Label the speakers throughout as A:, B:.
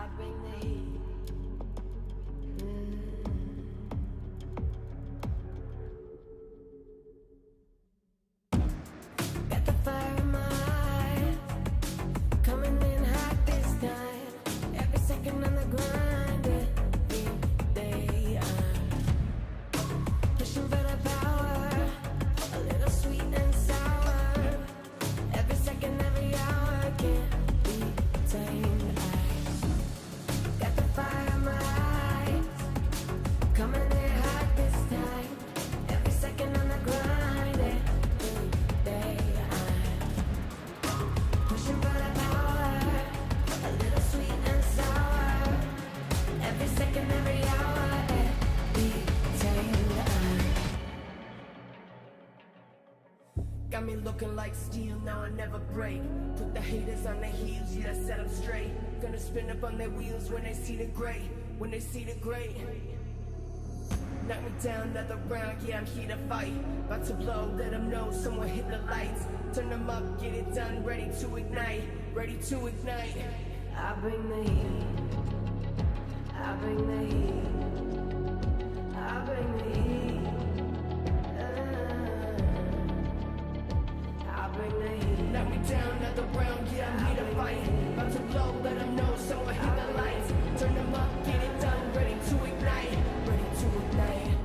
A: I bring the heat. Got the fire in my eyes, coming in hot this time. Every second on the grind, every day I'm pushing for the power, a little sweet and sour. Every second, every hour can't be tamed. Got the fire in my eyes, coming in hot this time. Every second on the grind, every day I'm pushing for the power, a little sweet and sour. Every second, every hour, every day got me looking like steel, now I never break. Put the haters on their heels, yeah, set them straight. Gonna spin up on their wheels when they see the gray, when they see the gray. Knock me down, another round, yeah, I'm here to fight. About to blow, let them know someone hit the lights. Turn them up, get it done, ready to ignite, ready to ignite. I bring the heat, I bring the heat, I bring the heat. I bring the heat. Knock me down, another round, yeah, I'm here to fight. About to blow, let them know someone hit the lights. Turn them up, get it done, ready to ignite, ready to ignite.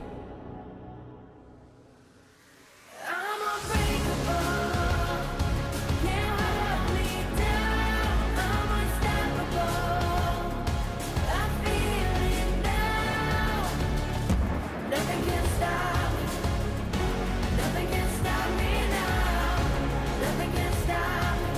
A: I'm unbreakable, can't hold me down. I'm unstoppable, I feel it now. Nothing can stop me, nothing can stop me now. Nothing can stop me,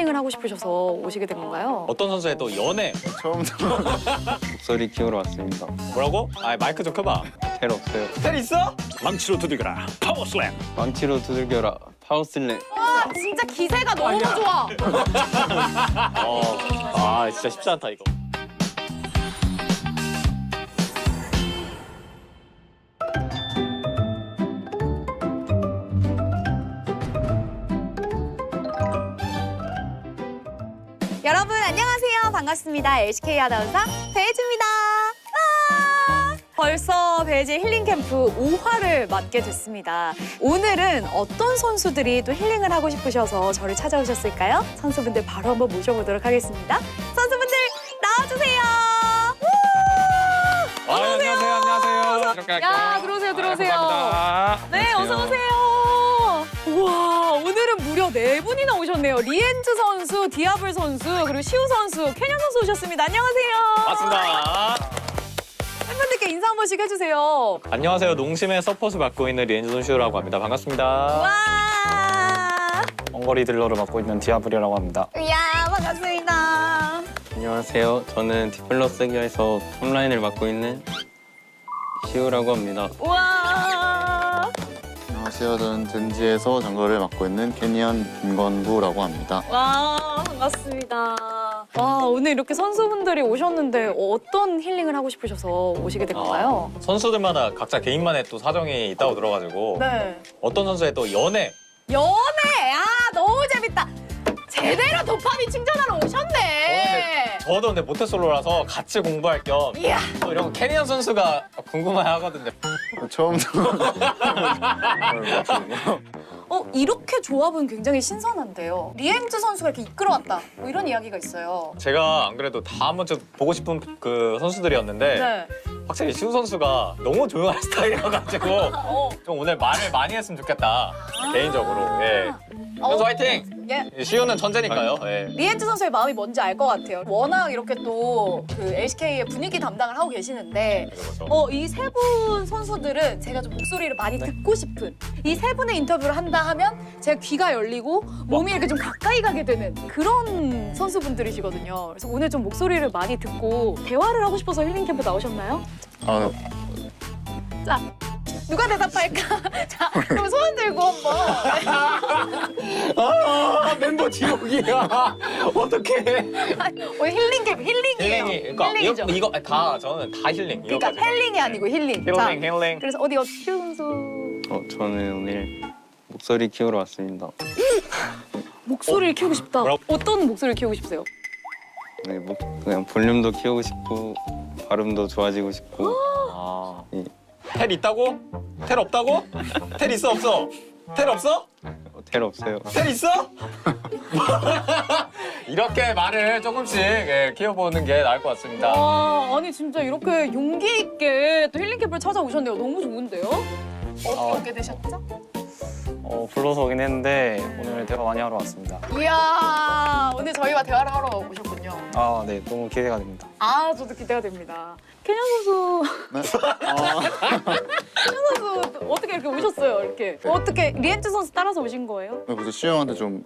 B: 힐링을 하고 싶으셔서 오시게 된 건가요?
C: 어떤 선수의 또 연애?
D: 처음부터 목소리 키우러 왔습니다.
C: 뭐라고? 아 마이크 좀 켜봐.
D: 텔 없어요.
C: 텔 있어? 망치로 두들겨라. 파워슬램.
D: 망치로 두들겨라. 파워슬램.
B: 와, 진짜 기세가 너무 좋아.
C: 아 진짜 쉽지 않다 이거.
B: 여러분 안녕하세요. 반갑습니다. LCK 아나운서 배지입니다. 벌써 배지 힐링 캠프 5화를 맞게 됐습니다. 오늘은 어떤 선수들이 또 힐링을 하고 싶으셔서 저를 찾아오셨을까요? 선수분들 바로 한번 모셔보도록 하겠습니다. 선수분들 나와주세요.
C: 안녕하세요. 안녕하세요. 이렇게 할게요.
B: 야, 들어오세요, 들어오세요.
C: 감사합니다.
B: 네, 어서 오세요. 우와, 오늘은 무려 4분이나 오셨네요. 리엔즈 선수, 디아블 선수, 그리고 시우 선수, 캐년 선수 오셨습니다. 안녕하세요.
C: 반갑습니다.
B: 팬분들께 인사 한 번씩 해주세요.
C: 안녕하세요. 농심의 서포트 맡고 있는 리엔즈 손슈라고 합니다. 반갑습니다.
B: 와,
C: 원거리 딜러를 맡고 있는 디아블이라고 합니다.
B: 이야, 반갑습니다.
D: 안녕하세요. 저는 디플러스 기아에서 톱라인을 맡고 있는 시우라고 합니다.
B: 우와,
E: 안녕하세요. 저는 젠지에서 정글을 맡고 있는 캐니언 김건부라고 합니다.
B: 와, 반갑습니다. 와, 오늘 이렇게 선수분들이 오셨는데 어떤 힐링을 하고 싶으셔서 오시게 된 건가요?
C: 선수들마다 각자 개인만의 또 사정이 있다고 들어가지고
B: 네.
C: 어떤 선수의 또 연애?
B: 연애! 아, 너무 재밌다. 제대로 도파민 충전하러 오셨네.
C: 저도 근데 모태솔로라서 같이 공부할 겸 또
B: 이야.
C: 이런 캐니언 선수가 궁금해하거든요.
E: 처음부터
B: 이렇게 조합은 굉장히 신선한데요. 리엔즈 선수가 이렇게 이끌어왔다. 뭐 이런 이야기가 있어요.
C: 제가 안 그래도 다 한 번쯤 보고 싶은 그 선수들이었는데
B: 네.
C: 확실히 시우 선수가 너무 조용한 스타일이어가지고 좀 오늘 말을 많이 했으면 좋겠다. 개인적으로. 예. 선수 화이팅!
B: 예.
C: 시우는 천재니까요. 예.
B: 리엔즈 선수의 마음이 뭔지 알 것 같아요. 워낙 이렇게 또 그 LCK의 분위기 담당을 하고 계시는데 이 세 분 선수들은 제가 좀 목소리를 많이 듣고 싶은 이 세 분의 인터뷰를 한다 하면 제가 귀가 열리고 몸이 이렇게 좀 가까이 가게 되는 그런 선수분들이시거든요. 그래서 오늘 좀 목소리를 많이 듣고 대화를 하고 싶어서 힐링 캠프 나오셨나요?
E: 아,
B: 자, 누가 대답할까? 자, 그럼 손 들고 한번.
C: 아 멤버 지옥이야. 어떡해.
B: 오늘 힐링 캠프, 힐링이에요.
C: 힐링이 그러니까
B: 힐링이죠.
C: 이거 다 저는 다 힐링.
B: 그러니까
C: 이거까지.
B: 힐링이 아니고 힐링.
C: 힐링
B: 자,
C: 힐링.
B: 그래서 어디 시우 선수
D: 저는 오늘 목소리 키우러 왔습니다.
B: 목소리를 키우고 싶다.
C: 뭐라고?
B: 어떤 목소리를 키우고 싶으세요?
D: 네, 그냥 볼륨도 키우고 싶고 발음도 좋아지고 싶고
C: 아.
D: 예.
C: 텔 있다고? 텔 없다고? 텔 있어 없어? 텔 없어?
D: 텔 없어요.
C: 텔 있어? 이렇게 말을 조금씩 키워보는 게 나을 것 같습니다.
B: 와, 아니 진짜 이렇게 용기 있게 또 힐링 캠프를 찾아오셨네요. 너무 좋은데요? 어떻게 오게 되셨죠?
F: 불러서 오긴 했는데 오늘 대화 많이 하러 왔습니다.
B: 이야, 오늘 저희와 대화를 하러 오셨군요.
F: 아, 네, 너무 기대가 됩니다.
B: 아, 저도 기대가 됩니다. 캐년 선수,
E: 네.
B: 캐년 선수 어떻게 이렇게 오셨어요? 이렇게 어떻게 리엔즈 선수 따라서 오신 거예요?
E: 그래서 시영한테 좀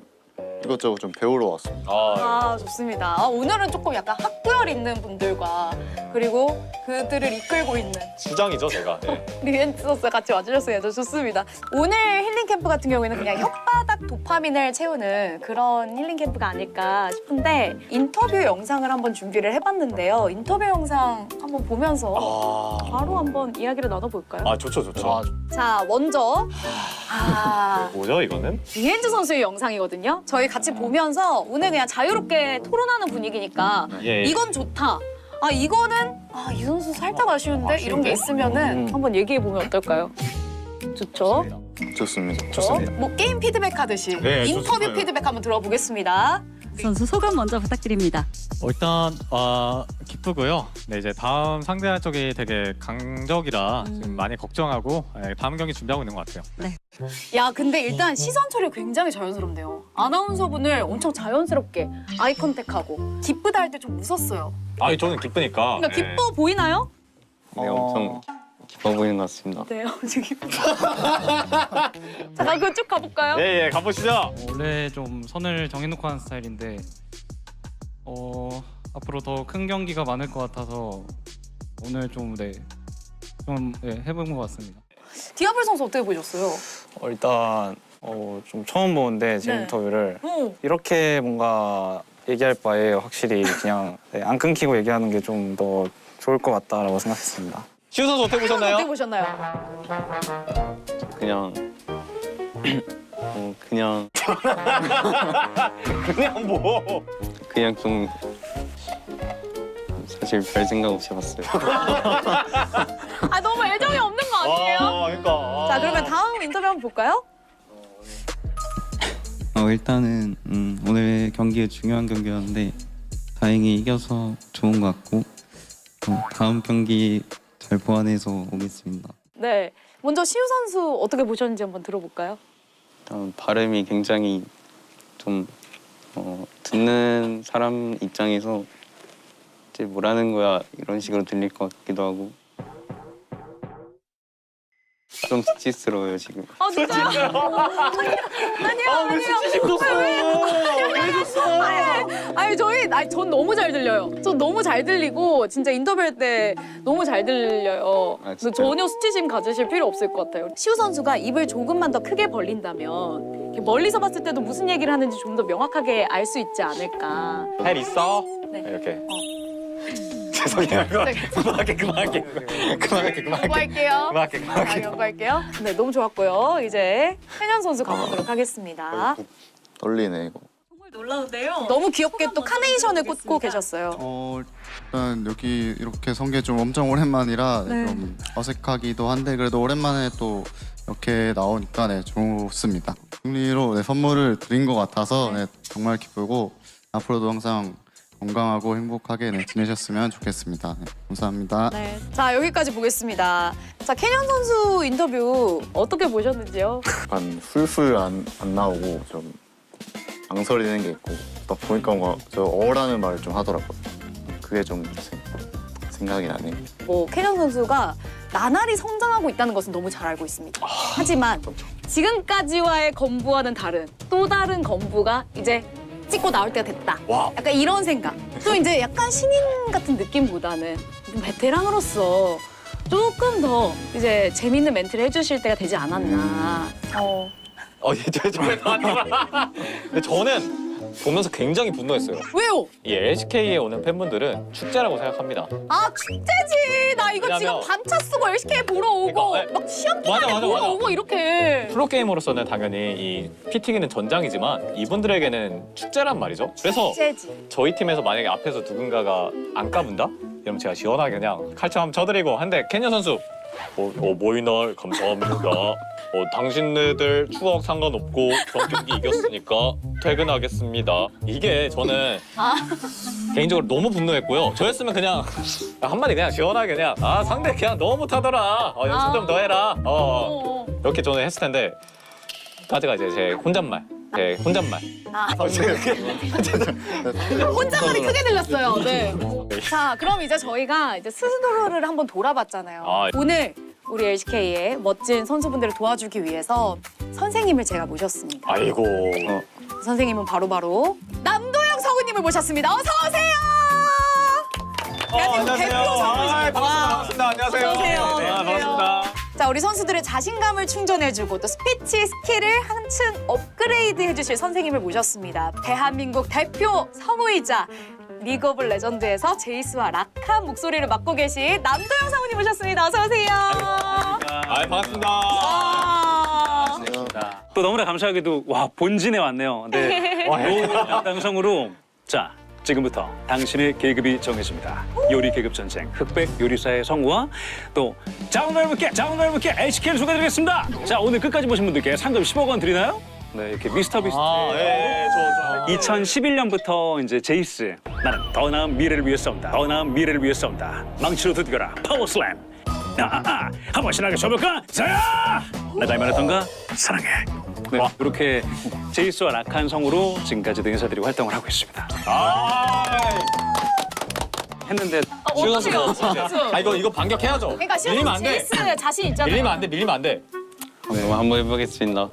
E: 이것저것 좀 배우러 왔습니다.
B: 아, 좋습니다. 아, 오늘은 조금 약간 학구열 있는 분들과 그리고 그들을 이끌고 있는
C: 수장이죠 제가. 네.
B: 리엔즈 선수가 같이 와주셨어요. 저 좋습니다. 오늘 힐링 캠프 같은 경우에는 그냥 혓바닥 도파민을 채우는 그런 힐링 캠프가 아닐까 싶은데 인터뷰 영상을 한번 준비를 해봤는데요. 인터뷰 영상 한번 보면서 바로 한번 이야기를 나눠볼까요?
C: 아 좋죠 좋죠.
B: 자, 먼저
C: 뭐죠 이거는?
B: 리엔즈 선수의 영상이거든요. 저희 같이 보면서 오늘 그냥 자유롭게 토론하는 분위기니까
C: 예.
B: 이건 좋다. 아, 이거는 이 선수 살짝 아쉬운데 이런 게 있으면은 한번 얘기해 보면 어떨까요? 좋죠?
E: 좋습니다.
B: 뭐 게임 피드백 하듯이
C: 네,
B: 인터뷰
C: 좋습니다.
B: 피드백 한번 들어보겠습니다.
G: 선수 소감 먼저 부탁드립니다.
H: 일단 기쁘고요. 네, 이제 다음 상대할 쪽이 되게 강적이라 지금 많이 걱정하고 다음 경기 준비하고 있는 것 같아요.
B: 야, 근데 일단 시선 처리 굉장히 자연스럽네요. 아나운서분을 엄청 자연스럽게 아이 컨택하고 기쁘다 할 때 좀 웃었어요.
C: 아니 저는 기쁘니까.
B: 그러니까
C: 네.
B: 기뻐 보이나요?
D: 네, 엄청 기뻐 보이는 것 같습니다.
B: 네, 지금. 잠깐 그쭉 가볼까요?
C: 예, 가보시죠.
F: 원래 좀 선을 정해놓고 하는 스타일인데 앞으로 더 큰 경기가 많을 것 같아서 오늘 좀 해본 것 같습니다.
B: 디아블 선수 어떻게 보셨어요?
F: 일단 좀 처음 보는데 제
B: 네.
F: 인터뷰를
B: 오.
F: 이렇게 뭔가 얘기할 바에 확실히 그냥 안 끊기고 얘기하는 게 좀 더 좋을 것 같다라고 생각했습니다.
C: 시우 선수 어떻게 보셨나요?
B: 어떻게 보셨나요?
D: 그냥 그냥
C: 그냥 뭐.
D: 그냥 좀 사실 별 생각 없이 봤어요.
B: 아 너무 애정이 없는 거 아니에요?
C: 그러니까.
B: 자 그러면 다음 인터뷰 한번 볼까요?
I: 일단은 오늘 경기가 중요한 경기였는데 다행히 이겨서 좋은 것 같고 다음 경기 잘 보완해서 오겠습니다.
B: 네. 먼저 시우 선수 어떻게 보셨는지 한번 들어볼까요?
D: 일단 발음이 굉장히 좀 듣는 사람 입장에서 이제 뭐라는 거야 이런 식으로 들릴 것 같기도 하고 좀 수치스러워요 지금.
B: 아 진짜요? 아니요.
C: 왜 수치심 줬어? 왜 줬어?
B: 아니 전 너무 잘 들려요. 전 너무 잘 들리고 진짜 인터뷰할 때 너무 잘 들려요.
D: 아,
B: 그래서
D: 진짜요?
B: 전혀 수치심 가지실 필요 없을 것 같아요. 시우 선수가 입을 조금만 더 크게 벌린다면 이렇게 멀리서 봤을 때도 무슨 얘기를 하는지 좀 더 명확하게 알 수 있지 않을까.
C: 헬 있어?
B: 네.
C: 이렇게. 죄송해요. 그만할게.
B: 연구할게요. 연구할게요. 네, 너무 좋았고요. 이제 henhyun 선수 가보도록 하겠습니다.
E: 떨리네 이거.
B: 놀라운데요. 너무 귀엽게 또 카네이션을 꽂고 계셨어요.
E: 일단 여기 이렇게 선 게 좀 엄청 오랜만이라
B: 네.
E: 좀 어색하기도 한데 그래도 오랜만에 또 이렇게 나오니까 네, 좋습니다. 승리로 선물을 드린 것 같아서 네, 정말 기쁘고 앞으로도 항상 건강하고 행복하게 지내셨으면 좋겠습니다. 네, 감사합니다.
B: 네. 자, 여기까지 보겠습니다. 자, henhyun 선수 인터뷰 어떻게 보셨는지요?
E: 약간 술술 안 나오고 좀 망설이는 게 있고 딱 보니까 뭔가 저 어라는 말을 좀 하더라고요. 그게 좀 생각이 나네요.
B: henhyun 선수가 나날이 성장하고 있다는 것은 너무 잘 알고 있습니다. 하지만 지금까지와의 건부와는 다른 또 다른 건부가 이제 찍고 나올 때가 됐다.
C: 와.
B: 약간 이런 생각. 또 이제 약간 신인 같은 느낌보다는 베테랑으로서 조금 더 이제 재밌는 멘트를 해주실 때가 되지 않았나.
C: 근데 저는 보면서 굉장히 분노했어요.
B: 왜요?
C: 이 LCK에 오는 팬분들은 축제라고 생각합니다.
B: 아 축제지. 나 이거 지금
C: 왜냐면-
B: 반차 쓰고 LCK 보러 오고
C: 그러니까,
B: 막 시험 기간에
C: 맞아.
B: 보러 오고 이렇게.
C: 프로게이머로서는 당연히 이 PT기는 전장이지만 이분들에게는 축제란 말이죠. 그래서
B: 축제지.
C: 저희 팀에서 만약에 앞에서 누군가가 안 까분다? 이러면 제가 시원하게 그냥 칼춤 한번 쳐드리고 한데 henhyun 선수 모이날 감사합니다. 당신네들 추억 상관없고 전 경기 이겼으니까 퇴근하겠습니다. 이게 저는 개인적으로 너무 분노했고요. 저였으면 그냥 한마디 그냥 시원하게 그냥 상대 그냥 너무 못하더라. 연습 좀 더 해라. 이렇게 저는 했을 텐데 까지가 이제 제 혼잣말.
B: 혼잣말이 크게 들렸어요. 네. 자, 그럼 이제 저희가 이제 스스로를 한번 돌아봤잖아요. 오늘 우리 LCK의 멋진 선수분들을 도와주기 위해서 선생님을 제가 모셨습니다.
C: 아이고.
B: 선생님은 바로 남도영 성우님을 모셨습니다. 어서 오세요. 대한민국 대표 성우이십니다.
C: 반갑습니다. 안녕하세요.
B: 어서 오세요.
C: 네, 반갑습니다.
B: 자, 우리 선수들의 자신감을 충전해주고 또 스피치 스킬을 한층 업그레이드 해주실 선생님을 모셨습니다. 대한민국 대표 성우이자 리그 오브 레전드에서 제이스와 락한 목소리를 맡고 계신 남도영 성우님 모셨습니다. 어서 오세요.
C: 반갑습니다.
J: 또 너무나 감사하게도 본진에 왔네요. 네. 담당성으로 자 지금부터 당신의 계급이 정해집니다. 요리 계급 전쟁 흑백 요리사의 성우와 또 자원넓게 HK를 소개해드리겠습니다. 자 오늘 끝까지 보신 분들께 상금 10억 원 드리나요? 네 이렇게 미스터 비스트. 2011년부터 이제 제이스 나는 더 나은 미래를 위해 싸운다. 망치로 두드겨라 파워슬램. 한번 신나게 쳐볼까? 자야! 내가 말했던가? 사랑해. 네, 이렇게 제이스와 락한 성우로 지금까지도 인사드리고 활동을 하고 있습니다. 했는데
C: 시우 선수. 아 이거 반격해야죠.
B: 그러니까 시우
C: 밀리면
B: 선수
C: 안 돼.
B: 제이스 자신 있잖아요.
C: 밀리면 안 돼.
D: 한번 해보겠습니다.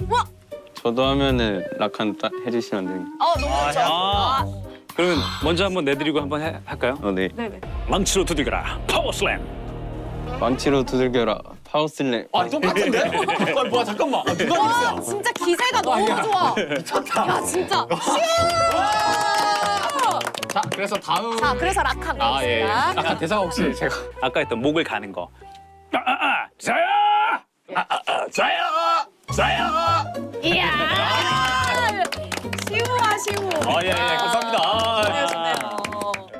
D: 저도 하면은 락한 해주시면 됩니다.
B: 너무 좋죠.
J: 그러면 먼저 한번 내드리고 한번 할까요?
D: 네.
B: 네네.
J: 망치로 두들겨라 파워슬램.
D: 망치로 두들겨라 파워슬램.
C: 아 똑같은데? 아 뭐야 잠깐만. 누가
B: 와
C: 했어요?
B: 진짜 기세가 너무 좋아. 야 진짜.
C: 자 그래서 다음.
B: 자 그래서 락한
C: 아 예.
B: 거였습니다.
C: 아까 대사가 혹시 제가.
J: 아까 했던 목을 가는 거. 자야! 자야!
B: 이야. 시우야.
C: 예 감사합니다.
B: 좋네요.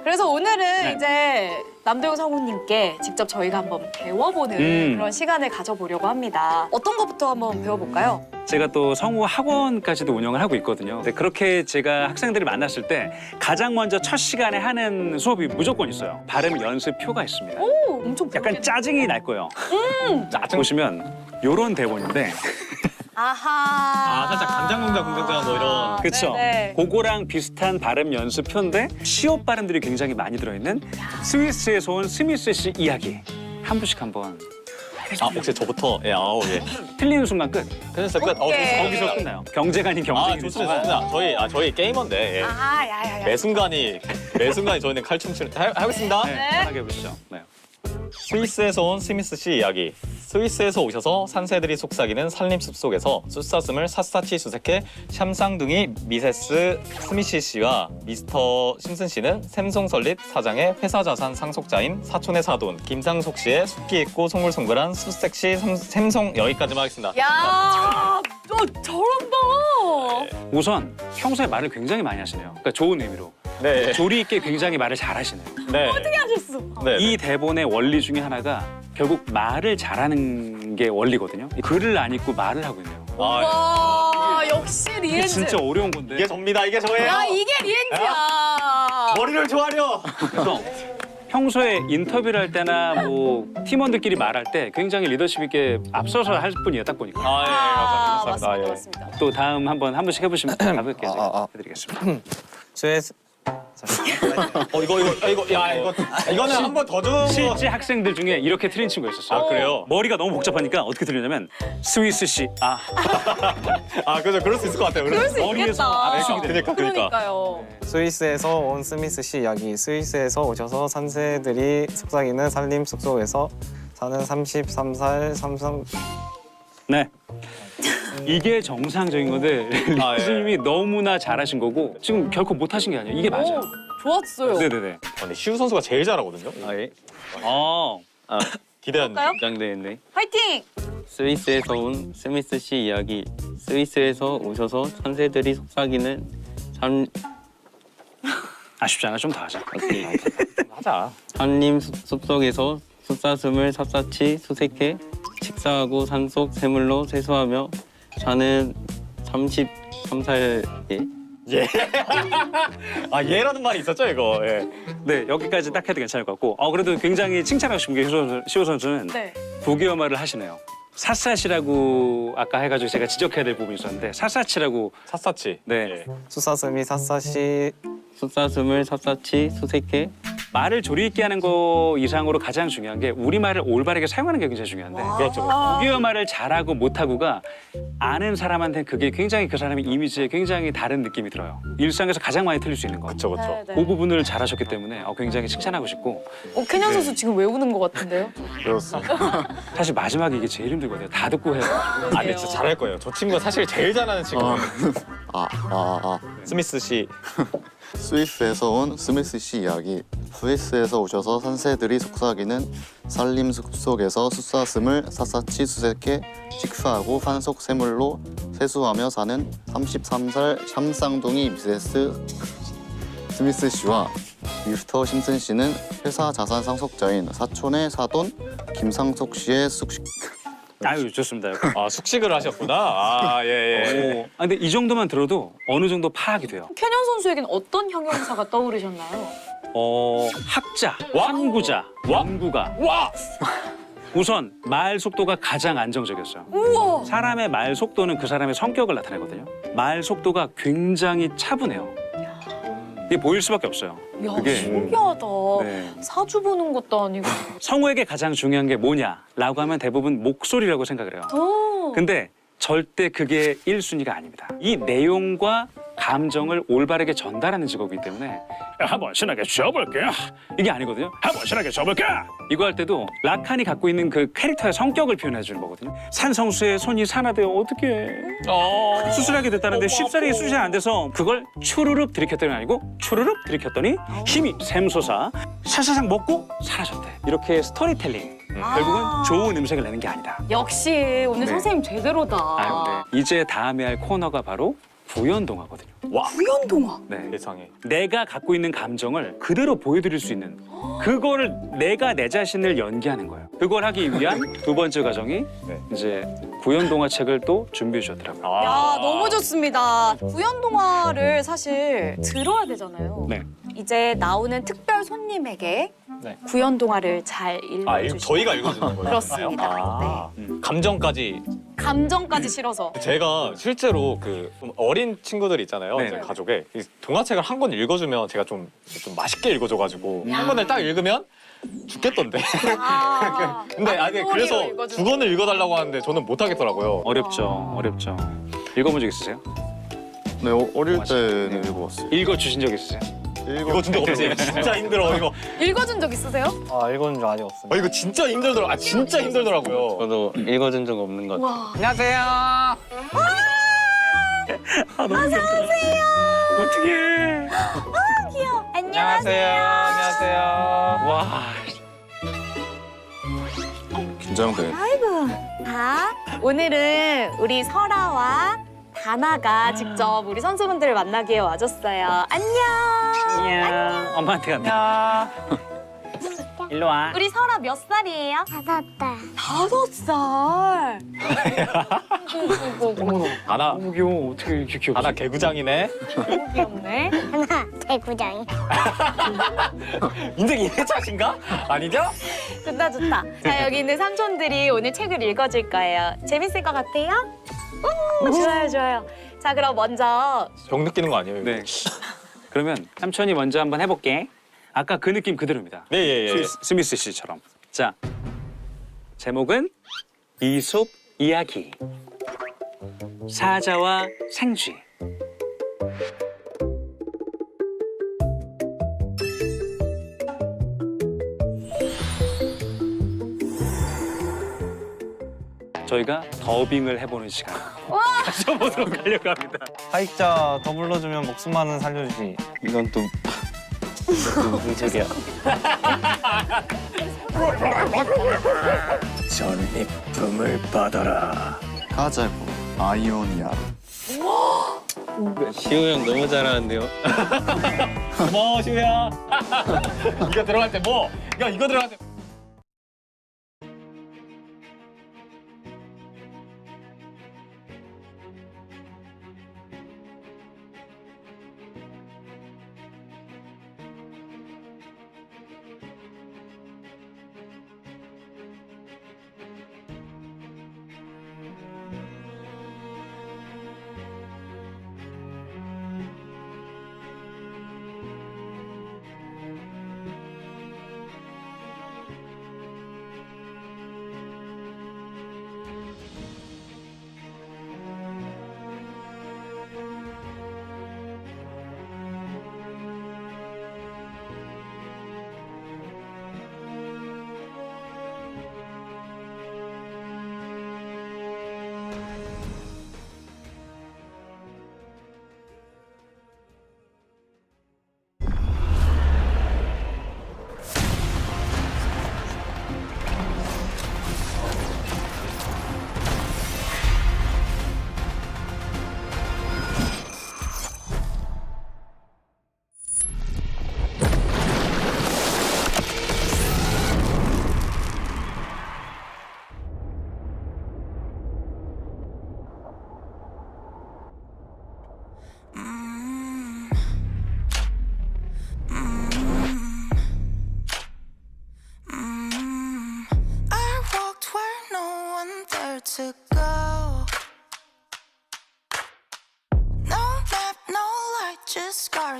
B: 그래서 오늘은 이제 남도영 성우님께 직접 저희가 한번 배워보는 그런 시간을 가져보려고 합니다. 어떤 것부터 한번 배워볼까요?
J: 제가 또 성우 학원까지도 운영을 하고 있거든요. 근데 그렇게 제가 학생들을 만났을 때 가장 먼저 첫 시간에 하는 수업이 무조건 있어요. 발음 연습표가 있습니다.
B: 오, 엄청
J: 약간 짜증이 날 거예요. 보시면 요런 대본인데
B: 아하.
C: 살짝 간장공장 공장장 뭐 이런.
J: 그렇죠.
B: 네네.
J: 그거랑 비슷한 발음 연습표인데 시옷 발음들이 굉장히 많이 들어있는 스위스에서 온 스미스 씨 이야기 한 분씩 한번
C: 혹시 저부터 예.
J: 틀리는 순간 끝.
C: 그래서 끝.
B: 오케이.
J: 거기서 끝나요. 경제가 아닌 경쟁이
C: 좋습니다. 저희 게이머인데. 예.
B: 야야야.
C: 매 순간이 저희는 칼춤치는 하겠습니다.
J: 네, 편하게 해보시죠. 네.
C: 스위스에서 온 스미스 씨 이야기. 스위스에서 오셔서 산새들이 속삭이는 산림 숲속에서 숫사슴을 샅샅이 수색해 샴쌍둥이 미세스 스미시 씨와 미스터 심슨 씨는 샘송 설립 사장의 회사 자산 상속자인 사촌의 사돈 김상속 씨의 숙기 있고 송글송글한 수섹시 샘송 여기까지만 하겠습니다.
B: 야, 너 저런다.
J: 우선 평소에 말을 굉장히 많이 하시네요. 그러니까 좋은 의미로.
C: 네.
J: 조리 있게 굉장히 말을 잘하시네요.
C: 네.
B: 어떻게 하셨어?
C: 네.
J: 이 대본의 원리 중에 하나가 결국 말을 잘하는 게 원리거든요. 글을 안 읽고 말을 하고 있네요.
B: 와, 역시
J: 이게
B: 리엔즈.
J: 진짜 어려운 건데.
C: 이게 접니다. 이게 저예요.
B: 야, 이게 리엔즈야.
C: 머리를 조아려.
J: 그래서 평소에 인터뷰를 할 때나 뭐 팀원들끼리 말할 때 굉장히 리더십 있게 앞서서 할 분이에요. 딱 보니까.
C: 감사합니다.
B: 맞습니다,
C: 예.
B: 맞습니다.
J: 또 다음 한번 한 분씩 해보시면 가볍게 제가 해드리겠습니다.
C: 이거는 한 번 더 줘.
J: 실제 학생들 중에 이렇게 틀린 친구가 있었어요.
C: 그래요?
J: 머리가 너무 복잡하니까 어떻게 들리냐면 스위스 씨,
C: 그죠. 그럴 수 있을 것 같아요.
B: 그럴 수
J: 머리에서
B: 있겠다.
J: 압축이 되니까.
B: 그러니까요.
K: 스위스에서 온 스미스 씨 이야기. 스위스에서 오셔서 산새들이 속삭이는 산림 숲속에서 사는 33살 삼성.
J: 네. 이게 정상적인 건데 리스님이 너무나 잘하신 거고 지금 결코 못하신 게 아니에요. 이게 맞아요.
B: 좋았어요.
J: 네네네.
C: 근데 시우 선수가 제일 잘하거든요.
D: 예.
C: 기대한.
B: 볼까요?
D: 긴장되는데.
B: 화이팅!
D: 스위스에서 온 스미스 씨 이야기. 스위스에서 오셔서 산새들이 속삭이는
J: 아쉽지 않아? 좀 더 하자.
C: 하자.
D: 산림 숲속에서 숫사슴을 샅샅이 수색해 식사하고 산속 샘물로 세수하며 사는 33살의
C: 예. 얘라는 말이 있었죠 이거. 예.
J: 네, 여기까지 딱 해도 괜찮을 것 같고 그래도 굉장히 칭찬하고 싶은 게 시호 선수는
B: 네.
J: 부귀영화를 하시네요. 샅샅이라고 아까 해가지고 제가 지적해야 될 부분이 있었는데 샅샅이라고
C: 샅샅이.
J: 네.
K: 수사슴이 샅샅이
D: 숫사슴을 샅샅이 수색해
J: 말을 조리 있게 하는 거 이상으로 가장 중요한 게 우리말을 올바르게 사용하는 게 굉장히 중요한데
C: 그렇죠.
J: 부귀영화를 잘하고 못하고가 아는 사람한테는 그게 굉장히 그 사람의 이미지에 굉장히 다른 느낌이 들어요. 일상에서 가장 많이 틀릴 수 있는 거.
C: 그렇죠.
B: 네, 네.
J: 그 부분을 잘하셨기 때문에 굉장히 칭찬하고 싶고
B: 캐년 선수 지금 외우는 것 같은데요?
E: 그렇습니다.
J: 사실 마지막에 이게 제일 힘들거든요. 다 듣고 해요.
C: 근데 진짜 잘할 거예요. 저 친구가 사실 제일 잘하는 친구예요. 스미스 씨.
E: 스위스에서 온 스미스 씨 이야기. 스위스에서 오셔서 산새들이 속삭이는 산림 숲속에서 숫사슴을 샅샅이 수색해 식사하고 산속 샘물로 세수하며 사는 33살 샴쌍둥이 미세스 스미스 씨와 미스터 심슨 씨는 회사 자산 상속자인 사촌의 사돈 김상속 씨의
J: 아유 좋습니다.
C: 숙식을 하셨구나. 예.
J: 근데 이 정도만 들어도 어느 정도 파악이 돼요.
B: 캐년 선수에겐 어떤 형용사가 떠오르셨나요?
J: 학자, 탐구자, 연구가. 우선 말 속도가 가장 안정적이었어요.
B: 우와!
J: 사람의 말 속도는 그 사람의 성격을 나타내거든요. 말 속도가 굉장히 차분해요. 이게 보일 수밖에 없어요.
B: 야,
J: 그게
B: 신기하다.
J: 네.
B: 사주 보는 것도 아니고.
J: 성우에게 가장 중요한 게 뭐냐라고 하면 대부분 목소리라고 생각을 해요.
B: 오.
J: 근데 절대 그게 1순위가 아닙니다. 이 내용과 감정을 올바르게 전달하는 직업이기 때문에 한번 신나게 쥐어볼게 이게 아니거든요. 한번 신나게 쥐어볼게 이거 할 때도 라칸이 갖고 있는 그 캐릭터의 성격을 표현해 주는 거거든요. 산성수의 손이 산화되어 어떻게 수술하게 됐다는데 쉽사리 수술이 안 돼서 그걸 추르륵 들이켰더니 아니고 추르륵 들이켰더니 힘이 샘솟아 사사삭 먹고 사라졌대. 이렇게 스토리텔링 결국은 좋은 음색을 내는 게 아니다.
B: 역시 오늘
J: 네.
B: 선생님 제대로다.
J: 이제 다음에 할 코너가 바로 구연동화거든요.
C: 와
B: 구연동화.
J: 네.
C: 세상에.
J: 내가 갖고 있는 감정을 그대로 보여드릴 수 있는 그거를 내가 내 자신을 연기하는 거예요. 그걸 하기 위한 두 번째 과정이
C: 네.
J: 이제 구연동화 책을 또 준비해 주셨더라고요.
B: 야, 너무 좋습니다. 구연동화를 사실 들어야 되잖아요.
J: 네.
B: 이제 나오는 특별 손님에게
C: 네.
B: 구연동화를 잘 읽어주시면
C: 저희가 읽어주는 거예요.
B: 그렇습니다.
C: 감정까지.
B: 감정까지 실어서.
C: 제가 실제로 좀 어린 친구들 있잖아요.
J: 네.
C: 제 가족에 이 동화책을 한 권 읽어주면 제가 좀 맛있게 읽어줘가지고 한 권을 딱 읽으면 죽겠던데.
B: 아,
C: 근데 그래서
B: 읽어주는
C: 두 권을 읽어달라고 하는데 저는 못 하겠더라고요.
J: 어렵죠. 읽어본 적 있으세요?
E: 네, 어릴 때는 읽어봤어요.
J: 읽어주신 적 있으세요?
C: 이거 진짜 없지. 진짜 힘들어 이거.
B: 읽어준 적 있으세요?
K: 읽은 줄 아직 없습니다.
C: 이거 진짜 힘들더라. 진짜 힘들더라고요.
D: 저도 읽어준 적 없는 것 같아요.
B: 와.
K: 안녕하세요.
B: 어서오세요.
J: 어떡해.
B: 귀여워.
K: 안녕하세요.
J: 와.
E: 긴장돼.
B: 아이고. 자, 오늘은 우리 설아와 다나가 직접 우리 선수분들을 만나기에 와줬어요. 안녕.
J: 엄마한테 간다. 일로 와.
B: 우리 설아 몇 살이에요? 5살. 5살.
C: 하나
J: 너무 귀여워. 어떻게 이렇게 귀엽지?
C: 하나 개구장이네.
B: 너무 귀엽네.
A: 대구장이.
C: 인생 2회차신가? 아니죠?
B: 좋다 좋다. 자, 여기 있는 삼촌들이 오늘 책을 읽어줄 거예요. 재밌을 것 같아요? 좋아요. 자, 그럼 먼저
C: 병 느끼는 거 아니에요? 이거?
J: 네. 그러면 삼촌이 먼저 한번 해볼게. 아까 그 느낌 그대로입니다.
C: 네, 예.
J: 스미스 씨처럼. 자, 제목은 이솝 이야기. 사자와 생쥐. 저희가 더빙을 해보는 시간 가져보도록 하려고 합니다.
K: 사익자 더 불러주면 목숨만은 살려주지.
D: 이건 또 무슨 소리야?
C: 전리품을 받아라.
E: 가자고 아이오니아.
D: 시호 형 너무 잘하는데요.
C: 고마워 시우야. 이거 들어갈 때 뭐? 야 이거 들어갈 때.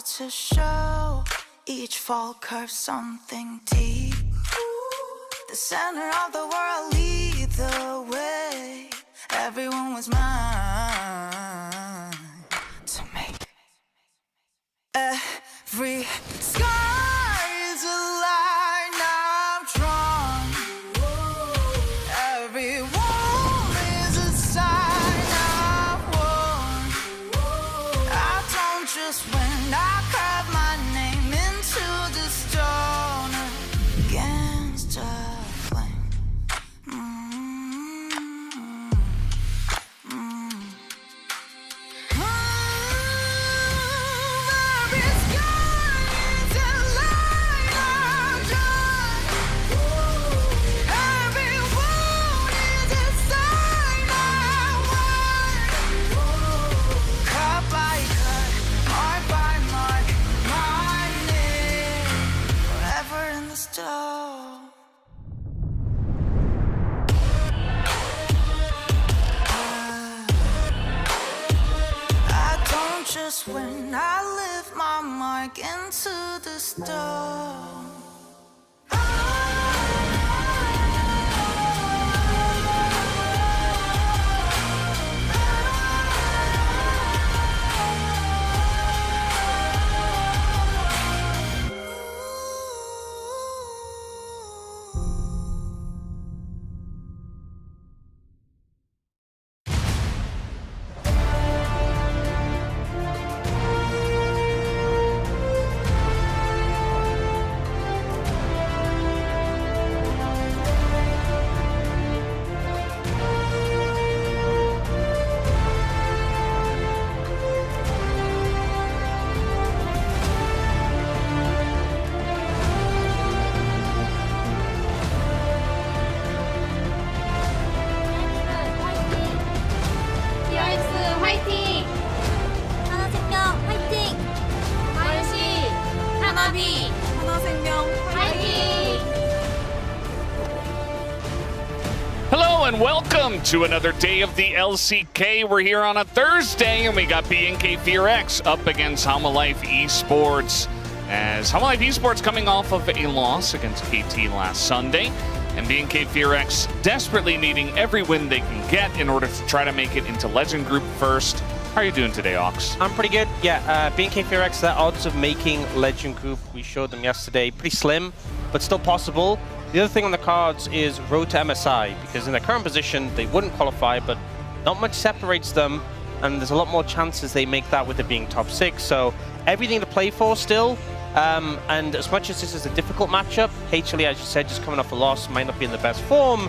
A: started to show. Each fall curves something deep. The center of the world lead the way. Everyone was mine to make. Every sky is a line I've drawn. Every wall is a sign I've worn. I don't just win, I carve my name into the stone against a flame. Every sky is a line I've drawn. Every wound is a sign I've worn. Cut by cut, mark by mark, my name forever in the stone. I don't just win, I live my mark into the stone.
L: 화이팅! 하나생명 화이팅! 마을시 하나비 하나생명 화이팅!
M: Hello and welcome to another day of the LCK. We're here on a Thursday and we got BNK FearX up against Homalife Esports. As Homalife Esports coming off of a loss against KT last Sunday, and BNK FearX desperately needing every win they can get in order to try to make it into Legend Group first. How are you doing today, Ox?
N: I'm pretty good. Yeah, BNK FearX, their odds of making Legend Group, we showed them yesterday, pretty slim, but still possible. The other thing on the cards is road to MSI, because in their current position, they wouldn't qualify, but not much separates them, and there's a lot more chances they make that with it being top 6. So everything to play for still. And as much as this is a difficult matchup, HLE, as you said, just coming off a loss, might not be in the best form,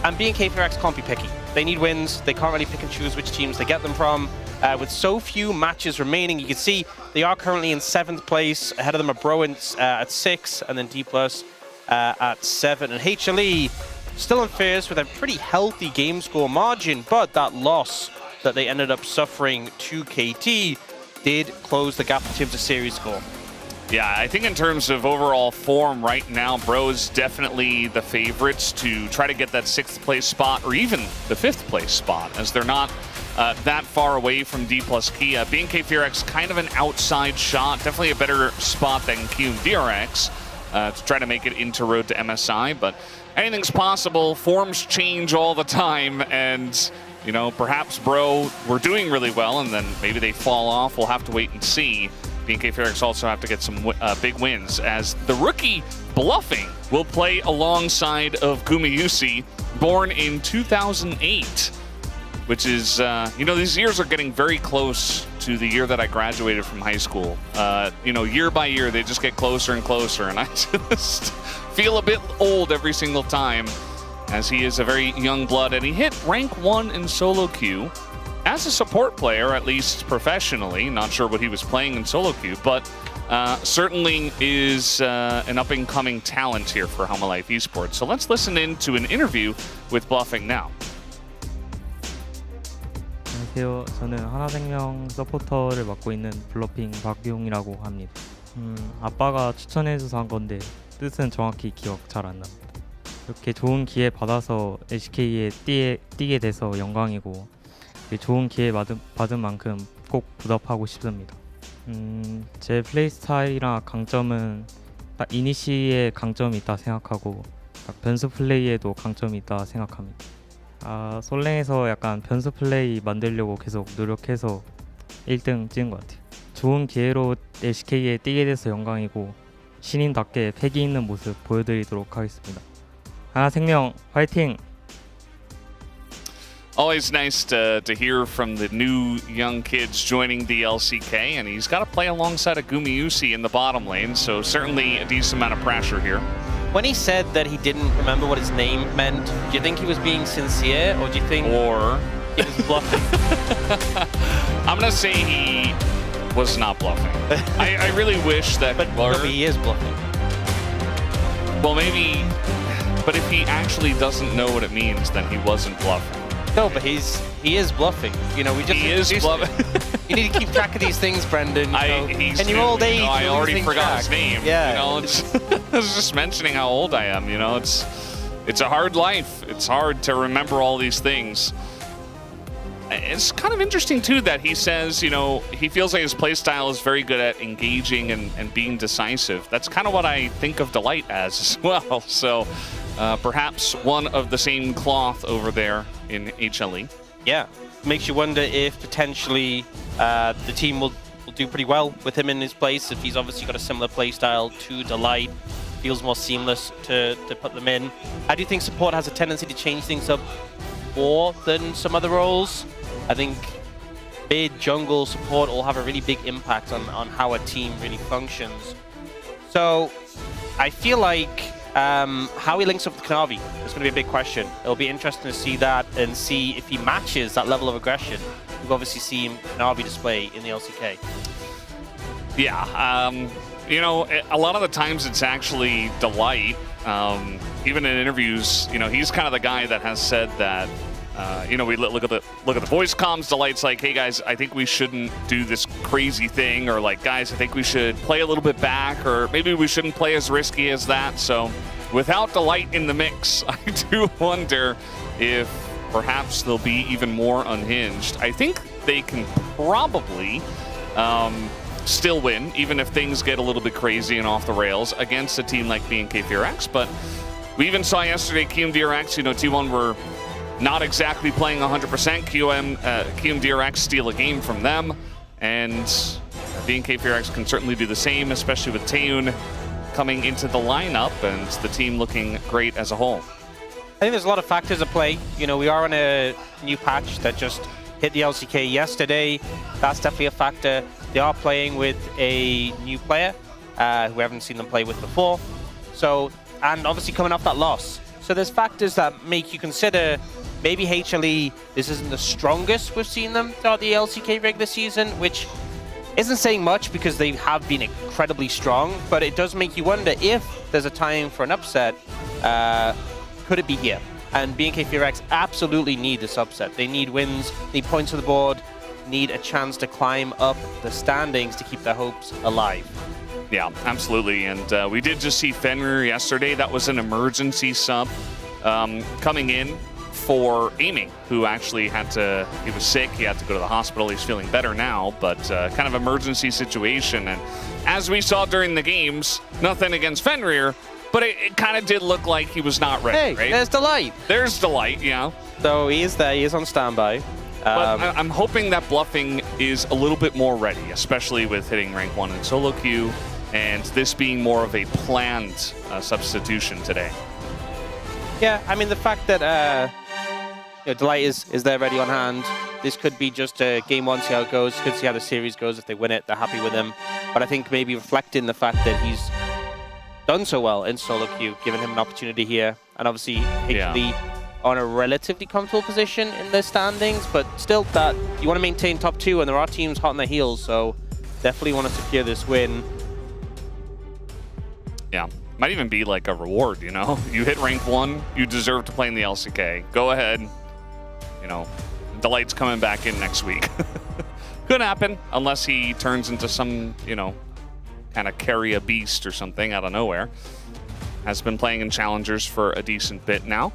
N: and BNK FearX can't be picky. They need wins. They can't really pick and choose which teams they get them from. With so few matches remaining, you can see they are currently in 7th place. Ahead of them are Bruins at 6, and then D+ at 7. And HLE still in first with a pretty healthy game score margin, but that loss that they ended up suffering to KT did close the gap in terms of series score.
M: Yeah, I think in terms of overall form right now, Bro's definitely the favorites to try to get that 6th place spot or even the 5th place spot, as they're not that far away from D+ Kia. BNK FearX kind of an outside shot, definitely a better spot than QDRX to try to make it into road to MSI, but anything's possible. Forms change all the time, and you know, perhaps Bro were doing really well and then maybe they fall off. We'll have to wait and see. BNK FearX also have to get some big wins, as the rookie Bluffing will play alongside of Gumayusi, born in 2008, which is, you know, these years are getting very close to the year that I graduated from high school. You know, year by year, they just get closer and closer, and I just feel a bit old every single time, as he is a very young blood, and he hit rank 1 in solo queue as a support player, at least professionally. Not sure what he was playing in solo queue, but certainly is an up-and-coming talent here for Homalife Esports. So let's listen in to an interview with Bluffing now.
O: 안녕하세요. 저는 하나생명 서포터를 맡고 있는 블러핑 박용이라고 합니다. 아빠가 추천해줘서 한 건데 뜻은 정확히 기억 잘 안 납니다. 이렇게 좋은 기회 받아서 LCK에 뛰게 돼서 영광이고, 좋은 기회 받은 만큼 꼭 부답하고 싶습니다. 제 플레이 스타일이랑 강점은 딱 이니시에 강점이 있다 생각하고 딱 변수 플레이에도 강점이 있다 생각합니다. 솔랭에서 약간 변수 플레이 만들려고 계속 노력해서 1등 찍은 것 같아요. 좋은 기회로 LCK에 뛰게 돼서 영광이고 신인답게 패기 있는 모습 보여드리도록 하겠습니다. 하나생명 화이팅!
M: Always nice to hear from the new young kids joining the LCK, and he's got to play alongside a Gumiusi in the bottom lane, so certainly a decent amount of pressure here.
N: When he said that he didn't remember what his name meant, do you think he was being sincere, or do you think
M: Or
N: he was bluffing?
M: I'm gonna say he was not bluffing. I really wish that
N: But he is bluffing.
M: Well, maybe, but if he actually doesn't know what it means, then he wasn't bluffing.
N: No, but he is bluffing. You know, we just
M: He is bluffing.
N: You need to keep track of these things, Brendan. You know.
M: He's
N: in your
M: new,
N: old age,
M: you know, I
N: you're
M: already
N: losing
M: forgot
N: track.
M: his name.
N: Yeah.
M: You know, it's, I was just mentioning how old I am. You know, it's a hard life. It's hard to remember all these things. It's kind of interesting too that he says, you know, he feels like his play style is very good at engaging and being decisive. That's kind of what I think of Delight as well. So perhaps one of the same cloth over there in HLE.
N: Yeah, makes you wonder if potentially the team will do pretty well with him in his place. If he's obviously got a similar play style to Delight, feels more seamless to put them in. How do you think support has a tendency to change things up more than some other roles? I think mid, jungle, support all have a really big impact on how a team really functions. So I feel like how he links up with Kanavi is going to be a big question. It'll be interesting to see that and see if he matches that level of aggression we've obviously seen Kanavi display in the LCK.
M: Yeah, you know, a lot of the times it's actually Delight. Even in interviews, you know, he's kind of the guy that has said that. You know, we look at the voice comms. Delight's like, hey guys, I think we shouldn't do this crazy thing, or like, guys, I think we should play a little bit back, or maybe we shouldn't play as risky as that. So without Delight in the mix, I do wonder if perhaps they'll be even more unhinged. I think they can probably still win, even if things get a little bit crazy and off the rails against a team like BNK4X. But we even saw yesterday QMDRX, you know, T1 were not exactly playing 100%. QMDRX steal a game from them, and BNK4X can certainly do the same, especially with Taeun coming into the lineup and the team looking great as a whole.
N: I think there's a lot of factors at play. You know, we are on a new patch that just hit the LCK yesterday. That's definitely a factor. They are playing with a new player who we haven't seen them play with before. So, and obviously coming off that loss. So there's factors that make you consider maybe HLE, this isn't the strongest we've seen them throughout the LCK regular season, which isn't saying much because they have been incredibly strong, but it does make you wonder if there's a time for an upset, could it be here? And BNK4X absolutely need this upset. They need wins, need points on the board, need a chance to climb up the standings to keep their hopes alive.
M: Yeah, absolutely. And we did just see Fenrir yesterday. That was an emergency sub coming in for Aiming, who actually he was sick, he had to go to the hospital. He's feeling better now, but kind of emergency situation. And as we saw during the games, nothing against Fenrir, but it kind of did look like he was not ready,
N: Hey,
M: right?
N: there's Delight.
M: There's Delight, yeah.
N: So he is there, he is on standby.
M: But I'm hoping that bluffing is a little bit more ready, especially with hitting rank 1 in solo queue, and this being more of a planned substitution today.
N: Yeah, I mean, the fact that you know, Delight is there ready on hand. This could be just a game one, see how it goes. Could see how the series goes. If they win it, they're happy with him. But I think maybe reflecting the fact that he's done so well in solo queue, giving him an opportunity here. And obviously, HLE on a relatively comfortable position in the standings, but still that you want to maintain top 2, and there are teams hot on their heels, so definitely want to secure this win.
M: Yeah, might even be like a reward, you know? You hit rank 1, you deserve to play in the LCK. Go ahead. You know, Delight's coming back in next week. Could happen, unless he turns into some, you know, kind of carry a beast or something out of nowhere. Has been playing in Challengers for a decent bit now.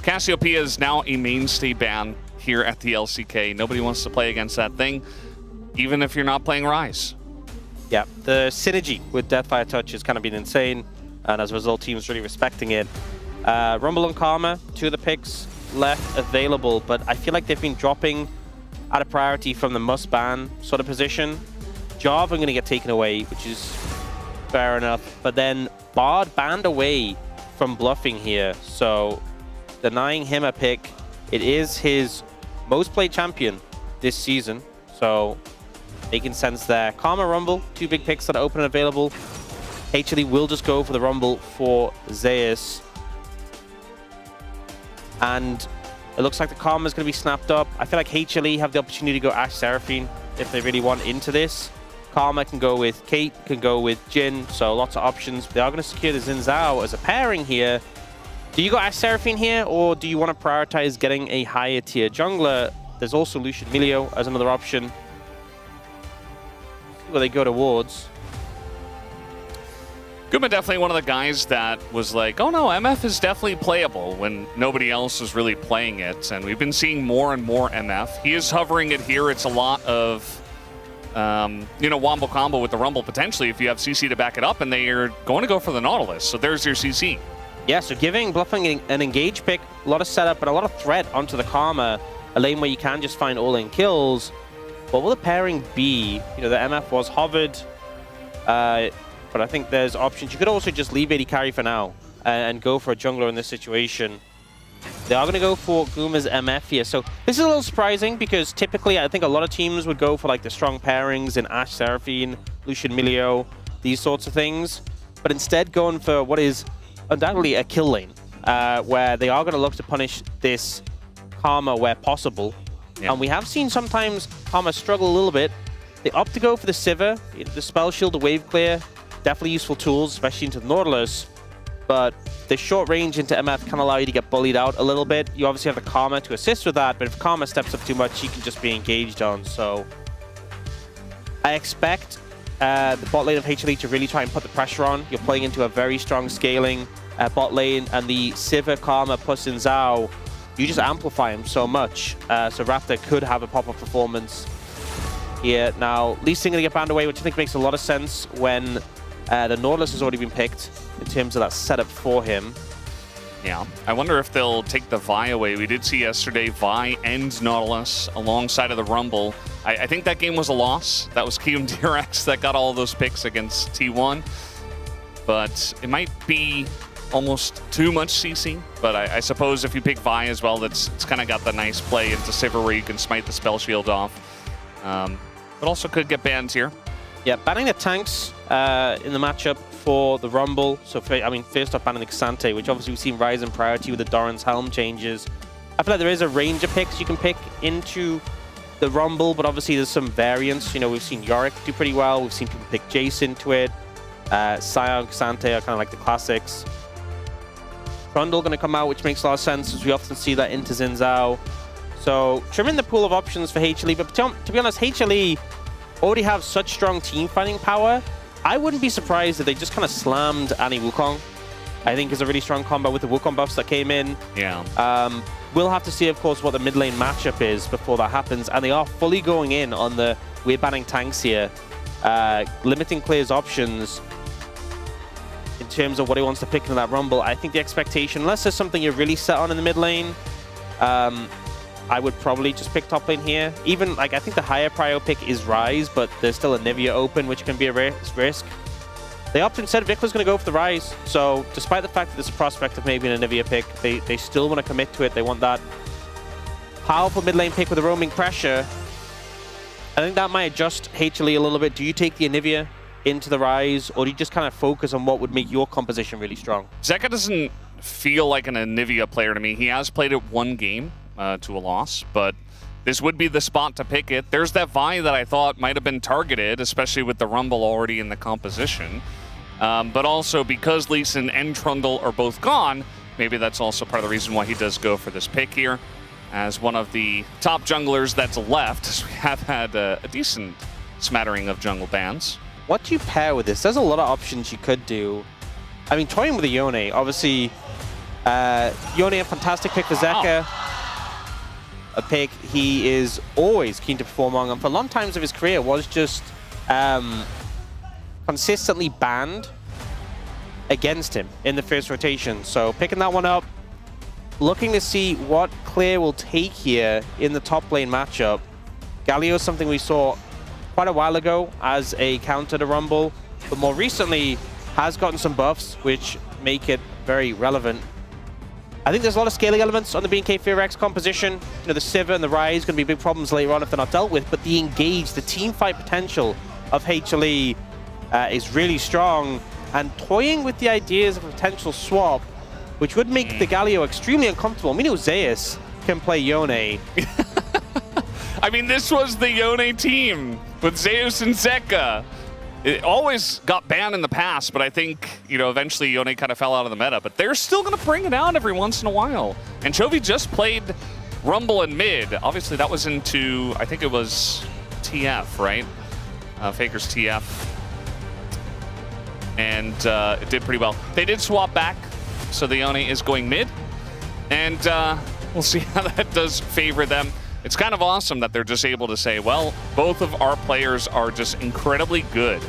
M: Cassiopeia is now a mainstay ban here at the LCK. Nobody wants to play against that thing, even if you're not playing Rise.
N: Yeah, the synergy with Deathfire Touch has kind of been insane, and as a result, teams really respecting it. Rumble and Karma, 2 of the picks left available, but I feel like they've been dropping out of priority from the must-ban sort of position. Jarvan going to get taken away, which is fair enough, but then Bard banned away from bluffing here, so denying him a pick. It is his most played champion this season, so making sense there. Karma, Rumble, 2 big picks that are open and available. HLE will just go for the Rumble for Zeus. And it looks like the Karma is going to be snapped up. I feel like HLE have the opportunity to go Ashe Seraphine if they really want into this. Karma can go with Kate, can go with Jin, so lots of options. They are going to secure the Xin Zhao as a pairing here. Do you go Ashe Seraphine here, or do you want to prioritize getting a higher tier jungler? There's also Lucian Milio as another option. See where they go towards.
M: Guma definitely one of the guys that was like, oh no, MF is definitely playable when nobody else is really playing it. And we've been seeing more and more MF. He is hovering it here. It's a lot of, wombo combo with the Rumble potentially if you have CC to back it up, and they are going to go for the Nautilus. So there's your CC.
N: Yeah, so giving bluffing an engage pick, a lot of setup and a lot of threat onto the Karma, a lane where you can just find all-in kills. What will the pairing be? The MF was hovered, but I think there's options. You could also just leave AD carry for now and go for a jungler in this situation. They are going to go for Guma's MF here. So this is a little surprising because typically I think a lot of teams would go for like the strong pairings in Ashe Seraphine, Lucian Milio, these sorts of things. But instead going for what is undoubtedly a kill lane, where they are going to look to punish this Karma where possible. Yeah. And we have seen sometimes Karma struggle a little bit. They opt to go for the Sivir, the Spell Shield, the Wave Clear. Definitely useful tools, especially into the Nautilus. But the short range into MF can allow you to get bullied out a little bit. You obviously have the Karma to assist with that, but if Karma steps up too much, you can just be engaged on. So I expect the bot lane of HLE to really try and put the pressure on. You're playing into a very strong scaling bot lane, and the Sivir, Karma plus Xin Zhao, you just amplify him so much. So Raptor could have a pop-up performance here. Now, Lee Sin going to get banned away, which I think makes a lot of sense when the Nautilus has already been picked in terms of that setup for him.
M: Yeah, I wonder if they'll take the Vi away. We did see yesterday Vi and Nautilus alongside of the Rumble. I think that game was a loss. That was Kium DRX that got all those picks against T1. But it might be almost too much CC. But I suppose if you pick Vi as well, it's kind of got the nice play into Sivir where you can smite the spell shield off. But also could get banned here.
N: Yeah, banning the tanks in the matchup for the Rumble. So, first off, banning the Xante, which obviously we've seen rise in priority with the Doran's Helm changes. I feel like there is a range of picks you can pick into the Rumble, but obviously there's some variants. We've seen Yorick do pretty well. We've seen people pick Jace into it. Sion, Xante are kind of like the classics. Trundle going to come out, which makes a lot of sense, as we often see that into Xin Zhao. So, trimming the pool of options for HLE, but to be honest, HLE already have such strong team fighting power. I wouldn't be surprised if they just kind of slammed Annie Wukong. I think is a really strong combo with the Wukong buffs that came in.
M: Yeah.
N: We'll have to see, of course, what the mid lane matchup is before that happens. And they are fully going in on the we're banning tanks here, limiting players' options in terms of what he wants to pick in that Rumble. I think the expectation, unless there's something you're really set on in the mid lane, I would probably just pick top lane here. Even, I think the higher prio pick is Ryze, but there's still a Nivea open, which can be a risk. They opt instead, Victor's going to go for the Ryze. So, despite the fact that there's a prospect of maybe a Nivea pick, they still want to commit to it. They want that powerful mid lane pick with the roaming pressure. I think that might adjust HLE a little bit. Do you take the Nivea into the Ryze, or do you just kind of focus on what would make your composition really strong?
M: Zeka doesn't feel like an Nivea player to me. He has played it one game to a loss, but this would be the spot to pick it. There's that Vi that I thought might have been targeted, especially with the Rumble already in the composition. But also because Lee Sin and Trundle are both gone, maybe that's also part of the reason why he does go for this pick here as one of the top junglers that's left, as we have had a decent smattering of jungle bans.
N: What do you pair with this? There's a lot of options you could do. Toying with a Yone, obviously, Yone a fantastic pick for Zeka. A pick he is always keen to perform on, and for long times of his career was just consistently banned against him in the first rotation. So picking that one up, looking to see what Clear will take here in the top lane matchup. Galio is something we saw quite a while ago as a counter to Rumble, but more recently has gotten some buffs which make it very relevant. I think there's a lot of scaling elements on the BNK FearX composition. You know, the Sivir and the Ryze going to be big problems later on if they're not dealt with, but the engage, the team fight potential of HLE is really strong, and toying with the ideas of a potential swap, which would make the Galio extremely uncomfortable. I mean, Zeus can play Yone.
M: I mean, this was the Yone team with Zeus and Zeka. It always got banned in the past, but I think, you know, eventually Yone kind of fell out of the meta. But they're still going to bring it out every once in a while. And Chovy just played Rumble in mid. Obviously, that was into, I think it was TF, right? Faker's TF. And it did pretty well. They did swap back, so the Yone is going mid. And we'll see how that does favor them. It's kind of awesome that they're just able to say, well, both of our players are just incredibly good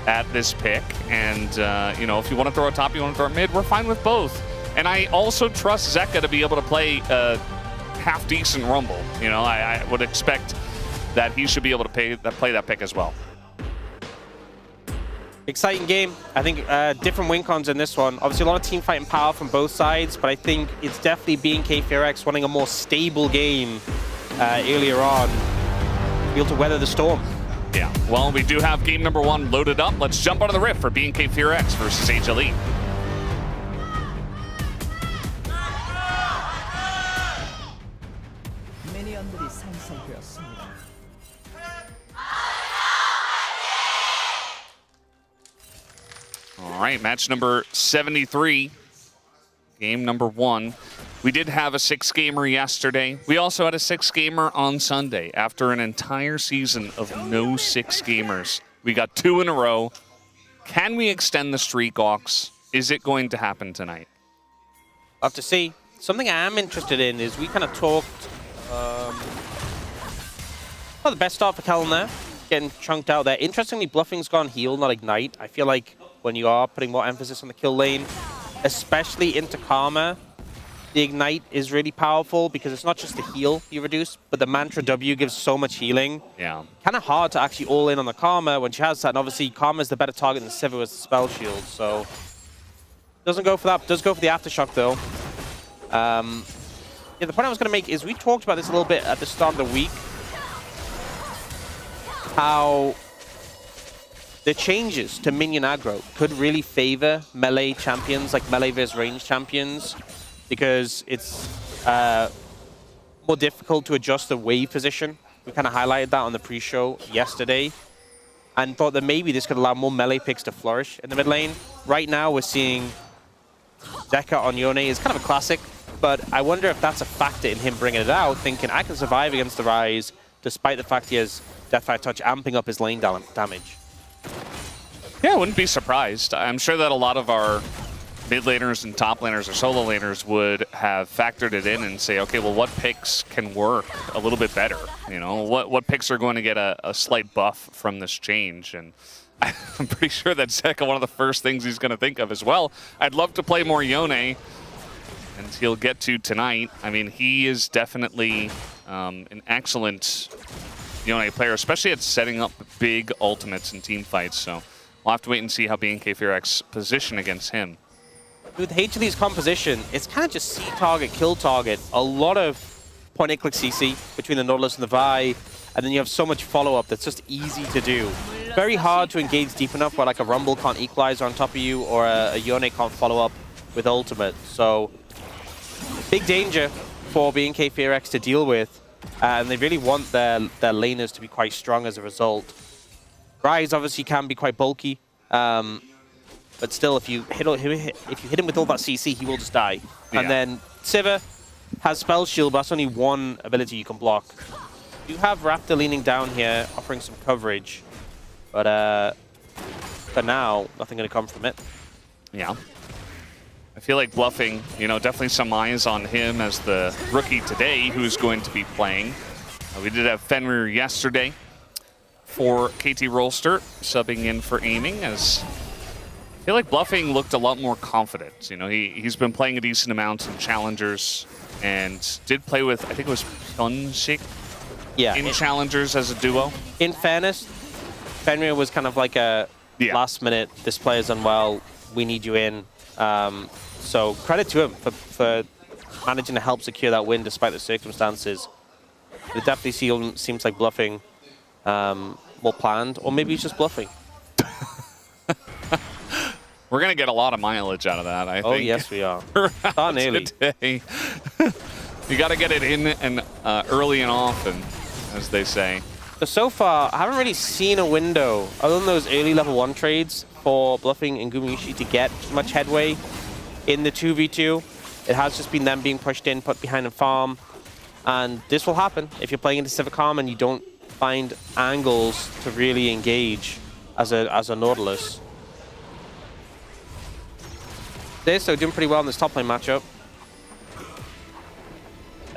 M: at this pick. And, you know, if you want to throw a top, you want to throw a mid, we're fine with both. And I also trust Zeka to be able to play a half-decent Rumble. You know, I would expect that he should be able to play that pick as well.
N: Exciting game. I think different win cons in this one. Obviously, a lot of team fighting power from both sides, but I think it's definitely BNK FearX wanting a more stable game earlier on, be able to weather the storm.
M: Yeah, well, we do have game number 1 loaded up. Let's jump onto the riff for BNK FearX versus HLE. All right, match number 73, game number 1. We did have a 6-gamer yesterday. We also had a 6-gamer on Sunday. After an entire season of no 6-gamers, we got 2 in a row. Can we extend the streak, Ox? Is it going to happen tonight?
N: I'll have to see. Something I am interested in is we kind of talked not the best start for Kellen there, getting chunked out there. Interestingly, Bluffing's gone heal, not ignite. I feel like when you are putting more emphasis on the kill lane, especially into Karma, the ignite is really powerful because it's not just the heal you reduce, but the Mantra W gives so much healing.
M: Yeah.
N: Kind of hard to actually all in on the Karma when she has that, and obviously Karma's the better target than Sivir with the spell shield, so doesn't go for that, does go for the Aftershock though. Yeah, the point I was going to make is we talked about this a little bit at the start of the week, how the changes to minion aggro could really favor melee champions, like melee versus range champions, because it's more difficult to adjust the wave position. We kind of highlighted that on the pre-show yesterday and thought that maybe this could allow more melee picks to flourish in the mid lane. Right now we're seeing Zeka on Yone is kind of a classic, but I wonder if that's a factor in him bringing it out, thinking I can survive against the Ryze despite the fact he has Deathfire Touch amping up his lane damage.
M: Yeah, I wouldn't be surprised. I'm sure that a lot of our mid laners and top laners or solo laners would have factored it in and say, okay, well, what picks can work a little bit better? You know, what picks are going to get a slight buff from this change? And I'm pretty sure that Zeka, one of the first things he's going to think of as well. I'd love to play more Yone, and he'll get to tonight. I mean, he is definitely an excellent Yone player, especially at setting up big ultimates and team fights. So we'll have to wait and see how BNK FearX position against him.
N: With HLE's composition, it's kind of just C target, kill target. A lot of point-and-click CC between the Nautilus and the Vi, and then you have so much follow-up that's just easy to do. Very hard to engage deep enough where like a Rumble can't equalize on top of you or a Yone can't follow up with ultimate. So big danger for BNK FearX to deal with, and they really want their laners to be quite strong as a result. Ryze obviously can be quite bulky, but still, if you hit him with all that CC, he will just die. Yeah. And then Sivir has Spell Shield, but that's only one ability you can block. You have Raptor leaning down here, offering some coverage, but for now, nothing going to come from it.
M: Yeah. I feel like Bluffing, you know, definitely some eyes on him as the rookie today who's going to be playing. We did have Fenrir yesterday. for KT Rolster, subbing in for aiming, as I feel like Bluffing looked a lot more confident. You know, he's been playing a decent amount in challengers and did play with, I think it was Hyunsik in challengers as a duo.
N: In fairness, Fenrir was kind of like a last minute, this player's unwell, we need you in. So credit to him for managing to help secure that win despite the circumstances. It definitely seems like Bluffing more planned, or maybe he's just bluffing.
M: We're going to get a lot of mileage out of that, I think.
N: Oh, yes, we are. Darn early.
M: You got to get it in and early and often, as they say.
N: So far, I haven't really seen a window, other than those early level 1 trades, for Bluffing and Gumayusi to get much headway in the 2v2. It has just been them being pushed in, put behind a farm. And this will happen if you're playing into Civic Arm and you don't find angles to really engage as a Nautilus. They're so doing pretty well in this top lane matchup.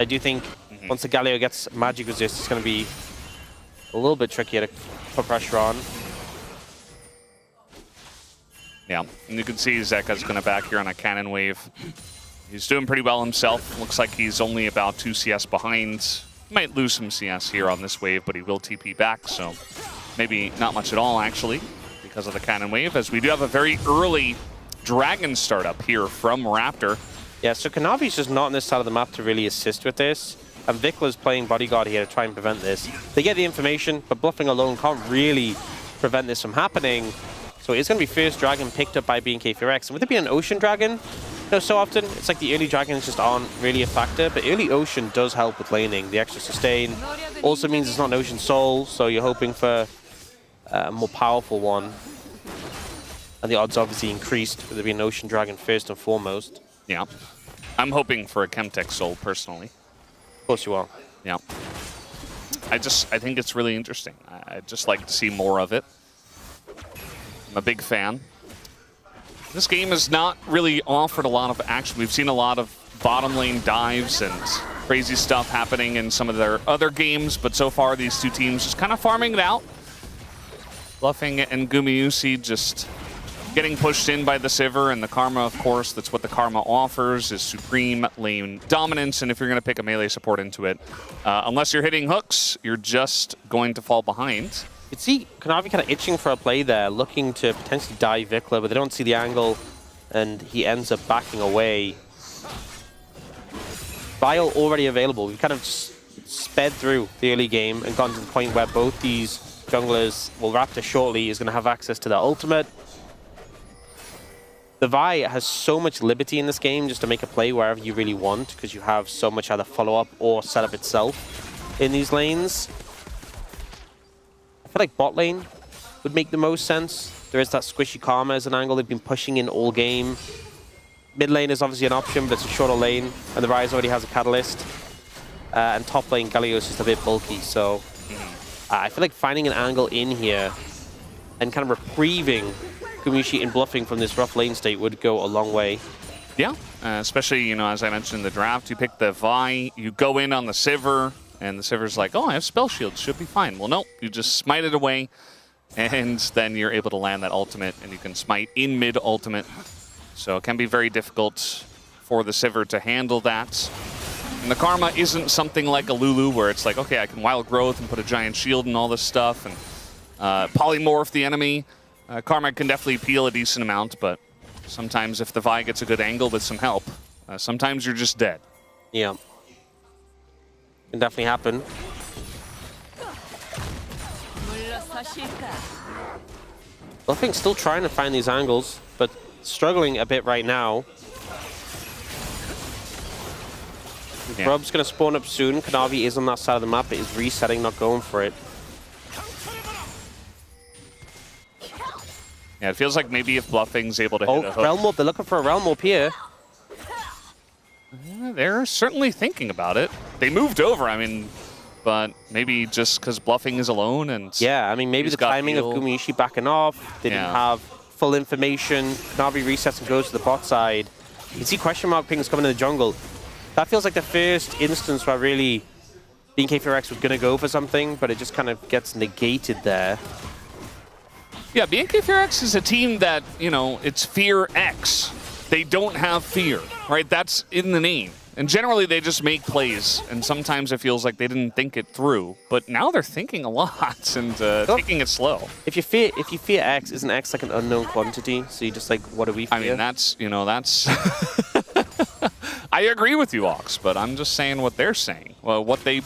N: I do think once the Galio gets magic resist, it's going to be a little bit trickier to put pressure on.
M: Yeah, and you can see Zeka's going to back here on a cannon wave. He's doing pretty well himself. Looks like he's only about 2 CS behind. Might lose some CS here on this wave, but he will TP back, so maybe not much at all, actually, because of the cannon wave, as we do have a very early Dragon startup here from Raptor.
N: Yeah, so Kanavi's just not on this side of the map to really assist with this. And Vikla's playing bodyguard here to try and prevent this. They get the information, but Bluffing alone can't really prevent this from happening. So it's going to be first Dragon picked up by BNK4X. And with it being an Ocean Dragon, you know, so often it's like the early Dragons just aren't really a factor, but early Ocean does help with laning. The extra sustain also means it's not an Ocean Soul, so you're hoping for a more powerful one. And the odds obviously increased with it being an Ocean Dragon first and foremost.
M: Yeah. I'm hoping for a Chemtech Soul, personally.
N: Of course you are.
M: Yeah. I think it's really interesting. I'd just like to see more of it. I'm a big fan. This game has not really offered a lot of action. We've seen a lot of bottom lane dives and crazy stuff happening in some of their other games, but so far these two teams just kind of farming it out. Bluffing and Gumayusi just getting pushed in by the Sivir, and the Karma, of course, that's what the Karma offers, is supreme lane dominance, and if you're going to pick a melee support into it, unless you're hitting hooks, you're just going to fall behind.
N: You can see Kanavi kind of itching for a play there, looking to potentially die Vikla, but they don't see the angle, and he ends up backing away. Bile already available. We've kind of sped through the early game and gotten to the point where both these junglers, well, Raptor shortly is going to have access to their ultimate. The Vi has so much liberty in this game just to make a play wherever you really want, because you have so much either follow-up or setup itself in these lanes. I feel like bot lane would make the most sense. There is that squishy Karma as an angle they've been pushing in all game. Mid lane is obviously an option, but it's a shorter lane, and the Ryze already has a Catalyst. And top lane, Galio is just a bit bulky, so I feel like finding an angle in here and kind of reprieving Gumayusi and Bluffing from this rough lane state would go a long way.
M: Yeah, especially, you know, as I mentioned in the draft, you pick the Vi, you go in on the Sivir, and the Sivir's like, oh, I have Spell Shield, should be fine. Well, no, you just smite it away, and then you're able to land that ultimate, and you can smite in mid-ultimate. So it can be very difficult for the Sivir to handle that. And the Karma isn't something like a Lulu, where it's like, okay, I can Wild Growth and put a giant shield and all this stuff, and polymorph the enemy. Karma can definitely peel a decent amount, but sometimes if the Vi gets a good angle with some help, sometimes you're just dead.
N: Yeah. Can definitely happen. Bluffing's still trying to find these angles, but struggling a bit right now. Yeah. Grub's going to spawn up soon. Kanavi is on that side of the map, but is resetting, not going for it.
M: Yeah, it feels like maybe if Bluffing's able to hit a hook.
N: Realm Warp. They're looking for a Realm Warp here.
M: They're certainly thinking about it. They moved over, I mean, but maybe just because Bluffing is alone and...
N: Yeah, I mean, maybe the timing of Gumayusi backing off. They didn't have full information. Kanavi resets and goes to the bot side. You can see question mark pings coming in the jungle. That feels like the first instance where really BNK4X was going to go for something, but it just kind of gets negated there.
M: Yeah, BNK4X is a team that, you know, it's Fear X. They don't have fear, right? That's in the name. And generally, they just make plays, and sometimes it feels like they didn't think it through. But now they're thinking a lot and taking it slow.
N: If you fear X, isn't X like an unknown quantity? So you just like, what do we fear?
M: I mean, that's, you know, that's... I agree with you, Ox, but I'm just saying what they're saying. Well, what they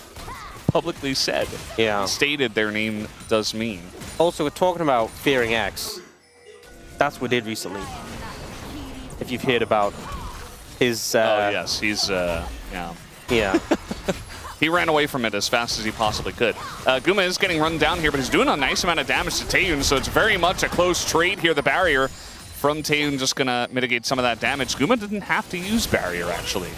M: publicly said.
N: Yeah.
M: Stated their name does mean.
N: Also, we're talking about fearing X. That's what we did recently. If you've heard about his...
M: oh, yes. He's, yeah.
N: Yeah.
M: He ran away from it as fast as he possibly could. Guma is getting run down here, but he's doing a nice amount of damage to Taeyun, so it's very much a close trade here. The barrier from Taeyun just going to mitigate some of that damage. Guma didn't have to use barrier, actually.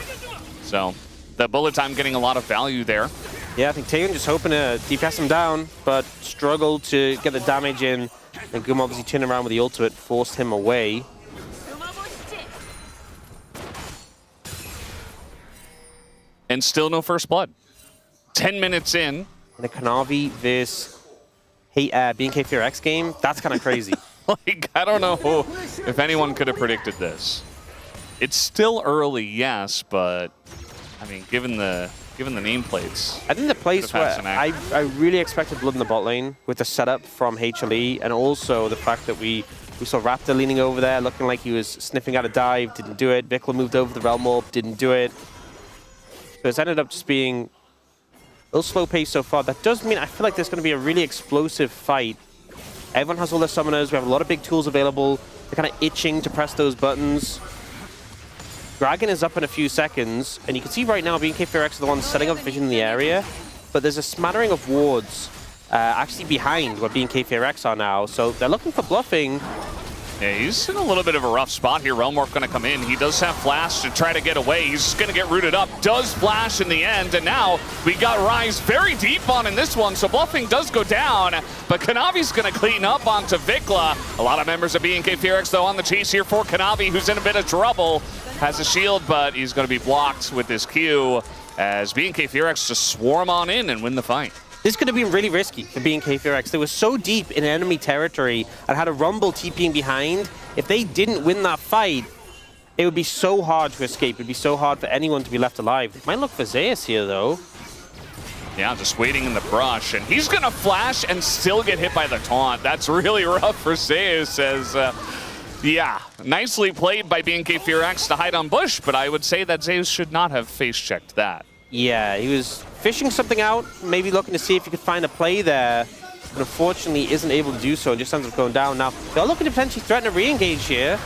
M: So the bullet time getting a lot of value there.
N: Yeah, I think Taeyun just hoping to DPS him down, but struggled to get the damage in. And Guma obviously turning around with the ultimate, forced him away.
M: And still no first blood. 10 minutes in.
N: And a Kanavi vs. BNK4X game, that's kind of crazy.
M: Like, I don't know if anyone could have predicted this. It's still early, yes, but I mean, given the nameplates.
N: I think the place where I really expected blood in the bot lane with the setup from HLE, and also the fact that we saw Raptor leaning over there, looking like he was sniffing out a dive, didn't do it. Vikla moved over the Realm Orb, didn't do it. So it's ended up just being a little slow pace so far. That does mean I feel like there's going to be a really explosive fight. Everyone has all their summoners. We have a lot of big tools available. They're kind of itching to press those buttons. Dragon is up in a few seconds, and you can see right now BNK4X are the ones setting up vision in the area, but there's a smattering of wards actually behind where BNK4X are now, so they're looking for bluffing.
M: Yeah, he's in a little bit of a rough spot here. Realm Orb going to come in. He does have Flash to try to get away. He's just going to get rooted up. Does Flash in the end, and now we got Rise very deep on in this one, so bluffing does go down, but Kanavi's going to clean up onto Vikla. A lot of members of BNK4X, though, on the chase here for Kanavi, who's in a bit of trouble. Has a shield, but he's going to be blocked with his Q as BNK4X just swarm on in and win the fight.
N: This could have been really risky for BNK4X. They were so deep in enemy territory and had a Rumble TPing behind. If they didn't win that fight, it would be so hard to escape. It would be so hard for anyone to be left alive. They might look for Zeus here, though.
M: Yeah, just waiting in the brush, and he's going to flash and still get hit by the taunt. That's really rough for Zeus as... yeah, nicely played by BNK4X to hide on bush, but I would say that Zeus should not have face-checked that.
N: Yeah, he was fishing something out, maybe looking to see if he could find a play there, but unfortunately isn't able to do so and just ends up going down. Now, they're looking to potentially threaten a re-engage here.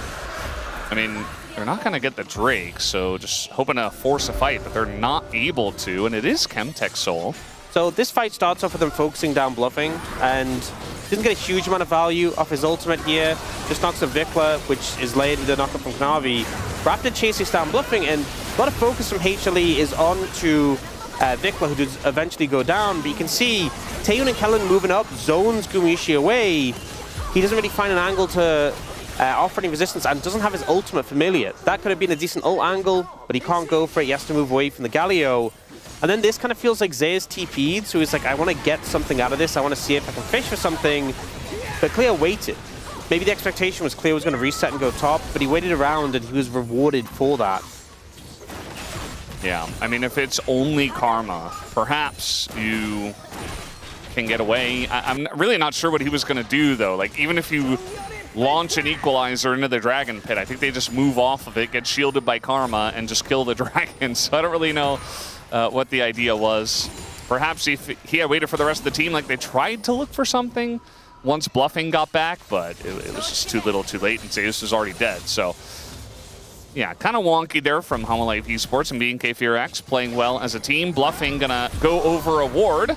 M: I mean, they're not going to get the Drake, so just hoping to force a fight, but they're not able to, and it is Chemtech Soul.
N: So this fight starts off with them focusing down bluffing, and didn't get a huge amount of value off his ultimate here. Just knocks a Vikla, which is laid with a knockup from Kanavi. Raptor chases down bluffing, and a lot of focus from HLE is on to Vikla, who does eventually go down. But you can see Taeyun and Kellen moving up, zones Gumishi away. He doesn't really find an angle to offer any resistance and doesn't have his ultimate familiar. That could have been a decent ult angle, but he can't go for it. He has to move away from the Galio. And then this kind of feels like Zeus TP'd, so he's like, I want to get something out of this. I want to see if I can fish for something. But Clear waited. Maybe the expectation was Clear was going to reset and go top, but he waited around and he was rewarded for that.
M: Yeah, I mean, if it's only Karma, perhaps you can get away. I'm really not sure what he was going to do, though. Like, even if you launch an Equalizer into the Dragon Pit, I think they just move off of it, get shielded by Karma, and just kill the Dragon. So I don't really know what the idea was. Perhaps if he had waited for the rest of the team, like they tried to look for something once bluffing got back, but it was just too little too late, and Zeus is already dead. So yeah, kind of wonky there from Hololive Esports and BNK4X playing well as a team. Bluffing gonna go over a ward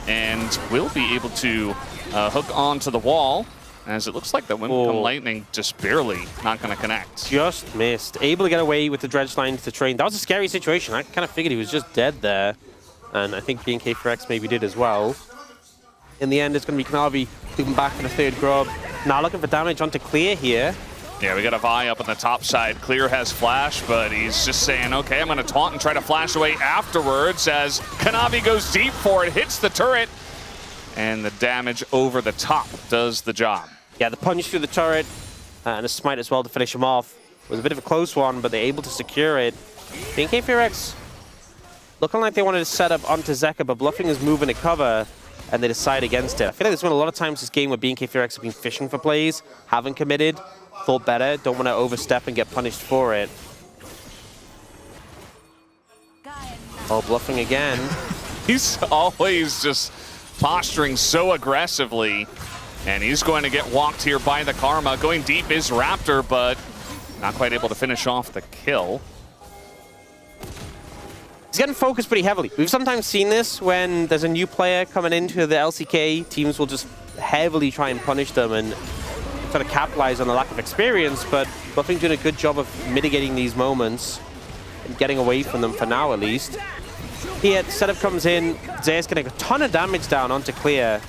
M: and will be able to hook onto the wall, as it looks like the Wind Come Lightning just barely not going to connect.
N: Just missed. Able to get away with the dredge line to train. That was a scary situation. I kind of figured he was just dead there. And I think BNK4X maybe did as well. In the end, it's going to be Kanavi moving back for the third grub. Now looking for damage onto Clear here.
M: Yeah, we got a Vi up on the top side. Clear has flash, but he's just saying, okay, I'm going to taunt and try to flash away afterwards as Kanavi goes deep for it, hits the turret, and the damage over the top does the job.
N: Yeah, the punch through the turret and a smite as well to finish him off. It was a bit of a close one, but they're able to secure it. BNK FX looking like they wanted to set up onto Zeka, but Bluffing is moving to cover, and they decide against it. I feel like there's been a lot of times this game where BNK FX have been fishing for plays, haven't committed, thought better, don't want to overstep and get punished for it. Oh, Bluffing again.
M: He's always just posturing so aggressively, and he's going to get walked here by the Karma. Going deep is Raptor, but not quite able to finish off the kill.
N: He's getting focused pretty heavily. We've sometimes seen this when there's a new player coming into the LCK. Teams will just heavily try and punish them and try to capitalize on the lack of experience, but Bluffing's doing a good job of mitigating these moments and getting away from them for now, at least. Here, setup comes in. Zeus getting a ton of damage down onto Clear.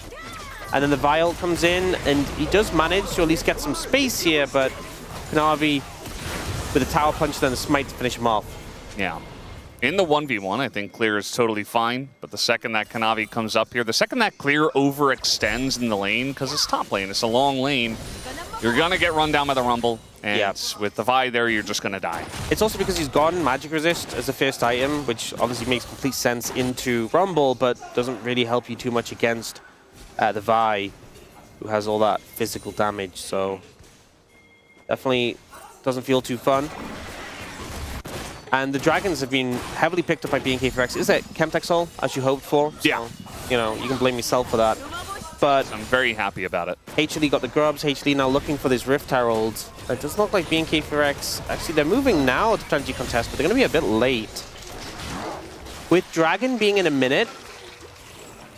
N: And then the Vial comes in, and he does manage to at least get some space here, but Kanavi with a tower punch and then a smite to finish him off.
M: Yeah. In the 1v1, I think Clear is totally fine, but the second that Kanavi comes up here, the second that Clear overextends in the lane, because it's top lane, it's a long lane, you're going to get run down by the Rumble, and with the Vi there, you're just going to die.
N: It's also because he's gone Magic Resist as the first item, which obviously makes complete sense into Rumble, but doesn't really help you too much against the Vi, who has all that physical damage, so definitely doesn't feel too fun. And the Dragons have been heavily picked up by BNK FX. Is it Chemtexol, as you hoped for?
M: Yeah.
N: So, you know, you can blame yourself for that. But
M: I'm very happy about it.
N: HLE got the grubs. HLE now looking for this Rift Herald. It doesn't look like BNK FX. Actually, they're moving now to potentially contest, but they're going to be a bit late. With Dragon being in a minute,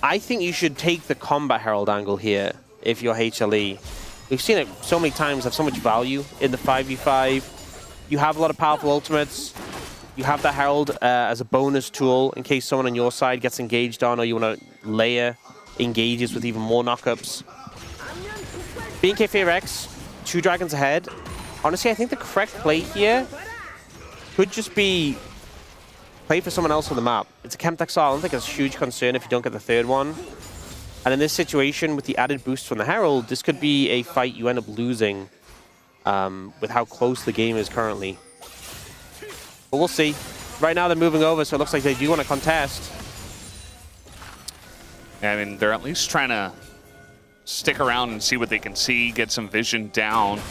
N: I think you should take the Combat Herald angle here if you're HLE. We've seen it so many times have so much value in the 5v5. You have a lot of powerful ultimates. You have the Herald as a bonus tool in case someone on your side gets engaged on or you want to layer engages with even more knockups. BNK FX, 2 Dragons ahead. Honestly, I think the correct play here could just be play for someone else on the map. It's a Chemtexol. I don't think it's a huge concern if you don't get the third one. And in this situation, with the added boost from the Herald, this could be a fight you end up losing with how close the game is currently. But we'll see. Right now they're moving over, so it looks like they do want to contest.
M: I mean, they're at least trying to stick around and see what they can see, get some vision down.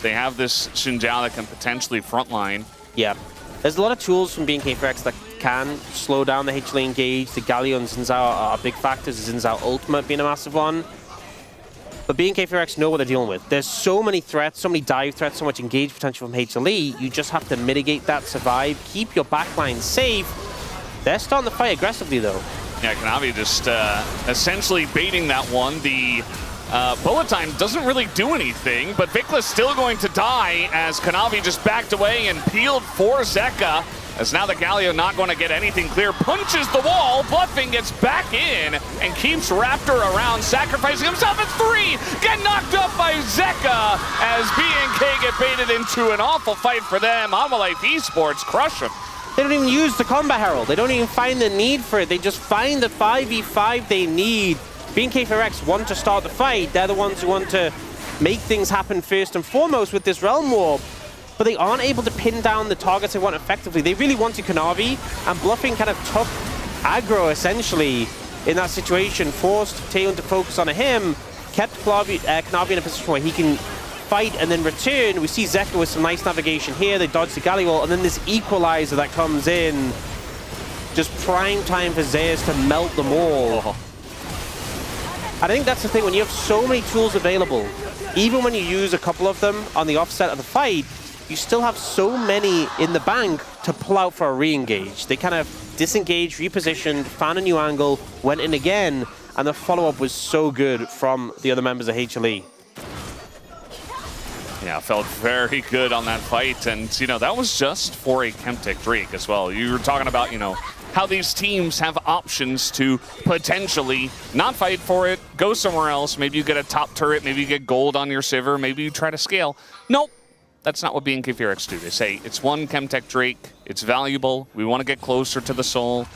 M: They have this Xin Zhao that can potentially frontline.
N: Yeah. There's a lot of tools from BNK FX that can slow down the HLE engage. The Galio and Xin Zhao are big factors, the Xin Zhao ultimate being a massive one. But BNK FX know what they're dealing with. There's so many threats, so many dive threats, so much engage potential from HLE. You just have to mitigate that, survive, keep your backline safe. They're starting to fight aggressively, though.
M: Yeah, Kanavi just essentially baiting that one. The bullet time doesn't really do anything, but Vikla's still going to die as Kanavi just backed away and peeled for Zeka. As now the Galio not going to get anything clear, punches the wall, Bluffing gets back in and keeps Raptor around, sacrificing himself at 3, get knocked up by Zeka as BNK get baited into an awful fight for them. Amalife Esports crush him.
N: They don't even use the Combat Herald. They don't even find the need for it. They just find the 5v5 they need. BNK FX want to start the fight. They're the ones who want to make things happen first and foremost with this Realm Warp. But they aren't able to pin down the targets they want effectively. They really wanted Kanavi, and Bluffing kind of took aggro, essentially, in that situation. Forced Taeyeon to focus on him, kept Kanavi in a position where he can fight and then return. We see Zeka with some nice navigation here. They dodge the Galliwall, and then this equalizer that comes in. Just prime time for Zeus to melt them all. I think that's the thing, when you have so many tools available, even when you use a couple of them on the offset of the fight, you still have so many in the bank to pull out for a re-engage. They kind of disengaged, repositioned, found a new angle, went in again, and the follow-up was so good from the other members of HLE.
M: Yeah, felt very good on that fight, and, you know, that was just for a Chemtech Drake as well. You were talking about, you know, how these teams have options to potentially not fight for it, go somewhere else. Maybe you get a top turret, maybe you get gold on your Sivir, maybe you try to scale. Nope. That's not what BNK Fearx do. They say, it's one Chemtech Drake, it's valuable, we want to get closer to the soul,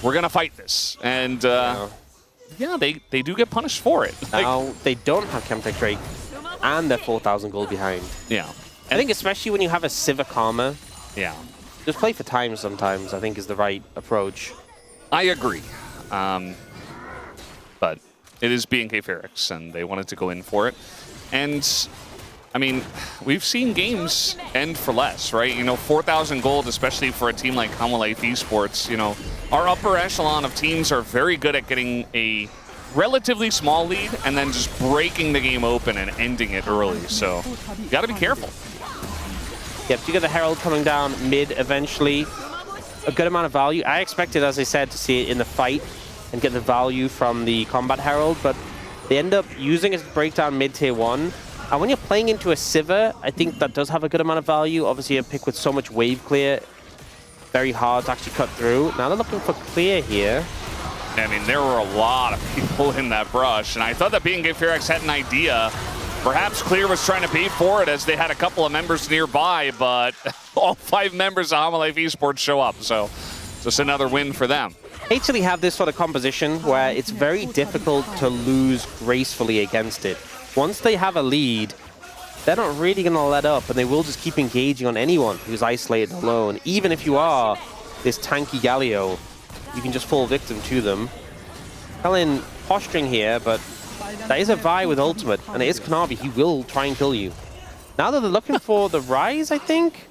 M: we're going to fight this. And yeah, they do get punished for it.
N: Now, they don't have Chemtech Drake, and they're 4,000 gold behind.
M: Yeah.
N: I think especially when you have a Sivir Karma,
M: yeah,
N: just play for time sometimes, I think is the right approach.
M: I agree. But it is BNK Fearx, and they wanted to go in for it. And I mean, we've seen games end for less, right? You know, 4,000 gold, especially for a team like Hanwha Life Esports, you know, our upper echelon of teams are very good at getting a relatively small lead and then just breaking the game open and ending it early. So you got to be careful.
N: Yep, you get the Herald coming down mid eventually. A good amount of value. I expected, as I said, to see it in the fight and get the value from the Combat Herald, but they end up using it to break down mid-tier 1. And when you're playing into a Sivir, I think that does have a good amount of value. Obviously, a pick with so much wave clear, very hard to actually cut through. Now they're looking for clear here.
M: I mean, there were a lot of people in that brush, and I thought that BNK Fearx had an idea. Perhaps Clear was trying to pay for it as they had a couple of members nearby, but all 5 members of Hanwha Life Esports show up, so just another win for them.
N: HLE have this sort of composition where it's very difficult to lose gracefully against it. Once they have a lead, they're not really going to let up, and they will just keep engaging on anyone who's isolated alone. Even if you are this tanky Galio, you can just fall victim to them. Helen posturing here, but that is a Vi with ultimate, and it is Kanavi. He will try and kill you. Now that they're looking for the Rise, I think.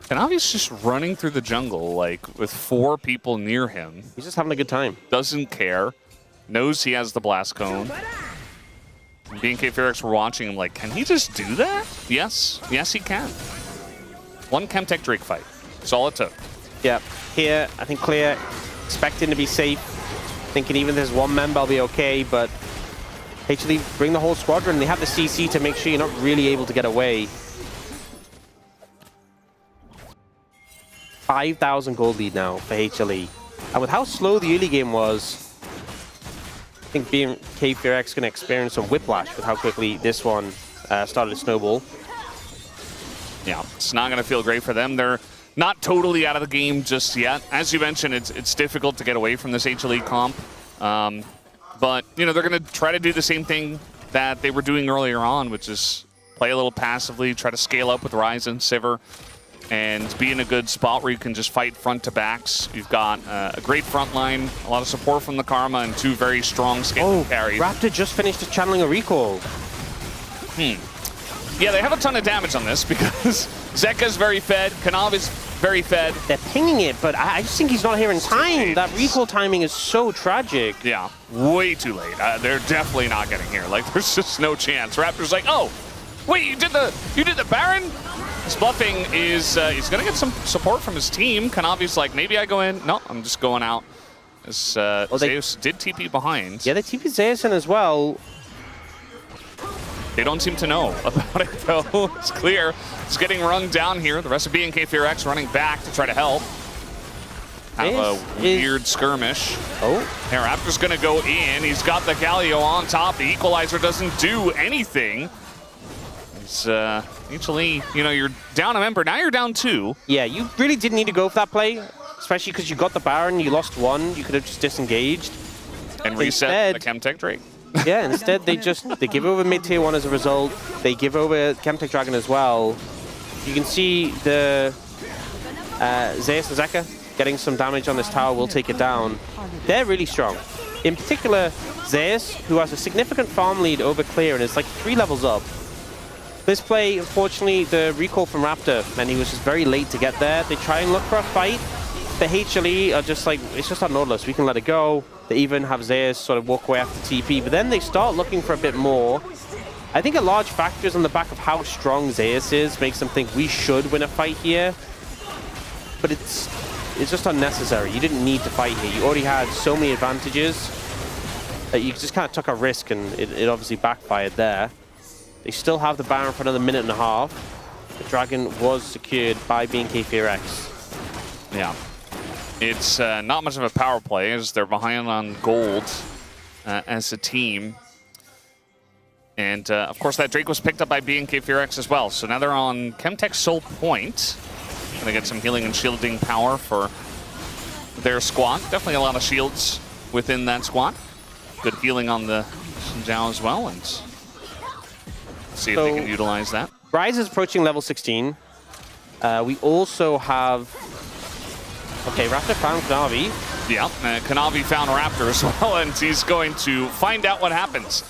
M: Kanavi's just running through the jungle, like, with 4 people near him.
N: He's just having a good time.
M: Doesn't care. Knows he has the blast cone. BNK Fearx were watching him like, can he just do that? Yes. Yes, he can. One Chemtech Drake fight. That's all it took.
N: Yeah. Here, I think Clear expecting to be safe. Thinking even if there's 1 member, I'll be okay, but HLE bring the whole squadron. They have the CC to make sure you're not really able to get away. 5,000 gold lead now for HLE. And with how slow the early game was, I think BNK Fearx going to experience some whiplash with how quickly this one started to snowball.
M: Yeah, it's not going to feel great for them. They're not totally out of the game just yet. As you mentioned, it's difficult to get away from this HLE comp. But, you know, they're going to try to do the same thing that they were doing earlier on, which is play a little passively, try to scale up with Ryze and Sivir, and be in a good spot where you can just fight front to backs. You've got a great front line, a lot of support from the Karma, and 2 very strong scaling carries.
N: Raptor just finished channeling a recall.
M: Yeah, they have a ton of damage on this because Zeka's very fed, Kanavi's very fed.
N: They're pinging it, but I just think he's not here in time. That recall timing is so tragic.
M: Yeah, way too late. They're definitely not getting here. Like, there's just no chance. Raptor's like, oh, wait, you did the Baron? His bluffing is, he's going to get some support from his team. Kanavi's like, maybe I go in. No, I'm just going out. As Zeus did TP behind.
N: Yeah, they TP Zeus in as well.
M: They don't seem to know about it, though. It's clear. It's getting run down here. The rest of BNK Fearx running back to try to help. Have a weird skirmish.
N: Oh.
M: Here, Raptor's going to go in. He's got the Galio on top. The Equalizer doesn't do anything. It's HLE, you know, you're down a member. Now you're down 2.
N: Yeah, you really didn't need to go for that play, especially because you got the Baron. You lost 1. You could have just disengaged.
M: And reset the Chemtech Drake.
N: Yeah, instead they give over mid-tier 1 as a result. They give over Chemtech Dragon as well. You can see the Zeus and Zeka getting some damage on this tower will take it down. They're really strong. In particular, Zeus, who has a significant farm lead over Clear and is like 3 levels up. This play, unfortunately, the recall from Raptor meant he was just very late to get there. They try and look for a fight. The HLE are just like, it's just our Nautilus, we can let it go. They even have Zeus sort of walk away after TP, but then they start looking for a bit more. I think a large factor is on the back of how strong Zeus is, makes them think we should win a fight here. But it's just unnecessary. You didn't need to fight here. You already had so many advantages that you just kind of took a risk, and it obviously backfired there. They still have the Baron for another minute and a half. The Dragon was secured by BNK Fearx.
M: Yeah. it's not much of a power play as they're behind on gold as a team. And of course, that Drake was picked up by BNK Fearx as well. So now they're on Chemtech Soul Point. Gonna get some healing and shielding power for their squad. Definitely a lot of shields within that squad. Good healing on the Xin Zhao as well, and see if they can utilize that.
N: Rise is approaching level 16. We also have... Okay, Raptor found Kanavi.
M: Yeah, Kanavi found Raptor as well, and he's going to find out what happens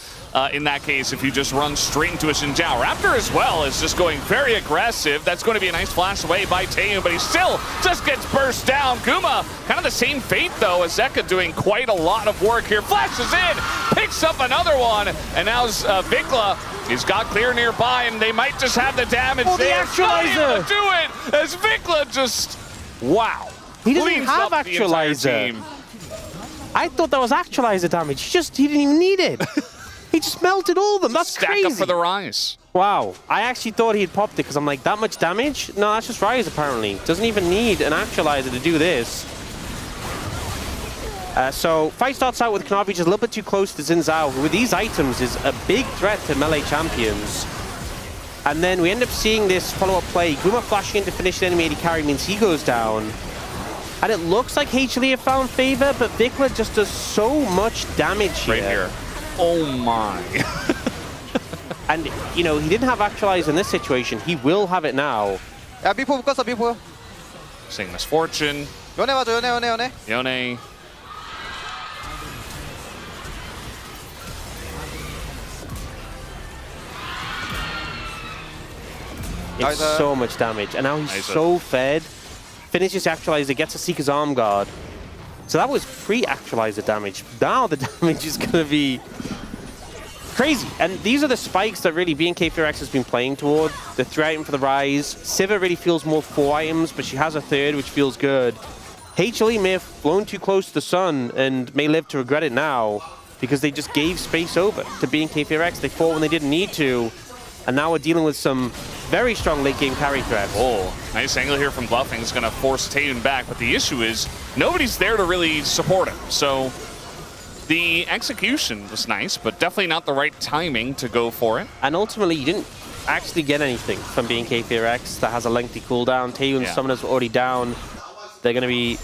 M: in that case if you just run straight into a Xin Zhao. Raptor as well is just going very aggressive. That's going to be a nice flash away by Taeyun, but he still just gets burst down. Kuma, kind of the same fate though, as Zeka doing quite a lot of work here. Flashes in, picks up another one, and now Vikla, he's got clear nearby, and they might just have the damage there.
N: The actualizer!
M: Not able to do it, as Vikla just, wow.
N: He doesn't
M: Cleans
N: have
M: up the entire
N: actualizer.
M: team.
N: I thought that was actualizer damage. He didn't even need it. He just melted all of them. That's
M: Stack
N: crazy.
M: up for the Rise.
N: Wow. I actually thought he had popped it because I'm like, that much damage? No, that's just Rise apparently. Doesn't even need an actualizer to do this. So fight starts out with Kanavi just a little bit too close to Xin Zhao, who with these items is a big threat to melee champions. And then we end up seeing this follow-up play. Guma flashing in to finish the enemy AD carry means he goes down. And it looks like HLE have found favor, but Vikla just does so much damage here.
M: Right here. Oh my.
N: And, you know, he didn't have actualize in this situation. He will have it now.
K: 야 미포 묶었어 미포.
M: Seeing Misfortune.
K: 연애 맞아 연애.
M: Yone.
N: It's so much damage. And now he's so fed. Finishes Actualizer, gets a Seeker's Arm Guard. So that was pre-Actualizer damage. Now the damage is going to be crazy. And these are the spikes that really BNK Fearx has been playing toward. The 3 item for the Rise. Siva really feels more 4 items, but she has a 3rd, which feels good. HLE may have flown too close to the sun and may live to regret it now because they just gave space over to BNK Fearx. They fought when they didn't need to. And now we're dealing with some very strong late game carry threats.
M: Oh, nice angle here from Bluffing. Is going to force Taeyun back, but the issue is nobody's there to really support him. So the execution was nice, but definitely not the right timing to go for it.
N: And ultimately, you didn't actually get anything from BNK Fearx that has a lengthy cooldown. Taeyun's summoners were already down. They're going to be...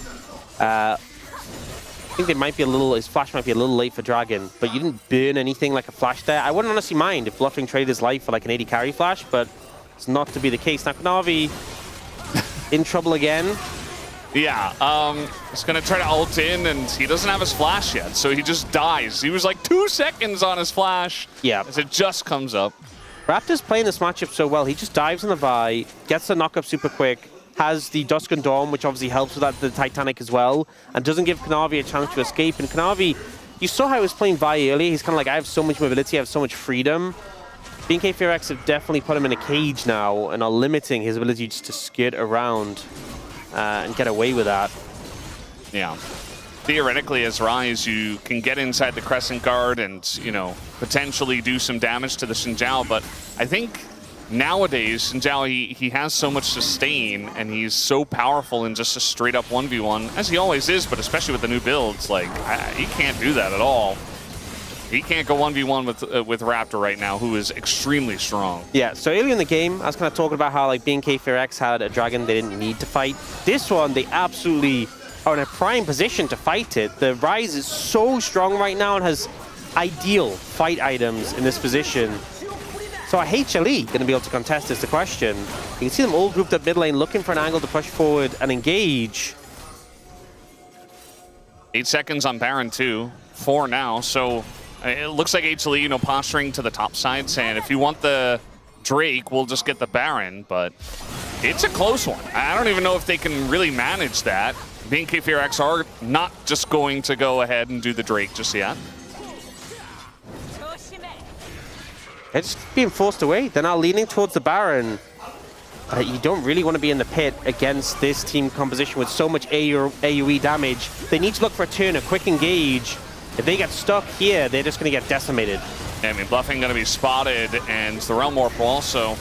N: I think they might be a little, his flash might be a little late for Dragon, but you didn't burn anything like a flash there. I wouldn't honestly mind if Bluffing traded his life for like an 80 carry flash, but it's not to be the case. Now Kanavi in trouble again.
M: Yeah, he's gonna try to ult in, and he doesn't have his flash yet, so he just dies. He was like 2 seconds on his flash.
N: Yeah.
M: As it just comes up.
N: Raptor's playing this matchup so well. He just dives in the Vi, gets the knock up super quick, has the Dusk and Dawn, which obviously helps with that, the Titanic as well, and doesn't give Kanavi a chance to escape. And Kanavi, you saw how he was playing Vi earlier. He's kind of like, I have so much mobility, I have so much freedom. BNK Fearx have definitely put him in a cage now and are limiting his ability just to skid around and get away with that.
M: Yeah. Theoretically, as Rise, you can get inside the Crescent Guard and, you know, potentially do some damage to the Xin Zhao, but I think nowadays, Xin Zhao, he has so much sustain, and he's so powerful in just a straight-up 1v1, as he always is, but especially with the new builds, like, he can't do that at all. He can't go 1v1 with Raptor right now, who is extremely strong.
N: Yeah, so earlier in the game, I was kind of talking about how, like, BNK Fearx had a Dragon they didn't need to fight. This one, they absolutely are in a prime position to fight it. The Rise is so strong right now and has ideal fight items in this position. So are HLE going to be able to contest is the question. You can see them all grouped up mid lane, looking for an angle to push forward and engage.
M: 8 seconds on Baron too, 4 now, so it looks like HLE, you know, posturing to the top side, saying if you want the Drake, we'll just get the Baron, but it's a close one. I don't even know if they can really manage that. BNK Fearx are not just going to go ahead and do the Drake just yet.
N: They're just being forced away. They're now leaning towards the Baron. You don't really want to be in the pit against this team composition with so much AoE damage. They need to look for a turn, a quick engage. If they get stuck here, they're just going to get decimated.
M: Yeah, I mean, Bluffing going to be spotted, and the Realm Warp will also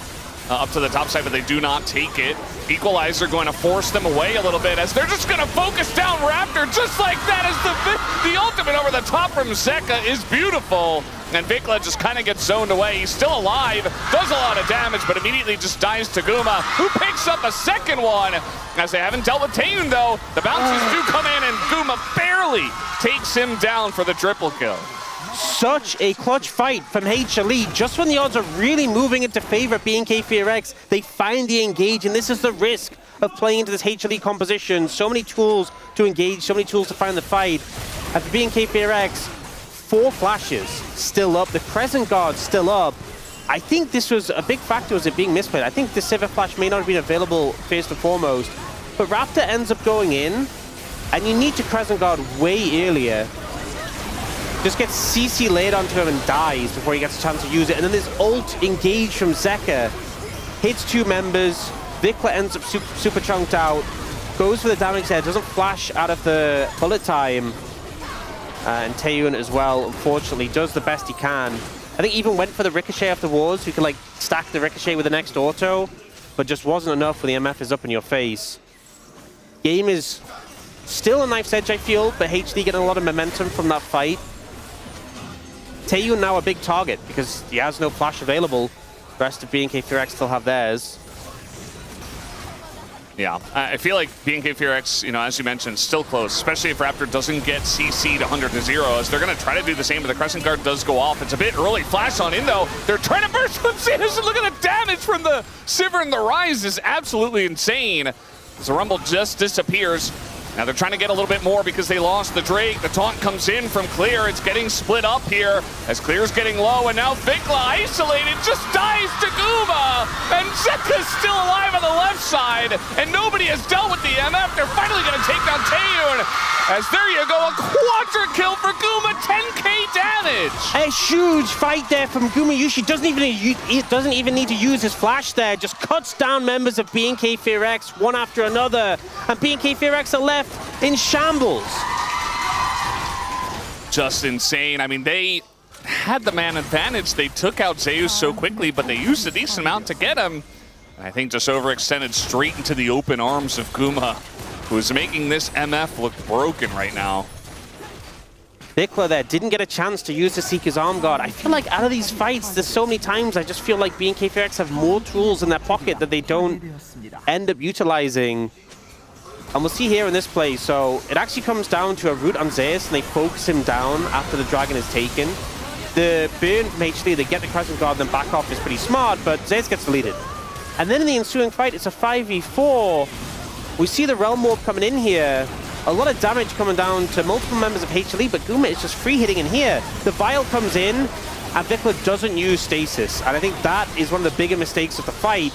M: up to the top side, but they do not take it. Equalizer going to force them away a little bit as they're just going to focus down Raptor just like that as the ultimate over the top from Zeka is beautiful. And Vikla just kind of gets zoned away. He's still alive, does a lot of damage, but immediately just dies to Guma, who picks up a second one. As they haven't dealt with Taeyun, though, the bounces do come in, and Guma barely takes him down for the triple kill.
N: Such a clutch fight from HLE. Just when the odds are really moving into favor of BNK FearX, they finally engage, and this is the risk of playing into this HLE composition. So many tools to engage, so many tools to find the fight. And for BNK FearX, 4 flashes still up, the Crescent Guard still up. I think this was a big factor, was it being misplayed. I think the Sivir Flash may not have been available first and foremost, but Raptor ends up going in, and you need to Crescent Guard way earlier. Just gets CC laid onto him and dies before he gets a chance to use it. And then this ult engage from Zeka hits 2 members. Vikla ends up super chunked out, goes for the damage there, doesn't flash out of the bullet time. And Taeyun as well, unfortunately, does the best he can. I think even went for the ricochet off the walls, who could like stack the ricochet with the next auto, but just wasn't enough when the MF is up in your face. Game is still a knife's edge, I feel, but HLE getting a lot of momentum from that fight. Taeyun now a big target because he has no flash available. The rest of BNK FearX still have theirs.
M: Yeah, I feel like BNK FearX, you know, as you mentioned, still close, especially if Raptor doesn't get CC'd 100-0, as they're going to try to do the same, but the Crescent Guard does go off. It's a bit early. Flash on in, though. They're trying to burst with Sivir. Look at the damage from the Sivir, and the Rise is absolutely insane. As the Rumble just disappears. Now they're trying to get a little bit more because they lost the Drake. The taunt comes in from Clear. It's getting split up here as Clear's getting low, and now Vikla isolated just dies to Guma, and Zeka's still alive on the left side, and nobody has dealt with the MF. They're finally going to take down Taeyun, as there you go, a quadra kill for Guma, 10k damage.
N: A huge fight there from Guma Yushi. Doesn't even need to use his flash there. Just cuts down members of BNK FearX one after another, and BNK FearX are left in shambles.
M: Just insane. I mean, they had the man advantage. They took out Zeus so quickly, but they used a decent amount to get him. And I think just overextended straight into the open arms of Guma, who's making this MF look broken right now.
N: Vikla there didn't get a chance to use the Seeker's Arm Guard. I feel like out of these fights, there's so many times I just feel like BNK FearX have more tools in their pocket that they don't end up utilizing. And we'll see here in this play, so it actually comes down to a root on Zeus, and they focus him down after the dragon is taken. The burn from HLE, they get the Crescent Guard, then back off is pretty smart, but Zeus gets deleted. And then in the ensuing fight, it's a 5v4. We see the Realm Orb coming in here. A lot of damage coming down to multiple members of HLE, but Guma is just free hitting in here. The Vial comes in, and Vikla doesn't use Stasis. And I think that is one of the bigger mistakes of the fight,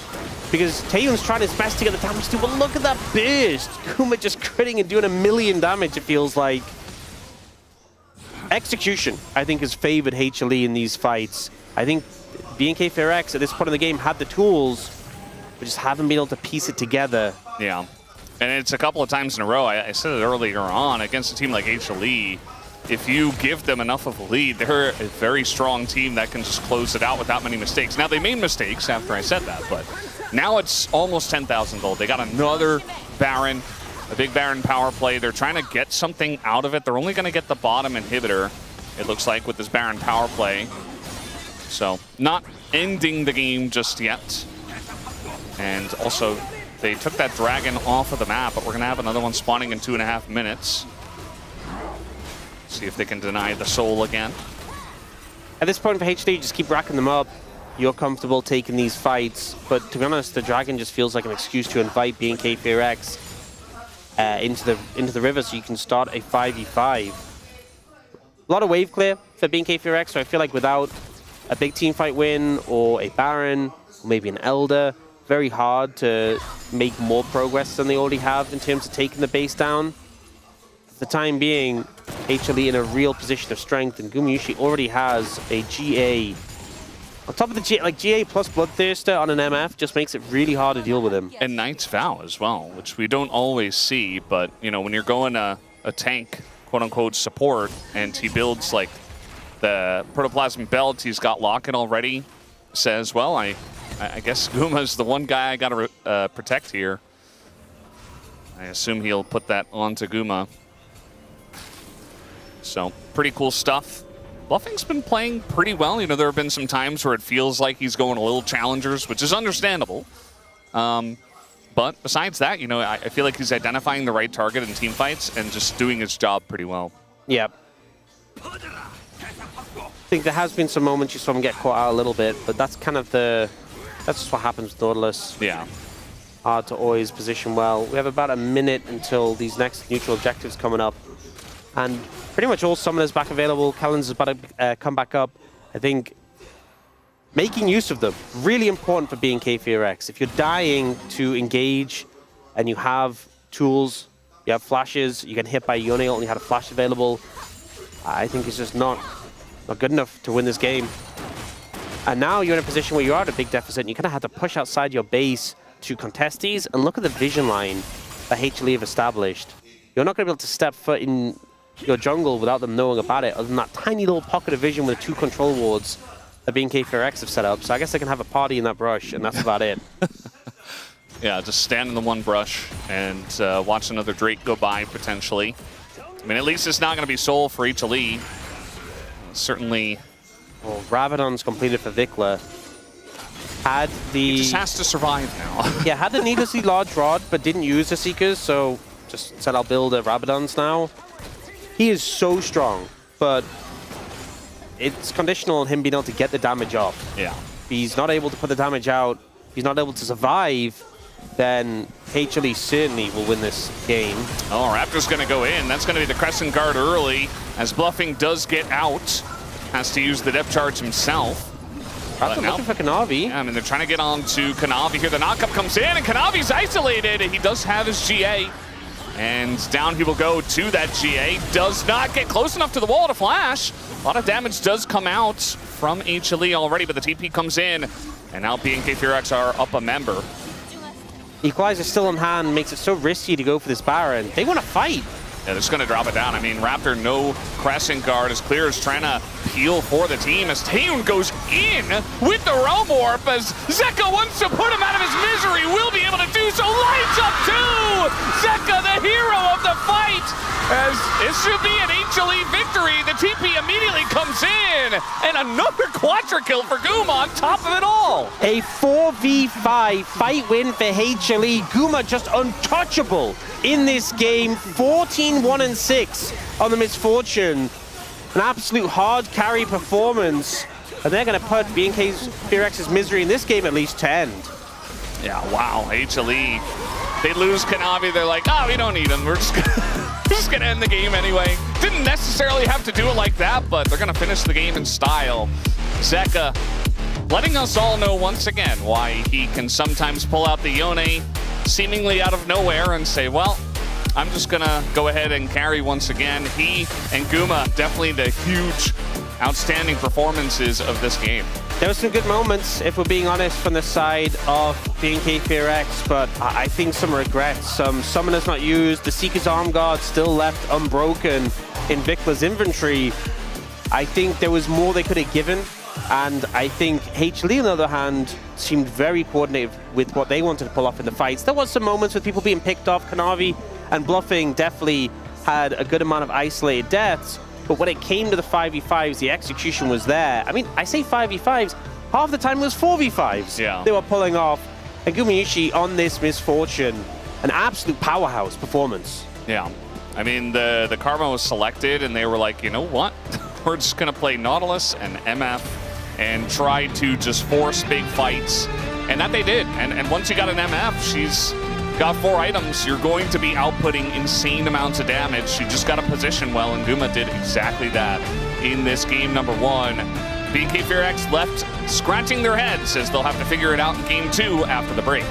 N: because Taeyun's trying his best to get the damage too, but look at that burst! Guma just critting and doing 1 million damage, it feels like. Execution, I think, has favored HLE in these fights. I think BNK FearX at this point in the game had the tools, but just haven't been able to piece it together.
M: Yeah, and it's a couple of times in a row. I said it earlier on, against a team like HLE, if you give them enough of a lead, they're a very strong team that can just close it out without many mistakes. Now, they made mistakes after I said that, but now it's almost 10,000 gold. They got another Baron, a big Baron power play. They're trying to get something out of it. They're only going to get the bottom inhibitor, it looks like, with this Baron power play. So, not ending the game just yet. And also, they took that dragon off of the map, but we're going to have another one spawning in 2.5 minutes. See if they can deny the soul again.
N: At this point for HD, just keep racking them up. You're comfortable taking these fights, but to be honest, the dragon just feels like an excuse to invite BNK FearX into the river so you can start a 5v5. A lot of wave clear for BNK FearX, so I feel like without a big team fight win or a Baron, or maybe an Elder, very hard to make more progress than they already have in terms of taking the base down. For the time being, HLE in a real position of strength, and Guma Yushi already has a GA. On top of the GA, like GA plus Bloodthirster on an MF just makes it really hard to deal with him.
M: And Knight's Vow as well, which we don't always see, but you know, when you're going a tank, quote-unquote support, and he builds like the Protoplasm belt, he's got Locket already, says, well, I I guess Guma's the one guy I got to protect here. I assume he'll put that onto Guma. So, pretty cool stuff. Bluffing's been playing pretty well. You know, there have been some times where it feels like he's going a little challengers, which is understandable. But besides that, you know, I feel like he's identifying the right target in team fights and just doing his job pretty well.
N: Yeah. I think there has been some moments you saw him get caught out a little bit, but that's kind of that's just what happens with Nautilus.
M: Yeah.
N: Hard to always position well. We have about a minute until these next neutral objectives coming up. And pretty much all summoners back available. Callan's is about to come back up. I think making use of them, really important for BNK FearX. If you're dying to engage and you have tools, you have flashes, you get hit by Yone ult and you had a flash available, I think it's just not good enough to win this game. And now you're in a position where you are at a big deficit and you kind of have to push outside your base to contest these. And look at the vision line that HLE have established. You're not going to be able to step foot in your jungle without them knowing about it, other than that tiny little pocket of vision with 2 control wards that BNK FearX have set up. So I guess they can have a party in that brush, and that's about it.
M: Yeah, just stand in the one brush and watch another Drake go by, potentially. I mean, at least it's not going to be Soul for HLE. Certainly.
N: Well, Rabadon's completed for Vikla.
M: He just has to survive now.
N: Yeah, had the needlessly large rod, but didn't use the Seekers, so just said I'll build a Rabadon's now. He is so strong, but it's conditional on him being able to get the damage off.
M: Yeah.
N: If he's not able to put the damage out, if he's not able to survive, then HLE certainly will win this game.
M: Oh, Raptor's going to go in. That's going to be the Crescent Guard early, as Bluffing does get out. Has to use the depth charge himself.
N: Raptor looking for Kanavi.
M: Yeah, I mean, they're trying to get on to Kanavi here. The knockup comes in, and Kanavi's isolated. He does have his GA. And down he will go to that GA. Does not get close enough to the wall to flash. A lot of damage does come out from HLE already, but the TP comes in. And now BNK FearX are up a member.
N: Equalizer still in hand makes it so risky to go for this Baron. They want to fight.
M: Yeah, they're just going to drop it down. I mean, Raptor, no Crescent Guard. As Clear is trying to peel for the team as Taeun goes in with the Realm Warp as Zeka wants to put him out of his misery. Will be able to do so. Lights up too! Zeka, the hero of the fight, as it should be an HLE victory. The TP immediately comes in, and another Quadra kill for Guma on top of it all.
N: A 4v5 fight win for HLE. Guma just untouchable in this game. 14-1-6 on the Misfortune. An absolute hard carry performance. And they're going to put BNK FearX's misery in this game at least to end.
M: Yeah, wow, HLE. They lose Kanavi, they're like, we don't need him. We're just gonna end the game anyway. Didn't necessarily have to do it like that, but they're gonna finish the game in style. Zeka letting us all know once again why he can sometimes pull out the Yone seemingly out of nowhere and say, well, I'm just gonna go ahead and carry once again. He and Guma, definitely the huge, outstanding performances of this game.
N: There were some good moments, if we're being honest, from the side of BNK FearX, but I think some regrets. Some summoners not used, the Seeker's Arm Guard still left unbroken in Vikla's inventory. I think there was more they could have given, and I think HLE, on the other hand, seemed very coordinated with what they wanted to pull off in the fights. There was some moments with people being picked off. Kanavi and Bluffing definitely had a good amount of isolated deaths, but when it came to the 5v5s, the execution was there. I mean, I say 5v5s, half the time it was 4v5s.
M: Yeah.
N: They were pulling off. And Gumayushi on this Misfortune, an absolute powerhouse performance.
M: Yeah. I mean, the Karma was selected, and they were like, you know what? We're just going to play Nautilus and MF and try to just force big fights. And that they did. And once you got an MF, she's got 4 items. You're going to be outputting insane amounts of damage. You just got to position well, and Guma did exactly that in this game number 1. BNK FearX left scratching their heads as they'll have to figure it out in game 2 after the break.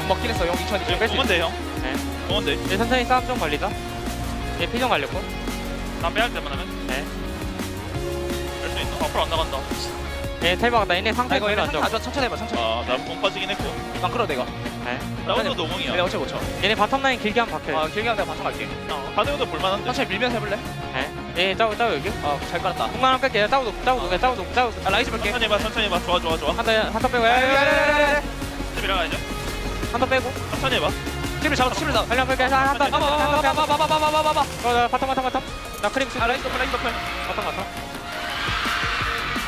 N: 먹긴 했어. 형 2천 뺄수 있어.
C: 뭔데 형?
N: 네.
C: 뭔데?
N: 얘 천천히 싸움 좀 걸리자. 얘 피좀 갈렸고.
C: 나 빼야 할 때만 하면?
N: 네.
C: 뺄 수 있어? 앞으로 안 나간다.
N: 얘 텔 박았다. 얘네 상태
F: 이거
N: 별로 안 좋아.
F: 천천히 해봐 천천히.
C: 나공 빠지긴 했고.
F: 안 끌어도 내가.
N: 네.
C: 라운드 노공이야.
F: 내가 어차피 못 쳐.
N: 얘네 바텀 라인 길게 한번 박혀.
F: 길게 하면 내가 바텀 갈게.
C: 가드도 볼만한데?
F: 천천히 밀면서 해볼래?
N: 네. 얘 짜고 여기.
F: 잘 깔았다.
N: 공간 한 뺄게. 짜고
F: 라이즈 볼게.
C: 천천히 해봐. 좋아.
N: 한턴 빼고. 야야야야야.
C: 집이라 가야죠.
N: 한턴 빼고.
C: 천천히 해봐.
F: 팁을 잡아.
N: 관련 뺄게. 한턴.
F: 봐봐.
N: 바텀. 나 크림 치.
F: 라이즈 높여.
N: 바텀.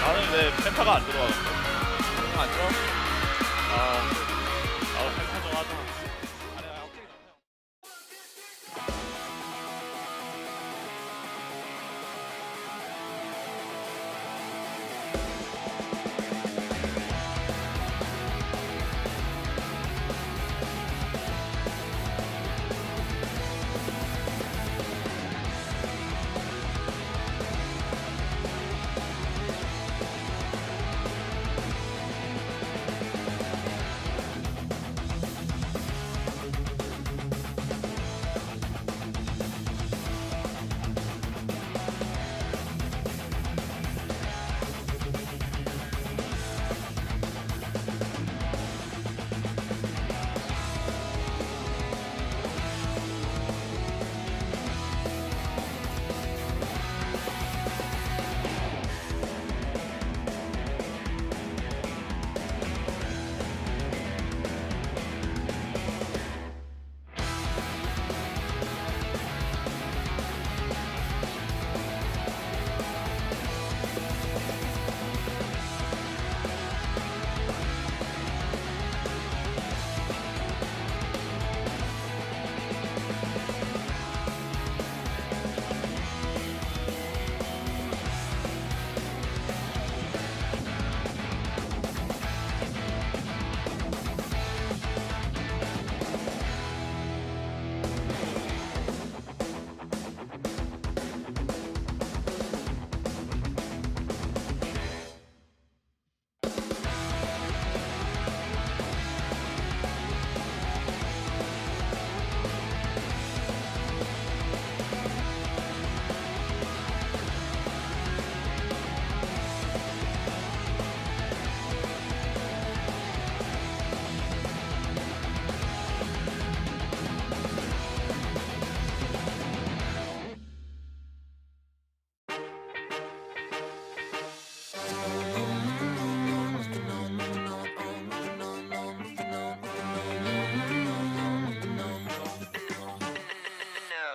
C: 나는 왜 펜타가 안 들어와?
F: 안 들어.
C: 펜타 좀 하자.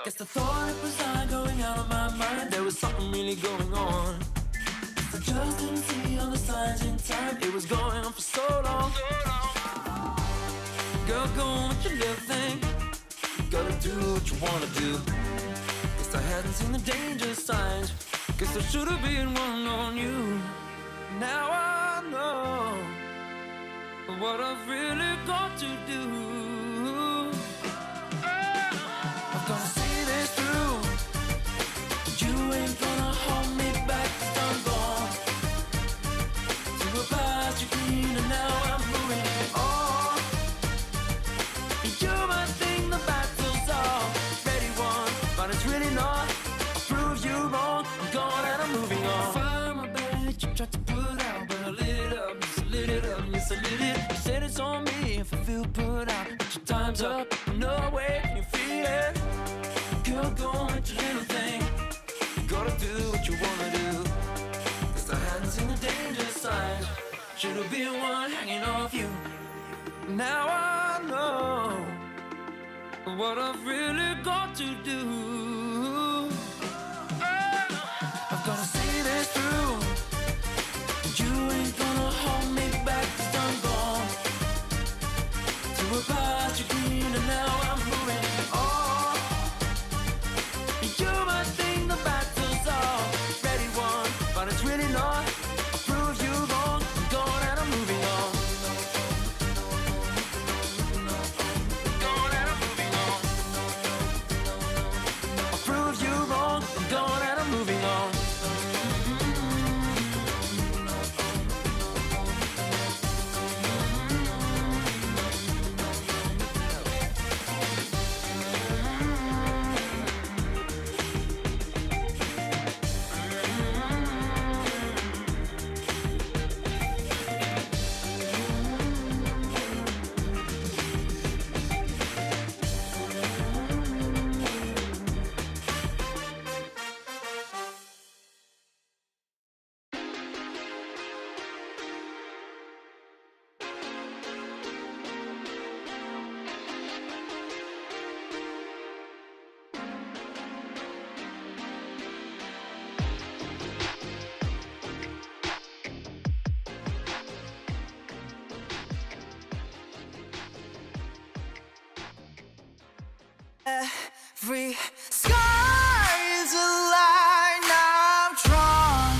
A: Guess the thought it was not going out of my mind. There was something really going on. I just didn't see all the signs in time. It was going on for so long. Girl, go on with your little thing. Gotta do what you wanna do. Guess I hadn't seen the danger signs. Guess there should have been one on you. Now I know what I've really got to do. I'm gonna see this through. You ain't gonna hold me back, 'cause I'm gone to a past you green, and now I'm moving on. You might think the battle's already won, but it's really not. I'll prove you wrong. I'm gone and I'm moving on. Fire my bed, you tried to put out, but I lit it up, yes I lit it up, yes I lit it. You said it's on me if I feel put out, but your time's up. No way can you feel it? Girl, go on with your little thing. You gotta do what you wanna do. 'Cause I hadn't seen the danger signs. Should've been one hanging off you. Now I know what I've really got to do. I've gotta see this through. You ain't gonna hold me back, 'cause I'm gone to a past you green, and now I'm moving on. You might think the battle's already won, but it's really not. I'll prove you wrong. I'm gone and I'm moving on. Gone and I'm moving on. I'll prove you Every sky is a line I'm drawn.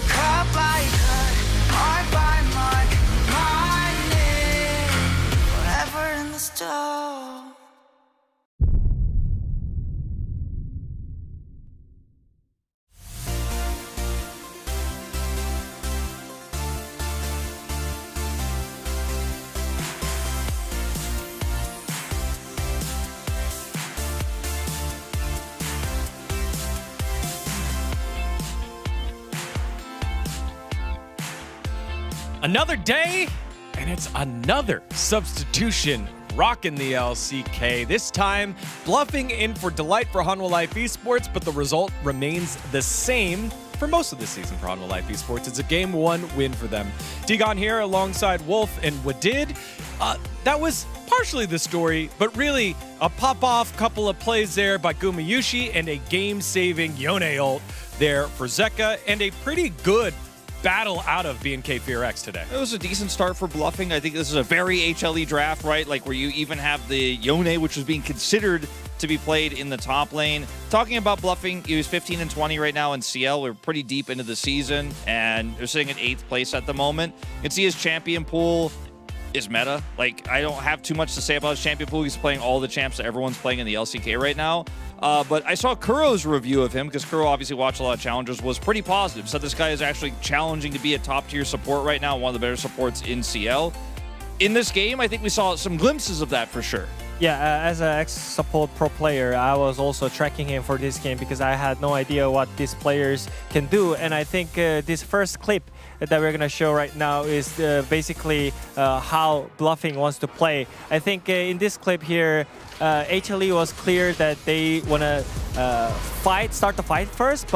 A: Cut by cut, mark by mark, mining forever in the stone.
P: Another day, and it's another substitution rocking the LCK. This time, bluffing in for Delight for Hanwha Life Esports, but the result remains the same for most of the season for Hanwha Life Esports. It's a Game 1 win for them. Digon here alongside Wolf and Wadid. That was partially the story, but really a pop-off couple of plays there by Gumayushi and a game-saving Yone ult there for Zeka, and a pretty good battle out of BNK FearX today.
Q: It was a decent start for bluffing. I think this is a very HLE draft, right? Like where you even have the Yone, which was being considered to be played in the top lane. Talking about bluffing, he was 15 and 20 right now in CL. We're pretty deep into the season, and they're sitting at 8th place at the moment. You can see his champion pool is meta. Like, I don't have too much to say about his champion pool. He's playing all the champs that everyone's playing in the LCK right now. But I saw Kuro's review of him, because Kuro obviously watched a lot of challengers, was pretty positive. Said this guy is actually challenging to be a top-tier support right now, one of the better supports in CL. In this game, I think we saw some glimpses of that for sure.
O: Yeah, as an ex-support pro player, I was also tracking him for this game because I had no idea what these players can do. And I think this first clip that we're going to show right now is basically how bluffing wants to play. I think in this clip here, HLE was clear that they want to start the fight first,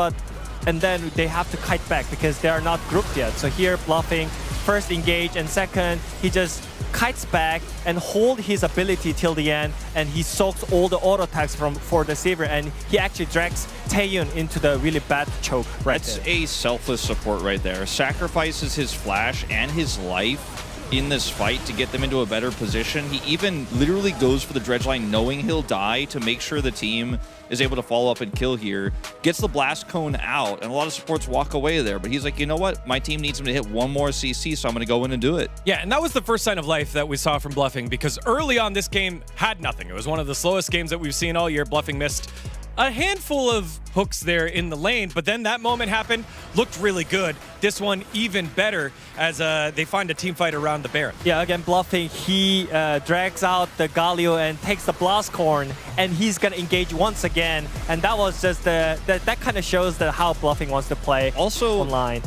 O: and then they have to kite back because they are not grouped yet. So here, bluffing, first engage, and second, he just kites back and hold his ability till the end, and he soaks all the auto attacks for the Sivir, and he actually drags Taeyun into the really bad choke right there.
Q: That's a selfless support right there. Sacrifices his flash and his life in this fight to get them into a better position. He even literally goes for the dredge line knowing he'll die to make sure the team is able to follow up and kill here. Gets the blast cone out, and a lot of supports walk away there, but he's like, you know what? My team needs him to hit one more CC, so I'm going to go in and do it.
P: Yeah, and that was the first sign of life that we saw from bluffing, because early on this game had nothing. It was one of the slowest games that we've seen all year. Bluffing missed a handful of hooks there in the lane, but then that moment happened, looked really good. This one even better as they find a team fight around the Baron.
O: Yeah, again, bluffing, he drags out the Galio and takes the Blast Corn, and he's going to engage once again, and that was just that kind of shows how bluffing wants to play
Q: also
O: online.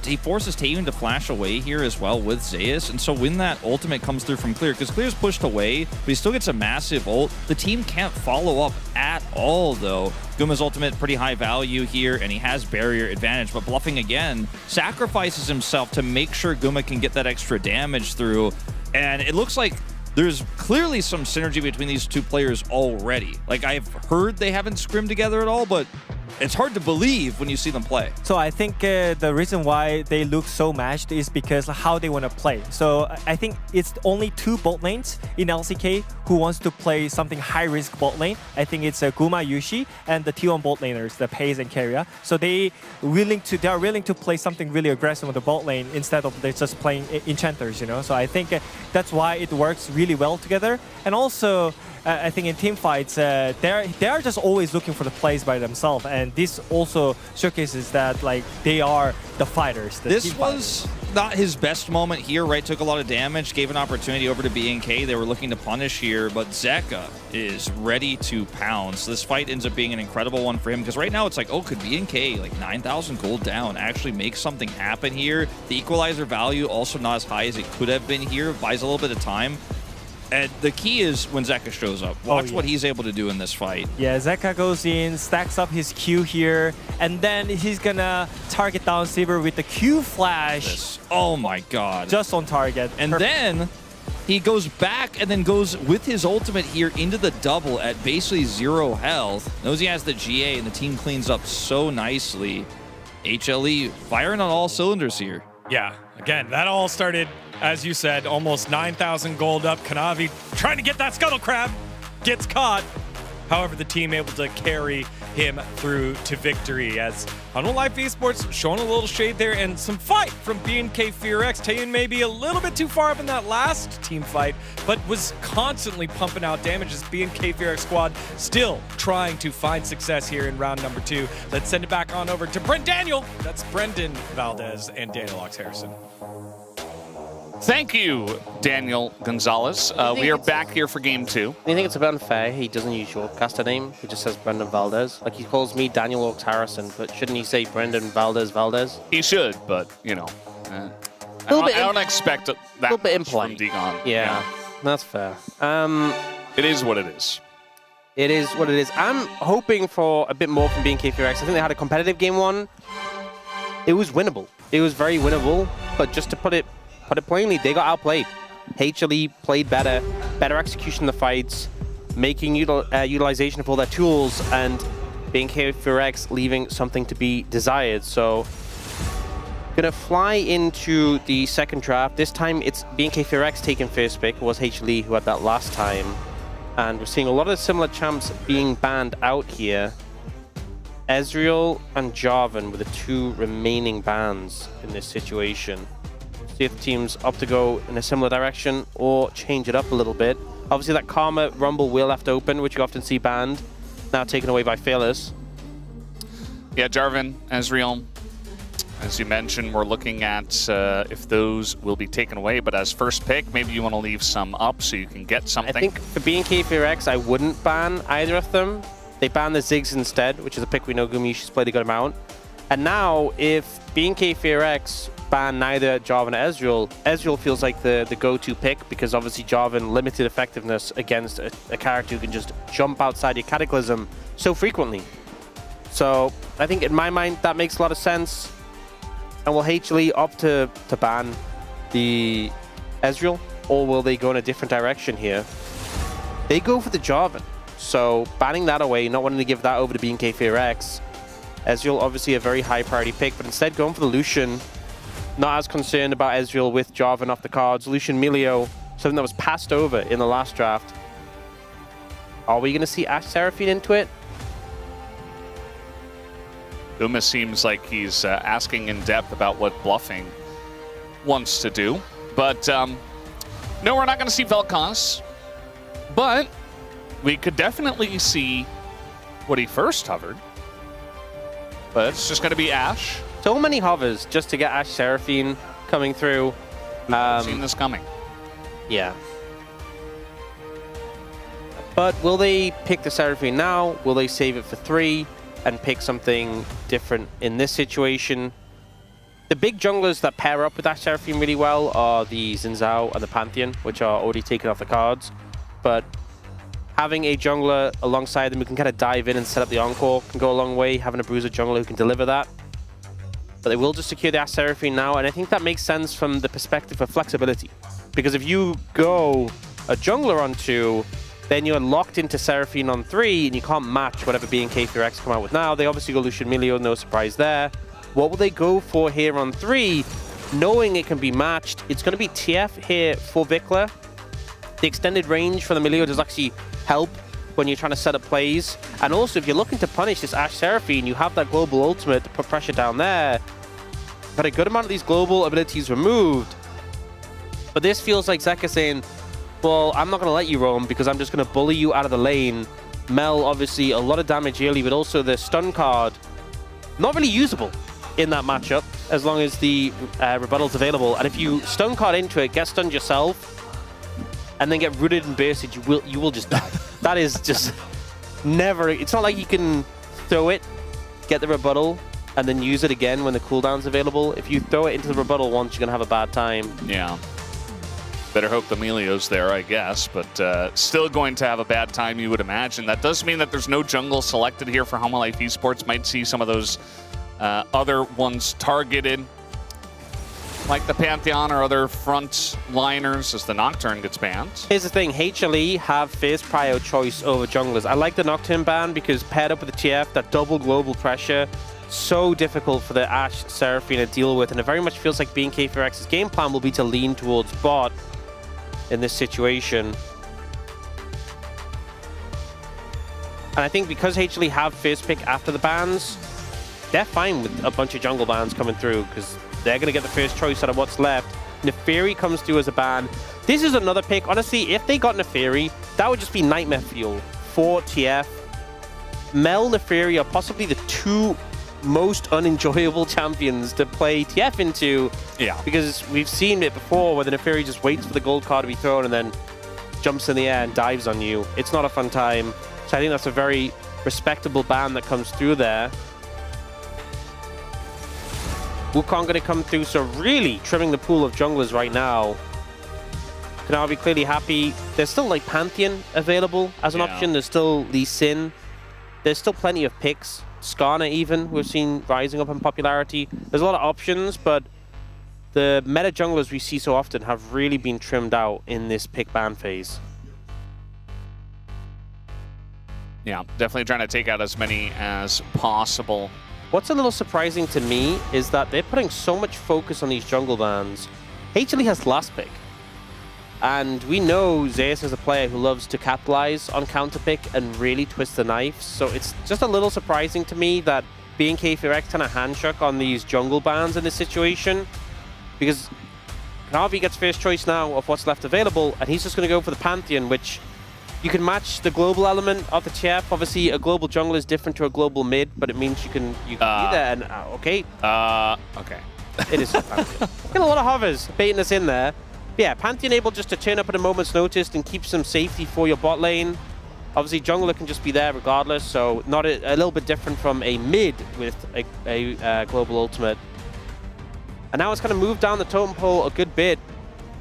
Q: He forces Taeyun to flash away here as well with Zeus, and so when that ultimate comes through from Clear, because Clear's pushed away, but he still gets a massive ult, the team can't follow up at all though. Guma's ultimate, pretty high value here, and he has barrier advantage, but bluffing again, sacrifices himself to make sure Guma can get that extra damage through, and it looks like there's clearly some synergy between these two players already. Like, I've heard they haven't scrimmed together at all, but it's hard to believe when you see them play.
O: So I think the reason why they look so matched is because of how they want to play. So I think it's only 2 bot lanes in LCK who wants to play something high-risk bot lane. I think it's Gumayushi and the T1 bot laners, the Paze and Keria. So they are willing to play something really aggressive on the bot lane instead of they just playing enchanters, you know. So I think that's why it works really well together. And also, I think in team fights, they are just always looking for the plays by themselves, and this also showcases that like they are the fighters.
Q: This was not his best moment here, right? Took a lot of damage, gave an opportunity over to BNK. They were looking to punish here, but Zeka is ready to pound. So this fight ends up being an incredible one for him, because right now it's like, oh, could BNK, like 9,000 gold down, actually make something happen here? The equalizer value also not as high as it could have been here, buys a little bit of time. And the key is when Zeka shows up. Watch what he's able to do in this fight.
O: Yeah, Zeka goes in, stacks up his Q here, and then he's gonna target down Sivir with the Q flash.
Q: Oh my god.
O: Just on target.
Q: And then he goes back and then goes with his ultimate here into the double at basically 0 health. Knows he has the GA, and the team cleans up so nicely. HLE firing on all cylinders here.
P: Yeah, again, that all started, as you said, almost 9,000 gold up. Kanavi trying to get that Scuttle Crab. gets caught. However, the team able to carry him through to victory as Hanwha Life Esports showing a little shade there and some fight from BNK FearX. Taeyun maybe a little bit too far up in that last team fight, but was constantly pumping out damage as BNK FearX squad still trying to find success here in round number 2. Let's send it back on over to Brent Daniel. That's Brendan Valdez and Daniel Ox Harrison.
M: Thank you, Daniel Gonzalez. We are back here for game 2.
N: I think it's a bit unfair he doesn't use your caster name. He just says Brendan Valdez. Like, he calls me Daniel Ox Harrison, but shouldn't he say Brendan Valdez?
M: He should, but, you know, I don't expect that
N: a little bit
M: from Degon.
N: Yeah, that's fair.
M: It is what it is.
N: It is what it is. I'm hoping for a bit more from BNK FearX. I think they had a competitive game 1. It was winnable. It was very winnable, but just to put it plainly, they got outplayed. HLE played better execution of the fights, making utilization of all their tools, and BNK FearX leaving something to be desired. So, gonna fly into the second draft. This time it's BNK FearX taking first pick. It was HLE who had that last time. And we're seeing a lot of similar champs being banned out here. Ezreal and Jarvan were the 2 remaining bans in this situation. See if the teams opt to go in a similar direction or change it up a little bit. Obviously that Karma Rumble will left open, which you often see banned, now taken away by Fearless.
M: Yeah, Jarvan, Ezreal, as you mentioned, we're looking at if those will be taken away, but as first pick, maybe you want to leave some up so you can get something.
N: I think for BNK FearX, I wouldn't ban either of them. They banned the Ziggs instead, which is a pick we know Gumi's played a good amount. And now, if BNK FearX ban neither Jarvan or Ezreal, Ezreal feels like the go-to pick because obviously Jarvan limited effectiveness against a character who can just jump outside your Cataclysm so frequently. So I think in my mind that makes a lot of sense. And will HLE opt to ban the Ezreal, or will they go in a different direction here? They go for the Jarvan. So banning that away, not wanting to give that over to BNK FearX. Ezreal obviously a very high priority pick, but instead going for the Lucian. Not as concerned about Ezreal with Jarvan off the cards. Lucian Milio, something that was passed over in the last draft. Are we going to see Ashe Seraphine into it?
M: Uma seems like he's asking in depth about what Bluffing wants to do. But no, we're not going to see Vel'Koz. But we could definitely see what he first hovered. But it's just going to be Ashe.
N: So many hovers just to get Ashe Seraphine coming through.
M: I've seen this coming.
N: Yeah. But will they pick the Seraphine now? Will they save it for 3 and pick something different in this situation? The big junglers that pair up with Ashe Seraphine really well are the Xin Zhao and the Pantheon, which are already taken off the cards. But having a jungler alongside them who can kind of dive in and set up the Encore can go a long way. Having a Bruiser jungler who can deliver that. But they will just secure the Ashe Seraphine now, and I think that makes sense from the perspective of flexibility. Because if you go a jungler on 2, then you're locked into Seraphine on 3, and you can't match whatever BNK FearX come out with now. They obviously go Lucian Milio, no surprise there. What will they go for here on 3? Knowing it can be matched, it's going to be TF here for Vikla. The extended range for the Milio does actually help when you're trying to set up plays. And also, if you're looking to punish this Ashe Seraphine, you have that global ultimate to put pressure down there. Got a good amount of these global abilities removed. But this feels like Zeka saying, well, I'm not going to let you roam because I'm just going to bully you out of the lane. Mel, obviously, a lot of damage early, but also the stun card, not really usable in that matchup as long as the rebuttal's available. And if you stun card into it, get stunned yourself, and then get rooted and bursted, you will just die. That is just never... It's not like you can throw it, get the rebuttal, and then use it again when the cooldown's available. If you throw it into the rebuttal once, you're going to have a bad time.
M: Yeah. Better hope the Milio's there, I guess, but still going to have a bad time, you would imagine. That does mean that there's no jungle selected here for Hanwha Life Esports. Might see some of those other ones targeted, like the Pantheon or other front liners as the Nocturne gets banned.
N: Here's the thing, HLE have first prior choice over junglers. I like the Nocturne ban because paired up with the TF, that double global pressure, so difficult for the Ashe Seraphine to deal with, and it very much feels like BNK FearX's game plan will be to lean towards bot in this situation. And I think because HLE have first pick after the bans, they're fine with a bunch of jungle bans coming through because they're going to get the first choice out of what's left. Neferi comes through as a ban. This is another pick. Honestly, if they got Neferi, that would just be nightmare fuel for TF. Mel, Neferi are possibly the two most unenjoyable champions to play TF into.
C: Yeah.
N: Because we've seen it before where the Neferi just waits for the gold card to be thrown and then jumps in the air and dives on you. It's not a fun time. So I think that's a very respectable ban that comes through there. Wukong going to come through, so really trimming the pool of junglers right now. Kanavi clearly happy. There's still like Pantheon available as an option. There's still Lee Sin. There's still plenty of picks. Skarner even, we've seen rising up in popularity. There's a lot of options, but the meta junglers we see so often have really been trimmed out in this pick ban phase.
M: Yeah, definitely trying to take out as many as possible.
N: What's a little surprising to me is that they're putting so much focus on these jungle bans. HLE has last pick. And we know Zeus is a player who loves to capitalize on counterpick and really twist the knife. So it's just a little surprising to me that BNK FearX kind of handshook on these jungle bans in this situation. Because Kanavi gets first choice now of what's left available, and he's just going to go for the Pantheon, which you can match the global element of the TF. Obviously, a global jungle is different to a global mid, but it means you can be there. And okay.
M: Okay.
N: It is Pantheon. Get a lot of hovers baiting us in there. But yeah, Pantheon able just to turn up at a moment's notice and keep some safety for your bot lane. Obviously, jungler can just be there regardless, so not a little bit different from a mid with a global ultimate. And now it's kind of moved down the totem pole a good bit.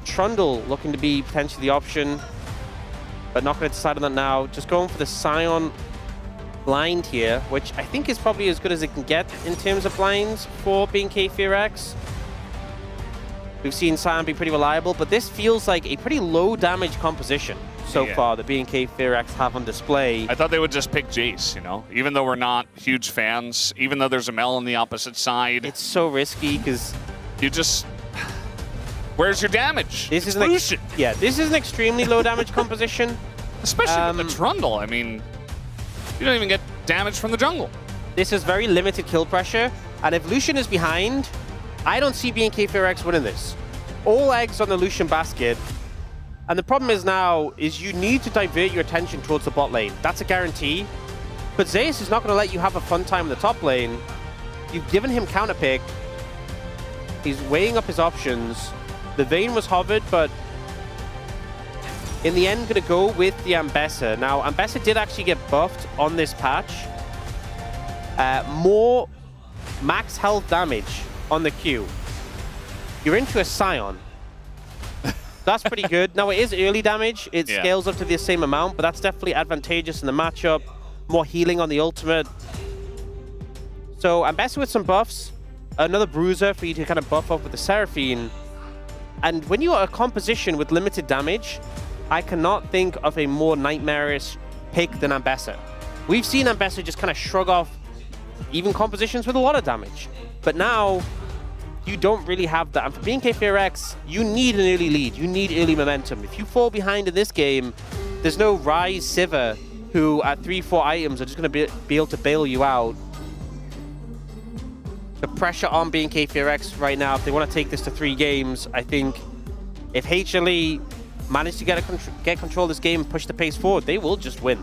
N: Trundle looking to be potentially the option, but not going to decide on that now. Just going for the Scion blind here, which I think is probably as good as it can get in terms of blinds for BNK FearX. We've seen Scion be pretty reliable, but this feels like a pretty low damage composition so far that BNK FearX have on display.
M: I thought they would just pick Jace, you know? Even though we're not huge fans, even though there's a Mel on the opposite side.
N: It's so risky because
M: you just... Where's your damage?
N: This is
M: Lucian.
N: Yeah, this is an extremely low damage composition.
M: Especially with the Trundle. I mean, you don't even get damage from the jungle.
N: This is very limited kill pressure, and if Lucian is behind, I don't see BNK FearX winning this. All eggs on the Lucian basket. And the problem is now, is you need to divert your attention towards the bot lane. That's a guarantee. But Zeus is not going to let you have a fun time in the top lane. You've given him counterpick. He's weighing up his options. The Vayne was hovered, but in the end, going to go with the Ambessa. Now, Ambessa did actually get buffed on this patch. More max health damage on the Q. You're into a Scion. That's pretty good. Now, it is early damage. It scales up to the same amount, but that's definitely advantageous in the matchup. More healing on the ultimate. So, Ambessa with some buffs. Another Bruiser for you to kind of buff up with the Seraphine. And when you are a composition with limited damage, I cannot think of a more nightmarish pick than Ambessa. We've seen Ambessa just kind of shrug off even compositions with a lot of damage. But now, you don't really have that. And for BNK FearX, you need an early lead. You need early momentum. If you fall behind in this game, there's no Ryze Sivir who at 3-4 items are just going to be able to bail you out. The pressure on BNK FearX right now, if they want to take this to 3 games, I think if HLE manage to get control of this game and push the pace forward, they will just win.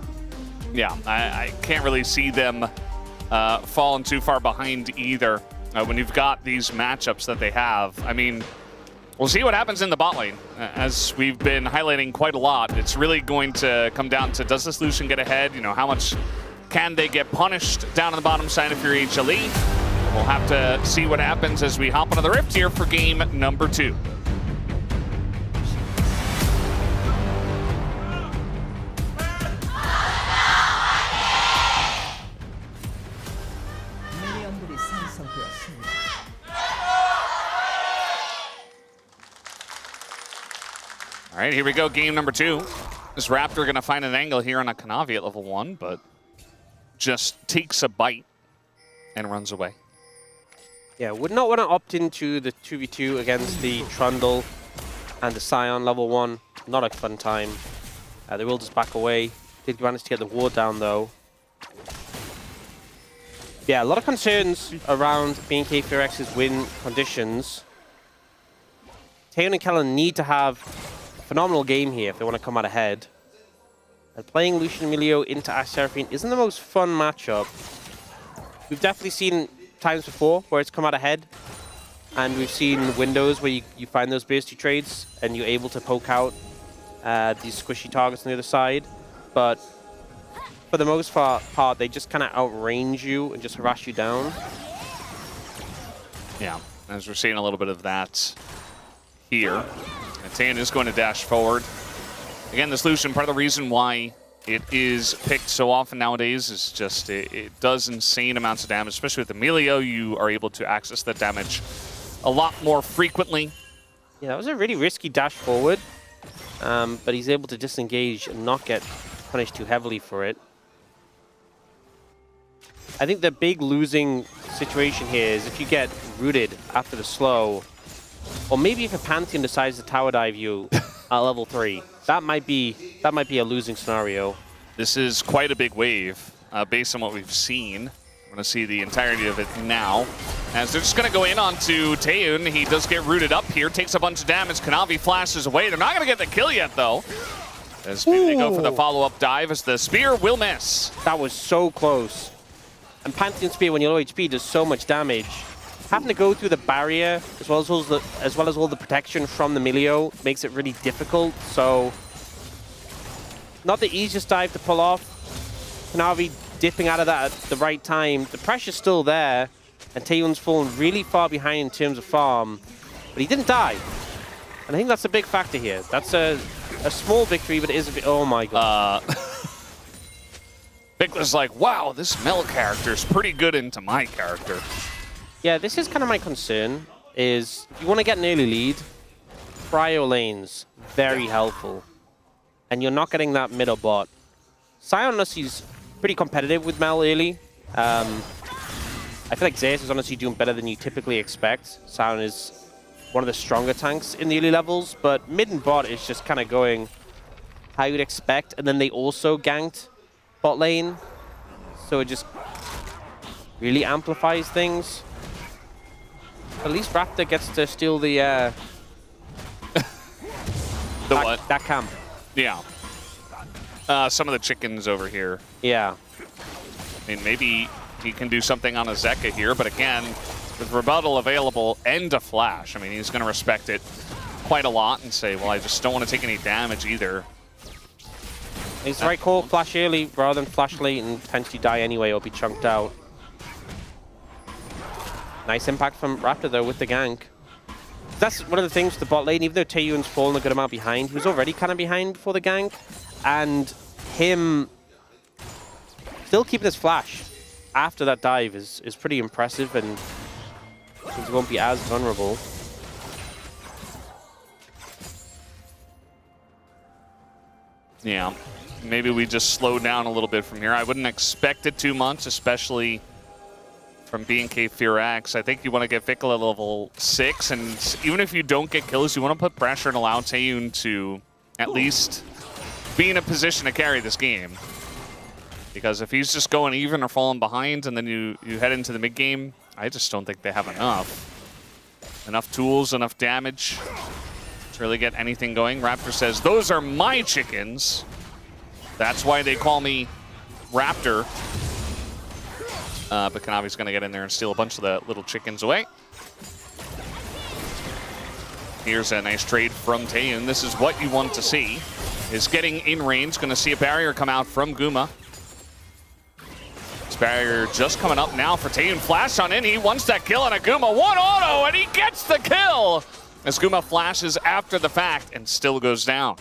M: Yeah, I can't really see them falling too far behind either when you've got these matchups that they have. I mean, we'll see what happens in the bot lane. As we've been highlighting quite a lot, it's really going to come down to, does this Lucian get ahead? You know, how much can they get punished down on the bottom side if you're HLE? We'll have to see what happens as we hop onto the Rift here for game number 2. All right, here we go, game number 2. This Raptor going to find an angle here on a Kanavi at level 1, but just takes a bite and runs away.
N: Yeah, would not want to opt into the 2v2 against the Trundle and the Scion level 1. Not a fun time. They will just back away. Did manage to get the ward down though. Yeah, a lot of concerns around B&K Furex's win conditions. Taeyeon and Kellen need to have a phenomenal game here if they want to come out ahead. And playing Lucian Emilio into Ash Seraphine isn't the most fun matchup. We've definitely seen times before where it's come out ahead. And we've seen windows where you find those bursty trades and you're able to poke out these squishy targets on the other side. But for the most part, they just kind of outrange you and just harass you down.
M: Yeah, as we're seeing a little bit of that here. And Taeyeon is going to dash forward. Again, this Lucian, part of the reason why it is picked so often nowadays is just it does insane amounts of damage, especially with Emilio. You are able to access that damage a lot more frequently.
N: Yeah, that was a really risky dash forward, but he's able to disengage and not get punished too heavily for it. I think the big losing situation here is if you get rooted after the slow, or maybe if a Pantheon decides to tower dive you at level 3. That might be a losing scenario.
M: This is quite a big wave based on what we've seen. I'm going to see the entirety of it now. As they're just going to go in onto Taeyeon. He does get rooted up here, takes a bunch of damage. Kanavi flashes away. They're not going to get the kill yet, though. As maybe they go for the follow-up dive as the spear will miss.
N: That was so close. And Pantheon Spear, when you're low HP, does so much damage. Having to go through the barrier, as well as all the protection from the Emilio, makes it really difficult. So, not the easiest dive to pull off. Kanavi dipping out of that at the right time. The pressure's still there, and Taeyeon's fallen really far behind in terms of farm. But he didn't die. And I think that's a big factor here. That's a small victory, but it is a bit... Oh my god.
M: Vic was like, wow, this Mel character is pretty good into my character.
N: Yeah, this is kind of my concern, is if you want to get an early lead, prio lanes, very helpful. And you're not getting that middle bot. Sion, honestly, is pretty competitive with Mel early. I feel like Zeus is honestly doing better than you typically expect. Sion is one of the stronger tanks in the early levels, but mid and bot is just kind of going how you'd expect. And then they also ganked bot lane, so it just really amplifies things. At least Raptor gets to steal the
M: what?
N: That camp.
M: Yeah. Some of the chickens over here.
N: Yeah.
M: I mean, maybe he can do something on a Zeka here, but again, with Rebuttal available and a flash, I mean, he's going to respect it quite a lot and say, well, I just don't want to take any damage either.
N: It's the right call, flash early rather than flash late and potentially die anyway or be chunked out. Nice impact from Raptor though with the gank. That's one of the things with the bot lane, even though Taeyeon's fallen a good amount behind, he was already kind of behind before the gank. And him still keeping his flash after that dive is pretty impressive, and he won't be as vulnerable.
M: Yeah. Maybe we just slow down a little bit from here. I wouldn't expect it too much, especially from B&K Firax. I think you want to get Vickle at level 6, and even if you don't get kills, you want to put pressure and allow Taeyeon to at least be in a position to carry this game. Because if he's just going even or falling behind and then you head into the mid game, I just don't think they have enough tools, enough damage to really get anything going. Raptor says, those are my chickens. That's why they call me Raptor. But Kanavi's going to get in there and steal a bunch of the little chickens away. Here's a nice trade from Taeyeon. This is what you want to see, is getting in range. Going to see a barrier come out from Guma. This barrier just coming up now for Taeyeon. Flash on in. He wants that kill on a Guma. One auto, and he gets the kill! As Guma flashes after the fact and still goes down.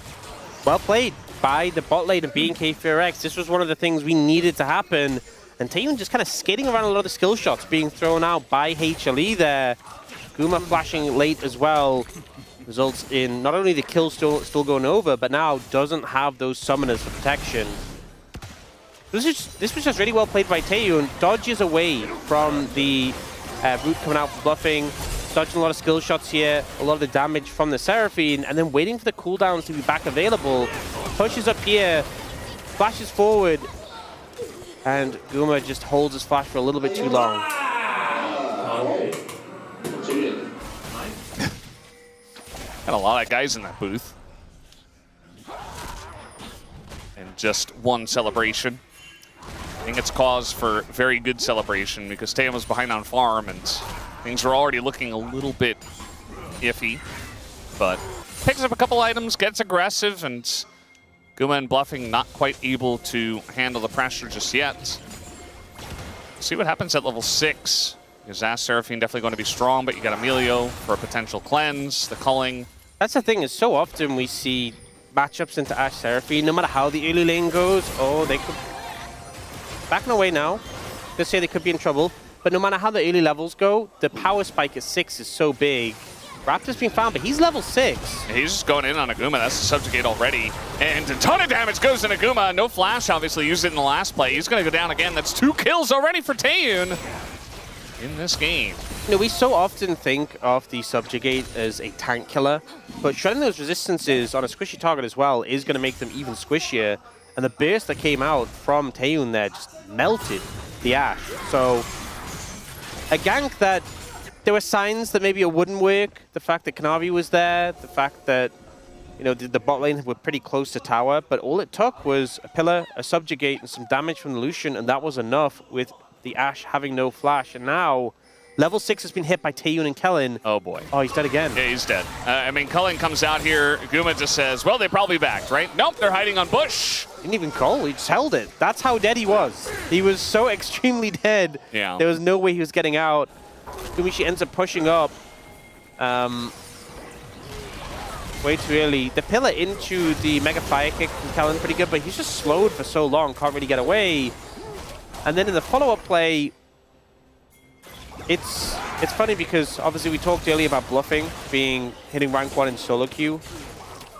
N: Well played by the bot lane of B&K Firax. This was one of the things we needed to happen. And Taeyeon just kind of skating around a lot of the skill shots being thrown out by HLE there. Guma flashing late as well results in not only the kill still going over, but now doesn't have those summoners for protection. This was just really well played by Taeyeon. Dodges away from the root coming out for bluffing. Dodging a lot of skill shots here, a lot of the damage from the Seraphine, and then waiting for the cooldowns to be back available. Pushes up here, flashes forward, And Guma just holds his flash for a little bit too long.
M: Got a lot of guys in that booth. And just one celebration. I think it's cause for very good celebration because Taeyeon was behind on farm and things were already looking a little bit iffy. But picks up a couple items, gets aggressive, and Guma and Bluffing not quite able to handle the pressure just yet. See what happens at level 6. Because Ash Seraphine definitely going to be strong, but you got Emilio for a potential cleanse, the culling.
N: That's the thing, is so often we see matchups into Ash Seraphine, no matter how the early lane goes, oh, they could... Backing away now. Let's say they could be in trouble. But no matter how the early levels go, the power spike at 6 is so big. Raptor's been found, but he's level 6.
M: He's just going in on Aguma. That's the subjugate already. And a ton of damage goes to Aguma. No flash, obviously, used it in the last play. He's going to go down again. That's 2 kills already for Taeyeon in this game.
N: You know, we so often think of the subjugate as a tank killer, but shredding those resistances on a squishy target as well is going to make them even squishier. And the burst that came out from Taeyeon there just melted the Ashe. So a gank that there were signs that maybe it wouldn't work. The fact that Kanavi was there, the fact that, you know, the bot lane were pretty close to tower, but all it took was a pillar, a subjugate, and some damage from the Lucian, and that was enough with the Ashe having no flash. And now level 6 has been hit by Taeyeon and Kellen.
M: Oh boy.
N: Oh, he's dead again.
M: Yeah, he's dead. I mean, Cullen comes out here. Guma just says, well, they probably backed, right? Nope, they're hiding on bush.
N: Didn't even call, he just held it. That's how dead he was. He was so extremely dead.
M: Yeah.
N: There was no way he was getting out. Gumishi ends up pushing up. Way too early. The pillar into the Mega Fire Kick from Kellen pretty good, but he's just slowed for so long, can't really get away. And then in the follow-up play, it's funny because obviously we talked earlier about bluffing hitting rank 1 in solo queue.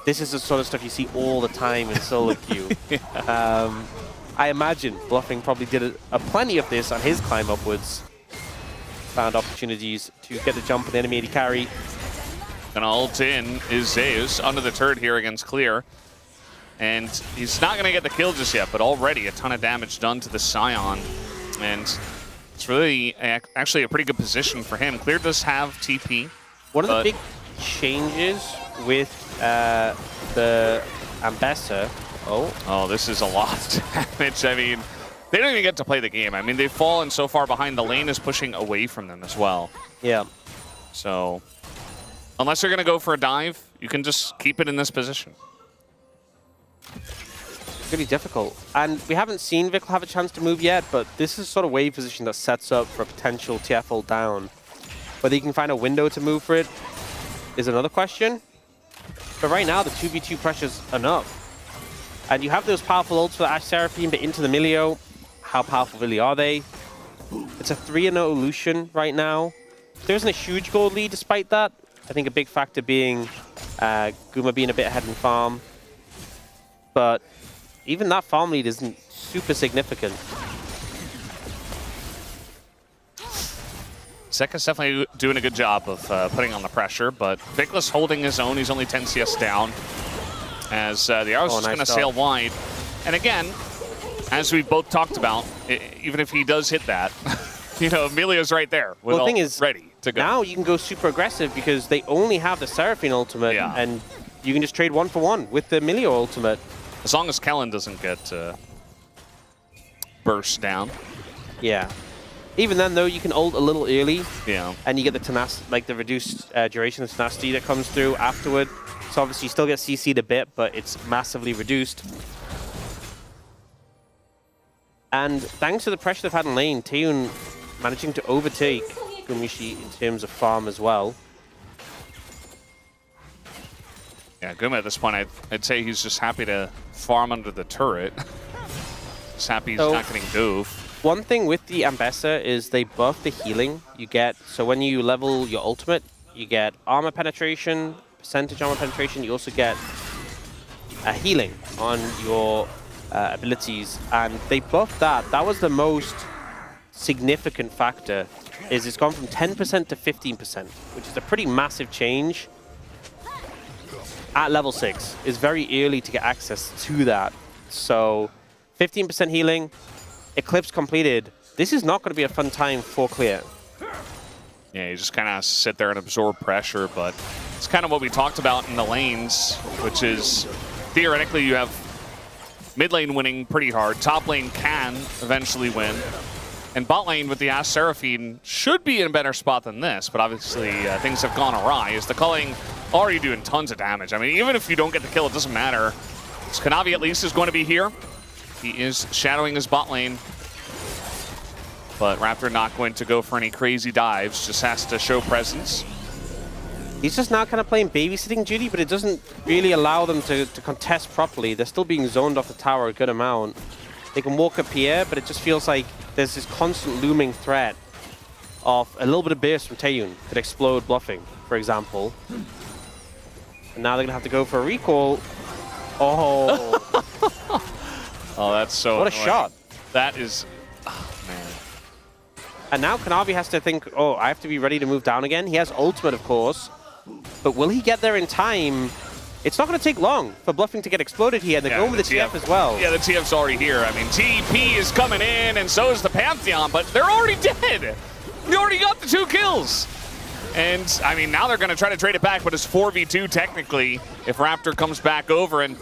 N: This is the sort of stuff you see all the time in solo queue. I imagine bluffing probably did a plenty of this on his climb upwards. Found opportunities to get the jump and the enemy AD carry.
M: Gonna ult in is Zeus under the turret here against Clear. And he's not gonna get the kill just yet, but already a ton of damage done to the Scion. And it's really actually a pretty good position for him. Clear does have TP.
N: One of the big changes with the Ambassador.
M: Oh, this is a lot of damage. I mean, they don't even get to play the game. I mean, they've fallen so far behind. The lane is pushing away from them as well.
N: Yeah.
M: So, unless they're going to go for a dive, you can just keep it in this position.
N: Really difficult. And we haven't seen Vikl have a chance to move yet, but this is sort of wave position that sets up for a potential TF ult down. Whether you can find a window to move for it is another question. But right now, the 2v2 pressure's enough. And you have those powerful ults for Ash Seraphine, but into the Milio. How powerful really are they? It's a 3-0 Lucian right now. There isn't a huge gold lead despite that. I think a big factor being Guma being a bit ahead in farm. But even that farm lead isn't super significant.
M: Zeka's definitely doing a good job of putting on the pressure, but Viklas holding his own. He's only 10 CS down as the arrow's just going to sail wide. And again, as we both talked about, even if he does hit that, you know, Emilio's right there with
N: the thing is,
M: ready to go.
N: Now you can go super aggressive because they only have the Seraphine ultimate, and you can just trade 1-for-1 with the Emilio ultimate.
M: As long as Kellen doesn't get burst down.
N: Yeah. Even then, though, you can ult a little early.
M: Yeah.
N: And you get the tenacity, like the reduced duration of tenacity that comes through afterward. So obviously you still get CC'd a bit, but it's massively reduced. And thanks to the pressure they've had in lane, Taeyeon managing to overtake Gumishi in terms of farm as well.
M: Yeah, Guma at this point, I'd say he's just happy to farm under the turret. Just happy he's not getting dove.
N: One thing with the Ambassador is they buff the healing you get. So when you level your ultimate, you get armor penetration, percentage armor penetration. You also get healing on your abilities. And they buffed that. That was the most significant factor. Is it's gone from 10% to 15%, which is a pretty massive change. At level 6, it's very early to get access to that. So 15% healing, Eclipse completed. This is not going to be a fun time for Clear.
M: Yeah, you just kind of sit there and absorb pressure, but it's kind of what we talked about in the lanes, which is theoretically you have mid lane winning pretty hard. Top lane can eventually win. And bot lane with the Ash Seraphine should be in a better spot than this, but obviously things have gone awry. Is the culling already doing tons of damage? I mean, even if you don't get the kill, it doesn't matter. Kanavi at least is going to be here. He is shadowing his bot lane. But Raptor not going to go for any crazy dives, just has to show presence.
N: He's just now kind of playing babysitting duty, but it doesn't really allow them to contest properly. They're still being zoned off the tower a good amount. They can walk up here, but it just feels like there's this constant looming threat of a little bit of burst from Taeyun could explode bluffing, for example. And now they're going to have to go for a recall. Oh.
M: Oh, that's so
N: What
M: annoying.
N: a shot.
M: That is... Oh, man.
N: And now Kanavi has to think, oh, I have to be ready to move down again. He has ultimate, of course. But will he get there in time? It's not going to take long for bluffing to get exploded here. They're going with the TF as well.
M: Yeah, the TF's already here. I mean, TP is coming in, and so is the Pantheon, but they're already dead. They already got the 2 kills. And, I mean, now they're going to try to trade it back, but it's 4v2 technically if Raptor comes back over. And,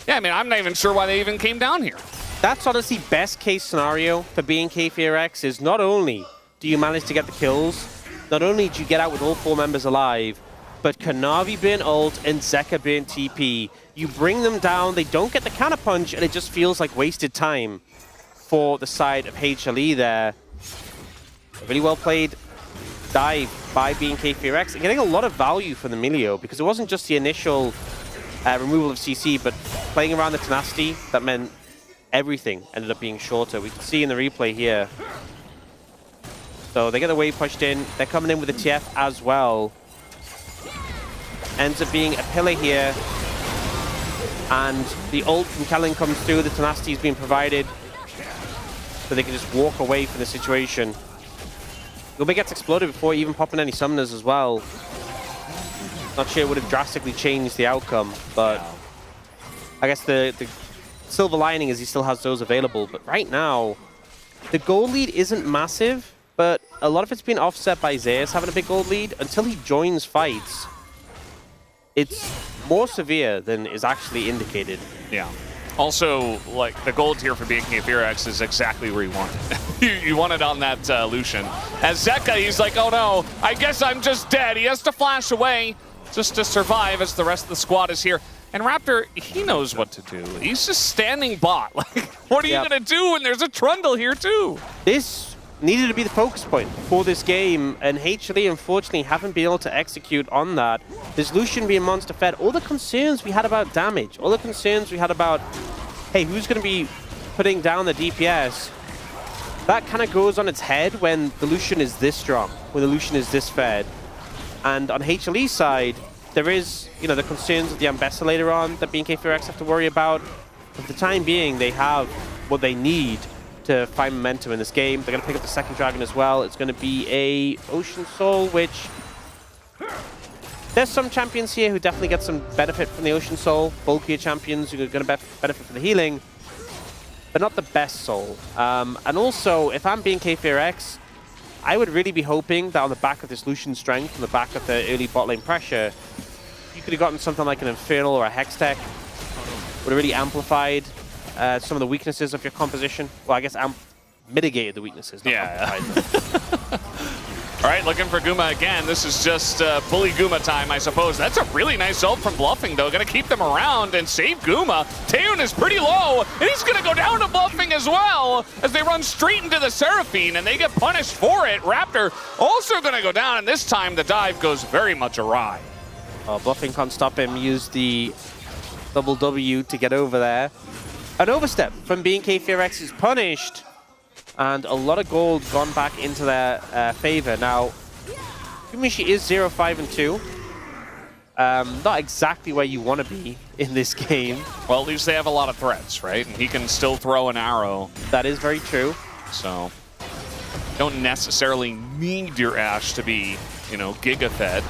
M: yeah, I mean, I'm not even sure why they even came down here.
N: That's honestly best case scenario for BNK FearX is not only do you manage to get the kills, not only do you get out with all 4 members alive, but Kanavi burn ult and Zeka burn TP. You bring them down, they don't get the counterpunch, and it just feels like wasted time for the side of HLE there. A really well played dive by BNK FearX, and getting a lot of value from the Milio, because it wasn't just the initial removal of CC, but playing around the tenacity, that meant everything ended up being shorter. We can see in the replay here. So they get the wave pushed in, they're coming in with the TF as well. Ends up being a pillar here, and the ult from Kellen comes through, the tenacity is being provided, so they can just walk away from the situation. Gube gets exploded before even popping any summoners as well. Not sure it would have drastically changed the outcome, but I guess the silver lining is he still has those available. But right now, the gold lead isn't massive, but a lot of it's been offset by Zeus having a big gold lead. Until he joins fights, it's more severe than is actually indicated.
M: Yeah. Also, like, the gold here for BNK FearX is exactly where you want it. you want it on that Lucian. As Zeka, he's like, oh no, I guess I'm just dead. He has to flash away just to survive as the rest of the squad is here. And Raptor, he knows what to do. He's just standing bot. Like, what are you going to do when there's a Trundle here too?
N: This needed to be the focus point for this game, and HLE unfortunately haven't been able to execute on that. This Lucian being monster fed, all the concerns we had about damage, all the concerns we had about, hey, who's going to be putting down the DPS, that kind of goes on its head when the Lucian is this strong, when the Lucian is this fed. And on HLE's side, there is, you know, the concerns of the Ambessa later on that BNK FearX have to worry about. But for the time being, they have what they need to find momentum in this game. They're going to pick up the second dragon as well. It's going to be a Ocean Soul, which there's some champions here who definitely get some benefit from the Ocean Soul. Bulkier champions who are going to benefit from the healing, but not the best soul. And also, if I'm BNK FearX, I would really be hoping that on the back of this Lucian strength, on the back of the early bot lane pressure, you could have gotten something like an Infernal or a Hex Tech. Would have really amplified some of the weaknesses of your composition. Well, I guess mitigated the weaknesses.
M: Yeah. All right, looking for Guma again. This is just bully Guma time, I suppose. That's a really nice ult from Bluffing, though. Going to keep them around and save Guma. Taeyun is pretty low, and he's going to go down to Bluffing as well as they run straight into the Seraphine, and they get punished for it. Raptor also going to go down, and this time the dive goes very much awry.
N: Bluffing can't stop him. Use the double W to get over there. An overstep from BNK FearX is punished, and a lot of gold gone back into their favor. Now, Gumishi is 0-5-2. Not exactly where you want to be in this game.
M: Well, at least they have a lot of threats, right? And he can still throw an arrow.
N: That is very true.
M: So, don't necessarily need your Ashe to be, you know, giga-fed.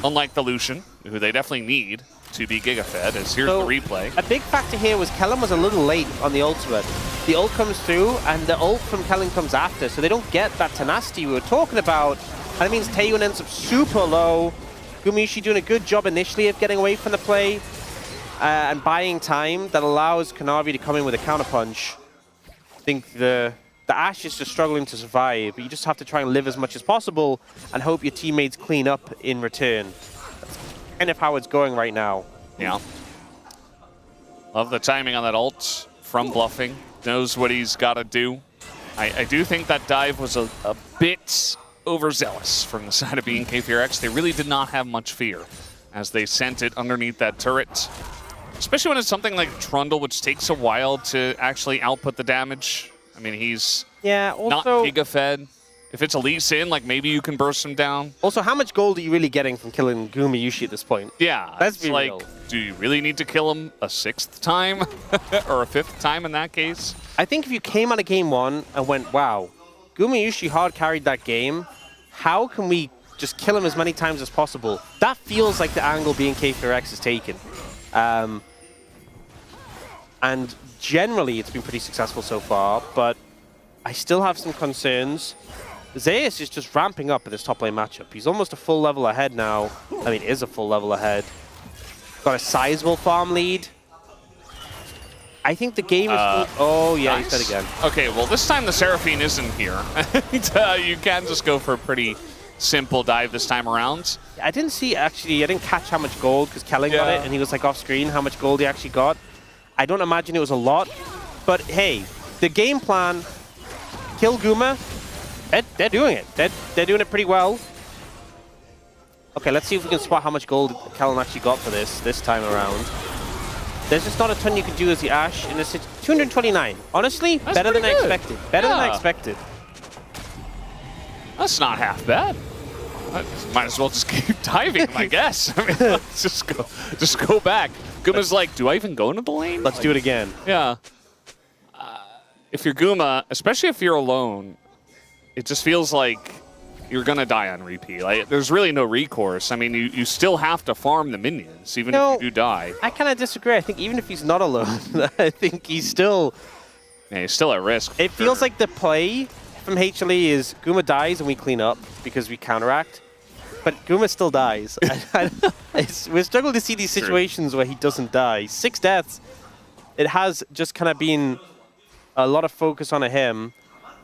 M: Unlike the Lucian, who they definitely need to be giga-fed, as here's the replay.
N: A big factor here was Kellen was a little late on the ultimate. the ult comes through, and the ult from Kellen comes after, so they don't get that tenacity we were talking about. And it means Taeyun ends up super low. Gumayushi doing a good job initially of getting away from the play and buying time that allows Kanavi to come in with a counterpunch. I think the Ashe is just struggling to survive, but you just have to try and live as much as possible and hope your teammates clean up in return. That's kind of how it's going right now.
M: Yeah. Love the timing on that ult from Bluffing. Knows what he's got to do. I do think that dive was a bit overzealous from the side of BNK They really did not have much fear as they sent it underneath that turret. Especially when it's something like Trundle, which takes a while to actually output the damage. I mean, he's
N: also
M: not giga-fed. If it's a Lee Sin, like maybe you can burst him down.
N: Also, how much gold are you really getting from killing Gumayushi at this point?
M: Yeah,
N: let's
M: be
N: real.
M: Like, do you really need to kill him a 6th time? Or a 5th time in that case?
N: I think if you came out of game 1 and went, wow, Gumayushi hard carried that game, how can we just kill him as many times as possible? That feels like the angle BNK is taken. And generally, it's been pretty successful so far, but I still have some concerns. Zeus is just ramping up in this top lane matchup. He's almost a full level ahead now. I mean, is a full level ahead. Got a sizable farm lead. I think the game is... oh, yeah,
M: nice.
N: He's dead again.
M: Okay, well, this time the Seraphine isn't here. You can just go for a pretty simple dive this time around.
N: I didn't see, actually, I didn't catch how much gold, because Kellen got it, and he was like off screen, how much gold he actually got. I don't imagine it was a lot, but hey, the game plan, kill Guma, they're doing it. They're doing it pretty well. Okay, let's see if we can spot how much gold Kellen actually got for this time around. There's just not a ton you can do as the Ashe in this. 229. Honestly,
M: that's
N: better than I
M: good.
N: expected. Better than I expected.
M: That's not half bad. Might as well just keep diving, I guess. I mean, let's just go back. Guma's like, do I even go into the lane?
N: Let's do it again.
M: Yeah. If you're Guma, especially if you're alone, it just feels like you're gonna die on repeat. Like, there's really no recourse. I mean, you still have to farm the minions, even if you do die.
N: I kind of disagree. I think even if he's not alone, I think he's still...
M: Yeah, he's still at risk.
N: It feels like the play from HLE is Guma dies and we clean up because we counteract. But Guma still dies. We're struggling to see these situations where he doesn't die. 6 deaths. It has just kind of been a lot of focus on him.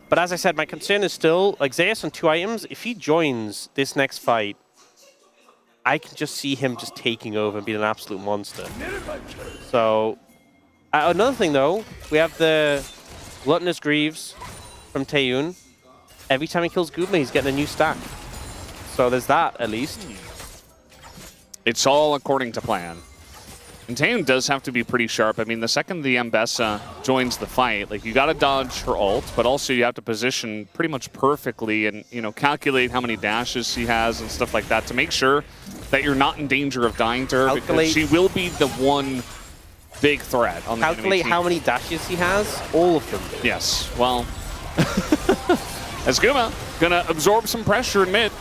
N: But as I said, my concern is still, like Zeus on 2 items, if he joins this next fight, I can just see him just taking over and being an absolute monster. So, another thing though, we have the Gluttonous Greaves from Taeyun. Every time he kills Guma, he's getting a new stack. So there's that, at least.
M: It's all according to plan. And Taeyun does have to be pretty sharp. I mean, the second the Mbessa joins the fight, like, you got to dodge her ult, but also you have to position pretty much perfectly and, you know, calculate how many dashes she has and stuff like that to make sure that you're not in danger of dying to her, because she will be the one big threat on the enemy
N: Calculate
M: team.
N: how many dashes he has? All of them.
M: Yes, well, as Guma gonna absorb some pressure in mid.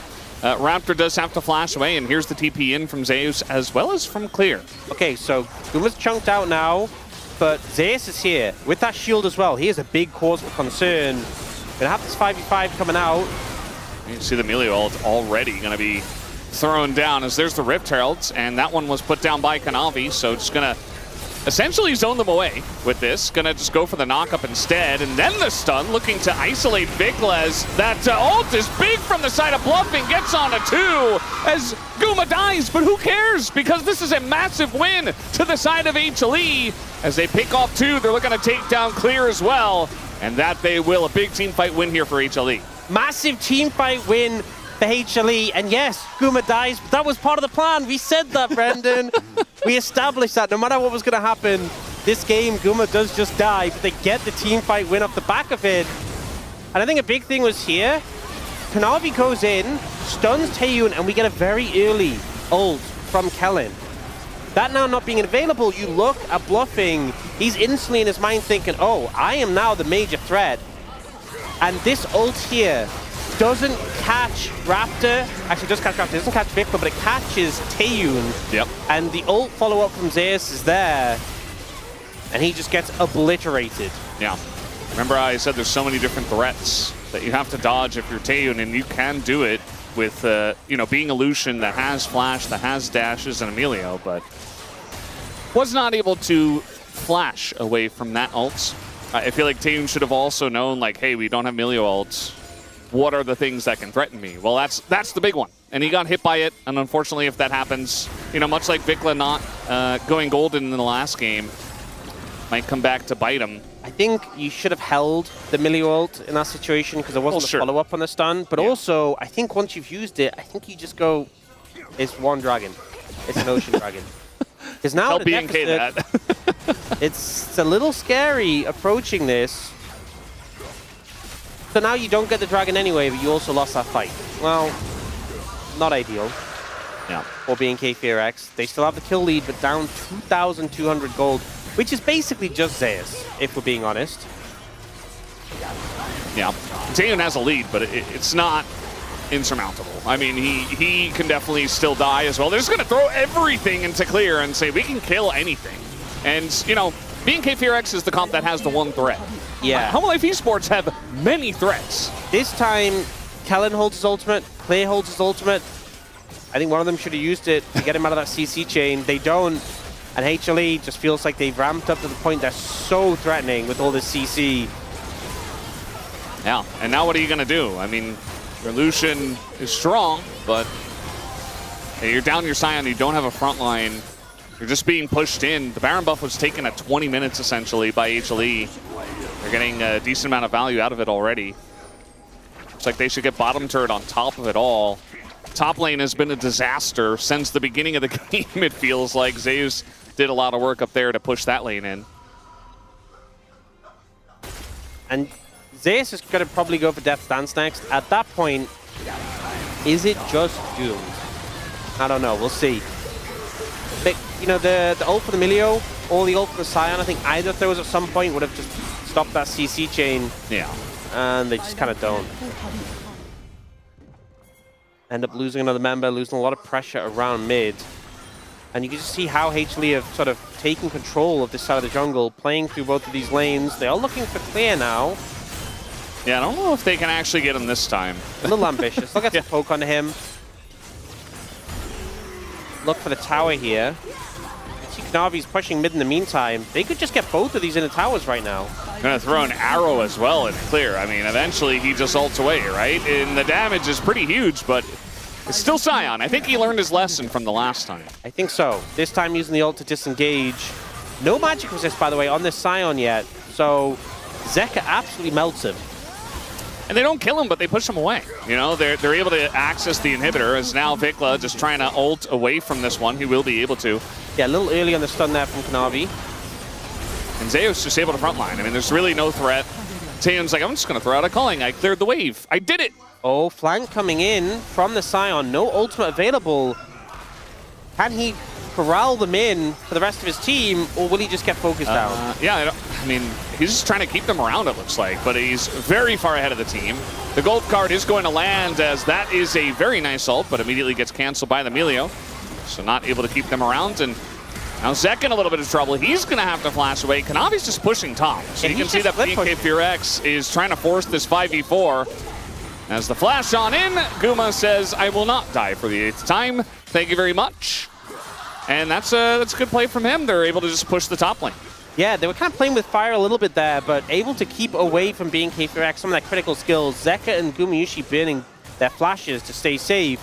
M: Raptor does have to flash away, and here's the TP in from Zeus as well as from Clear.
N: Okay, so Guma's chunked out now, but Zeus is here with that shield as well. He is a big cause for concern. Gonna have this 5v5 coming out.
M: You see the melee ult already gonna be thrown down as there's the Rift Heralds, and that one was put down by Kanavi, so just gonna essentially zone them away with this. Gonna just go for the knockup instead, and then the stun, looking to isolate Viklas. That ult is big from the side of Bluffing, gets on a 2 as Guma dies, but who cares? Because this is a massive win to the side of HLE. As they pick off 2, they're looking to take down Clear as well, and that they will. A big team fight win here for HLE.
N: Massive team fight win for HLE, and yes, Guma dies, but that was part of the plan. We said that, Brendan. We established that no matter what was going to happen, this game, Guma does just die, but they get the team fight win off the back of it. And I think a big thing was here, Kanavi goes in, stuns Taeyun, and we get a very early ult from Kellen. That now not being available, you look at Bluffing, he's instantly in his mind thinking, oh, I am now the major threat. And this ult here doesn't catch Raptor. Actually, does catch Raptor. It doesn't catch Vikla, but it catches Taeyun.
M: Yep.
N: And the ult follow-up from Zeus is there. And he just gets obliterated.
M: Yeah. Remember I said there's so many different threats that you have to dodge if you're Taeyun, and you can do it with, you know, being a Lucian that has flash, that has dashes, and Emilio, but was not able to flash away from that ult. I feel like Taeyun should have also known, like, hey, we don't have Emilio ults. What are the things that can threaten me? Well, that's the big one. And he got hit by it, and unfortunately, if that happens, you know, much like Vikla not going golden in the last game, might come back to bite him.
N: I think you should have held the Milio ult in that situation because there wasn't a follow-up on the stun. But also, I think once you've used it, I think you just go, it's one dragon. It's an ocean dragon. Because now
M: Help BNK that.
N: it's a little scary approaching this. So now you don't get the dragon anyway, but you also lost that fight. Well, not ideal.
M: Yeah.
N: For BNK FearX. They still have the kill lead, but down 2,200 gold, which is basically just Zeus, if we're being honest.
M: Yeah. Taeyun has a lead, but it's not insurmountable. I mean, he can definitely still die as well. They're just going to throw everything into clear and say, we can kill anything. And, you know, BNK FearX is the comp that has the one threat.
N: Yeah.
M: Humble Life Esports have many threats.
N: This time, Kellen holds his ultimate, Clay holds his ultimate. I think one of them should have used it to get him out of that CC chain. They don't. And HLE just feels like they've ramped up to the point they're so threatening with all this CC.
M: Yeah, and now what are you going to do? I mean, your Lucian is strong, but hey, you're down your Scion, you don't have a front line. You're just being pushed in. The Baron buff was taken at 20 minutes, essentially, by HLE. They're getting a decent amount of value out of it already. Looks like they should get bottom turret on top of it all. Top lane has been a disaster since the beginning of the game, it feels like. Zeus did a lot of work up there to push that lane in.
N: And Zeus is going to probably go for Death's Dance next. At that point, is it just doomed? I don't know. We'll see. But, you know, the ult for the Milio or the ult for the Scion, I think either of those at some point would have just stopped that CC chain.
M: Yeah.
N: And they just kind of don't. End up losing another member, losing a lot of pressure around mid. And you can just see how HLE have sort of taken control of this side of the jungle, playing through both of these lanes. They are looking for clear now.
M: Yeah, I don't know if they can actually get him this time.
N: A little ambitious. Look at the poke on him. Look for the tower here. See Knavi's pushing mid in the meantime. They could just get both of these in the towers right now.
M: Gonna throw an arrow as well in clear. I mean, eventually he just ults away, right? And the damage is pretty huge, but it's still Scion. I think he learned his lesson from the last time.
N: I think so. This time using the ult to disengage. No magic resist, by the way, on this Scion yet. So Zeka absolutely melts him.
M: And they don't kill him, but they push him away. You know, they're able to access the inhibitor, as now Vikla just trying to ult away from this one. He will be able to.
N: Yeah, a little early on the stun there from Knavi.
M: And Zeus just able to frontline. I mean, there's really no threat. Taeyun's like, I'm just going to throw out a culling. I cleared the wave. I did it.
N: Oh, flank coming in from the Scion. No ultimate available. Can he corral them in for the rest of his team, or will he just get focused down?
M: Yeah, I mean, he's just trying to keep them around, it looks like, but he's very far ahead of the team. The gold card is going to land, as that is a very nice ult, but immediately gets canceled by the Emilio. So not able to keep them around, and now Zek in a little bit of trouble. He's going to have to flash away. Kanavi's just pushing top. So you can see that BNK FearX is trying to force this 5v4. As the flash on in, Guma says, I will not die for the 8th time. Thank you very much. And that's a good play from him. They're able to just push the top lane.
N: Yeah, they were kind of playing with fire a little bit there, but able to keep away from BNK FearX some of that critical skills. Zeka and Gumayushi burning their flashes to stay safe.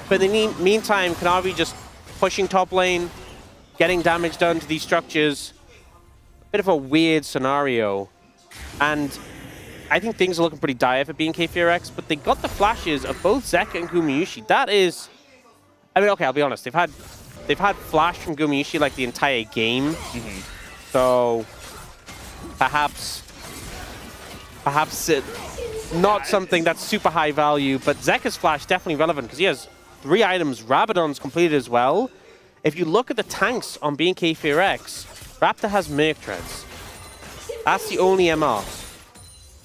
N: But in the meantime, Kanavi just pushing top lane, getting damage done to these structures. Bit of a weird scenario. And I think things are looking pretty dire for BNK FearX, but they got the flashes of both Zeka and Gumayushi. That is... I mean, okay, I'll be honest. They've had flash from Gumayushi like the entire game. So perhaps not something that's super high value, but Zeka's flash definitely relevant because he has 3 items. Rabadon's completed as well. If you look at the tanks on BNK FearX, Raptor has Merc Treads. That's the only MR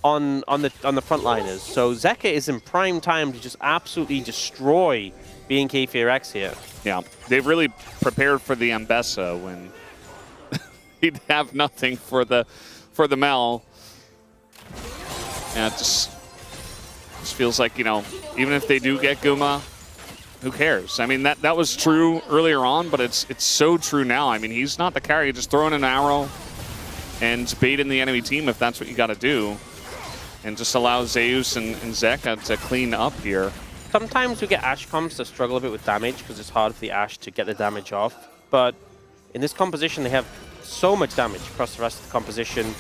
N: on the frontliners. So Zeka is in prime time to just absolutely destroy BNK FearX here.
M: Yeah, they've really prepared for the Ambessa when he'd have nothing for the Mel. Yeah, it just feels like, you know, even if they do get Guma, who cares? I mean, that was true earlier on, but it's so true now. I mean, he's not the carry. Just throwing an arrow and baiting the enemy team if that's what you got to do. And just allow Zeus and Zeka to clean up here.
N: Sometimes we get Ashe comps that struggle a bit with damage because it's hard for the Ashe to get the damage off. But in this composition, they have so much damage across the rest of the composition.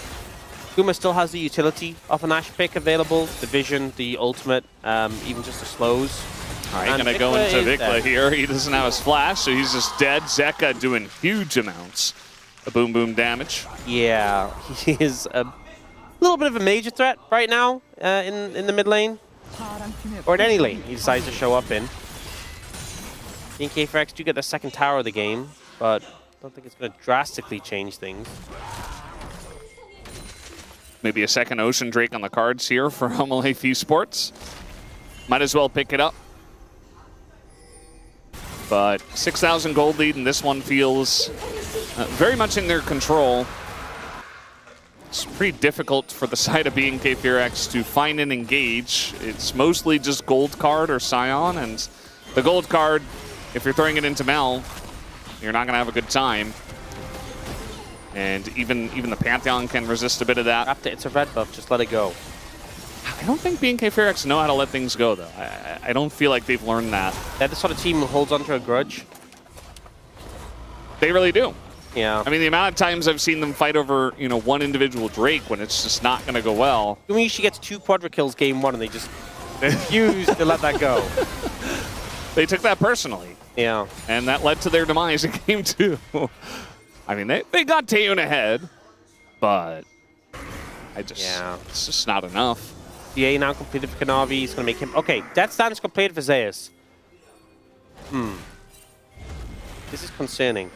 N: Guma still has the utility of an Ashe pick available, the vision, the ultimate, even just the slows.
M: All right, gonna go into Vikla here. He doesn't have his flash, so he's just dead. Zeka doing huge amounts of boom boom damage.
N: Yeah, he is a little bit of a major threat right now in the mid lane. Or in any lane he decides to show up in. BNK4X do get the second tower of the game, but I don't think it's going to drastically change things.
M: Maybe a second Ocean Drake on the cards here for HLE Esports. Might as well pick it up. But 6,000 gold lead, and this one feels very much in their control. It's pretty difficult for the side of BNK4X to find and engage. It's mostly just gold card or Scion, and the gold card, if you're throwing it into Mel, you're not going to have a good time. And even the Pantheon can resist a bit of that.
N: It's a red buff, just let it go.
M: I don't think BNK4X know how to let things go, though. I don't feel like they've learned that.
N: They're the sort of team who holds onto a grudge.
M: They really do.
N: Yeah.
M: I mean, the amount of times I've seen them fight over, you know, one individual Drake when it's just not going to go well.
N: Gumi usually gets 2 quadra kills game 1 and they just refuse to let that go.
M: They took that personally.
N: Yeah.
M: And that led to their demise in game 2. I mean, they got Taeyoon ahead, but it's just not enough.
N: DA now completed for Kanavi. He's going to make him... Okay, Death Stance completed for Zeus. This is concerning.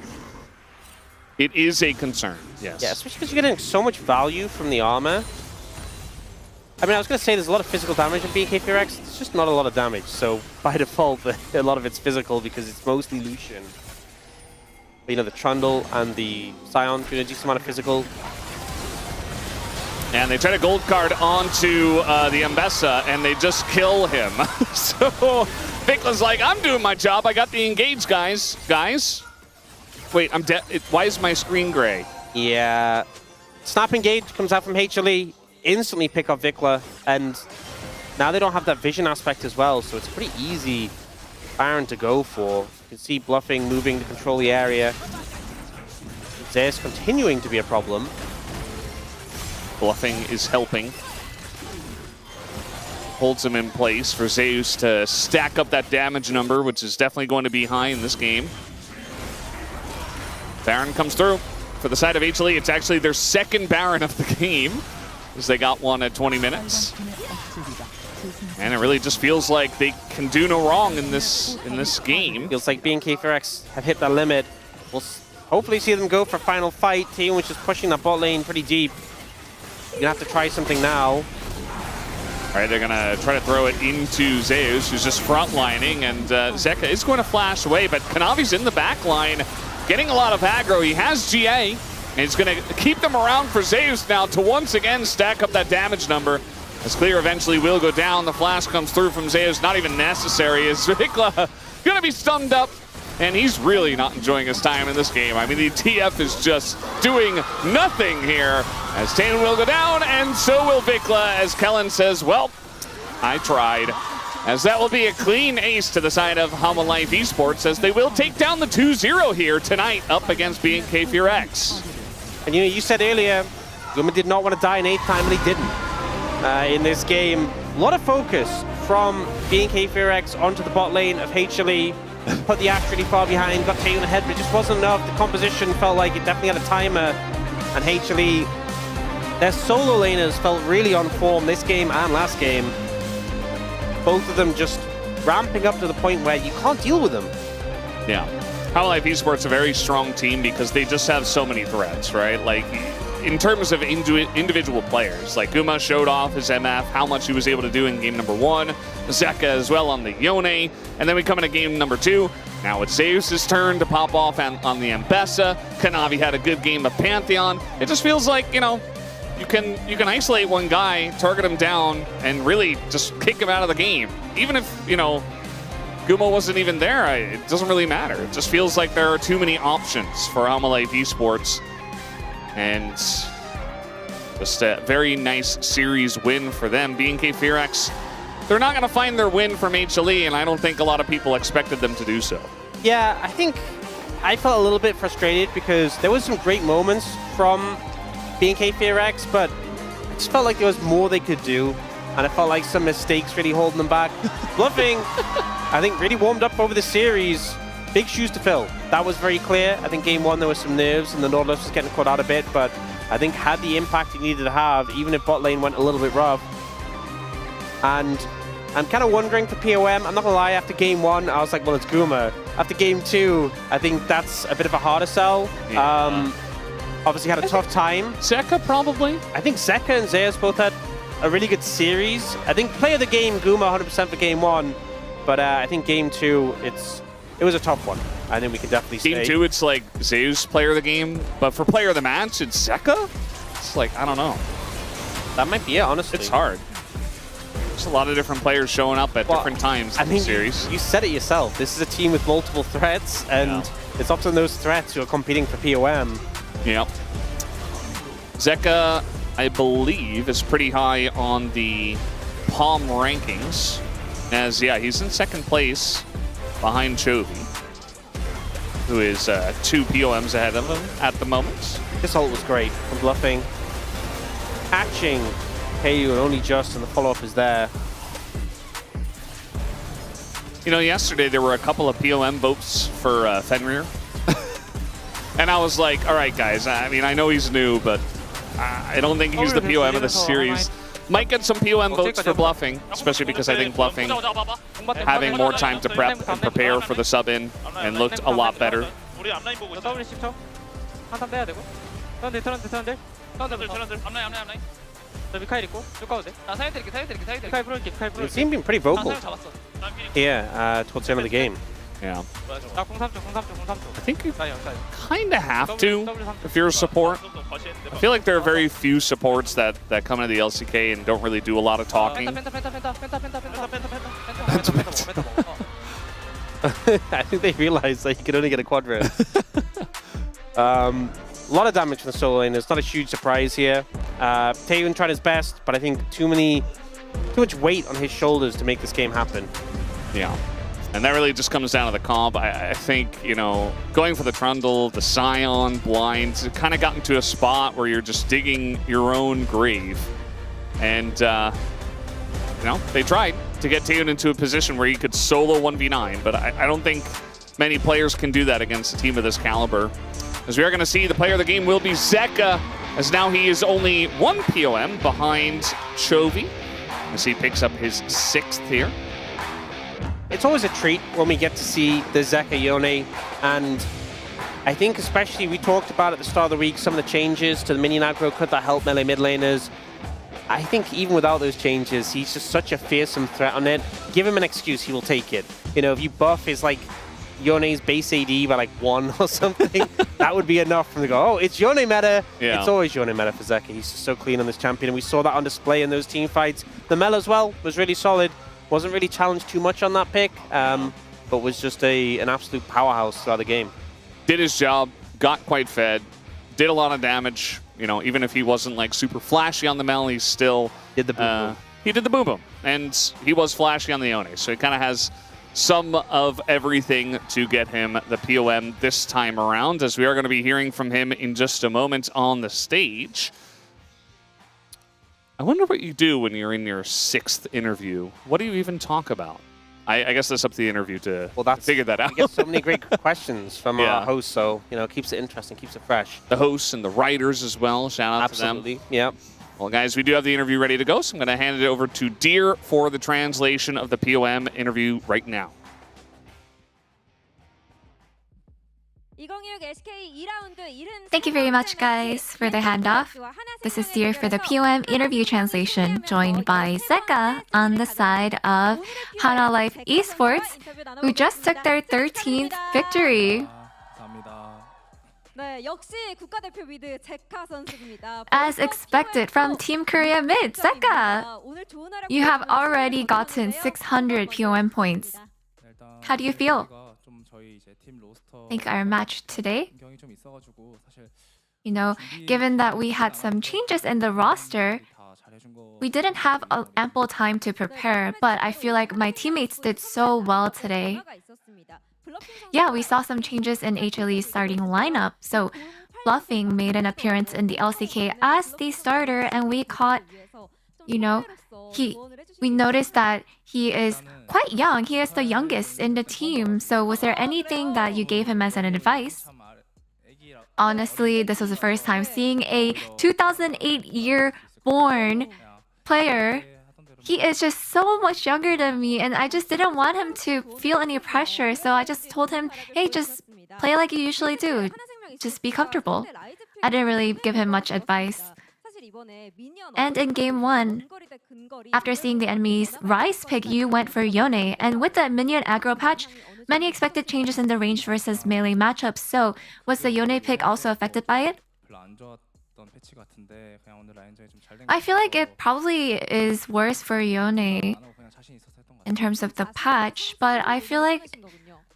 M: It is a concern, yes.
N: Yeah, especially because you're getting so much value from the armor. I mean, I was going to say there's a lot of physical damage in BNK4X. It's just not a lot of damage. So, by default, a lot of it's physical because it's mostly Lucian. But, you know, the Trundle and the Scion do a decent amount of physical.
M: And they try to gold card onto the Mbessa, and they just kill him. So, Vikla's like, I'm doing my job. I got the engage, guys. Wait, I'm dead. Why is my screen gray?
N: Yeah. Snap Engage comes out from HLE, instantly pick up Vikla, and now they don't have that vision aspect as well, so it's pretty easy Baron to go for. You can see bluffing, moving to control the area. Zeus continuing to be a problem.
M: Bluffing is helping. Holds him in place for Zeus to stack up that damage number, which is definitely going to be high in this game. Baron comes through. For the side of HLE, it's actually their second Baron of the game, as they got one at 20 minutes. And it really just feels like they can do no wrong in this game.
N: Feels like BNK4X have hit that limit. We'll hopefully see them go for final fight. Taeyoon was just pushing that bot lane pretty deep. You're gonna have to try something now.
M: All right, they're gonna try to throw it into Zeus, who's just frontlining, and Zeka is going to flash away, but Kanavi's in the back line, getting a lot of aggro. He has GA, and he's gonna keep them around for Zeus now to once again stack up that damage number. As Clear eventually will go down, the flash comes through from Zeus, not even necessary, as Vikla gonna be stunned up, and he's really not enjoying his time in this game. I mean, the TF is just doing nothing here, as Taeyoon will go down, and so will Vikla, as Kellen says, well, I tried. As that will be a clean ace to the side of HLE Esports, as they will take down the 2-0 here tonight up against BNK4X.
N: And you know, you said earlier, Guma did not want to die in 8th time, and he didn't. In this game, a lot of focus from BNK4X onto the bot lane of HLE. Put the Ashe really far behind, got Taeyoon ahead, but it just wasn't enough. The composition felt like it definitely had a timer. And HLE, their solo laners felt really on form this game and last game. Both of them just ramping up to the point where you can't deal with them.
M: Yeah. HLE Esports a very strong team because they just have so many threats, right? Like, in terms of individual players, like Guma showed off his MF, how much he was able to do in game number 1. Zeka as well on the Yone. And then we come into game number 2. Now it's Zeus' turn to pop off on the Mbessa. Kanavi had a good game of Pantheon. It just feels like, you know, you can isolate one guy, target him down, and really just kick him out of the game. Even if, you know, Gumo wasn't even there, it doesn't really matter. It just feels like there are too many options for Hanwha Life Esports. And just a very nice series win for them. BNK Fearax, they're not going to find their win from HLE, and I don't think a lot of people expected them to do so.
N: Yeah, I think I felt a little bit frustrated because there was some great moments from BNK Fearax, but I just felt like there was more they could do, and I felt like some mistakes really holding them back. Bluffing, I think, really warmed up over the series. Big shoes to fill. That was very clear. I think game one there was some nerves and the Nautilus was getting caught out a bit, but I think had the impact he needed to have, even if bot lane went a little bit rough. And I'm kind of wondering for POM, I'm not gonna lie, after game one, I was like, well, it's Guma. After game two, I think that's a bit of a harder sell.
M: Yeah.
N: Obviously had a tough time.
M: Zeka, probably?
N: I think Zeka and Zeus both had a really good series. I think play of the game, Guma 100% for game one, but I think game two, it was a tough one. I think we can definitely say.
M: Game two, it's like Zeus player of the game, but for player of the match, it's Zeka? It's like, I don't know.
N: That might be it, honestly.
M: It's hard. There's a lot of different players showing up at different times in the series.
N: You said it yourself. This is a team with multiple threats, and it's often those threats who are competing for POM.
M: Yep. Zeka, I believe, is pretty high on the POM rankings. As, yeah, he's in second place behind Chovy, who is 2 POMs ahead of him at the moment.
N: This ult was great from Bluffing. Catching KU and only just, and the follow-up is there.
M: You know, yesterday there were a couple of POM votes for Fenrir. And I was like, all right, guys, I mean, I know he's new, but I don't think he's the POM of the series. Might get some POM votes for Bluffing, especially because I think Bluffing having more time to prep and prepare for the sub-in and looked a lot better.
N: They seem being pretty vocal here towards the end of the game.
M: Yeah. I think you kind of have to if you're a support. I feel like there are very few supports that come into the LCK and don't really do a lot of talking.
N: I think they realize that you can only get a quadrant. A lot of damage from the solo lane. It's not a huge surprise here. Taeyun tried his best, but I think too much weight on his shoulders to make this game happen.
M: Yeah. And that really just comes down to the comp. I think, you know, going for the Trundle, the Scion, Blind, it kind of got into a spot where you're just digging your own grave. And, you know, they tried to get Taeyun into a position where he could solo 1v9, but I don't think many players can do that against a team of this caliber. As we are going to see, the player of the game will be Zeka, as now he is only 1 POM behind Chovy, as he picks up his 6th here.
N: It's always a treat when we get to see the Zeka Yone, and I think especially we talked about at the start of the week some of the changes to the minion aggro, could that help melee mid laners? I think even without those changes, he's just such a fearsome threat on it. Give him an excuse, he will take it. You know, if you buff his like Yone's base AD by like 1 or something, that would be enough for them to go, oh, it's Yone meta.
M: Yeah.
N: It's always Yone meta for Zeka. He's just so clean on this champion, and we saw that on display in those team fights. The Mel as well was really solid. Wasn't really challenged too much on that pick, but was just an absolute powerhouse throughout the game.
M: Did his job, got quite fed, did a lot of damage. You know, even if he wasn't like super flashy on the Mel, he still
N: did the boom boom.
M: He did the boom boom, and he was flashy on the Yone. So he kind of has some of everything to get him the POM this time around, as we are going to be hearing from him in just a moment on the stage. I wonder what you do when you're in your 6th interview. What do you even talk about? I guess that's up to the interview to figure that out.
N: We get so many great questions from our hosts, so you know, it keeps it interesting, keeps it fresh.
M: The hosts and the writers as well. Shout out to them.
N: Absolutely, yep.
M: Well, guys, we do have the interview ready to go, so I'm going to hand it over to Deer for the translation of the POM interview right now.
R: Thank you very much, guys, for the handoff. This is Deer for the POM interview translation, joined by Zeka on the side of Hanwha Life Esports, who just took their 13th victory.
L: 네, 역시 국가대표 미드 제카 선수입니다.
R: As expected from Team Korea mid, Zeka, you have already gotten 600 POM points. How do you feel? Think our match today? You know, given that we had some changes in the roster, we didn't have ample time to prepare, but I feel like my teammates did so well today. Yeah, we saw some changes in HLE's starting lineup. So Bluffing made an appearance in the LCK as the starter, and we caught, you know, we noticed that he is quite young. He is the youngest in the team. So was there anything that you gave him as an advice? Honestly, this was the first time seeing a 2008 year born player. He is just so much younger than me, and I just didn't want him to feel any pressure. So I just told him, hey, just play like you usually do. Just be comfortable. I didn't really give him much advice. And in game 1, after seeing the enemy's Rise pick, you went for Yone. And with the minion aggro patch, many expected changes in the range versus melee matchups. So was the Yone pick also affected by it? I feel like it probably is worse for Yone in terms of the patch, but I feel like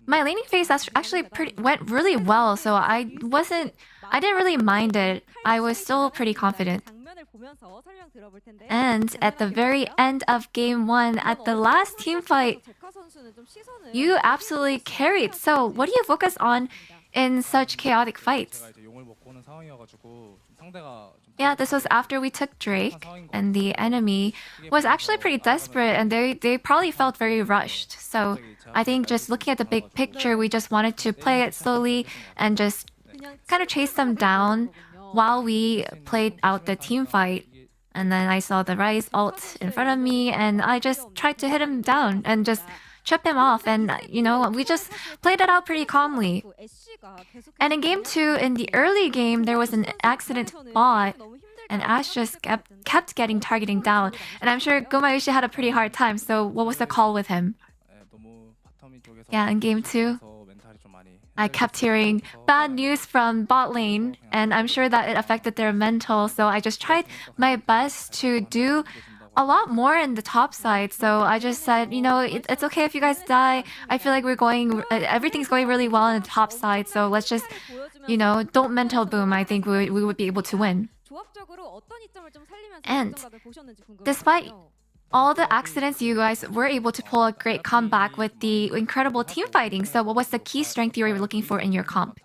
R: my laning phase actually went really well, so I didn't really mind it. I was still pretty confident. And at the very end of game 1, at the last team fight, you absolutely carried. So what do you focus on in such chaotic fights? Yeah, this was after we took Drake, and the enemy was actually pretty desperate, and they probably felt very rushed. So I think just looking at the big picture, we just wanted to play it slowly and just kind of chase them down while we played out the team fight. And then I saw the Rise ult in front of me, and I just tried to hit him down and just chip him off, and you know, we just played it out pretty calmly. And in game 2, in the early game, there was an accident bot, and Ash just kept getting targeting down. And I'm sure Gomayushi had a pretty hard time, so what was the call with him? Yeah, in game 2, I kept hearing bad news from bot lane, and I'm sure that it affected their mental, so I just tried my best to do a lot more in the top side. So I just said, you know, it's okay if you guys die. I feel like everything's going really well in the top side, so let's just, you know, don't mental boom. I think we would be able to win. And despite all the accidents, you guys were able to pull a great comeback with the incredible team fighting. So what was the key strength you were looking for in your comp?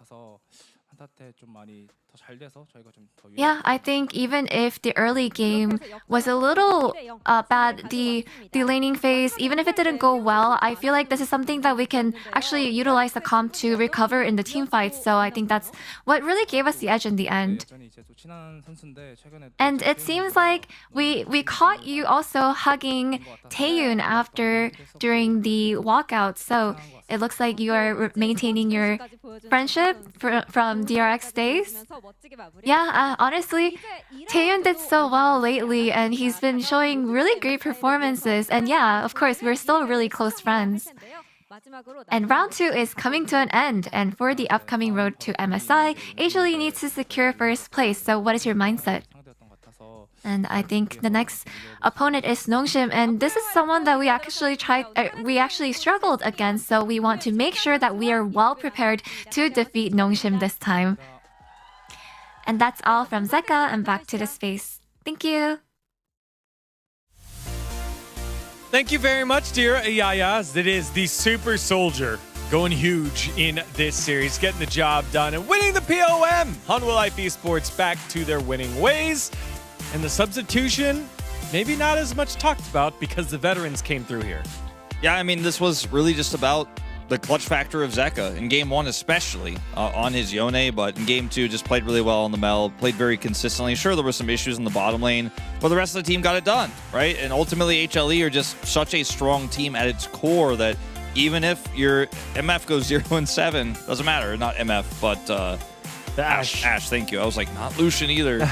R: Yeah, I think even if the early game was a little bad, the laning phase, even if it didn't go well, I feel like this is something that we can actually utilize the comp to recover in the team fights. So I think that's what really gave us the edge in the end. And it seems like we caught you also hugging Taeyun during the walkout. So it looks like you are maintaining your friendship from DRX days. Yeah, honestly, Taeyun did so well lately, and he's been showing really great performances. And yeah, of course, we're still really close friends. And round 2 is coming to an end, and for the upcoming road to MSI, HLE needs to secure first place. So what is your mindset? And I think the next opponent is Nongshim, and this is someone that we actually struggled against, so we want to make sure that we are well prepared to defeat Nongshim this time. And that's all from Zeka, and back to the space. Thank you!
P: Thank you very much, dear Ayayas. It is the Super Soldier going huge in this series, getting the job done and winning the POM. Hanwha Life Esports back to their winning ways. And the substitution, maybe not as much talked about because the veterans came through here.
Q: Yeah, I mean, this was really just about the clutch factor of Zeka in game 1 especially on his Yone, but in game 2 just played really well on the Mel, played very consistently. Sure, there were some issues in the bottom lane, but the rest of the team got it done, right? And ultimately HLE are just such a strong team at its core that even if your MF goes 0-7, doesn't matter, not MF, but
F: the Ash.
Q: Ash, thank you. I was like, not Lucian either.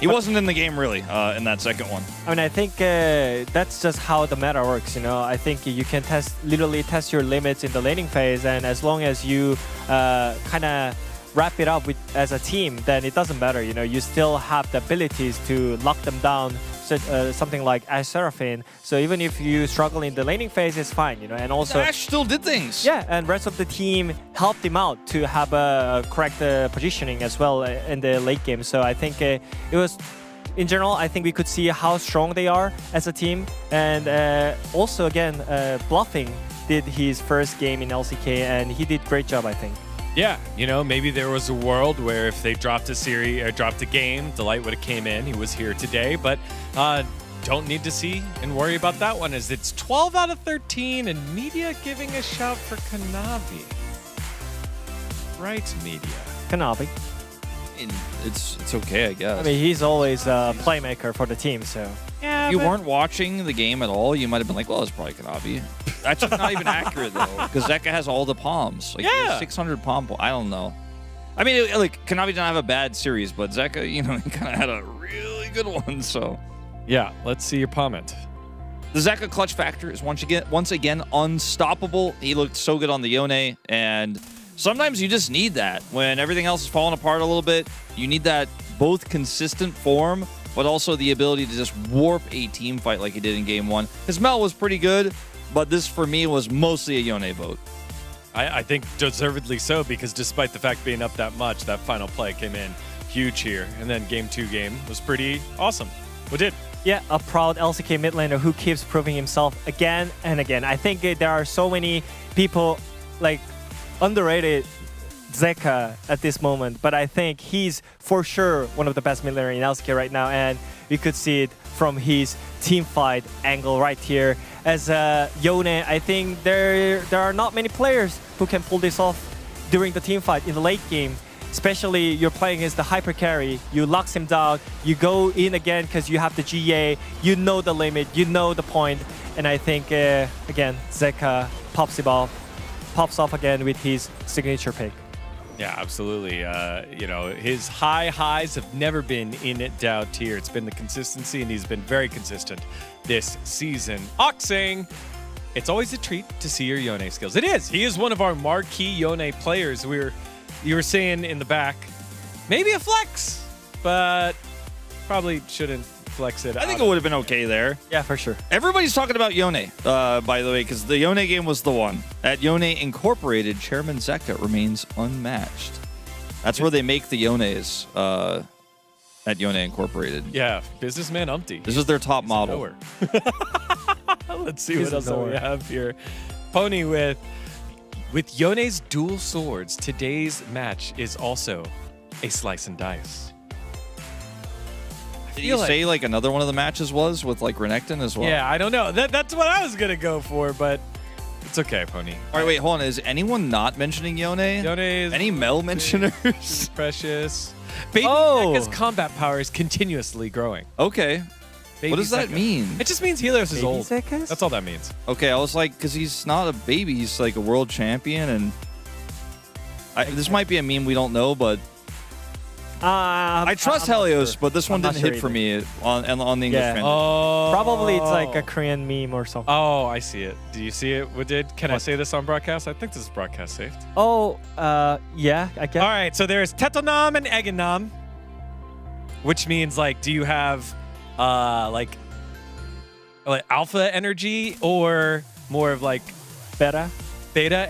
Q: He wasn't in the game really in that second one.
O: I mean, I think that's just how the meta works, you know. I think you can literally test your limits in the laning phase, and as long as you kind of wrap it up with as a team, then it doesn't matter. You know, you still have the abilities to lock them down. Something like Ash Seraphine. So even if you struggle in the laning phase, it's fine. You know, and also
Q: Ash still did things.
O: Yeah, and rest of the team helped him out to have a correct positioning as well in the late game. So I think it was. In general, I think we could see how strong they are as a team. And also, again, Bluffing did his first game in LCK, and he did great job, I think.
P: Yeah, you know, maybe there was a world where if they dropped a series or dropped a game, Delight would have came in. He was here today, but don't need to see and worry about that one as it's 12 out of 13 and Media giving a shout for Kanavi. Right, Media.
O: Kanavi.
Q: It's okay, I guess.
O: I mean, he's always a playmaker for the team, so.
P: Yeah,
Q: if you weren't watching the game at all, you might have been like, well, it's probably Kanavi. That's just not even accurate, though, because Zeka has all the palms. Like, he has 600 palm. I don't know. I mean, like, Kanavi didn't have a bad series, but Zeka, you know, he kind of had a really good one, so.
P: Yeah, let's see your comment.
Q: The Zeka clutch factor is once again unstoppable. He looked so good on the Yone, and sometimes you just need that. When everything else is falling apart a little bit, you need that both consistent form, but also the ability to just warp a team fight like he did in Game 1. His Mel was pretty good, but this, for me, was mostly a Yone vote.
P: I think deservedly so, because despite the fact being up that much, that final play came in huge here. And then Game 2 game was pretty awesome. What did?
O: Yeah, a proud LCK mid laner who keeps proving himself again and again. I think there are so many people, like, underrated Zeka at this moment, but I think he's for sure one of the best mid laner in LCK right now, and you could see it from his team fight angle right here. As Yone, I think there are not many players who can pull this off during the team fight in the late game. Especially you're playing as the hyper carry, you locks him down, you go in again because you have the GA, you know the limit, you know the point, and I think again Zeka pops off again with his signature pick.
P: Yeah, absolutely. You know, his highs have never been in doubt here. It's been the consistency, and he's been very consistent this season. Oxing, it's always a treat to see your Yone skills. It is. He is one of our marquee Yone players. You were saying in the back, maybe a flex, but probably shouldn't flex it.
Q: I think it would have been okay there.
O: Yeah, for sure.
Q: Everybody's talking about Yone, by the way, because the Yone game was the one. At Yone Incorporated, Chairman Zeka remains unmatched. That's where they make the Yones at Yone Incorporated.
P: Yeah, businessman Umpty.
Q: This is their top model.
P: Let's see what else we have here. Pony with Yone's dual swords, today's match is also a slice and dice.
Q: Did you say like another one of the matches was with like Renekton as well?
P: Yeah, I don't know. That's what I was going to go for, but it's okay, Pony.
Q: All right, wait, hold on. Is anyone not mentioning Yone?
P: Yone is...
Q: Any Mel mentioners?
P: Precious. Baby Zeka's combat power is continuously growing.
Q: Okay.
P: Baby
Q: what does that mean?
P: It just means Helios is old.
O: Zeka's?
P: That's all that means.
Q: Okay, I was like, because he's not a baby, he's like a world champion, and this might be a meme we don't know, but I trust Helios, but this one didn't hit for me on the English fan.
P: Oh,
O: probably it's like a Korean meme or something.
P: Oh, I see it. Do you see it? Can I say this on broadcast? I think this is broadcast saved.
O: Oh, yeah, I guess.
P: All right, so there's Tetonam and Egenam, which means like, do you have like alpha energy or more of like beta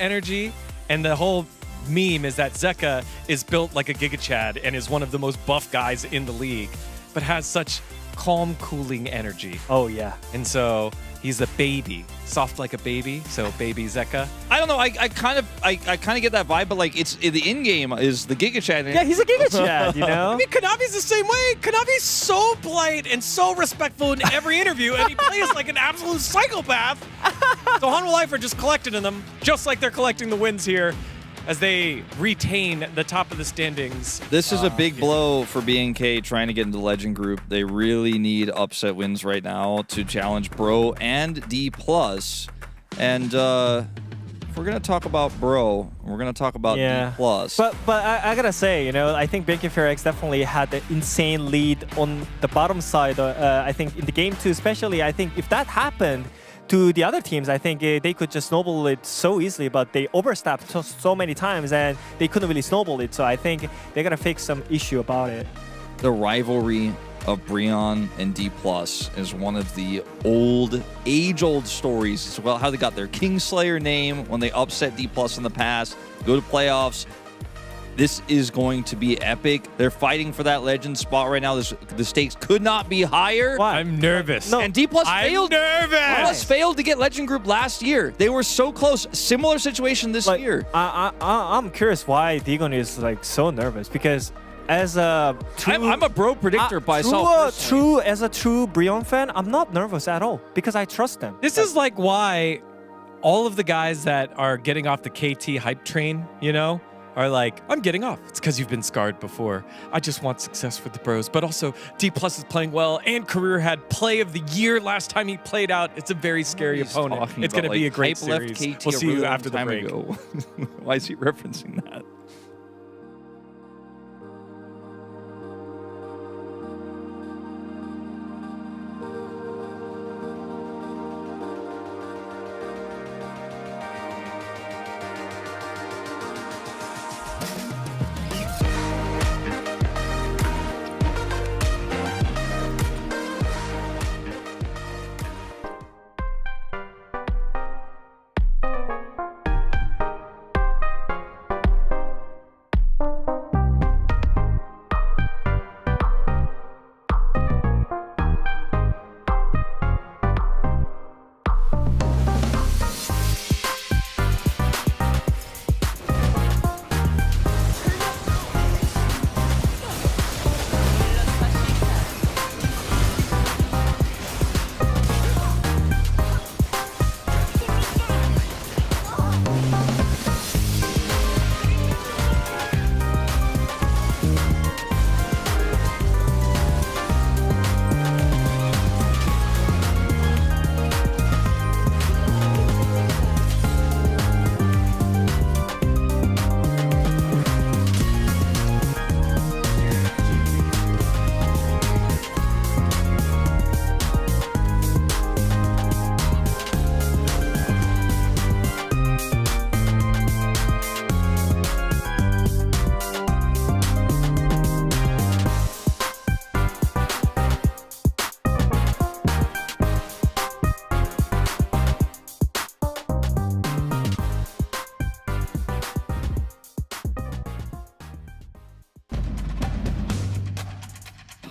P: energy? And the whole meme is that Zeka is built like a Giga Chad and is one of the most buff guys in the league, but has such calm, cooling energy.
O: Oh yeah.
P: And so he's a baby, soft like a baby. So baby Zeka.
Q: I don't know. I kind of get that vibe, but like it's the in game is the Giga Chad.
O: Yeah, he's a Giga Chad. You know.
P: I mean, Kanavi's the same way. Kanavi's so polite and so respectful in every interview, and he plays like an absolute psychopath. So Hanwha Life are just collecting them, just like they're collecting the wins here, as they retain the top of the standings.
Q: This is a big blow for BNK trying to get into the Legend Group. They really need upset wins right now to challenge Bro and D+. And if we're going to talk about Bro, we're going to talk about D+.
O: But I gotta say, you know, I think BNK FairX definitely had the insane lead on the bottom side. I think in the game 2 especially, I think if that happened,
S: to the other teams, I think they could just snowball it so easily, but they overstepped so many times and they couldn't really snowball it. So I think they're gonna fix some issue about it.
Q: The rivalry of Breon and D+ is one of the age-old stories. It's about how they got their Kingslayer name when they upset D+ in the past, go to playoffs. This is going to be epic. They're fighting for that legend spot right now. The stakes could not be higher.
S: Why?
P: I'm nervous.
Q: No. And D+ failed.
P: nervous.
Q: D+ failed to get legend group last year. They were so close. Similar situation this year.
S: I'm curious why Dagon is like so nervous, because as a true,
Q: I'm a bro predictor by
S: as a true Breon fan, I'm not nervous at all because I trust them.
P: This is like why all of the guys that are getting off the KT hype train, you know, are like, I'm getting off. It's because you've been scarred before. I just want success for the bros. But also, D+ is playing well, and Career had play of the year last time he played out. It's a very scary opponent. It's going to be a great series. We'll see you after the break.
Q: Why is he referencing that?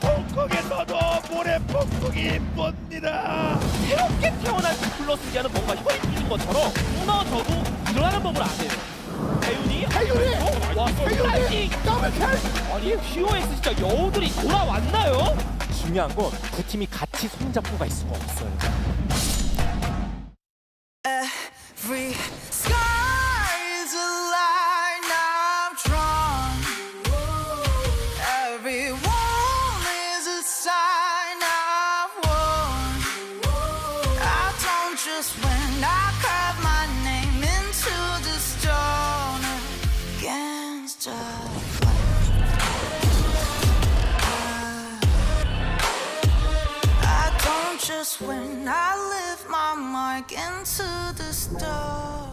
T: 홍콩에서도 모래 폭풍이 멉니다. 새롭게 태어난 플러스기아는 뭔가 혀에 끼는 것처럼 무너져도 일어나는 법을 아세요. 태윤이? 와, 태윤이! 더블킬! 아니, POX 진짜 여우들이 돌아왔나요? 중요한 건 두 팀이 같이 손잡고 갈 수가 없어요.
A: Every sky is a line I've drawn. Every wall is a sign I've worn. I don't just win, I carve my name into the stone against the I don't just win, I lift my mark into the stone.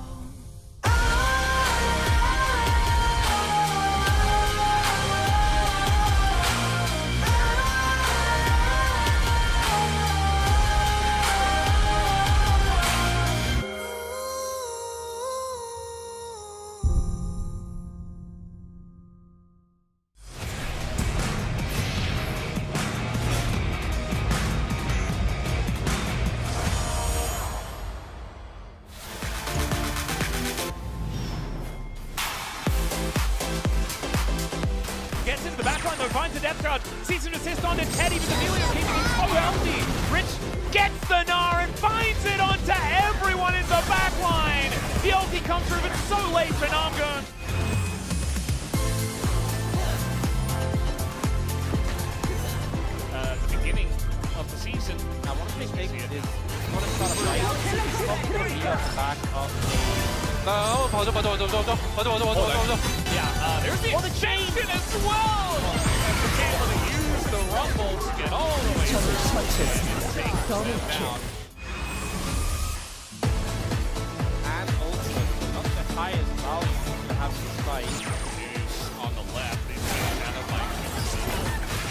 T: Gets into the backline though, finds the depth charge, sees an assist on to Teddy, but Emilio keeping it so healthy. Rich gets the Gnar and finds it onto everyone in the backline. The ulti comes through, but so late for Namgun. The beginning of the season. I want to make it is one of the back of yeah, there's the extension as well! And we're able to use the rumble to get all the way through and take them down.
N: high as well. To have some spike.
M: On the left, they take down a bike.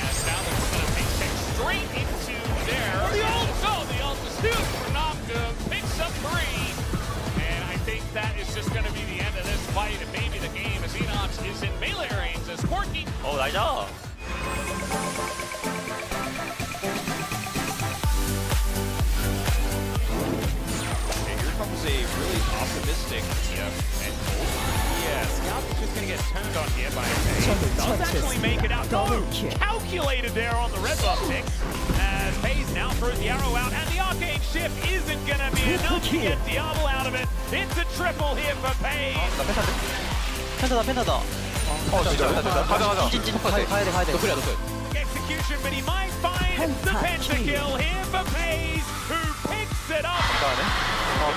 M: And now they're going to take straight into there. The ult! No, the ult is huge for Namga. Picks up 3. And I think that is just going to be the end of this fight. And maybe the game as Enox is in melee range as Corky.
J: 오 나이스.
Q: Okay, here comes a really optimistic and cold.
J: Yeah, Scout is just going to get turned on here by FaZe. Does actually make it out. No, calculated there on the red buff pick. As FaZe now throws the arrow out, and the arcane shift isn't going to be enough to get Diablo out of it. It's a triple here for FaZe.
T: 펜타다. 진짜. 가자. 가야 돼. 노플이야.
J: Execution, but he might find the pentakill here for FaZe, who picks it up.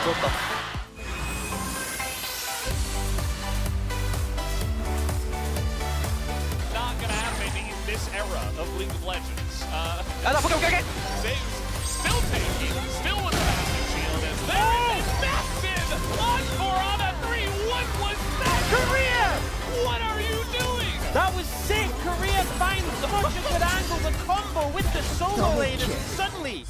T: 부럽다.
M: Not going to happen in this era of League of Legends.
T: 오케이.
M: FaZe still taking, still with a massive shield. As there is a massive launch for on a 3. What was that?
T: Korea!
M: What are you doing?
N: That was sick. Korea finds such a good angle, the combo with the solo lane, and suddenly.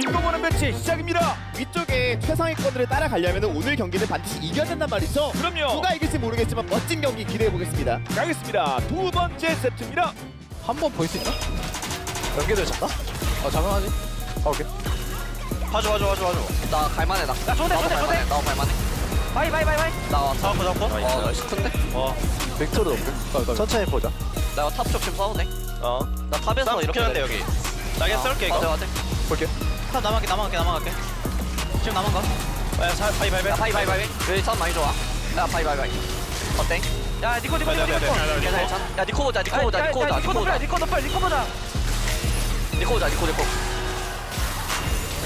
T: 인공호흡 매치 시작입니다. 위쪽에 최상위권들을 따라가려면 오늘 경기는 반드시 이겨야 된단 말이죠.
Q: 그럼요.
T: 누가 이길지 모르겠지만 멋진 경기 기대해 보겠습니다. 가겠습니다. 두 번째 세트입니다.
S: 한 번 볼 수 있나? 연계될 잡나? 장난하지? 오케이.
T: 봐줘.
S: 나 갈만해 나. 야 좋은데. 나 갈만해. 바이. 나 잡고. 나이스 큰데? 벡터도 없고. 천천히 보자. 내가 탑 쪽 좀 싸우네. 나 탑에서 이렇게 돼. 여기. 나 그냥 쏠게 이거. 맞아. 볼게. 탑 남아갈게. 지금 남은 거. 야 바이. 여기 탑 많이 좋아. 야 바이. 어때? 야 니코. 야 니코 보자. 니코 보자.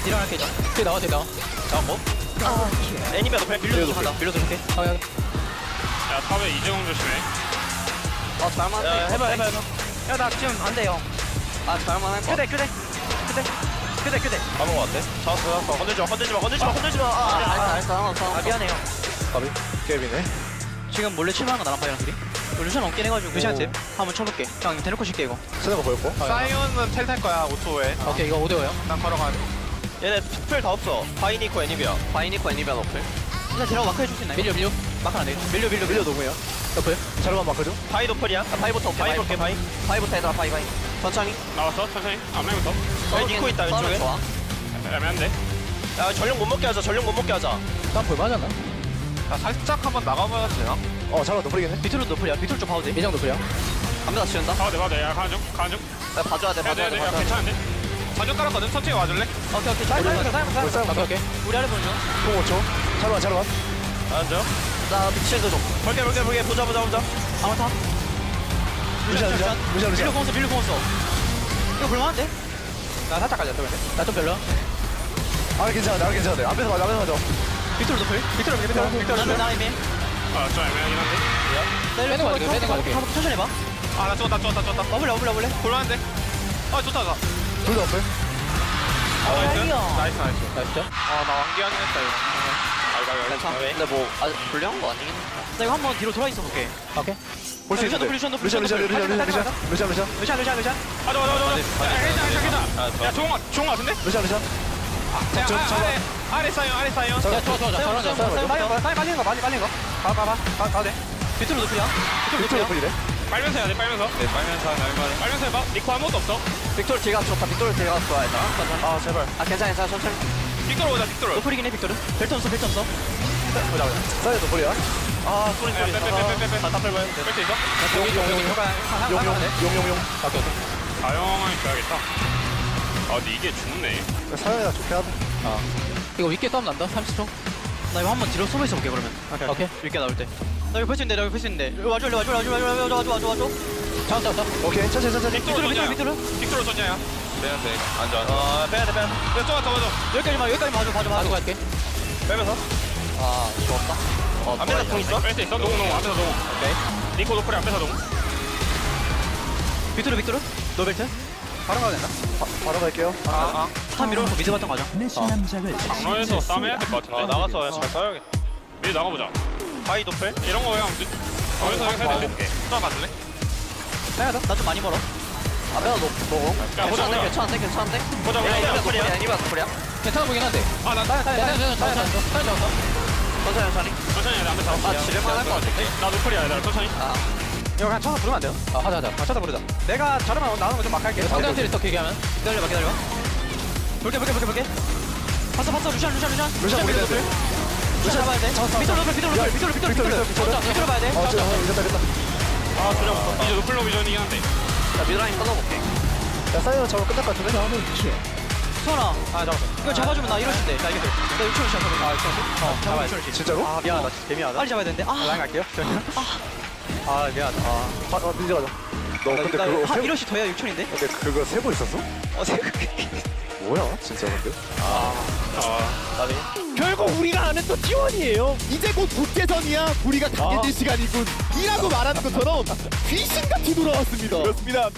S: 딜하게 자. 뒤에 나와. 잡고. 애니비야 너 밀려서 이렇게.
M: 야, 탑에 이재용 조심해.
S: 잘만. 해봐. 야 나 지금 안 돼요. 잘만 할 거. 그대.
T: 가는 거 같아? 잡았어. 건들지 마.
S: 알았어. 미안해요. 가비. 게임이네. 지금 몰래 출발한 거 나랑 바이랑 둘이? 루션 없긴 해가지고 루션 팀? 한번 쳐볼게. 형 대놓고 쉴게 이거. 쓰는 거 보였고?
T: 사이언은 텔 탈 거야 5초에.
S: 오케이 이거 5대5요?
T: 난 걸어가. 얘네 풀 다 없어. 바이니코 애니비야.
S: 바이니코 애니비아 너플. 일단 데려가 마크 해줄 수 있나요? 밀려. 마크 안 돼. 밀려 노무예요. 너플. 자료만 마크죠?
T: 바이 노플이야.
S: 바이부터 오케이.
T: 바이 볼게 바이.
S: 바이부터 얘들아 바이. 천천히.
M: 나왔어, 천천히. 앞라인부터.
T: 니코 있다 왼쪽에.
S: 좋아.
M: 애매한데?
T: 야 전력 못 먹게 하자.
S: 난 볼만하잖아.
T: 야 살짝 한번 나가면 되나?
S: 자료 노플이겠네. 비틀도 노플이야. 비틀 좀 봐도 돼. 미장 노플이야. 한번 다 치는다.
M: 봐도 돼. 야, 가는 중.
S: 야 봐줘야 돼.
M: 야, 괜찮은데?
T: 전력 깔았거든. 천천히 와줄래?
S: 오케이. 싸움. 오케이. 우리 아래 보는 중. 5초. 자료 와.
T: 앉아.
S: 나 미칠도 좀.
T: 볼게. 보자.
S: 아마 타. 루시안. 밀려 공었어. 이거 볼만한데?
T: 나 살짝 가자.
S: 나 좀 별로야.
T: 괜찮아. 앞에서 맞아.
S: 빅토르 노플. 빅토르. 나 이미.
M: 좀 애매하긴 한데?
S: 빼는 거 알게. 천천히 해봐.
T: 나 죽었다.
S: 와볼래.
T: 볼만한데? 좋다.
S: 둘 노플.
T: 나이스.
S: 나이스죠?
T: 나 완기하긴 했다 이거.
S: 괜찮아. 근데 뭐 아직 불리한 거 아니긴 해. 나 이거 한번 뒤로 돌아 있어 볼게. 오케이. 볼 수 있는데. 루시안.
T: 야 좋은 거 같은데?
S: 루시안.
T: 아래 사이언.
S: 좋아. 빨리 빨리 가. 가 돼. 비틀로 노플이야. 비틀로 노플이래.
T: 빨면서 해야 돼. 빨면서 해봐. 니코 아무것도 없어.
S: 빅토르 제가 좋다. 일단.
T: 제발.
S: 괜찮아. 천천히.
T: 빅토르 보자.
S: 노플이긴 해 빅토르. 벨트 없어.
T: 보자.
S: 사이드 노플이야.
T: 소리.
S: 빼.
T: 다 탈 거야. 뺄수 있어?
S: 용. 오케이.
M: 사용하면 줘야겠다. 근데 이게 죽네.
S: 사연이가 좋게 하자. 이거 윗게 싸움 난다. 30초. 나 이거 한번 뒤로 숨어 있어볼게 그러면. 오케이. 윗게 나올 때. 나 이거 펼수 있는데. 와줘. 잡았다. 오케이. 천천히.
T: 빅토르 전야야. 앉아. 빼야 돼. 좀 더.
S: 여기까지 봐줘.
T: 빼면서.
S: 좋았다.
N: 앞에다 공 있어?
J: 뺄수 있어? 농 앞에서 농.
N: 오케이.
J: 니코 노플이 앞에서 농.
N: 빅토르 노벨트. 바로 가야 된다.
T: 바로 갈게요.
N: 탑 밀어놓고 미드 바텀 가자.
J: 장로에서 싸매야 될 것 같은데.
N: 나가서 잘 써야겠다.
J: 미리 나가보자.
N: 하이 노플.
J: 이런 거 그냥 여기서 해야 돼. 수다 맞을래?
N: 해야 돼? 나 좀 많이 멀어.
S: 앞에다 놓고.
J: 야, 보자, 보자.
S: 괜찮은데?
J: 보자, 보자.
S: 이바 노플이야.
N: 괜찮아 보긴 한데.
J: 나
S: 천천히.
J: 천천히 해야 돼. 앞에 잡아.
S: 지를만 할것 같아.
J: 나 노플이야, 얘들아. 천천히.
N: 이거 그냥 쳐서 부르면 안 돼요? 하자. 쳐서 부르자. 내가 저러면 나오는 거 좀 막 할게. 상대한테 있어, 얘기하면. 기다려봐. 볼게. 봤어. 루시안. 루시안 잡아야 돼. 밑으로 봐야 돼.
J: 이제 노플로 비전이긴 한데.
S: 자, 미드라인 끊어볼게.
T: 야, 사이언 저거 끝날 것 같은데?
N: 수원아. 잡았어. 이거 잡아주면 나 이러신데. 나 이겼어. 나 6천 루시안 잡아야 돼.
T: 진짜로?
N: 아, 미안하다. 개미안하다. 빨리 잡아야 되는데. 라인 갈게요. 미안하다.
T: 민지 가자. 너 근데 그거 세...
N: 1호씩 더해야 6천인데?
T: 근데 그거 세고 있었어? 뭐야? 진짜 근데? 결국 우리가 아는 또 T1이에요. 이제 곧 국제선이야. 우리가 강해질 시간이군. 이라고 말하는 것처럼 귀신같이 돌아왔습니다. 그렇습니다.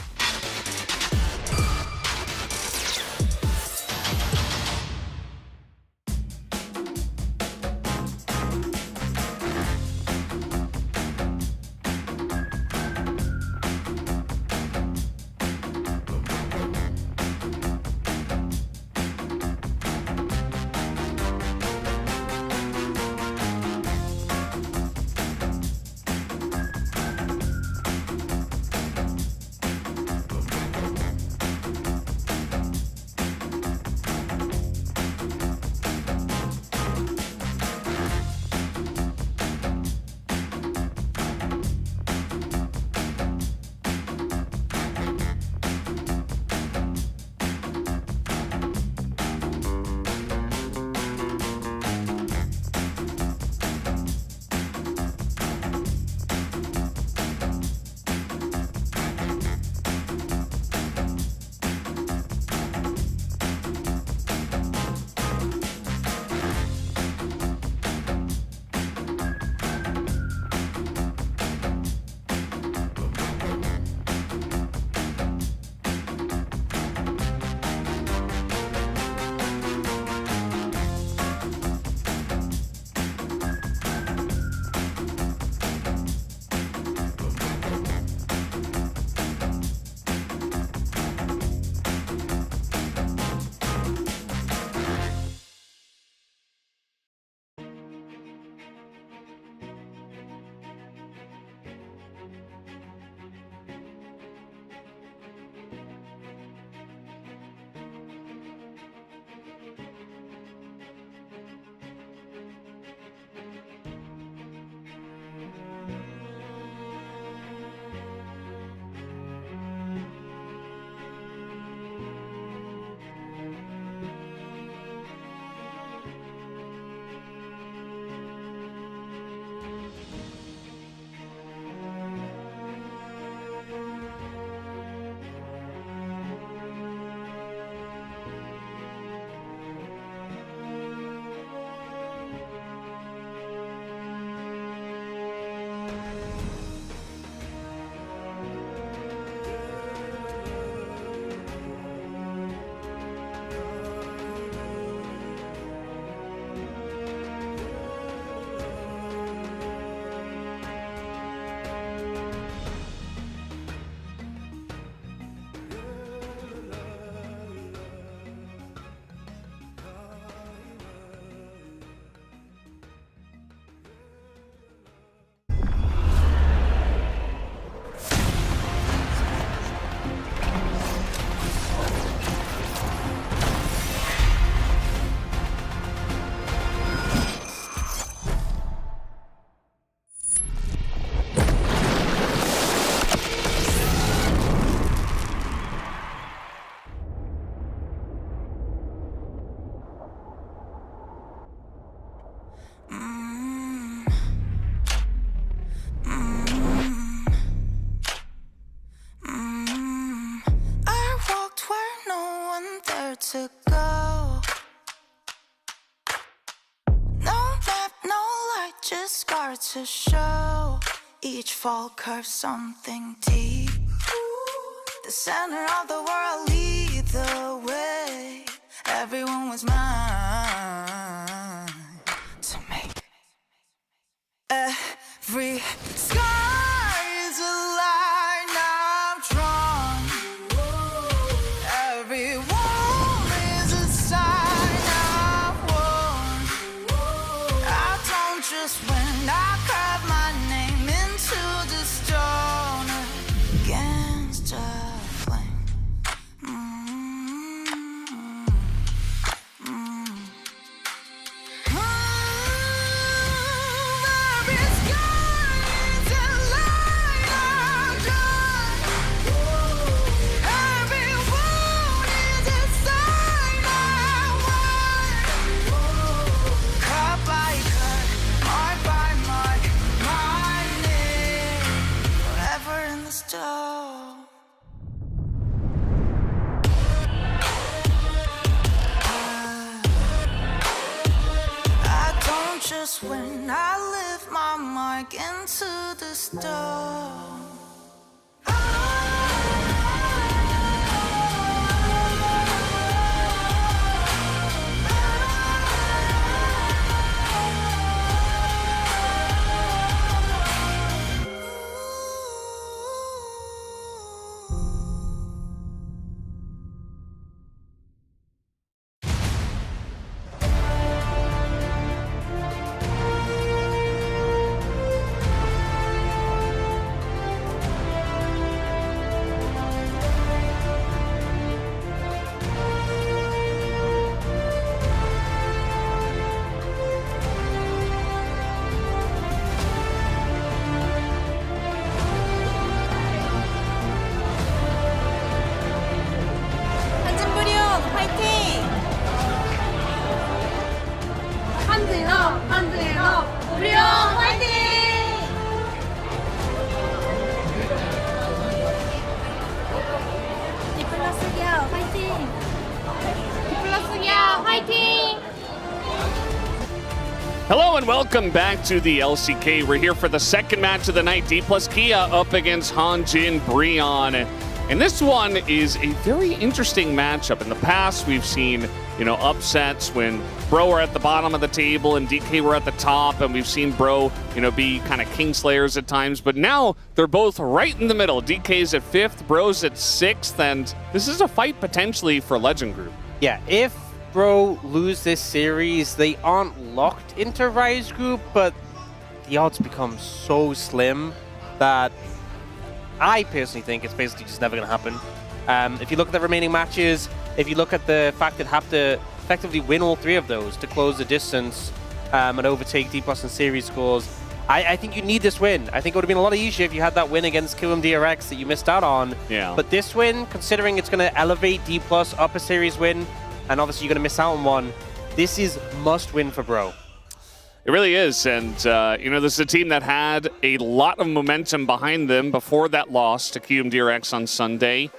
A: to go. No map, no light, just scars to show. Each fall curves something deep. The center of the world lead the way. Everyone was mine to make. Every scar is a line I've drawn. Every wall is a sign I've worn. I don't just win, I carve my name into the stone against a flame. Every scar is a line I've drawn. Every wound is a sign I've worn. Cut by cut, mark by mark, my name forever in the stone. I don't just win, I live my mark into the stone. 한진브리온 파이팅! 한진업 브리온 파이팅! 디플러스 기아 파이팅! 디플러스 기아 파이팅!
M: Hello and welcome back to the LCK. We're here for the second match of the night. D plus Kia up against Hanjin Breon. And this one is a very interesting matchup. In the past, we've seen, upsets when Bro are at the bottom of the table and DK were at the top, and we've seen Bro, be kind of Kingslayers at times. But now they're both right in the middle. DK's at 5th, Bro's at 6th, and this is a fight potentially for Legend Group.
N: Yeah, if Bro lose this series, they aren't locked into Rise Group, but the odds become so slim that I personally think it's basically just never going to happen. If you look at the remaining matches, if you look at the fact that have to effectively win all 3 of those to close the distance and overtake D+ in series scores, I think you need this win. I think it would have been a lot easier if you had that win against QMDRX that you missed out on.
M: Yeah.
N: But this win, considering it's going to elevate D+ up a series win, and obviously you're going to miss out on one, this is must win for Bro.
M: It really is, and this is a team that had a lot of momentum behind them before that loss to QMDRX on Sunday,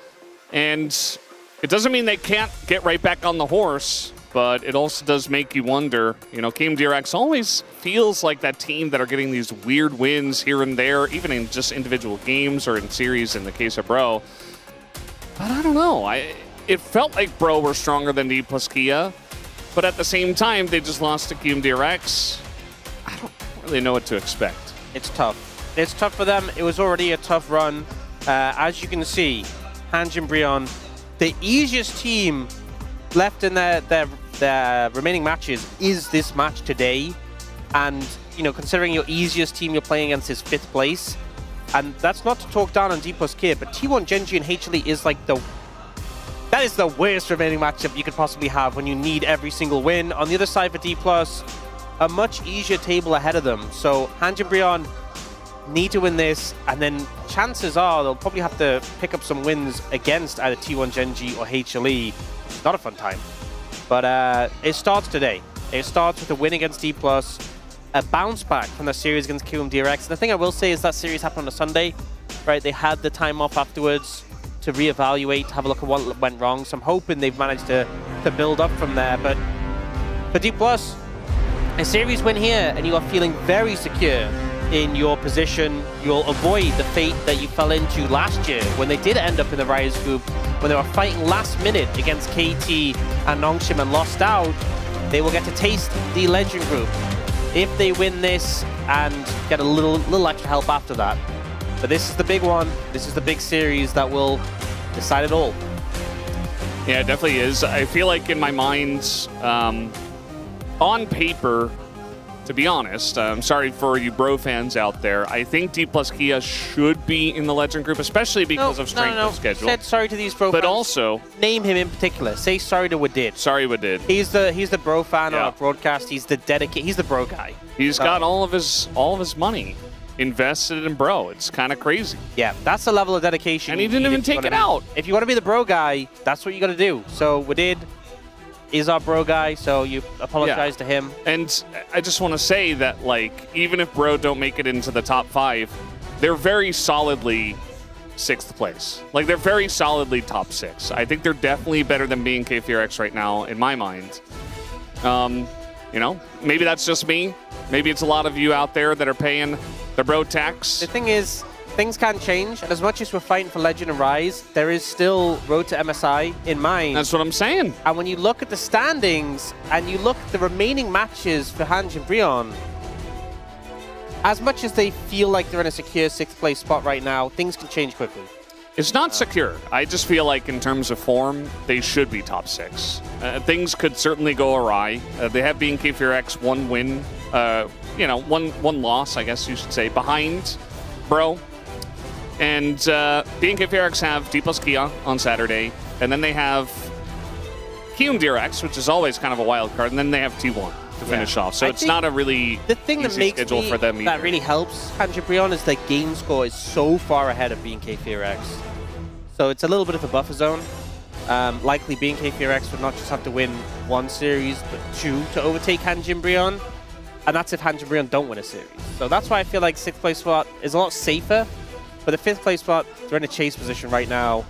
M: and it doesn't mean they can't get right back on the horse, but it also does make you wonder. QMDRX always feels like that team that are getting these weird wins here and there, even in just individual games or in series in the case of Bro. But I don't know. It felt like Bro were stronger than D plus Kia, but at the same time, they just lost to QMDRX. I don't really know what to expect.
N: It's tough. It's tough for them. It was already a tough run. As you can see, Hanjin Breon, the easiest team left in their remaining matches is this match today. And, considering your easiest team you're playing against is 5th place, and that's not to talk down on D plus K, but T1 Genji and HLE is like that is the worst remaining matchup you could possibly have when you need every single win. On the other side for D+, a much easier table ahead of them. So Hanjin Breon need to win this, and then chances are they'll probably have to pick up some wins against either T1 Genji or HLE. Not a fun time. But it starts today. It starts with a win against D+, a bounce back from the series against QMDRX. And the thing I will say is that series happened on a Sunday, right? They had the time off afterwards to reevaluate, have a look at what went wrong. So I'm hoping they've managed to build up from there. But for D+, a series win here and you are feeling very secure in your position, you'll avoid the fate that you fell into last year when they did end up in the Rise group, when they were fighting last minute against KT and Nongshim and lost out. They will get to taste the Legend group if they win this and get a little extra help after that. But this is the big one. This is the big series that will decide it all.
M: Yeah, it definitely is. I feel like in my mind, on paper, to be honest, I'm sorry for you bro fans out there, I think D plus Kia should be in the Legend group, especially because of strength of schedule.
N: Said sorry to these bro fans.
M: But also,
N: name him in particular. Say sorry to Wadid.
M: Sorry, Wadid.
N: He's the bro fan on our broadcast. He's the dedicated. He's the bro guy.
M: He's got all of his money invested in bro. It's kind of crazy.
N: Yeah, that's the level of dedication.
M: And he didn't even take it out.
N: If you want to be the bro guy, that's what you got to do. So Wadid is our bro guy, so you apologize to him.
M: And I just want to say that, like, even if bro don't make it into the top 5, they're very solidly 6th place. Like, they're very solidly top 6. I think they're definitely better than being KFRX right now, in my mind. You know, maybe that's just me. Maybe it's a lot of you out there that are paying the bro tax.
N: The thing is, things can change, and as much as we're fighting for Legend and Rise, there is still road to MSI in mind.
M: That's what I'm saying.
N: And when you look at the standings, and you look at the remaining matches for Hanj and Brion, as much as they feel like they're in a secure 6th place spot right now, things can change quickly.
M: It's not secure. I just feel like in terms of form, they should be top 6. Things could certainly go awry. They have been KFRX 1 win, you know, one loss, I guess you should say, behind bro. And BNKFRX have D plus Kia on Saturday, and then they have Kium DRX, which is always kind of a wild card, and then they have T1 to finish off. So it's not a really
N: the thing that makes
M: schedule for them either.
N: That really helps Hanj and Brion is their game score is so far ahead of BNKFRX. So it's a little bit of a buffer zone. Likely BNKFRX would not just have to win 1 series, but 2 to overtake Hanj and Brion. And that's if Hanj and Brion don't win a series. So that's why I feel like 6th place spot is a lot safer. But the 5th place spot, they're in a chase position right now.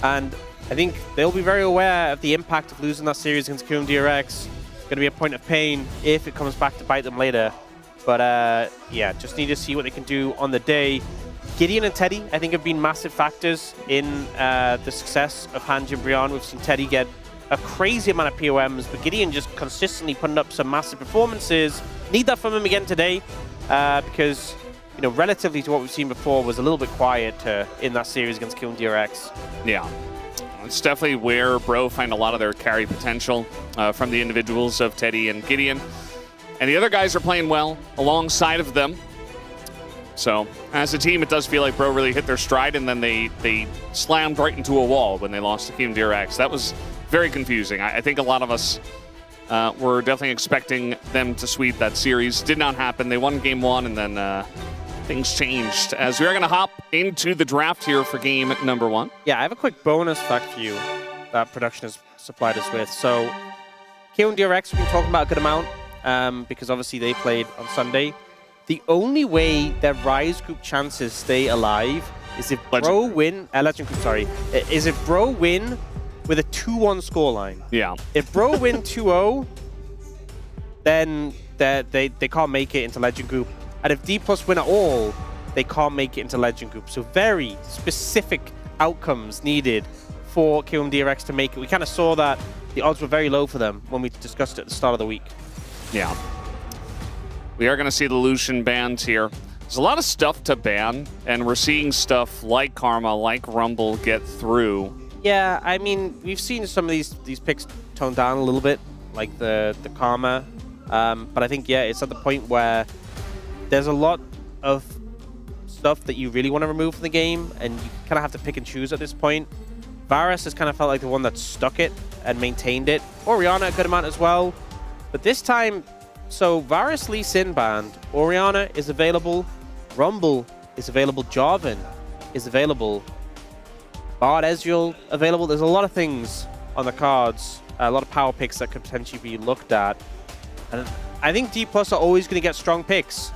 N: And I think they'll be very aware of the impact of losing that series against Kium DRX. It's going to be a point of pain if it comes back to bite them later. But yeah, just need to see what they can do on the day. Gideon and Teddy, I think, have been massive factors in the success of Hanj and Brion. We've seen Teddy get a crazy amount of POMs, but Gideon just consistently putting up some massive performances. Need that from him again today because, you know, relatively to what we've seen before, was a little bit quiet in that series against Kium DRX.
M: Yeah. It's definitely where bro find a lot of their carry potential from the individuals of Teddy and Gideon. And the other guys are playing well alongside of them. So, as a team, it does feel like bro really hit their stride, and then they slammed right into a wall when they lost to Kium DRX. That was very confusing. I think a lot of us were definitely expecting them to sweep that series. Did not happen. They won game 1, and then things changed. As we are going to hop into the draft here for game number 1.
N: Yeah, I have a quick bonus fact for you that production has supplied us with. So, Kium DRX, we've been talking about a good amount because obviously they played on Sunday. The only way their Rise group chances stay alive is if bro win. Legend group, sorry. Is if bro win with a 2-1 scoreline.
M: Yeah.
N: If bro win 2-0, then they can't make it into Legend group. And if D plus win at all, they can't make it into Legend group. So very specific outcomes needed for Kium DRX to make it. We kind of saw that the odds were very low for them when we discussed it at the start of the week.
M: Yeah. We are going to see the Lucian banned here. There's a lot of stuff to ban, and we're seeing stuff like Karma, like Rumble get through.
N: Yeah, I mean, we've seen some of these picks toned down a little bit, like the Karma. But I think, yeah, it's at the point where there's a lot of stuff that you really want to remove from the game, and you kind of have to pick and choose at this point. Varus has kind of felt like the one that stuck it and maintained it. Orianna a good amount as well. But this time, so Varus Lee Sin banned, Orianna is available, Rumble is available, Jarvan is available, Bard Ezreal available. There's a lot of things on the cards, a lot of power picks that could potentially be looked at. And I think D Plus are always going to get strong picks.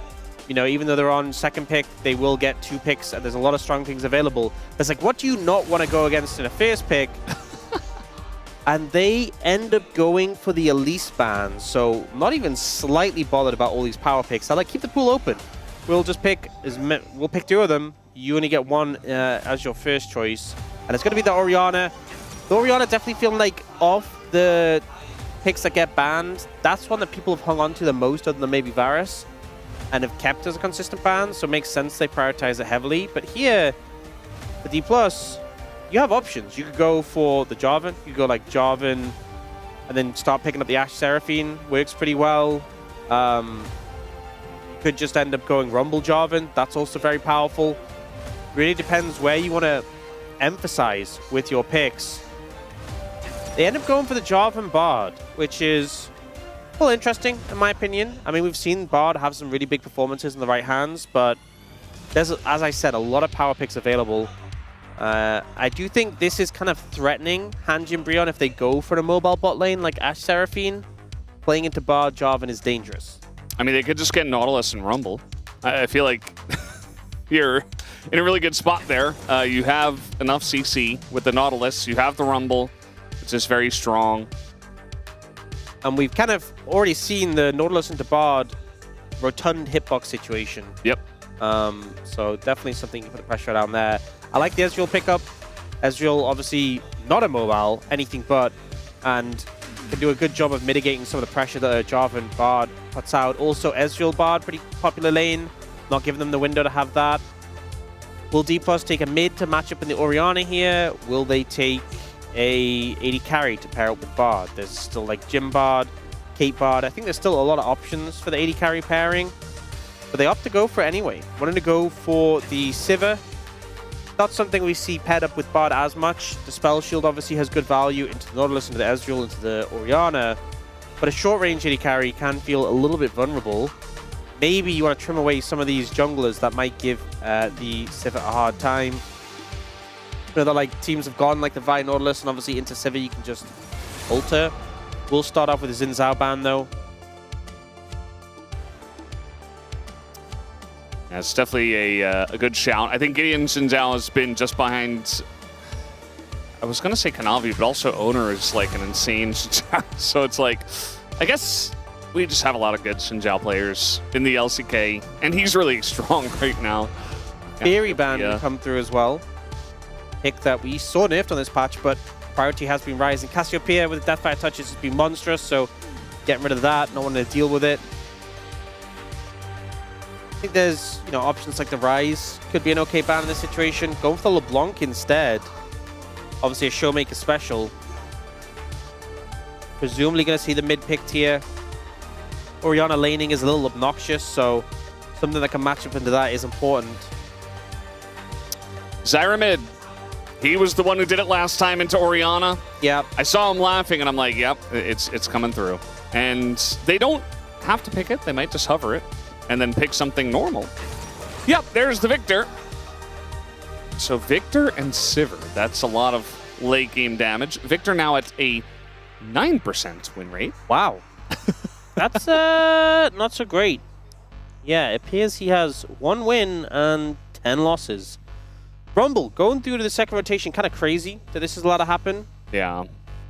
N: You know, even though they're on 2nd pick, they will get 2 picks, and there's a lot of strong picks available. It's like, what do you not want to go against in a first pick? And they end up going for the Elise ban, so not even slightly bothered about all these power picks. I like keep the pool open. We'll just pick we'll pick 2 of them. You only get 1 as your first choice, and it's going to be the Orianna. The Orianna definitely feeling like of the picks that get banned, that's one that people have hung on to the most, other than maybe Varus, and have kept as a consistent ban. So it makes sense they prioritize it heavily. But here, the D+, you have options. You could go for the Jarvan. You could go like Jarvan and then start picking up the Ashe Seraphine. Works pretty well. You could just end up going Rumble Jarvan. That's also very powerful. Really depends where you want to emphasize with your picks. They end up going for the Jarvan Bard, which is well interesting in my opinion. I mean, we've seen Bard have some really big performances in the right hands, but there's, as I said, a lot of power picks available. I do think this is kind of threatening Hanjin Brionne if they go for a mobile bot lane like Ashe Seraphine. Playing into Bard Jarvan is dangerous.
M: I mean, they could just get Nautilus and Rumble. I feel like you're in a really good spot there. You have enough CC with the Nautilus. You have the Rumble. It's just very strong.
N: And we've kind of already seen the Nautilus into Bard rotund hitbox situation.
M: Yep.
N: So definitely something to put the pressure down there. I like the Ezreal pickup. Ezreal, obviously not a mobile, anything but, and can do a good job of mitigating some of the pressure that Jarvan Bard puts out. Also, Ezreal Bard, pretty popular lane, not giving them the window to have that. Will D+ take a mid to match up in the Orianna here? Will they take a AD carry to pair up with Bard? There's still like Jim Bard, Kate Bard. I think there's still a lot of options for the AD carry pairing, but they opt to go for it anyway. Wanting to go for the Sivir. Not something we see paired up with Bard as much. The Spell Shield obviously has good value into the Nautilus, into the Ezreal, into the Orianna, but a short-range AD carry can feel a little bit vulnerable. Maybe you want to trim away some of these junglers that might give the Sivir a hard time. You know, that like teams have gone like the Vi Nautilus, and obviously into Sivir you can just alter. We'll start off with a Xin Zhao ban though.
M: Yeah, it's definitely a good shout. I think Gideon Xin Zhao has been just behind, I was going to say Kanavi, but also Owner is like an insane Xin Zhao. So it's like, I guess we just have a lot of good Xin Zhao players in the LCK, and he's really strong right now.
N: Fairy ban will come through as well. Pick that we saw nerfed on this patch, but priority has been rising. Cassiopeia with Deathfire touches has been monstrous, so getting rid of that, not wanting to deal with it. I think there's, you know, options like the Rise could be an okay ban in this situation. Going for the LeBlanc instead. Obviously a Showmaker special. Presumably going to see the mid picked here. Orianna laning is a little obnoxious, so something that can match up into that is important.
M: Zyra mid. He was the one who did it last time into Orianna.
N: Yep.
M: I saw him laughing, and I'm like, yep, it's coming through. And they don't have to pick it. They might just hover it and then pick something normal. Yep, there's the Victor. So Victor and Sivir, that's a lot of late game damage. Victor now at a 9% win rate.
N: Wow. That's not so great. Yeah, it appears he has 1 win and 10 losses. Rumble, going through to the second rotation, kind of crazy that this is allowed to happen.
M: Yeah.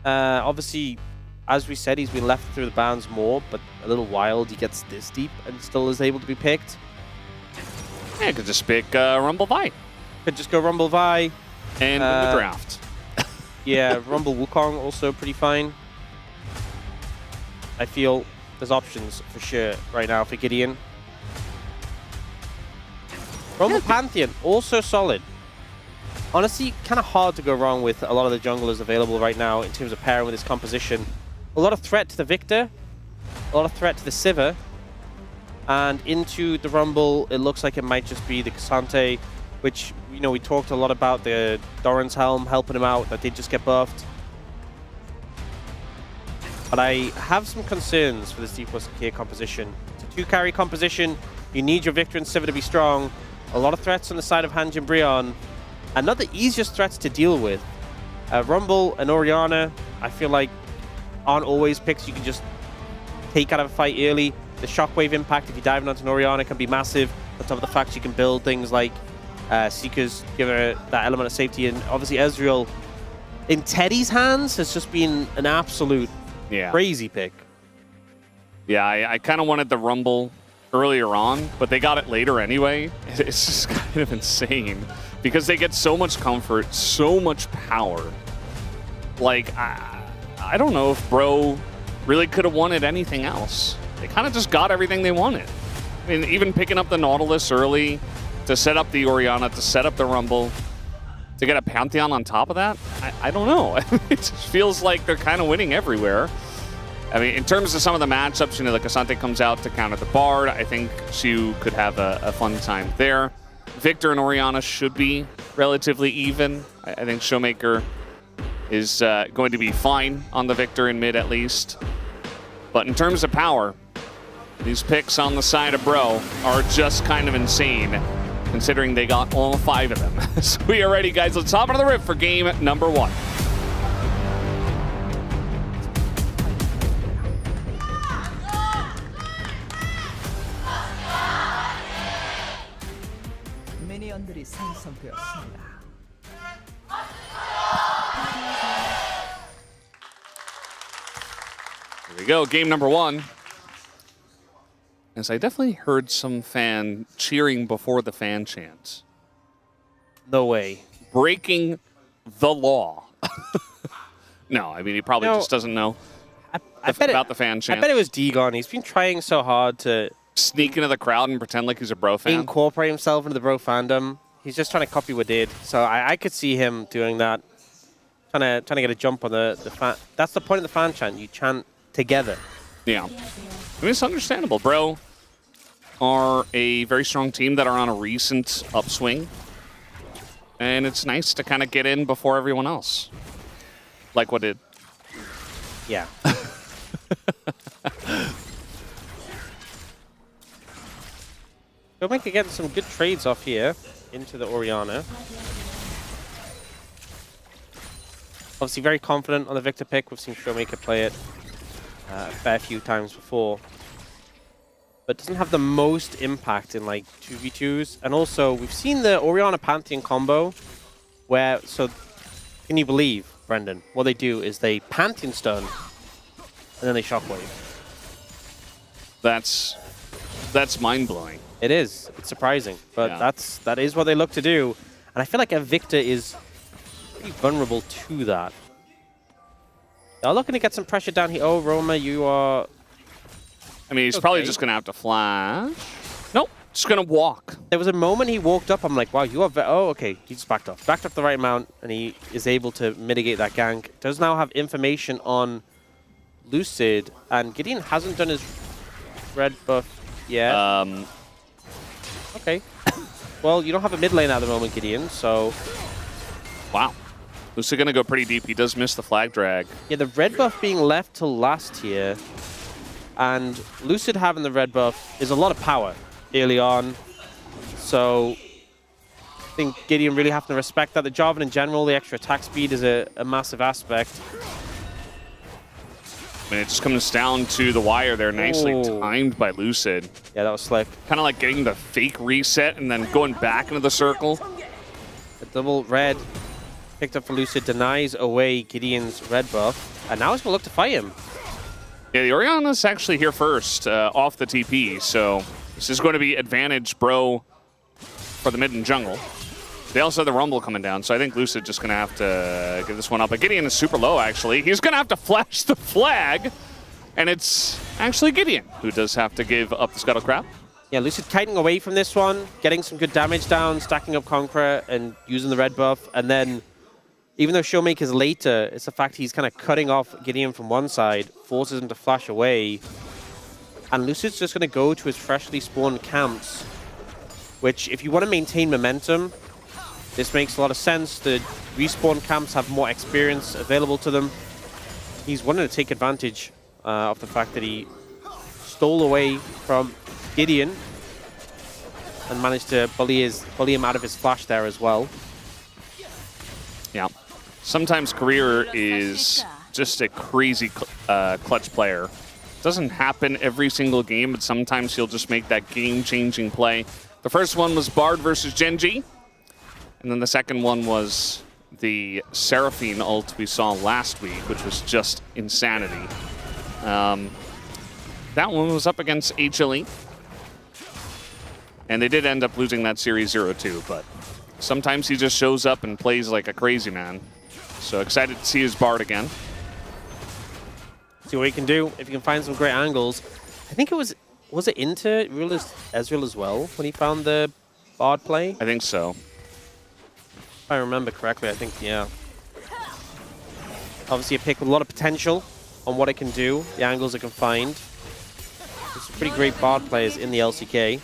N: Obviously, as we said, he's been left through the bans more, but a little wild he gets this deep and still is able to be picked.
M: Yeah, could just pick Rumble Vi.
N: Could just go Rumble Vi.
M: And win the draft.
N: Yeah, Rumble Wukong also pretty fine. I feel there's options for sure right now for Gideon. Rumble Pantheon, also solid. Honestly, kind of hard to go wrong with a lot of the junglers available right now in terms of pairing with this composition. A lot of threat to the Victor, a lot of threat to the Sivir, and into the Rumble, it looks like it might just be the Cassante, which, you know, we talked a lot about the Doran's Helm helping him out, that did just get buffed. But I have some concerns for this D+K composition. It's a 2-carry composition. You need your Victor and Sivir to be strong. A lot of threats on the side of Hanjin Brionne, and not the easiest threats to deal with. Rumble and Orianna, I feel like, aren't always picks you can just take out of a fight early. The shockwave impact, if you're diving onto an Orianna, can be massive. On top of the fact you can build things like Seekers, give her that element of safety. And obviously Ezreal, in Teddy's hands has just been an absolute crazy pick.
M: Yeah, I kind of wanted the Rumble earlier on, but they got it later anyway. It's just kind of insane because they get so much comfort, so much power. Like, I don't know if Bro really could have wanted anything else. They kind of just got everything they wanted. I mean, even picking up the Nautilus early to set up the Orianna, to set up the Rumble, to get a Pantheon on top of that, I don't know. It just feels like they're kind of winning everywhere. I mean, in terms of some of the matchups, you know, like Asante comes out to counter the Bard. I think Shu could have a fun time there. Victor and Orianna should be relatively even. I think Showmaker is going to be fine on the Victor in mid at least. But in terms of power, these picks on the side of Bro are just kind of insane, considering they got all 5 of them. So we are ready, guys. Let's hop into the rift for game number 1.
T: 미니언들이 생성되었습니다.
M: Here we go, game number 1. As I definitely heard some fan cheering before the fan chant.
N: No way.
M: Breaking the law. No, I mean, he probably just doesn't know about the fan chant.
N: I bet it was Degon. He's been trying so hard to
M: sneak into the crowd and pretend like he's a Bro fan.
N: Incorporate himself into the Bro fandom. He's just trying to copy what did. So I could see him doing that. Trying to get a jump on the fan. That's the point of the fan chant. You chant together.
M: Yeah. I mean, it's understandable. Bro are a very strong team that are on a recent upswing. And it's nice to kind of get in before everyone else. Like what did.
N: Yeah. Showmaker getting some good trades off here into the Orianna. Obviously very confident on the Victor pick. We've seen Showmaker play it a fair few times before. But doesn't have the most impact in like 2v2s. And also, we've seen the Orianna Pantheon combo where, so can you believe, Brendan, what they do is they Pantheon stun and then they Shockwave.
M: That's mind-blowing.
N: It is. It's surprising, but that is what they look to do. And I feel like a Victor is pretty vulnerable to that. They're looking to get some pressure down here. Oh, Roma, you are...
M: I mean, he's probably just going to have to flash. Nope, just going to walk.
N: There was a moment he walked up, I'm like, wow, you are... Oh, okay, he just backed off. Backed up the right amount, and he is able to mitigate that gank. Does now have information on Lucid, and Gideon hasn't done his red buff yet. Okay. Well, you don't have a mid lane at the moment, Gideon, so...
M: Wow. Lucid going to go pretty deep. He does miss the flag drag.
N: Yeah, the red buff being left till last here, and Lucid having the red buff is a lot of power early on. So I think Gideon really have to respect that. The Jarvan in general, the extra attack speed is a massive aspect.
M: I mean, it just comes down to the wire there, nicely timed by Lucid.
N: Yeah, that was slick.
M: Kind of like getting the fake reset and then going back into the circle.
N: The double red picked up for Lucid denies away Gideon's red buff, and now he's going to look to fight him.
M: Yeah, the Orianna's actually here first off the TP, so this is going to be advantage Bro for the mid and jungle. They also have the Rumble coming down, so I think Lucid just going to have to give this one up. But Gideon is super low, actually. He's going to have to flash the flag, and it's actually Gideon who does have to give up the Scuttle Crab.
N: Yeah, Lucid kiting away from this one, getting some good damage down, stacking up Conqueror, and using the red buff, and then even though Showmaker's later, it's the fact he's kind of cutting off Gideon from one side, forces him to flash away. And Lucid's just going to go to his freshly spawned camps, which if you want to maintain momentum, this makes a lot of sense. The respawn camps have more experience available to them. He's wanting to take advantage of the fact that he stole away from Gideon and managed to bully him out of his flash there as well.
M: Yeah. Sometimes Career is just a crazy clutch player. Doesn't happen every single game, but sometimes he'll just make that game-changing play. The first one was Bard versus Genji, and then the second one was the Seraphine ult we saw last week, which was just insanity. That one was up against HLE. And they did end up losing that series 0-2, but sometimes he just shows up and plays like a crazy man. So excited to see his Bard again.
N: See what he can do, if he can find some great angles. I think it was it into Ezreal as well when he found the Bard play?
M: I think so.
N: If I remember correctly, I think, yeah. Obviously a pick with a lot of potential on what it can do, the angles it can find. There's some pretty great Bard players in the LCK.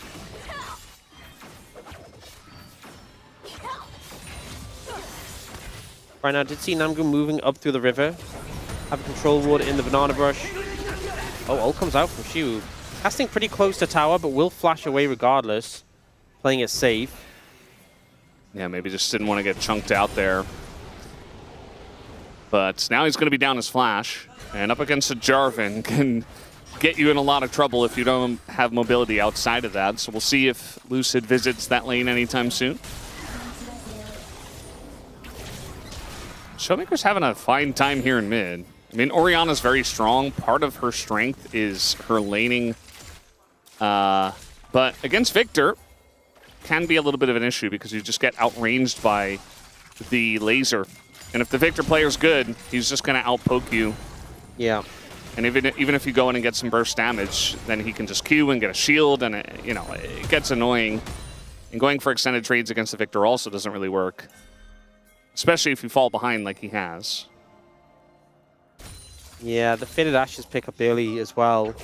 N: Right now, I did see Namgoon moving up through the river. Have a control ward in the banana brush. Oh, ult comes out from Shu. Casting pretty close to tower, but will flash away regardless. Playing it safe.
M: Yeah, maybe just didn't want to get chunked out there. But now he's going to be down his flash. And up against a Jarvan can get you in a lot of trouble if you don't have mobility outside of that. So we'll see if Lucid visits that lane anytime soon. Showmaker's having a fine time here in mid. I mean, Orianna's very strong. Part of her strength is her laning. But against Victor, can be a little bit of an issue because you just get outranged by the laser. And if the Victor player's good, he's just going to outpoke you.
N: Yeah.
M: And even if you go in and get some burst damage, then he can just Q and get a shield, and it gets annoying. And going for extended trades against the Victor also doesn't really work. Especially if you fall behind like he has.
N: Yeah, the Faded Ashes pick up early as well.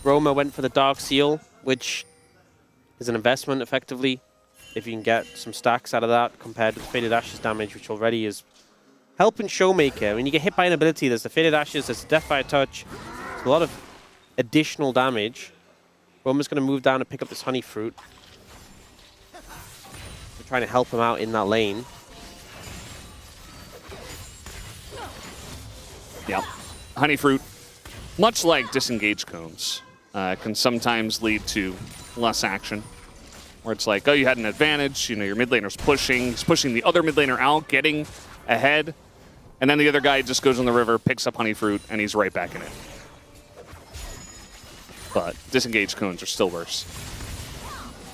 N: Roma went for the Dark Seal, which is an investment effectively. If you can get some stacks out of that compared to the Faded Ashes damage, which already is helping Showmaker. When you get hit by an ability, there's the Faded Ashes, there's the Death by a Touch. There's a lot of additional damage. Roma's going to move down and pick up this Honey Fruit. We're trying to help him out in that lane.
M: Yep. Honey Fruit, much like Disengage Cones, can sometimes lead to less action. Where it's like, oh, you had an advantage, your mid laner's pushing, he's pushing the other mid laner out, getting ahead, and then the other guy just goes on the river, picks up Honey Fruit, and he's right back in it. But Disengage Cones are still worse.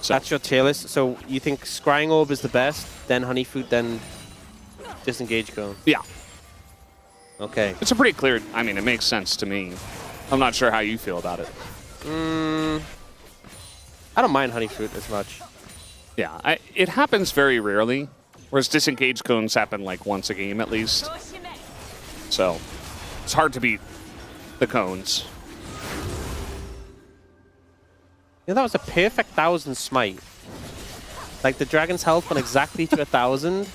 M: So
N: that's your tier list. So you think Scrying Orb is the best, then Honey Fruit, then Disengage Cone?
M: Yeah.
N: Okay.
M: It's a pretty clear, I mean, it makes sense to me. I'm not sure how you feel about it.
N: I don't mind Honey Fruit as much.
M: Yeah, it happens very rarely, whereas Disengage Cones happen like once a game at least. So it's hard to beat the cones.
N: Yeah, that was a perfect 1,000 smite. Like the dragon's health went exactly to 1,000.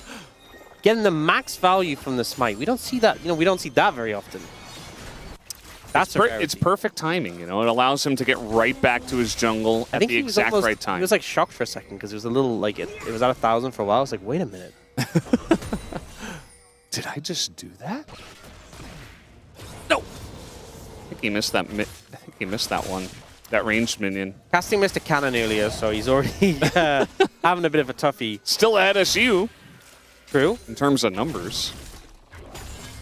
N: Getting the max value from the smite. We don't see that, we don't see that very often. That's
M: it's perfect timing, It allows him to get right back to his jungle at the exact right time.
N: He was like shocked for a second because it was a little like it was at 1,000 for a while. I was like, wait a minute.
M: Did I just do that? No. I think he missed that. I think he missed that one. That ranged minion.
N: Casting missed a cannon earlier, so he's already having a bit of a toughie.
M: Still ahead of SU.
N: True.
M: In terms of numbers.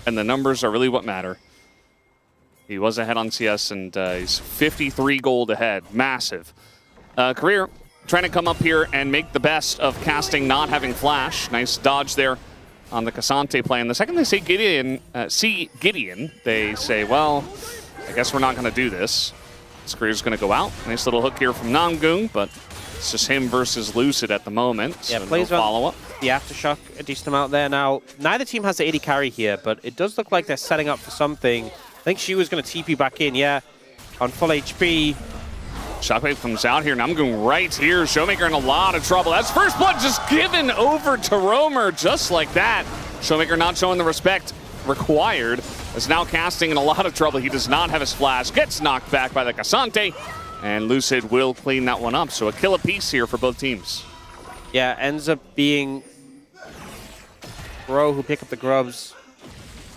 M: And the numbers are really what matter. He was ahead on CS, and he's 53 gold ahead. Massive. Career trying to come up here and make the best of casting not having flash. Nice dodge there on the Cassante play. And the second they see Gideon, they say, well, I guess we're not going to do this. His career's going to go out. Nice little hook here from Namgoon, but it's just him versus Lucid at the moment.
N: Yeah,
M: so
N: plays
M: no follow-up.
N: The Aftershock, a decent amount there. Now, neither team has the 80 carry here, but it does look like they're setting up for something. I think she was going to TP back in, yeah, on full HP.
M: Shockwave comes out here. Namgoon right here. Showmaker in a lot of trouble. That's first blood just given over to Roamer just like that. Showmaker not showing the respect required. Is now casting in a lot of trouble. He does not have his flash. Gets knocked back by the Cassante. And Lucid will clean that one up. So a kill apiece here for both teams.
N: Yeah, ends up being Bro who pick up the grubs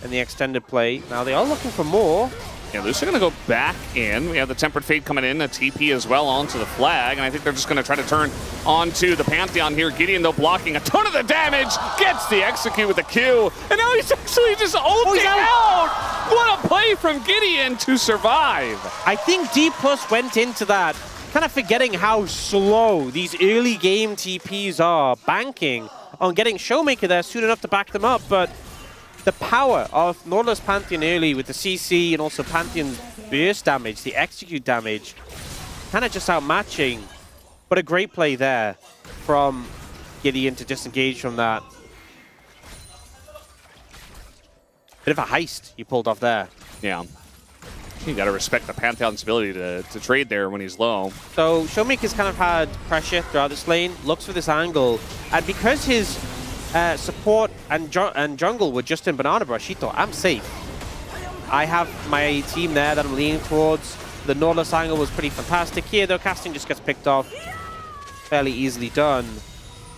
N: in the extended play. Now they are looking for more.
M: Yeah, Lucid going to go back in. We have the Tempered Fate coming in, a TP as well onto the flag, and I think they're just going to try to turn onto the Pantheon here. Gideon, though, blocking a ton of the damage, gets the execute with the Q, and now he's actually just ulting out! What a play from Gideon to survive!
N: I think D+ went into that kind of forgetting how slow these early game TPs are, banking on getting Showmaker there soon enough to back them up, but the power of Nautilus Pantheon early with the CC and also Pantheon's burst damage, the execute damage, kind of just outmatching. But a great play there from Gideon to disengage from that. Bit of a heist he pulled off there.
M: Yeah. You got to respect the Pantheon's ability to trade there when he's low.
N: So Showmaker's kind of had pressure throughout this lane, looks for this angle, and because his support and jungle were just in Banana Brush, he thought, I'm safe. I have my team there that I'm leaning towards. The Nautilus angle was pretty fantastic. Here, though, casting just gets picked off. Fairly easily done.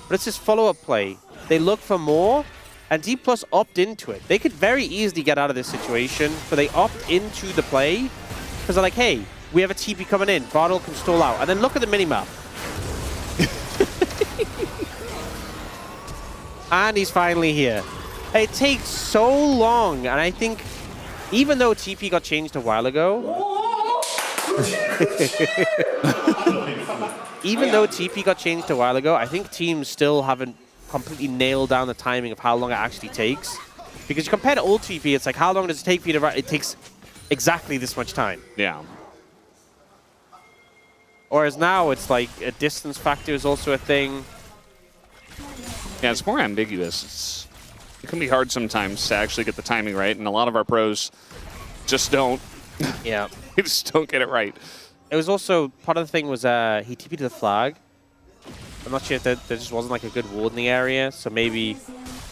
N: But it's this follow-up play. They look for more, and D+ opt into it. They could very easily get out of this situation, but they opt into the play because they're like, hey, we have a TP coming in. Bottle can stall out. And then look at the minimap. And he's finally here. It takes so long, and I think even though TP got changed a while ago, I think teams still haven't completely nailed down the timing of how long it actually takes. Because you compare to old TP, it's like, how long does it take for you to... It takes exactly this much time.
M: Yeah.
N: Whereas now, it's like a distance factor is also a thing.
M: Yeah, it's more ambiguous. It can be hard sometimes to actually get the timing right, and a lot of our pros just don't.
N: Yeah.
M: They just don't get it right.
N: It was also, part of the thing was he TP'd to the flag. I'm not sure if there just wasn't like a good ward in the area, so maybe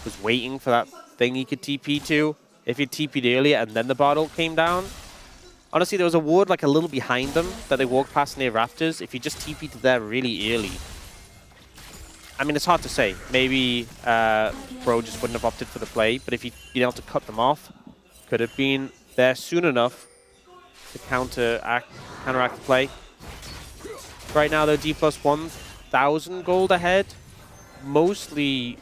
N: was waiting for that thing he could TP to. If he TP'd earlier and then the bottle came down. Honestly, there was a ward like a little behind them that they walked past near Raptors. If you just TP'd to there really early, I mean, it's hard to say. Maybe Bro just wouldn't have opted for the play, but if he'd been able to cut them off, could have been there soon enough to counteract the play. Right now, though, D+ 1,000 gold ahead, mostly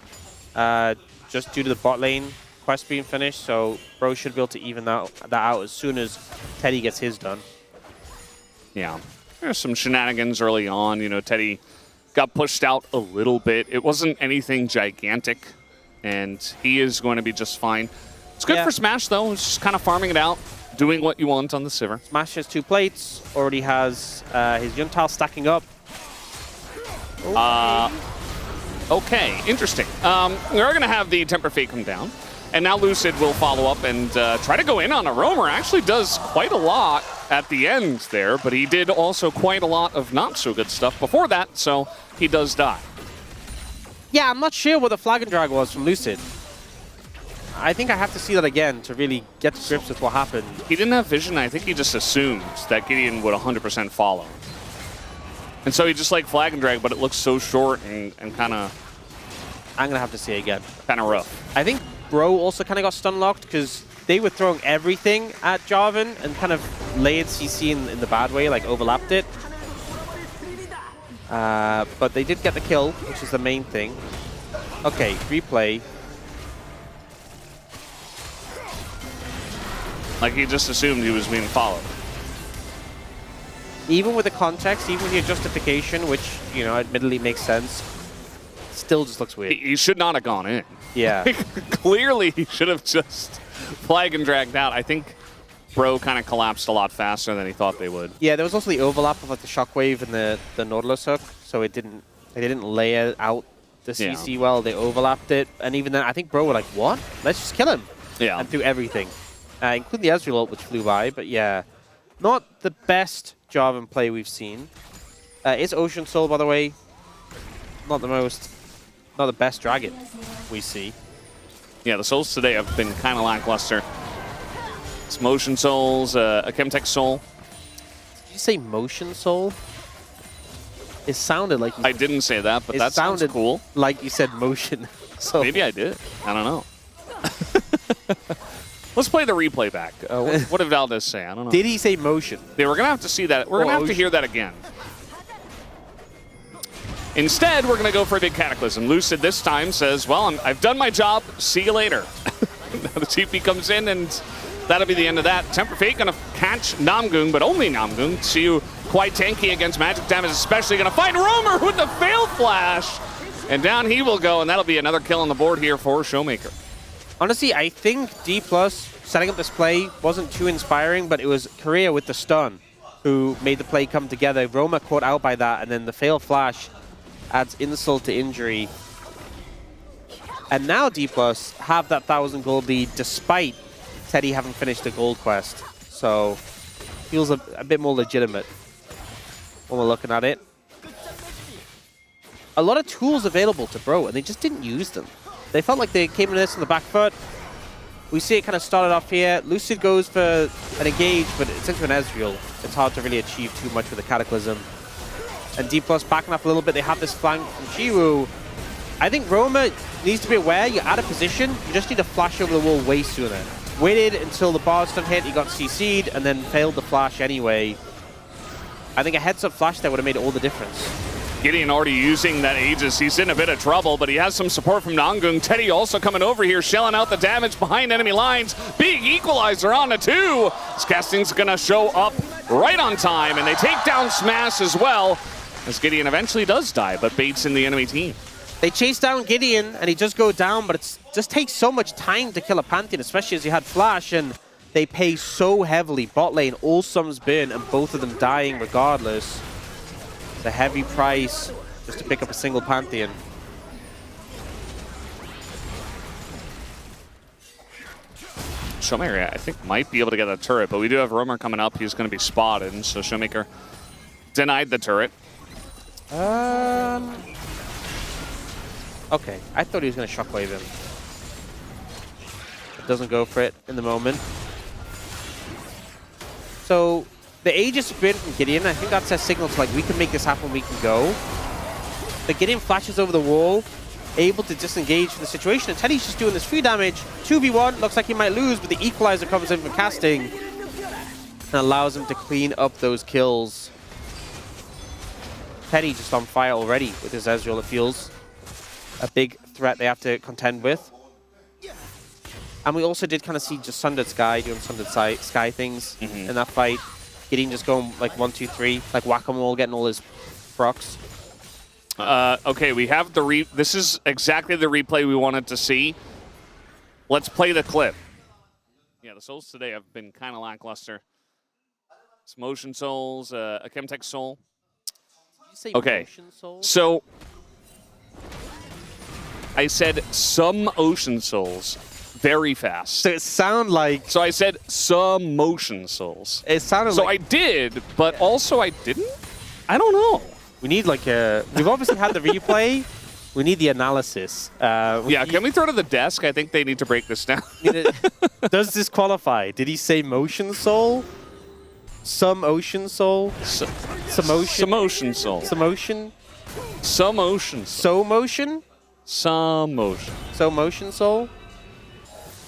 N: just due to the bot lane quest being finished, so Bro should be able to even that out as soon as Teddy gets his done.
M: Yeah. There's some shenanigans early on. You know, Teddy got pushed out a little bit. It wasn't anything gigantic, and he is going to be just fine. It's good for Smash, though. It's just kind of farming it out, doing what you want on the Sivir.
N: Smash has 2 plates, already has his Yuntal stacking up.
M: Okay, interesting. We are going to have the Temper Fate come down, and now Lucid will follow up and try to go in on a Roamer. Actually does quite a lot at the end there, but he did also quite a lot of not so good stuff before that, so he does die.
N: Yeah, I'm not sure what the flag and drag was from Lucid. I think I have to see that again to really get to grips with what happened.
M: He didn't have vision. I think he just assumed that Gideon would 100% follow. And so he just like flag and drag, but it looks so short and kind of...
N: I'm going to have to see it again.
M: Kind of rough.
N: I think Bro also kind of got stun locked because they were throwing everything at Jarvan and kind of layered CC in the bad way, like overlapped it. But they did get the kill, which is the main thing. Okay, replay.
M: Like he just assumed he was being followed.
N: Even with the context, even with your justification, which, you know, admittedly makes sense, still just looks weird.
M: He should not have gone in.
N: Yeah.
M: Clearly, he should have just flag and dragged out. I think Bro kind of collapsed a lot faster than he thought they would.
N: Yeah, there was also the overlap of like the Shockwave and the Nautilus hook, so they didn't layer out the CC well. They overlapped it, and even then, I think Bro were like, "What? Let's just kill him!"
M: Yeah,
N: and threw everything, including the Ezreal ult, which flew by. But yeah, not the best Jarvan play we've seen. It's Ocean Soul, by the way. Not the best dragon we see.
M: Yeah, the souls today have been kind of lackluster. It's Motion Souls, a Chemtech Soul.
N: Did you say Motion Soul? It sounded like...
M: I didn't say that, but that sounds cool.
N: Like you said Motion Soul.
M: Maybe I did. I don't know. Let's play the replay back. What did Valdez say? I don't know.
N: Did he say motion?
M: Yeah, we're going to have to see that. We're going to have to hear that again. Instead, we're going to go for a big Cataclysm. Lucid this time says, well, I've done my job. See you later. Now the TP comes in, and that'll be the end of that. Temper Fate going to catch Namgung, but only Namgung. Xiu quite tanky against magic damage, especially going to find Roamer with the fail flash. And down he will go, and that'll be another kill on the board here for Showmaker.
N: Honestly, I think D+ setting up this play wasn't too inspiring, but it was Korea with the stun who made the play come together. Roma caught out by that, and then the fail flash adds insult to injury. And now D+ have that 1,000 gold lead despite Teddy having finished the gold quest. So feels a bit more legitimate when we're looking at it. A lot of tools available to Bro, and they just didn't use them. They felt like they came into this on the back foot. We see it kind of started off here. Lucid goes for an engage, but it's into an Ezreal. It's hard to really achieve too much with a Cataclysm. And D+ backing up a little bit. They have this flank from Chiwu. I think Roma needs to be aware you're out of position. You just need to flash over the wall way sooner. Waited until the bar stun hit, he got CC'd, and then failed the flash anyway. I think a heads-up flash there would have made all the difference.
M: Gideon already using that Aegis. He's in a bit of trouble, but he has some support from Namgung. Teddy also coming over here, shelling out the damage behind enemy lines. Big equalizer on the 2. This casting's going to show up right on time, and they take down Smash as well, as Gideon eventually does die, but baits in the enemy team.
N: They chase down Gideon, and he just go down, but it just takes so much time to kill a Pantheon, especially as he had Flash, and they pay so heavily. Bot lane, all sums burn, and both of them dying regardless. It's a heavy price just to pick up a single Pantheon.
M: Showmaker, I think, might be able to get that turret, but we do have Roamer coming up. He's going to be spotted, and so Showmaker denied the turret.
N: Okay, I thought he was going to shockwave him. It doesn't go for it in the moment. So the Aegis sprint from Gideon, I think that's a signal to like, we can make this happen, we can go. The Gideon flashes over the wall, able to disengage from the situation, and Teddy's just doing this free damage. 2v1, looks like he might lose, but the equalizer comes in for casting and allows him to clean up those kills. Teddy just on fire already with his Ezreal, it feels. A big threat they have to contend with. And we also did kind of see just Sundered Sky doing Sundered Sky things in that fight. Gideon just going like 1, 2, 3, like whack-a-mole, getting all his procs.
M: Okay, we have the this is exactly the replay we wanted to see. Let's play the clip. Yeah, the souls today have been kind of lackluster. It's Motion Souls, a Chemtech Soul.
N: Did you say
M: okay,
N: Motion Souls?
M: So I said some Ocean Souls very fast.
N: So it sounded like...
M: So I said some Motion Souls.
N: It sounded
M: so
N: like...
M: I did, but also I didn't? I don't know.
N: We need like a... We've obviously had the replay. We need the analysis.
M: Yeah, can we throw to the desk? I think they need to break this down.
N: Does this qualify? Did he say Motion Soul? Some Ocean Soul? Some Ocean?
M: Some Ocean Soul.
N: Some Ocean?
M: Some Ocean Soul.
N: So Motion?
M: Some Motion.
N: So Motion Soul?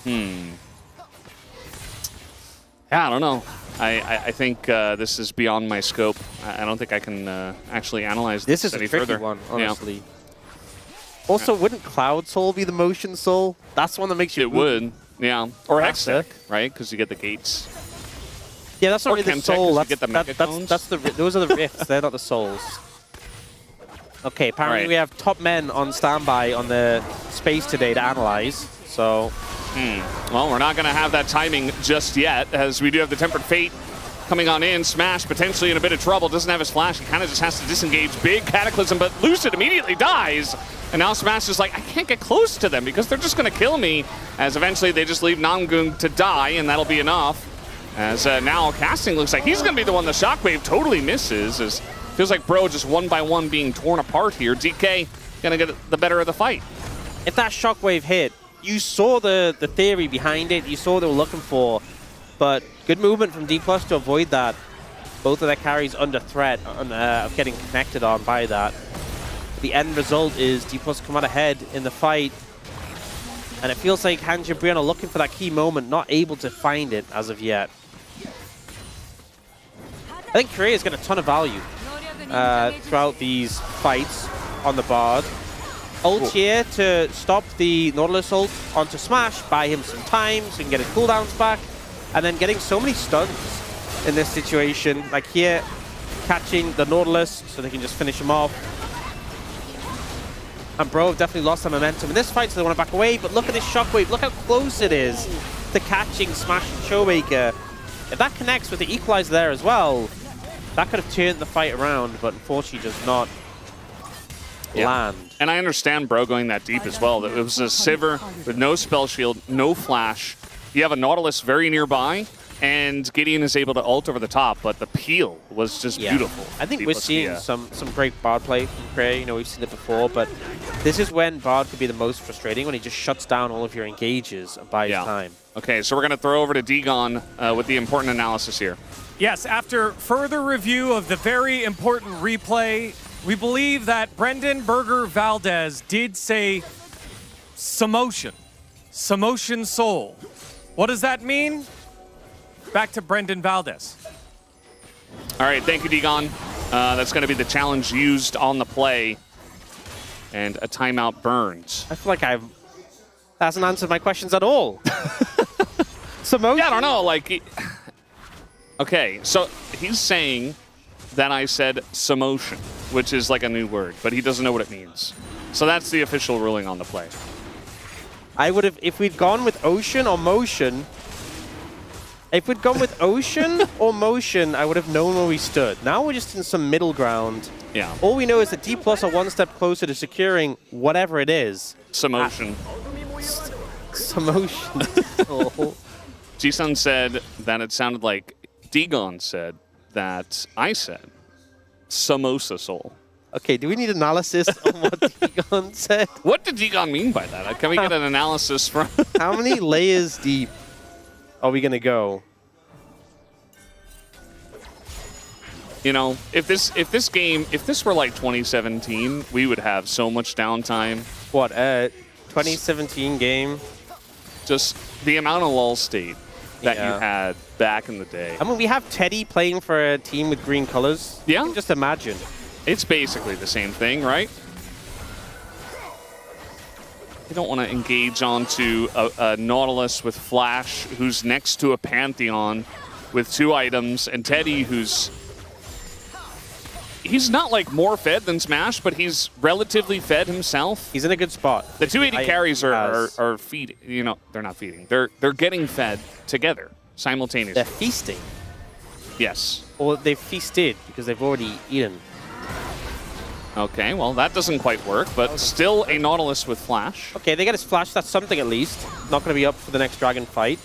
M: Yeah, I don't know. I think this is beyond my scope. I don't think I can actually analyze this
N: is
M: any
N: a tricky
M: further.
N: one, honestly.
M: Yeah.
N: Also, wouldn't Cloud Soul be the Motion Soul? That's the one that makes you...
M: It would, yeah. Or Hextech, right? Because you get the gates.
N: Yeah, that's not
M: or
N: really the
M: Chemtech,
N: soul.
M: you get the
N: Those are the rifts. They're not the souls. Okay, apparently we have top men on standby on the space today to analyze. So...
M: Well, we're not going to have that timing just yet, as we do have the Tempered Fate coming on in. Smash potentially in a bit of trouble. Doesn't have his flash. He kind of just has to disengage. Big Cataclysm, but Lucid immediately dies. And now Smash is like, I can't get close to them because they're just going to kill me. As eventually they just leave Namgung to die, and that'll be enough. As now casting looks like he's going to be the one the Shockwave totally misses. As feels like Bro just one by one being torn apart here. DK going to get the better of the fight.
N: If that Shockwave hit, you saw the theory behind it. You saw what they were looking for. But good movement from D+ to avoid that. Both of their carries under threat of getting connected on by that. The end result is D+ come out ahead in the fight. And it feels like Hanji and Brian are looking for that key moment, not able to find it as of yet. I think Korea is getting a ton of value throughout these fights on the Bard. Ult here to stop the Nautilus ult onto Smash, buy him some time so he can get his cooldowns back, and then getting so many stuns in this situation. Like here, catching the Nautilus so they can just finish him off. And Bro have definitely lost their momentum in this fight, so they want to back away, but look at this shockwave, look how close it is to catching Smash and Showmaker. If that connects with the equalizer there as well, that could have turned the fight around, but unfortunately does not land.
M: And I understand Bro going that deep as well. It was a Sivir with no spell shield, no flash. You have a Nautilus very nearby, and Gideon is able to ult over the top, but the peel was just beautiful.
N: I think we're seeing some great Bard play from Prey. You know, we've seen it before, but this is when Bard could be the most frustrating, when he just shuts down all of your engages and buys time.
M: Okay, so we're going to throw over to Digon with the important analysis here.
P: Yes, after further review of the very important replay, we believe that Brendan Berger Valdez did say Samotion. Samotion Soul. What does that mean? Back to Brendan Valdez.
M: All right, thank you, Digon. That's going to be the challenge used on the play. And a timeout burns.
N: I feel like that hasn't answered my questions at all. Samotion?
M: Yeah, I don't know, like... Okay, so he's saying that I said Samotion, which is like a new word, but he doesn't know what it means. So that's the official ruling on the play.
N: I would have, if we'd gone with ocean or motion, I would have known where we stood. Now we're just in some middle ground.
M: Yeah.
N: All we know is that D+ are one step closer to securing whatever it is.
M: Samotion.
N: Samotion.
M: Jisun said that it sounded like Digon said that I said Samosa Soul.
N: Okay, do we need analysis on what Digon said?
M: What did Digon mean by that? Can we get an analysis from...
N: How many layers deep are we going to go?
M: You know, if this were like 2017, we would have so much downtime.
N: What, 2017 game?
M: Just the amount of lull state that you had back in the day.
N: I mean, we have Teddy playing for a team with green colors.
M: Yeah.
N: Just imagine.
M: It's basically the same thing, right? You don't want to engage onto a Nautilus with Flash, who's next to a Pantheon with 2 items, and Teddy, he's not like more fed than Smash, but he's relatively fed himself.
N: He's in a good spot.
M: The 280 carries are feeding. You know, they're not feeding. They're getting fed together simultaneously.
N: They're feasting.
M: Yes.
N: Or they've feasted because they've already eaten.
M: Okay, well, that doesn't quite work, but still a Nautilus with Flash.
N: Okay, they get his Flash. That's something at least. Not going to be up for the next Dragon fight.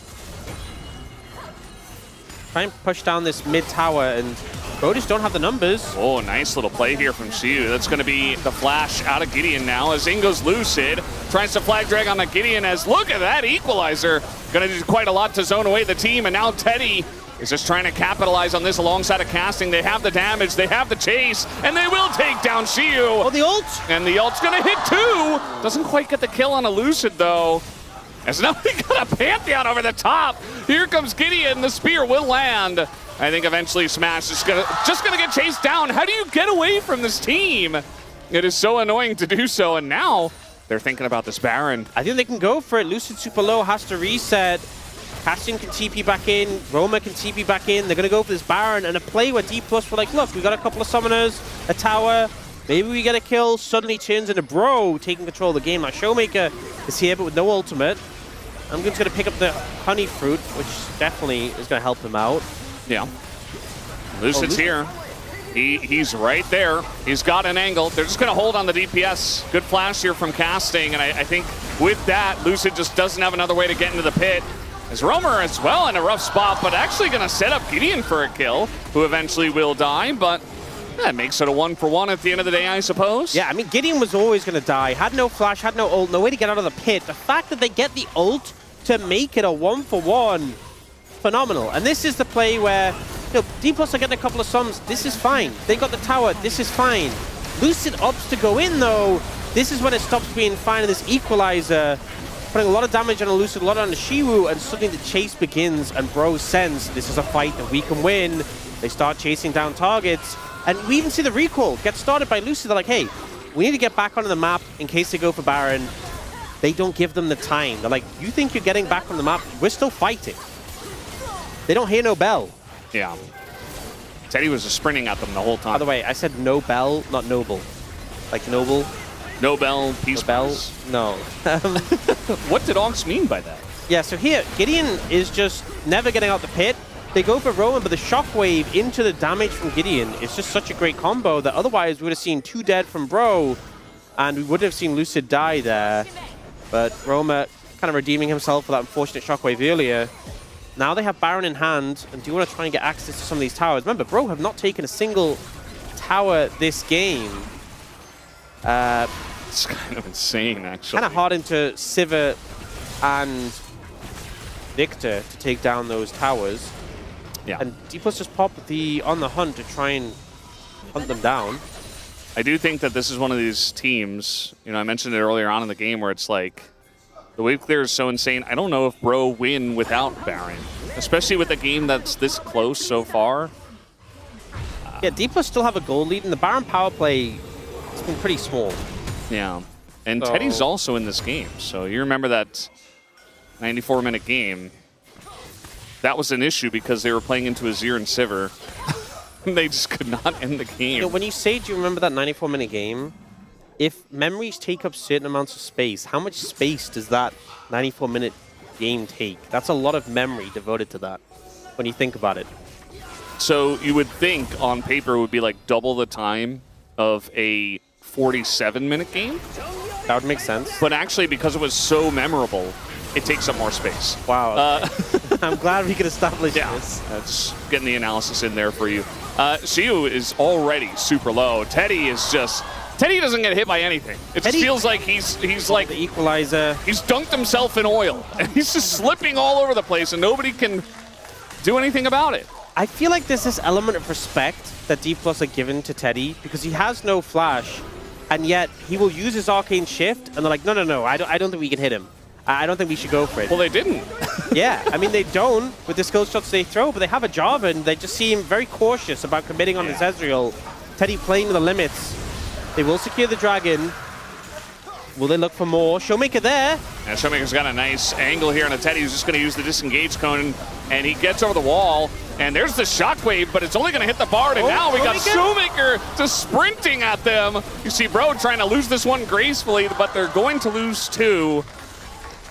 N: Try and push down this mid tower, and Bro just don't have the numbers.
M: Oh, nice little play here from Shiu. That's going to be the Flash out of Gideon now as in goes Lucid. Tries to flag drag on the Gideon as, look at that equalizer. Going to do quite a lot to zone away the team, and now Teddy is just trying to capitalize on this alongside of casting. They have the damage, they have the chase, and they will take down Shiu.
N: Oh, the ult!
M: And the ult's going to hit 2. Doesn't quite get the kill on a Lucid, though. As now we got a Pantheon over the top. Here comes Gideon. The spear will land. I think eventually Smash is just gonna get chased down. How do you get away from this team? It is so annoying to do so, and now they're thinking about this Baron.
N: I think they can go for it. Lucid super low, has to reset. Casting can TP back in. Roma can TP back in. They're gonna go for this Baron, and a play where D+ were like, look, we got a couple of summoners, a tower. Maybe we get a kill. Suddenly turns into Bro taking control of the game. Now Showmaker is here, but with no ultimate. I'm just going to pick up the Honey Fruit, which definitely is going to help him out.
M: Yeah. Lucid's here. He's right there. He's got an angle. They're just going to hold on the DPS. Good flash here from casting, and I think with that, Lucid just doesn't have another way to get into the pit. As Romer as well in a rough spot, but actually going to set up Gideon for a kill, who eventually will die, but that makes it a 1-for-1 at the end of the day, I suppose.
N: Yeah, I mean, Gideon was always going to die. Had no flash, had no ult, no way to get out of the pit. The fact that they get the ult to make it a 1-for-1, phenomenal. And this is the play where, you know, D+ are getting a couple of sums. This is fine. They got the tower. This is fine. Lucid opts to go in, though. This is when it stops being fine in this equalizer. putting a lot of damage on a Lucid, a lot on the Shiwu, and suddenly the chase begins, and Bro sense this is a fight that we can win. They start chasing down targets, and we even see the recall get started by Lucid. They're like, hey, we need to get back onto the map in case they go for Baron. They don't give them the time. They're like, you think you're getting back on the map? We're still fighting. They don't hear no bell.
M: Yeah. Teddy was just sprinting at them the whole time.
N: By the way, I said no bell, not noble. Like noble.
M: No bell, peace.
N: No bell? No.
M: What did Onks mean by that?
N: Yeah, so here, Gideon is just never getting out the pit. They go for Rowan, but the shockwave into the damage from Gideon is just such a great combo that otherwise we would have seen 2 dead from Bro, and we would have seen Lucid die there. But Roma kind of redeeming himself for that unfortunate shockwave earlier. Now they have Baron in hand, and do want to try and get access to some of these towers. Remember, Bro have not taken a single tower this game.
M: It's kind of insane, actually.
N: Kind of hard into Sivir and Victor to take down those towers.
M: Yeah.
N: And D-Plus just popped the on the hunt to try and hunt them down.
M: I do think that this is one of these teams, you know, I mentioned it earlier on in the game where it's like, the wave clear is so insane. I don't know if Bro win without Baron, especially with a game that's this close so far.
N: Yeah, D-Plus still have a goal lead, and the Baron power play has been pretty small.
M: Yeah, and
N: So-
M: Teddy's also in this game. So you remember that 94-minute game. That was an issue because they were playing into Azir and Sivir. They just could not end the game.
N: You know, when you say, do you remember that 94-minute game? If memories take up certain amounts of space, how much space does that 94-minute game take? That's a lot of memory devoted to that, when you think about it.
M: So you would think on paper it would be like double the time of a 47-minute game.
N: That would make sense.
M: But actually, because it was so memorable, it takes up more space.
N: Wow. Okay. I'm glad we could establish this.
M: That's getting the analysis in there for you. Shiu is already super low. Teddy is just... Teddy doesn't get hit by anything. It just feels like he's like...
N: The equalizer.
M: He's dunked himself in oil. And he's just slipping all over the place, and nobody can do anything about it.
N: I feel like there's this element of respect that D-Plus are given to Teddy because he has no flash, and yet he will use his arcane shift, and they're like, no, I don't think we can hit him. I don't think we should go for it.
M: Well, they didn't.
N: Yeah, I mean, they don't with the skill shots they throw, but they have a job, and they just seem very cautious about committing on his Ezreal. Teddy playing to the limits. They will secure the dragon. Will they look for more? Showmaker there.
M: Yeah, Showmaker's got a nice angle here, and Teddy who's just going to use the disengage cone, and he gets over the wall. And there's the shockwave, but it's only going to hit the Bard, and now we got Showmaker just sprinting at them. You see Bro trying to lose this one gracefully, but they're going to lose 2,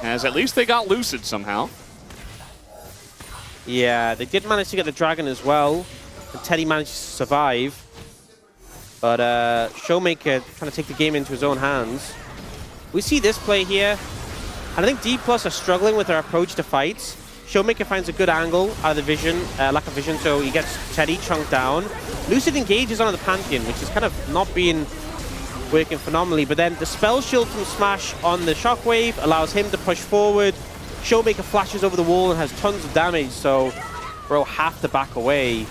M: as at least they got Lucid somehow.
N: Yeah, they did manage to get the dragon as well, and Teddy managed to survive. But Showmaker trying to take the game into his own hands. We see this play here, and I think D-Plus are struggling with their approach to fights. Showmaker finds a good angle out of the vision, lack of vision, so he gets Teddy chunked down. Lucid engages onto the Pantheon, which is kind of not being working phenomenally, but then the spell shield from Smash on the Shockwave allows him to push forward. Showmaker flashes over the wall and has tons of damage, so Bro have to back away.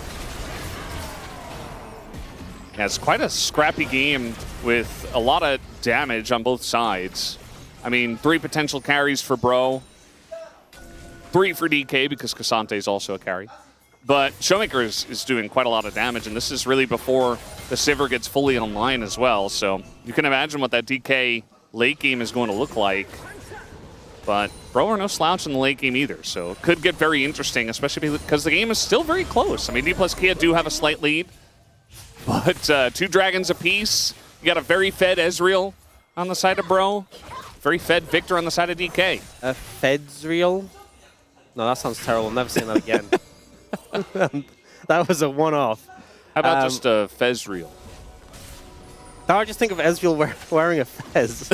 M: Yeah, it's quite a scrappy game with a lot of damage on both sides. I mean, 3 potential carries for Bro. 3 for DK because Cassante is also a carry. But Showmaker is doing quite a lot of damage, and this is really before the Sivir gets fully online as well. So you can imagine what that DK late game is going to look like. But Bro are no slouch in the late game either, so it could get very interesting, especially because the game is still very close. I mean, D+ Kia do have a slight lead, but 2 dragons apiece. You got a very fed Ezreal on the side of Bro. Very fed Victor on the side of DK.
N: Fedzreal? No, that sounds terrible. I'm never saying that again. That was a one-off.
M: How about just a Fezreal?
N: Now I just think of Ezreal wearing a fez.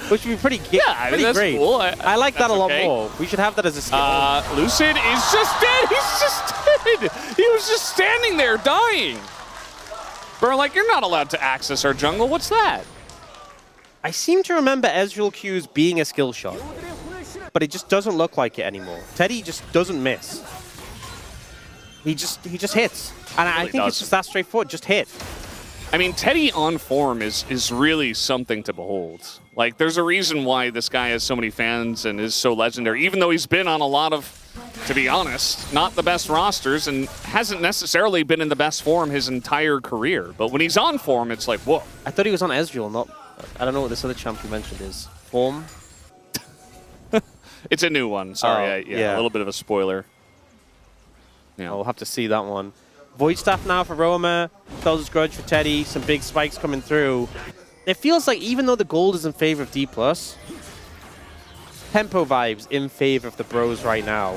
N: Which would be pretty,
M: I mean, that's
N: great.
M: cool.
N: I like that a lot more. We should have that as a skill.
M: Lucid is just dead. He's just dead. He was just standing there dying. Bro, like, you're not allowed to access our jungle. What's that?
N: I seem to remember Ezreal Q's being a skill shot, but it just doesn't look like it anymore. Teddy just doesn't miss. He just hits. And I think it's just that straightforward. Just hit.
M: I mean, Teddy on form is really something to behold. Like, there's a reason why this guy has so many fans and is so legendary, even though he's been on a lot of, to be honest, not the best rosters and hasn't necessarily been in the best form his entire career. But when he's on form, it's like, whoa.
N: I thought he was on Ezreal, not... I don't know what this other champ you mentioned is. Form?
M: It's a new one, sorry. Yeah, a little bit of a spoiler.
N: Yeah. We'll have to see that one. Void Staff now for Roma. Felder's Grudge for Teddy. Some big spikes coming through. It feels like even though the gold is in favor of D+, tempo vibes in favor of the bros right now.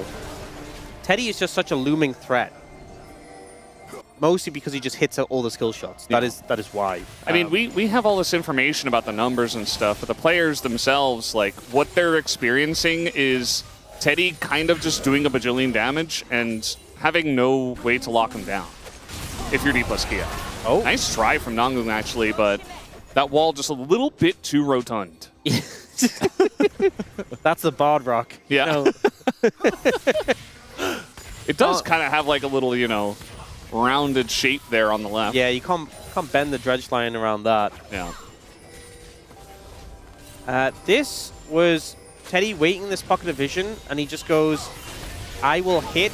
N: Teddy is just such a looming threat. Mostly because he just hits all the skill shots.
M: Yeah.
N: That is why.
M: I mean, we have all this information about the numbers and stuff, but the players themselves, like, what they're experiencing is Teddy kind of just doing a bajillion damage and having no way to lock him down if you're D+ Kia.
N: Oh.
M: Nice try from Nangung, actually, but that wall just a little bit too rotund.
N: That's the Bard Rock.
M: Yeah.
N: No.
M: It does kind of have like a little, you know, rounded shape there on the left.
N: Yeah, you can't bend the dredge line around that.
M: Yeah.
N: This was Teddy waiting this pocket of vision, and he just goes, I will hit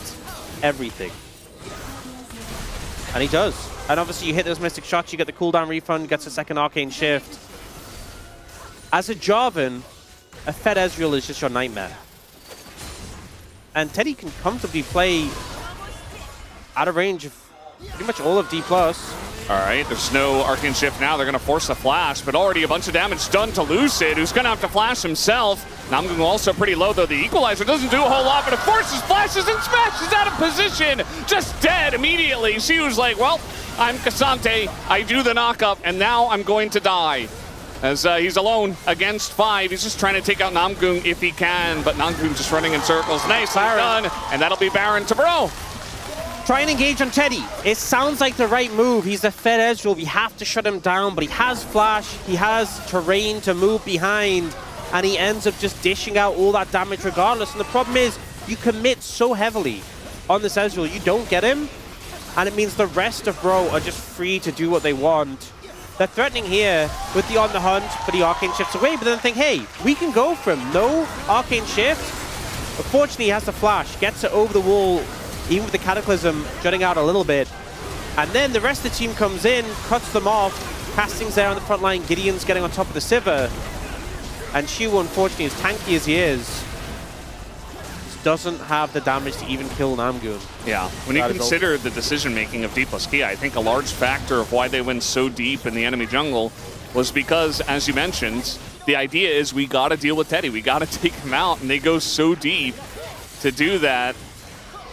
N: everything. And he does. And obviously you hit those Mystic shots, you get the cooldown refund, gets a second Arcane Shift. As a Jarvan, a Fed Ezreal is just your nightmare. And Teddy can comfortably play out of range of pretty much all of D+.
M: All right, there's no Arcane Shift now. They're going to force the flash, but already a bunch of damage done to Lucid, who's going to have to flash himself. Namgung also pretty low, though. The Equalizer doesn't do a whole lot, but it forces flashes and smashes out of position. Just dead immediately. She was like, well, I'm Cassante. I do the knock-up, and now I'm going to die. As he's alone against 5. He's just trying to take out Namgung if he can, but Namgung just running in circles. Nicely done, and that'll be Baron to Bro.
N: Try and engage on Teddy. It sounds like the right move. He's the Fed Ezreal. We have to shut him down, but he has flash. He has terrain to move behind, and he ends up just dishing out all that damage regardless. And the problem is, you commit so heavily on this Ezreal, you don't get him, and it means the rest of Bro are just free to do what they want. They're threatening here with the on the hunt, but the Arcane Shift's away, but then they think, hey, we can go for him. No Arcane Shift. Unfortunately, he has the flash, gets it over the wall, even with the Cataclysm jutting out a little bit. And then the rest of the team comes in, cuts them off. Casting's there on the front line. Gideon's getting on top of the Sivir. And Shu, unfortunately, as tanky as he is, doesn't have the damage to even kill Namgun.
M: Yeah, when you consider the decision-making of D+ Kia, I think a large factor of why they went so deep in the enemy jungle was because, as you mentioned, the idea is we got to deal with Teddy. We got to take him out, and they go so deep to do that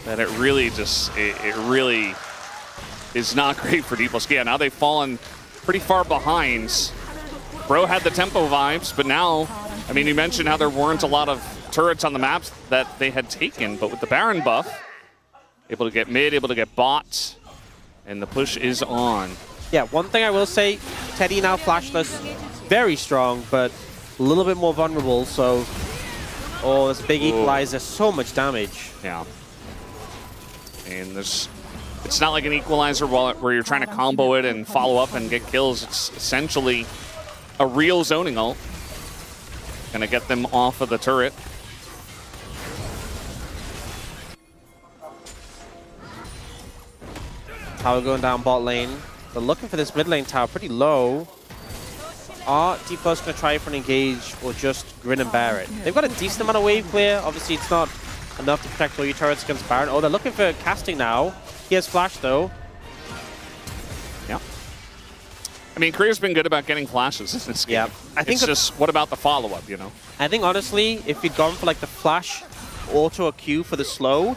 M: that it really just, it really is not great for D+ Kia. Now they've fallen pretty far behind. Bro had the tempo vibes, but now, I mean, you mentioned how there weren't a lot of turrets on the maps that they had taken, but with the Baron buff, able to get mid, able to get bot, and the push is on.
N: Yeah, one thing I will say, Teddy now flashless, very strong, but a little bit more vulnerable, so... Oh, this big equalizer, so much damage.
M: Yeah. And there's... It's not like an equalizer where you're trying to combo it and follow up and get kills. It's essentially a real zoning ult. Gonna get them off of the turret.
N: Tower going down bot lane. They're looking for this mid lane tower pretty low. Are D+ going to try for an engage or just grin and bear it? They've got a decent amount of wave clear. Obviously, it's not enough to protect all your turrets against Baron. Oh, they're looking for casting now. He has flash, though.
M: Yeah. I mean, Korea's been good about getting flashes in this game.
N: Yeah. I think
M: it's just, what about the follow-up, you know?
N: I think, honestly, if he'd gone for, like, the flash auto a Q for the slow,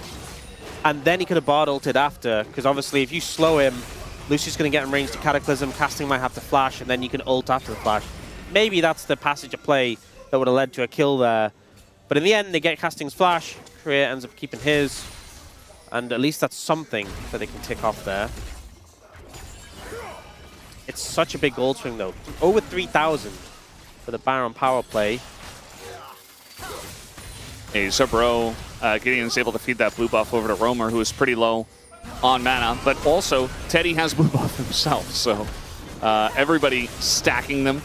N: and then he could have bard ulted after, because obviously, if you slow him, Lucy's going to get in range to Cataclysm, casting might have to flash, and then you can ult after the flash. Maybe that's the passage of play that would have led to a kill there. But in the end, they get casting's flash. Korea ends up keeping his. And at least that's something that they can tick off there. It's such a big gold swing, though. Over 3,000 for the Baron power play.
M: Hey, so Bro, Gideon's able to feed that blue buff over to Roamer, who is pretty low on mana, but also Teddy has blue buff himself, so Everybody stacking them.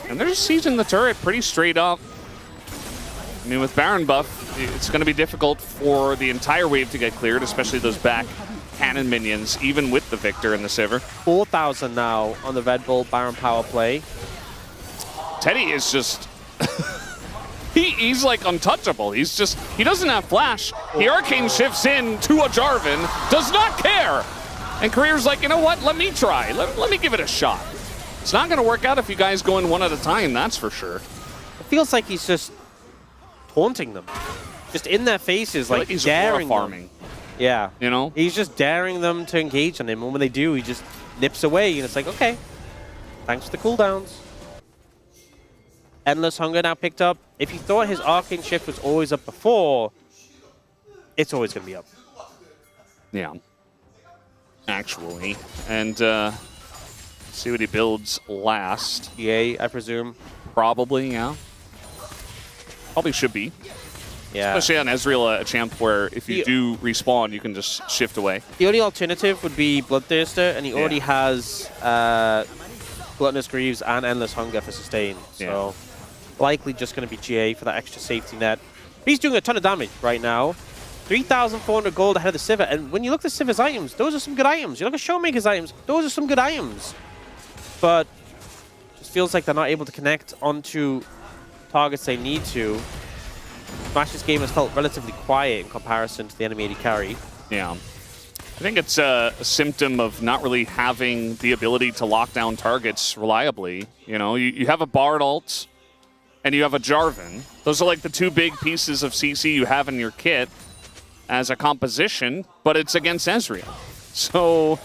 M: And they're just sieging the turret pretty straight up. I mean, with Baron buff, it's going to be difficult for the entire wave to get cleared, especially those back cannon minions, even with the Victor and the Sivir.
N: 4,000 now on the Red Bull Baron power play.
M: Teddy is just... he's like untouchable. He doesn't have flash. He arcane shifts in to a Jarvan, does not care. And Career's like, you know what? Let me try. Let me give it a shot. It's not going to work out if you guys go in one at a time, that's for sure.
N: It feels like he's just taunting them. Just in their faces, like
M: he's
N: daring
M: farming.
N: them. Yeah.
M: You know?
N: He's just daring them to engage on him. And when they do, he just nips away. And it's like, okay, thanks for the cooldowns. Endless Hunger now picked up. If you thought his Arcane Shift was always up before, it's always going to be up.
M: Yeah. Actually. And see what he builds last.
N: EA, I presume.
M: Probably, yeah. Probably should be.
N: Yeah.
M: Especially on Ezreal, a champ where if you do respawn, you can just shift away.
N: The only alternative would be Bloodthirster, and he already has Gluttonous Greaves and Endless Hunger for sustain. So likely just going to be GA for that extra safety net. He's doing a ton of damage right now. 3,400 gold ahead of the Sivir. And when you look at Sivir's items, those are some good items. You look at Showmaker's items, those are some good items. But just feels like they're not able to connect onto targets they need to. Smash's game has felt relatively quiet in comparison to the enemy AD carry.
M: Yeah. I think it's a symptom of not really having the ability to lock down targets reliably. You know, you have a Bard ult and you have a Jarvan. Those are like the two big pieces of CC you have in your kit as a composition, but it's against Ezreal. So,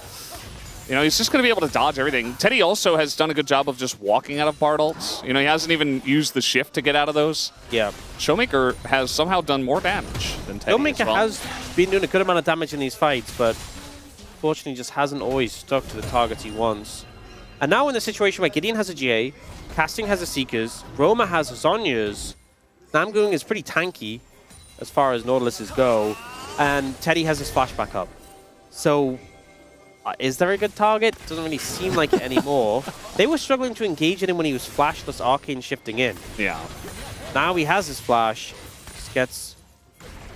M: you know, he's just going to be able to dodge everything. Teddy also has done a good job of just walking out of Bard ults. You know, he hasn't even used the shift to get out of those.
N: Yeah.
M: Showmaker has somehow done more damage than Teddy.
N: Showmaker has been doing a good amount of damage in these fights, but unfortunately just hasn't always stuck to the targets he wants. And now in the situation where Gideon has a GA, Casting has a Seekers, Roma has Zhonya's, Namgung is pretty tanky as far as Nautiluses go, and Teddy has his flashback up. So, is there a good target? Doesn't really seem like it anymore. They were struggling to engage in him when he was flashless arcane shifting in.
M: Yeah.
N: Now he has his flash. This gets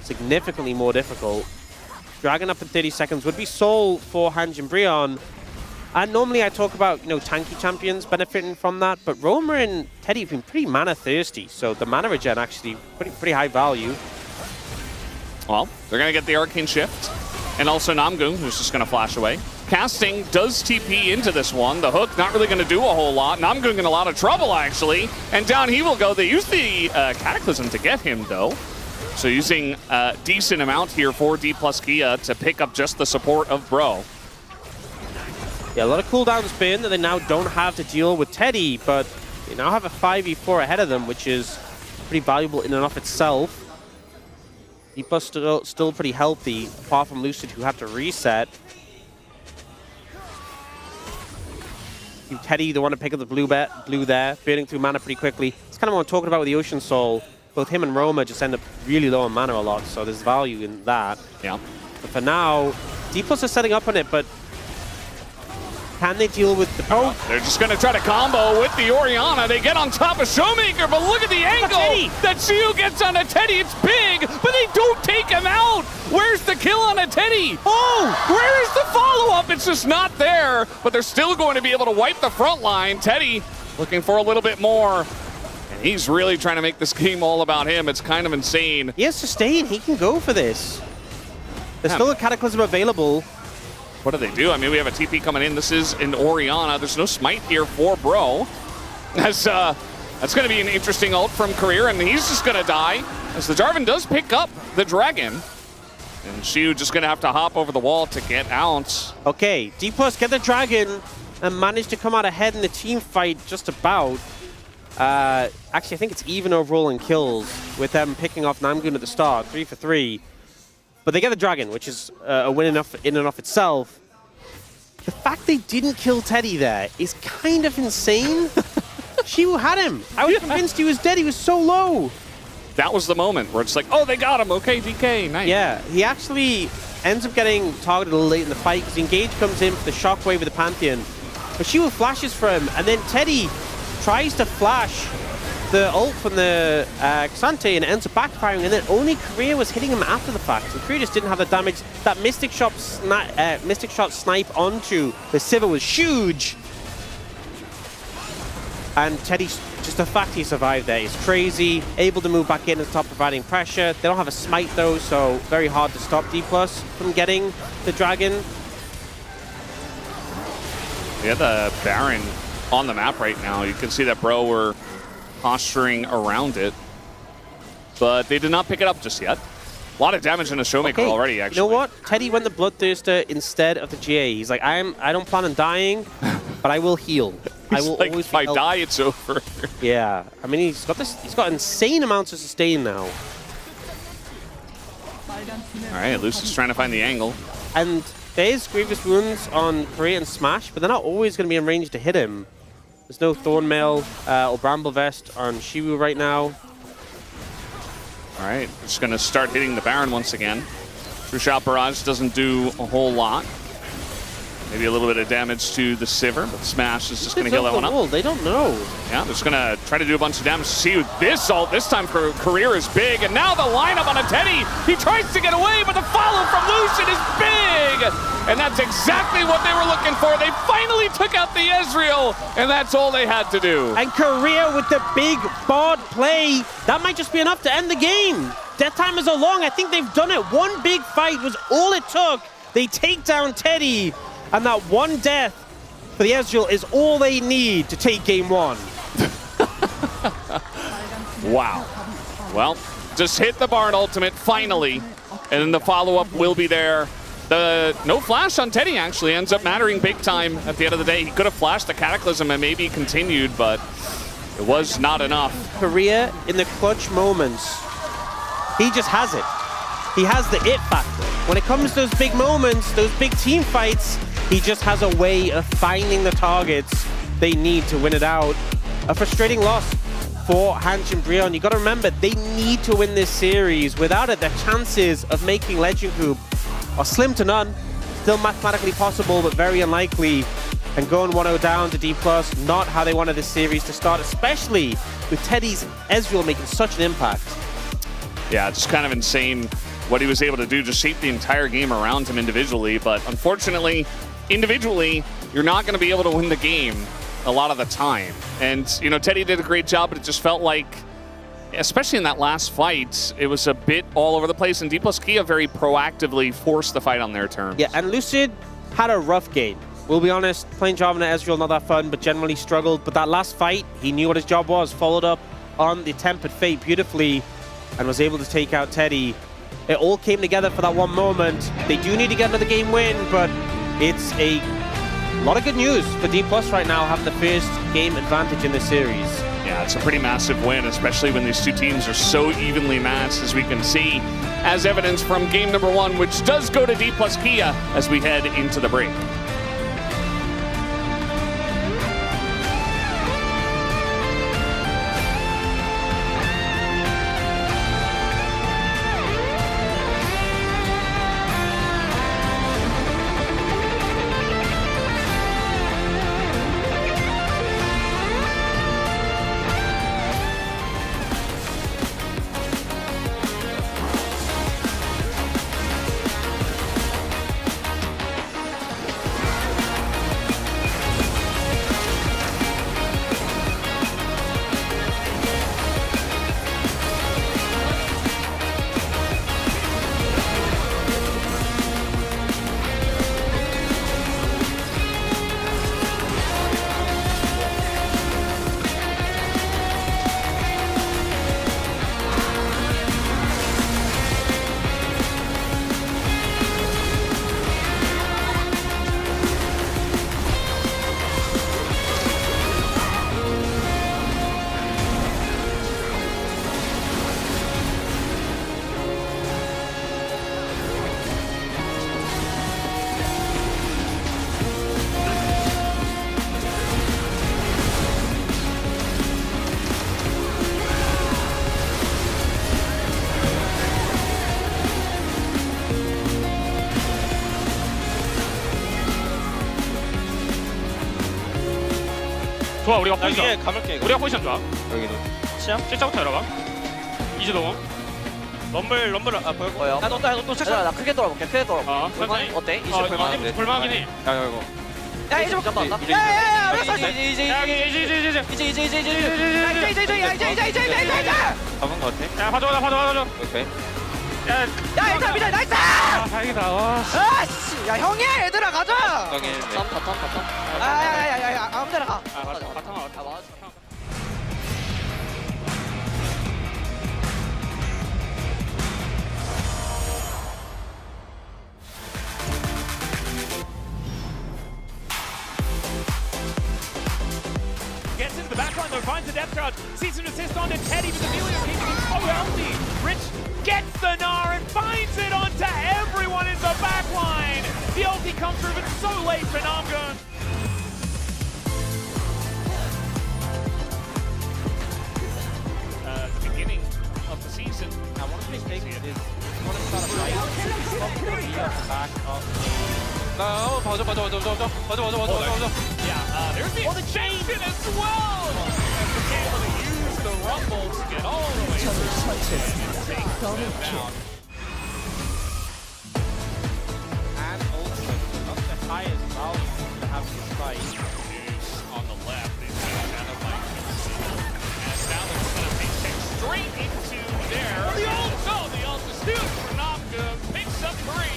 N: significantly more difficult. Dragon up in 30 seconds would be Soul for Hanj and Brionne. And normally I talk about, you know, tanky champions benefiting from that, but Roma and Teddy have been pretty mana thirsty, so the mana regen actually pretty high value.
M: Well, they're going to get the arcane shift. And also Namgung, who's just going to flash away. Casting does TP into this one. The hook not really going to do a whole lot. Namgung in a lot of trouble, actually. And down he will go. They use the Cataclysm to get him, though. So using a decent amount here for D plus Kia to pick up just the support of Bro.
N: Yeah, a lot of cooldown spin that they now don't have to deal with Teddy, but they now have a 5v4 ahead of them, which is pretty valuable in and of itself. D plus still pretty healthy, apart from Lucid, who had to reset. Teddy, the one to pick up the blue there, burning through mana pretty quickly. It's kind of what I'm talking about with the Ocean Soul. Both him and Roma just end up really low on mana a lot, so there's value in that.
M: Yeah.
N: But for now, D plus is setting up on it, but can they deal with the poke?
M: They're just going to try to combo with the Orianna. They get on top of Showmaker, but look at the angle that Xiu gets on a Teddy. It's big, but they don't take him out. Where's the kill on a Teddy? Oh, where is the follow-up? It's just not there, but they're still going to be able to wipe the front line. Teddy looking for a little bit more, and he's really trying to make this game all about him. It's kind of insane.
N: He has sustain. He can go for this. There's still a Cataclysm available.
M: What do they do? I mean, we have a TP coming in. This is an Orianna. There's no smite here for Bro. That's going to be an interesting ult from Career, and he's just going to die. As the Jarvan does pick up the Dragon. And Xiu just going to have to hop over the wall to get out.
N: Okay, D plus get the Dragon and manage to come out ahead in the team fight just about. Actually, I think it's even overall in kills with them picking off Namgun at the start, 3 for 3. But they get the Dragon, which is a win enough in and of itself. The fact they didn't kill Teddy there is kind of insane. Xiu had him. I was convinced he was dead. He was so low.
M: That was the moment where it's like, oh, they got him. Okay, DK, nice.
N: Yeah, he actually ends up getting targeted a little late in the fight because Engage comes in for the shockwave with the Pantheon. but Shiwu flashes for him, and then Teddy tries to flash the ult from the Xante and it ends up backfiring, and then only Korea was hitting him after the fact. So Korea just didn't have the damage. That Mystic Shot snipe onto the Sivir was huge. And Teddy, just the fact he survived there is crazy. Able to move back in and start providing pressure. They don't have a smite though, so very hard to stop D+ from getting the dragon.
M: They have the Baron on the map right now. You can see that Bro were posturing around it, but they did not pick it up just yet. A lot of damage in the Showmaker already, actually.
N: You know what? Teddy went the Bloodthirster instead of the GA. He's like, I don't plan on dying, but I will heal. I will
M: like,
N: always
M: if I die, it's over.
N: Yeah, I mean, he's got insane amounts of sustain now.
M: All right, Luce is trying to find the angle.
N: And there's Grievous Wounds on Korea and Smash, but they're not always going to be in range to hit him. There's no Thornmail or Bramble Vest on Shiwu right now.
M: All right, just going to start hitting the Baron once again. True Shot Barrage doesn't do a whole lot. Maybe a little bit of damage to the Sivir, but Smash is just going to heal that one up.
N: They don't know.
M: Yeah, they're just going to try to do a bunch of damage. See, this ult this time for Career is big, and now the lineup on a Teddy. He tries to get away, but the follow from Lucian is big! And that's exactly what they were looking for. They finally took out the Ezreal, and that's all they had to do.
N: And Korea with the big board play. That might just be enough to end the game. Death time is long. I think they've done it. One big fight was all it took. They take down Teddy, and that one death for the Ezreal is all they need to take game one.
M: Wow. Well, just hit the Barn ultimate finally, and then the follow-up will be there. The no flash on Teddy actually ends up mattering big time at the end of the day. He could have flashed the Cataclysm and maybe continued, but it was not enough.
N: Korea, in the clutch moments, he just has it. He has the it factor. When it comes to those big moments, those big team fights, he just has a way of finding the targets they need to win it out. A frustrating loss for Hanch and Brion. You got to remember, they need to win this series. Without it, their chances of making Legend Group are slim to none. Still mathematically possible, but very unlikely. And going 1-0 down to D+, not how they wanted this series to start, especially with Teddy's Ezreal making such an impact.
M: Yeah, just kind of insane what he was able to do, just shape the entire game around him individually. But unfortunately, individually, you're not going to be able to win the game a lot of the time. And, you know, Teddy did a great job, but it just felt like, especially in that last fight, it was a bit all over the place, and D+ Kia very proactively forced the fight on their terms.
N: Yeah, and Lucid had a rough game. We'll be honest, playing Jarvan and Ezreal, not that fun, but generally struggled. But that last fight, he knew what his job was, followed up on the Tempered Fate beautifully, and was able to take out Teddy. It all came together for that one moment. They do need to get another game win, but it's a lot of good news for D+ right now, having the first game advantage in this series.
M: Yeah, it's a pretty massive win, especially when these two teams are so evenly matched, as we can see, as evidence from game number 1, which does go to D+ Kia as we head into the break.
J: 좋아 우리가
N: 나
J: 포지션.
N: 위에 감을게 이거.
J: 우리가 포지션 좋아.
D: 여기도
N: 시작.
J: 실자부터 열어봐. 이재동.
N: 럼블 아 보여?
S: 뭐야?
N: 야너또 체크.
S: 나 크게 돌아볼게. 크게 돌아볼게.
J: 어,
S: 볼만해? 어때? 이제
J: 어,
S: 볼만해?
J: 이제 볼만하긴 해.
D: 야 이거
S: 야 이제 볼까?
D: 이제
S: 야야야 왜
J: 야, 이제.
D: 잡은 거 같아?
J: 야 봐줘.
D: 오케이.
S: 야 일단 미달 나이스!
J: 아 다행이다. 와.
S: 아씨 야 형이야 얘들아 가자!
D: 정해.
S: 아야야야야 아무 데나 가.
J: 아 맞아. 바탕
S: 아 맞아.
T: Gets into the back line though, finds the depth charge, sees an assist on to Teddy, but the Emilio keeping it so healthy. Rich gets the Gnar and finds it onto everyone in the back line. The ulti comes through, but so late for Namgun.
J: The beginning of the season.
N: Now one of the mistakes is one of the back up.
J: 나 봐줘. Yeah, there's the extension as well. And was able to use the rumble to get all the way through and take them down.
N: And also not the highest value to have this fight.
J: Is on the left. Is kind of like, and now they're just gonna be take straight into there. The ult is still for Namga. Picks up 3.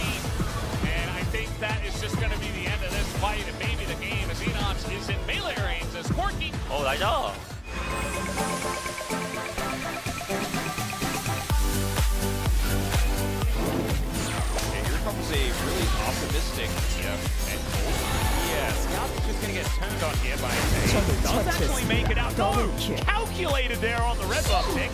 J: And I think that is just gonna be the end of this fight and maybe the game as Enox is in melee range as Corky.
N: Oh, 나이스.
T: And here comes a really optimistic and cold. Yeah, Scout is just gonna get turned on here by does actually make it out. No, calculated there on the red buff pick.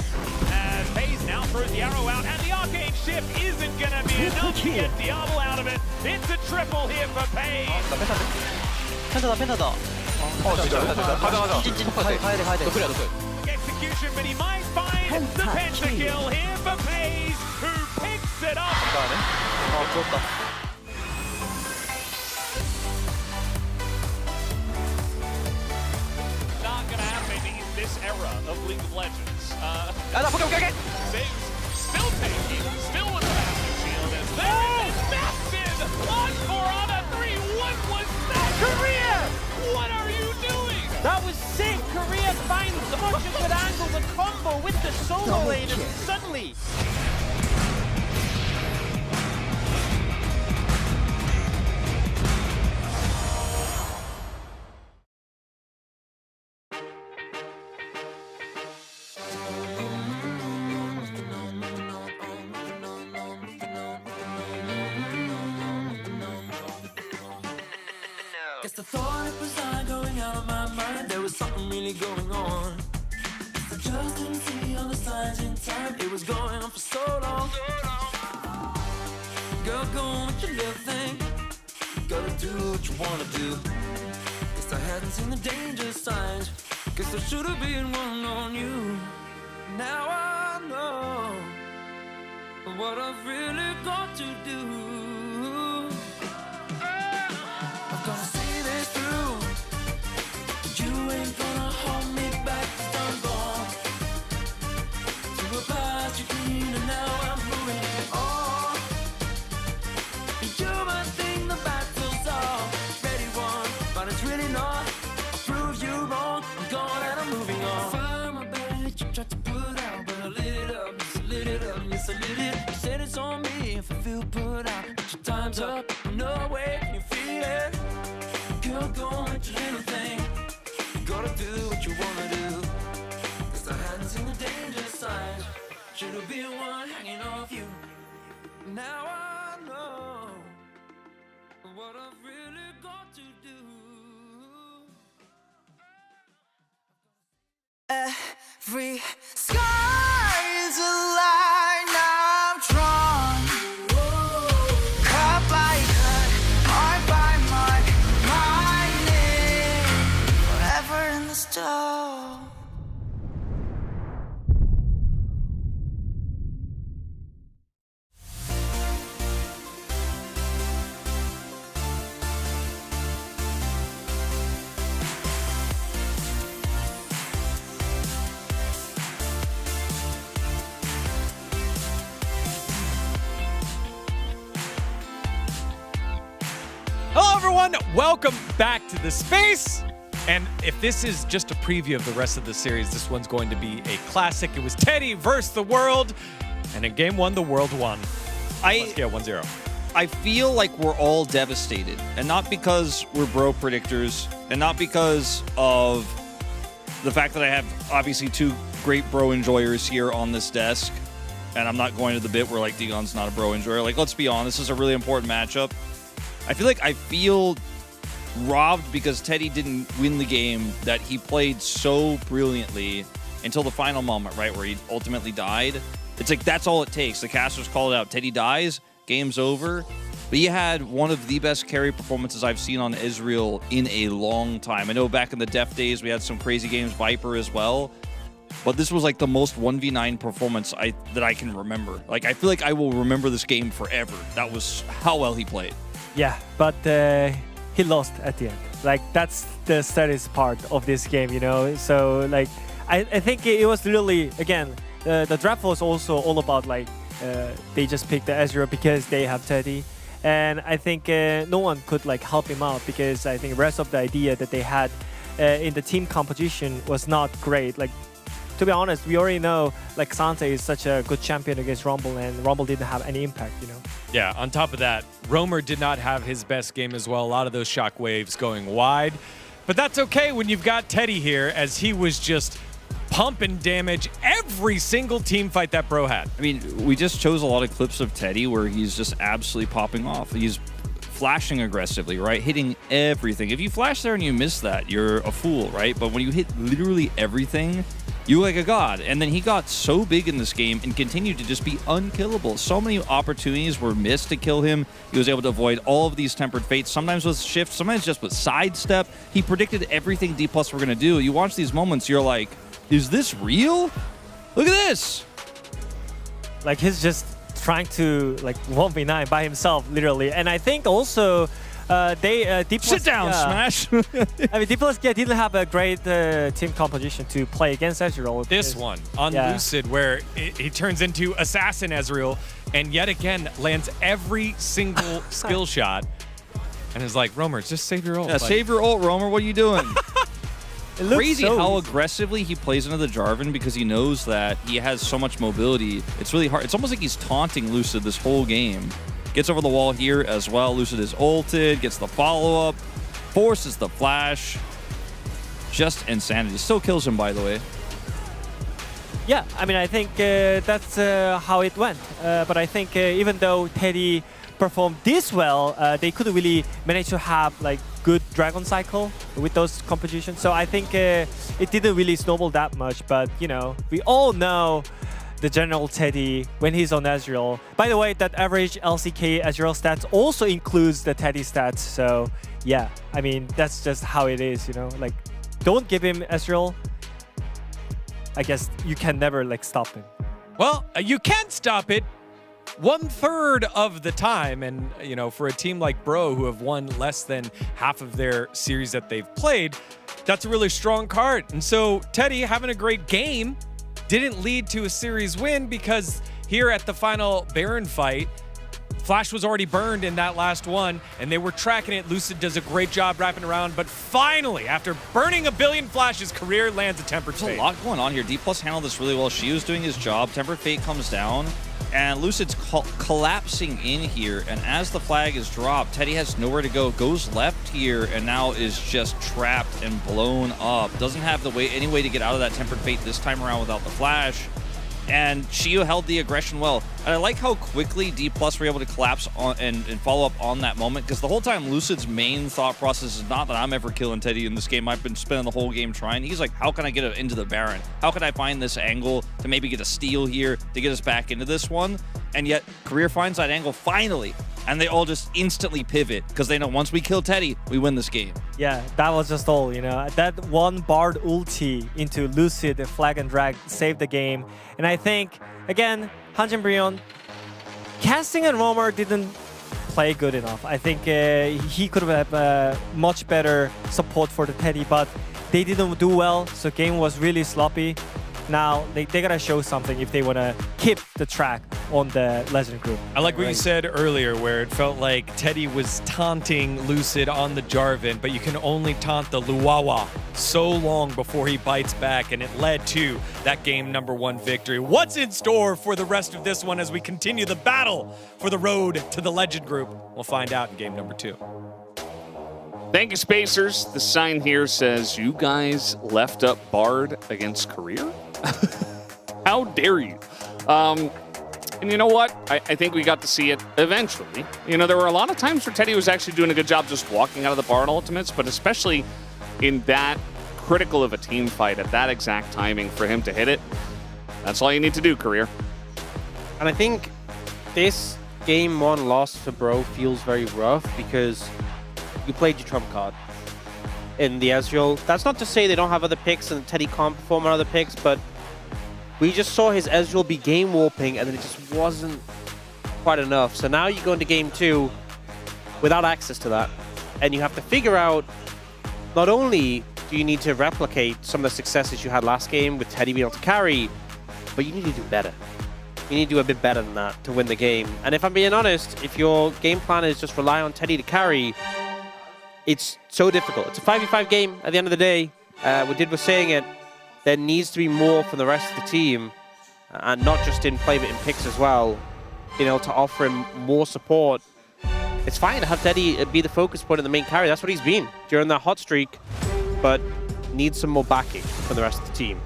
T: And FaZe now throws the arrow out, and the arcane shift isn't gonna be enough to get Diablo out of it. It's a triple here for FaZe.
S: 펜타다.
T: 가자.
S: 가야 돼.
T: Execution, but he might find the pentakill here for FaZe, who picks it up. Not gonna happen in this era of League of Legends. FaZe still taking, still with the massive shield, as there is massive! On 4 on a 3, what was that? Korea! What are you doing?
L: That was sick. Korea finds such a good angle, the combo with the solo lane, and suddenly
A: Guess the thought it was not going out of my mind. There was something really going on. I just didn't see all the signs in time. It was going on for so long. Girl, go on with your little thing. Gotta do what you wanna do. Guess I hadn't seen the danger signs. Guess there should have been one on you. Now I know what I've really got to do. I'm gonna see this through. You ain't gonna hold me back, 'cause I'm gone to a past you clean, and now I'm moving on. You might think the battle's already won, but it's really not. I'll prove you wrong. I'm gone and I'm moving on. Fire my bed, you tried to put out, but I lit it up, yes I lit it up, yes I lit it. You said it's on me if I feel put out, but your time's up. No way, can you feel it? Girl, go on with your little thing. You gotta do what you wanna do. 'Cause I hadn't seen the danger signs. Should've been one hanging off you. Now I know what I've really got to do. Every sky's a line I'm drawn. Cut by cut, mark by mark, mining forever in the stone.
P: everyone. Welcome back to the space. And if this is just a preview of the rest of the series, this one's going to be a classic. It was Teddy versus the world. And in game one, the world won. Yeah, 1-0.
Q: I feel like we're all devastated. And not because we're bro predictors, and not because of the fact that I have obviously two great bro enjoyers here on this desk. And I'm not going to the bit where like Digon's not a bro enjoyer. Like, let's be honest, this is a really important matchup. I feel robbed because Teddy didn't win the game that he played so brilliantly until the final moment, right, where he ultimately died. It's like, that's all it takes. The casters called it out. Teddy dies, game's over. But he had one of the best carry performances I've seen on Ezreal in a long time. I know back in the Def days, we had some crazy games, Viper as well. But this was like the most 1v9 performance that I can remember. Like, I feel like I will remember this game forever. That was how well he played.
U: Yeah, but he lost at the end. Like, that's the saddest part of this game, you know? So, like, I think it was really, again, the draft was also all about, like, they just picked the Ezreal because they have Teddy. And I think no one could, like, help him out because I think the rest of the idea that they had in the team composition was not great. Like, to be honest, we already know like Santa is such a good champion against Rumble, and Rumble didn't have any impact, you know.
P: Yeah, on top of that, Roamer did not have his best game as well. A lot of those shockwaves going wide. But that's okay when you've got Teddy here, as he was just pumping damage every single team fight that bro had.
Q: I mean, we just chose a lot of clips of Teddy where he's just absolutely popping off. He's flashing aggressively, right? Hitting everything. If you flash there and you miss that, you're a fool, right? But when you hit literally everything, you like a god. And then he got so big in this game and continued to just be unkillable. So many opportunities were missed to kill him. He was able to avoid all of these tempered fates, sometimes with shift, sometimes just with sidestep. He predicted everything D+ were going to do. You watch these moments, you're like, is this real? Look at this.
U: Like, he's just trying to like 1v9 by himself, literally. And I think also D+,
Q: sit down, Smash.
U: I mean, D+ didn't have a great team composition to play against Ezreal.
P: This one on Lucid, where he turns into Assassin Ezreal, and yet again lands every single skill shot, and is like, Roamer, just save your ult.
Q: Yeah, save your ult, Roamer. What are you doing? Crazy
U: so
Q: how
U: easy.
Q: aggressively he plays into the Jarvan because he knows that he has so much mobility. It's really hard. It's almost like he's taunting Lucid this whole game. Gets over the wall here as well. Lucid is ulted, gets the follow-up, forces the flash. Just insanity. Still kills him, by the way.
U: Yeah, I mean, I think that's how it went. But I think even though Teddy performed this well, they couldn't really manage to have like good Dragon Cycle with those compositions. So I think it didn't really snowball that much. But, you know, we all know the general Teddy when he's on Ezreal. By the way, that average LCK Ezreal stats also includes the Teddy stats. So yeah, I mean, that's just how it is, you know. Like, don't give him Ezreal. I guess you can never like stop him.
P: Well, you can't stop it 1/3 of the time. And, you know, for a team like Bro, who have won less than half of their series that they've played, that's a really strong card. And so Teddy having a great game didn't lead to a series win, because here at the final Baron fight, Flash was already burned in that last one, and they were tracking it. Lucid does a great job wrapping around, but finally, after burning a billion flashes, Career lands a Tempered Fate.
Q: There's a lot going on here. D+ handled this really well. She was doing his job. Tempered Fate comes down, and Lucid's collapsing in here, and as the flag is dropped, Teddy has nowhere to go, goes left here, and now is just trapped and blown up. Doesn't have any way to get out of that Tempered Fate this time around without the flash. And Shio held the aggression well. And I like how quickly D+ were able to collapse on and follow up on that moment, because the whole time Lucid's main thought process is not that I'm ever killing Teddy in this game. I've been spending the whole game trying. He's like, how can I get into the Baron? How can I find this angle to maybe get a steal here to get us back into this one? And yet Career finds that angle finally, and they all just instantly pivot because they know once we kill Teddy, we win this game.
U: Yeah, that was just all, you know. That one Bard ulti into Lucid, the flag and drag, saved the game. And I think, again, Hanjin Brion, casting and Roamer didn't play good enough. I think he could have much better support for the Teddy, but they didn't do well, so game was really sloppy. Now, they gotta show something if they wanna keep the track on the Legend group.
P: I like what you said earlier, where it felt like Teddy was taunting Lucid on the Jarvan, but you can only taunt the Luawa so long before he bites back, and it led to that game #1 victory. What's in store for the rest of this one as we continue the battle for the road to the Legend group? We'll find out in game #2.
M: Thank you, Spacers. The sign here says you guys left up Bard against Career? How dare you? And you know what? I think we got to see it eventually. You know, there were a lot of times where Teddy was actually doing a good job just walking out of the Bard ultimates, but especially in that critical of a team fight at that exact timing for him to hit it, that's all you need to do, Career.
N: And I think this game 1 loss for Bro feels very rough because you played your trump card in the Ezreal. That's not to say they don't have other picks and Teddy can't perform on other picks, but we just saw his Ezreal be game warping and then it just wasn't quite enough. So now you go into game 2 without access to that. And you have to figure out, not only do you need to replicate some of the successes you had last game with Teddy being able to carry, but you need to do better. You need to do a bit better than that to win the game. And if I'm being honest, if your game plan is just rely on Teddy to carry, it's so difficult. It's a 5v5 game at the end of the day. Did was saying it. There needs to be more from the rest of the team, and not just in play, but in picks as well, being able to offer him more support. It's fine to have Teddy be the focus point in the main carry. That's what he's been during that hot streak, but needs some more backing from the rest of the team.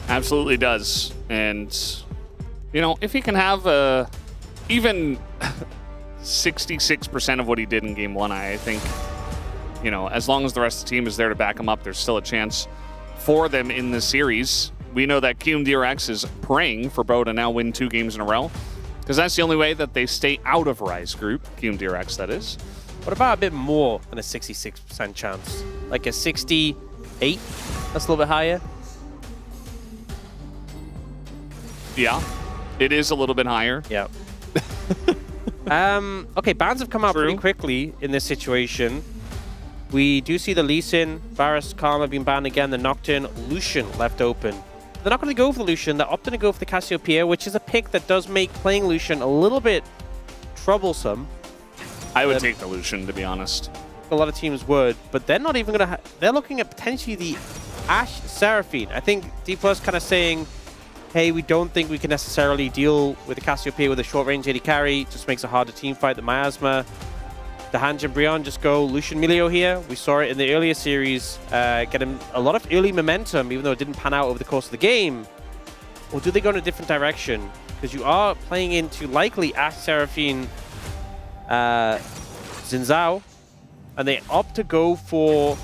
M: Absolutely does. And, you know, if he can have even 66% of what he did in game 1, I think, you know, as long as the rest of the team is there to back him up, there's still a chance for them in this series. We know that QMDRX is praying for Bro to now win 2 games in a row, because that's the only way that they stay out of Rise Group, QMDRX that is.
N: What about a bit more than a 66% chance? Like a 68? That's a little bit higher.
M: Yeah, it is a little bit higher.
N: Yeah. Okay, bans have come out pretty quickly in this situation. We do see the Lee Sin, Varus, Karma being banned again, the Nocturne, Lucian left open. They're not going to go for the Lucian, they're opting to go for the Cassiopeia, which is a pick that does make playing Lucian a little bit troublesome.
M: I would take the Lucian, to be honest.
N: A lot of teams would, but they're not even going to... They're looking at potentially the Ashe Seraphine. I think D+ kind of saying, hey, we don't think we can necessarily deal with the Cassiopeia with a short-range AD carry. Just makes a harder team fight. The Miasma, the Hanj and Brion just go Lucian Milio here. We saw it in the earlier series, get him a lot of early momentum, even though it didn't pan out over the course of the game. Or do they go in a different direction? Because you are playing into likely Ashe Seraphine Xin Zhao, and they opt to go for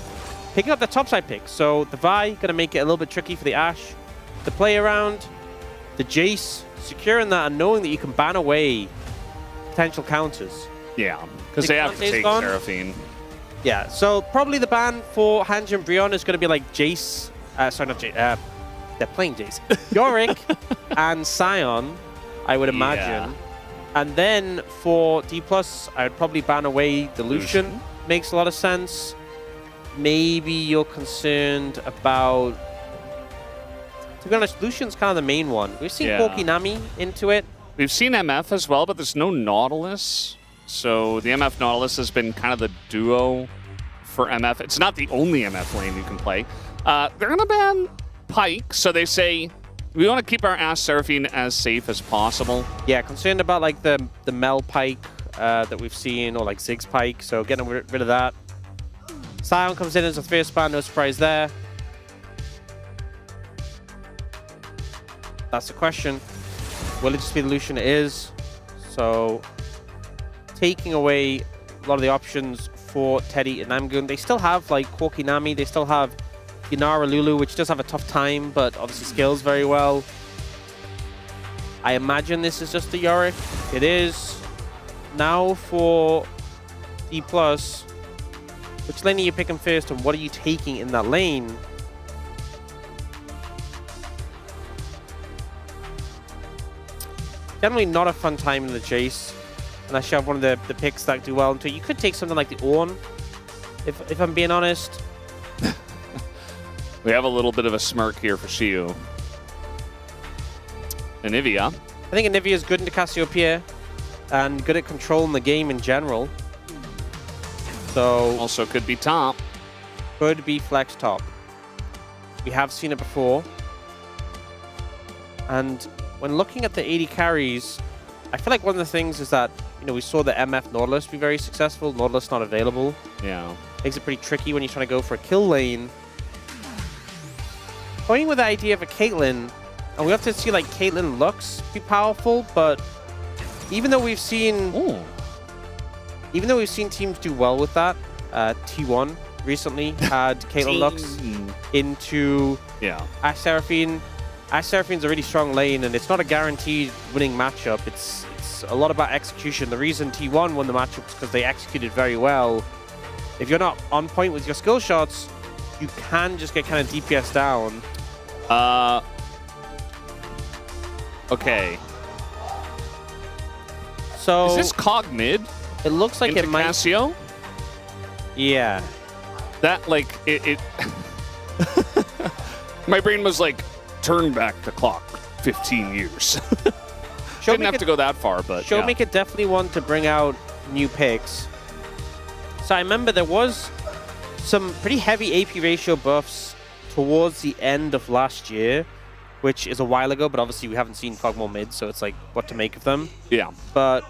N: picking up the topside pick. So the Vi going to make it a little bit tricky for the Ashe. The play around, the Jace, securing that and knowing that you can ban away potential counters.
M: Yeah, because they have to take Seraphine.
N: Yeah, so probably the ban for Hanj and Brion is going to be like Jace. Sorry, not Jace. They're playing Jace. Yorick and Sion, I would imagine.
M: Yeah.
N: And then for D+, I would probably ban away the Lucian. Makes a lot of sense. Maybe you're concerned about... To be honest, Lucian's kind of the main one. We've seen Corki Nami into it.
M: We've seen MF as well, but there's no Nautilus. So the MF Nautilus has been kind of the duo for MF. It's not the only MF lane you can play. They're going to ban Pyke, so they say we want to keep our Ashe Seraphine as safe as possible.
N: Yeah, concerned about like the Mel Pyke that we've seen, or like Ziggs Pyke, so getting rid of that. Sion comes in as a first ban, no surprise there. That's the question. Will it just be the Lucian? It is. So taking away a lot of the options for Teddy and Namgoon. They still have like Corki Nami, they still have Inara Lulu, which does have a tough time, but obviously scales very well. I imagine this is just the Yorick. It is. Now for D+, which lane are you picking first and what are you taking in that lane? Generally not a fun time in the chase, unless you have one of the picks that do well into it. You could take something like the Ornn, if I'm being honest.
M: We have a little bit of a smirk here for Shiyu. And Ivia.
N: I think Anivia is good into Cassiopeia and good at controlling the game in general. So
M: also could be top.
N: Could be flex top. We have seen it before. And when looking at the AD carries, I feel like one of the things is that, you know, we saw the MF Nautilus be very successful. Nautilus not available.
M: Yeah.
N: Makes it pretty tricky when you're trying to go for a kill lane. Going with the idea of a Caitlyn, and we have to see like Caitlyn Lux be powerful, but even though we've seen teams do well with that, T1 recently had Caitlyn Lux into Ashe Seraphine. Ashe Seraphine's a really strong lane, and it's not a guaranteed winning matchup. It's a lot about execution. The reason T1 won the matchup is because they executed very well. If you're not on point with your skill shots, you can just get kind of DPS down.
M: Okay.
N: So
M: is this Cog mid?
N: It looks like it might.
M: Cassio?
N: Yeah.
M: That like it. My brain was like, turn back the clock 15 years. Didn't have to go that far, but
N: Showmaker definitely want to bring out new picks. So I remember there was some pretty heavy AP ratio buffs towards the end of last year, which is a while ago, but obviously we haven't seen Kog'Maw mid, so it's like what to make of them.
M: Yeah.
N: But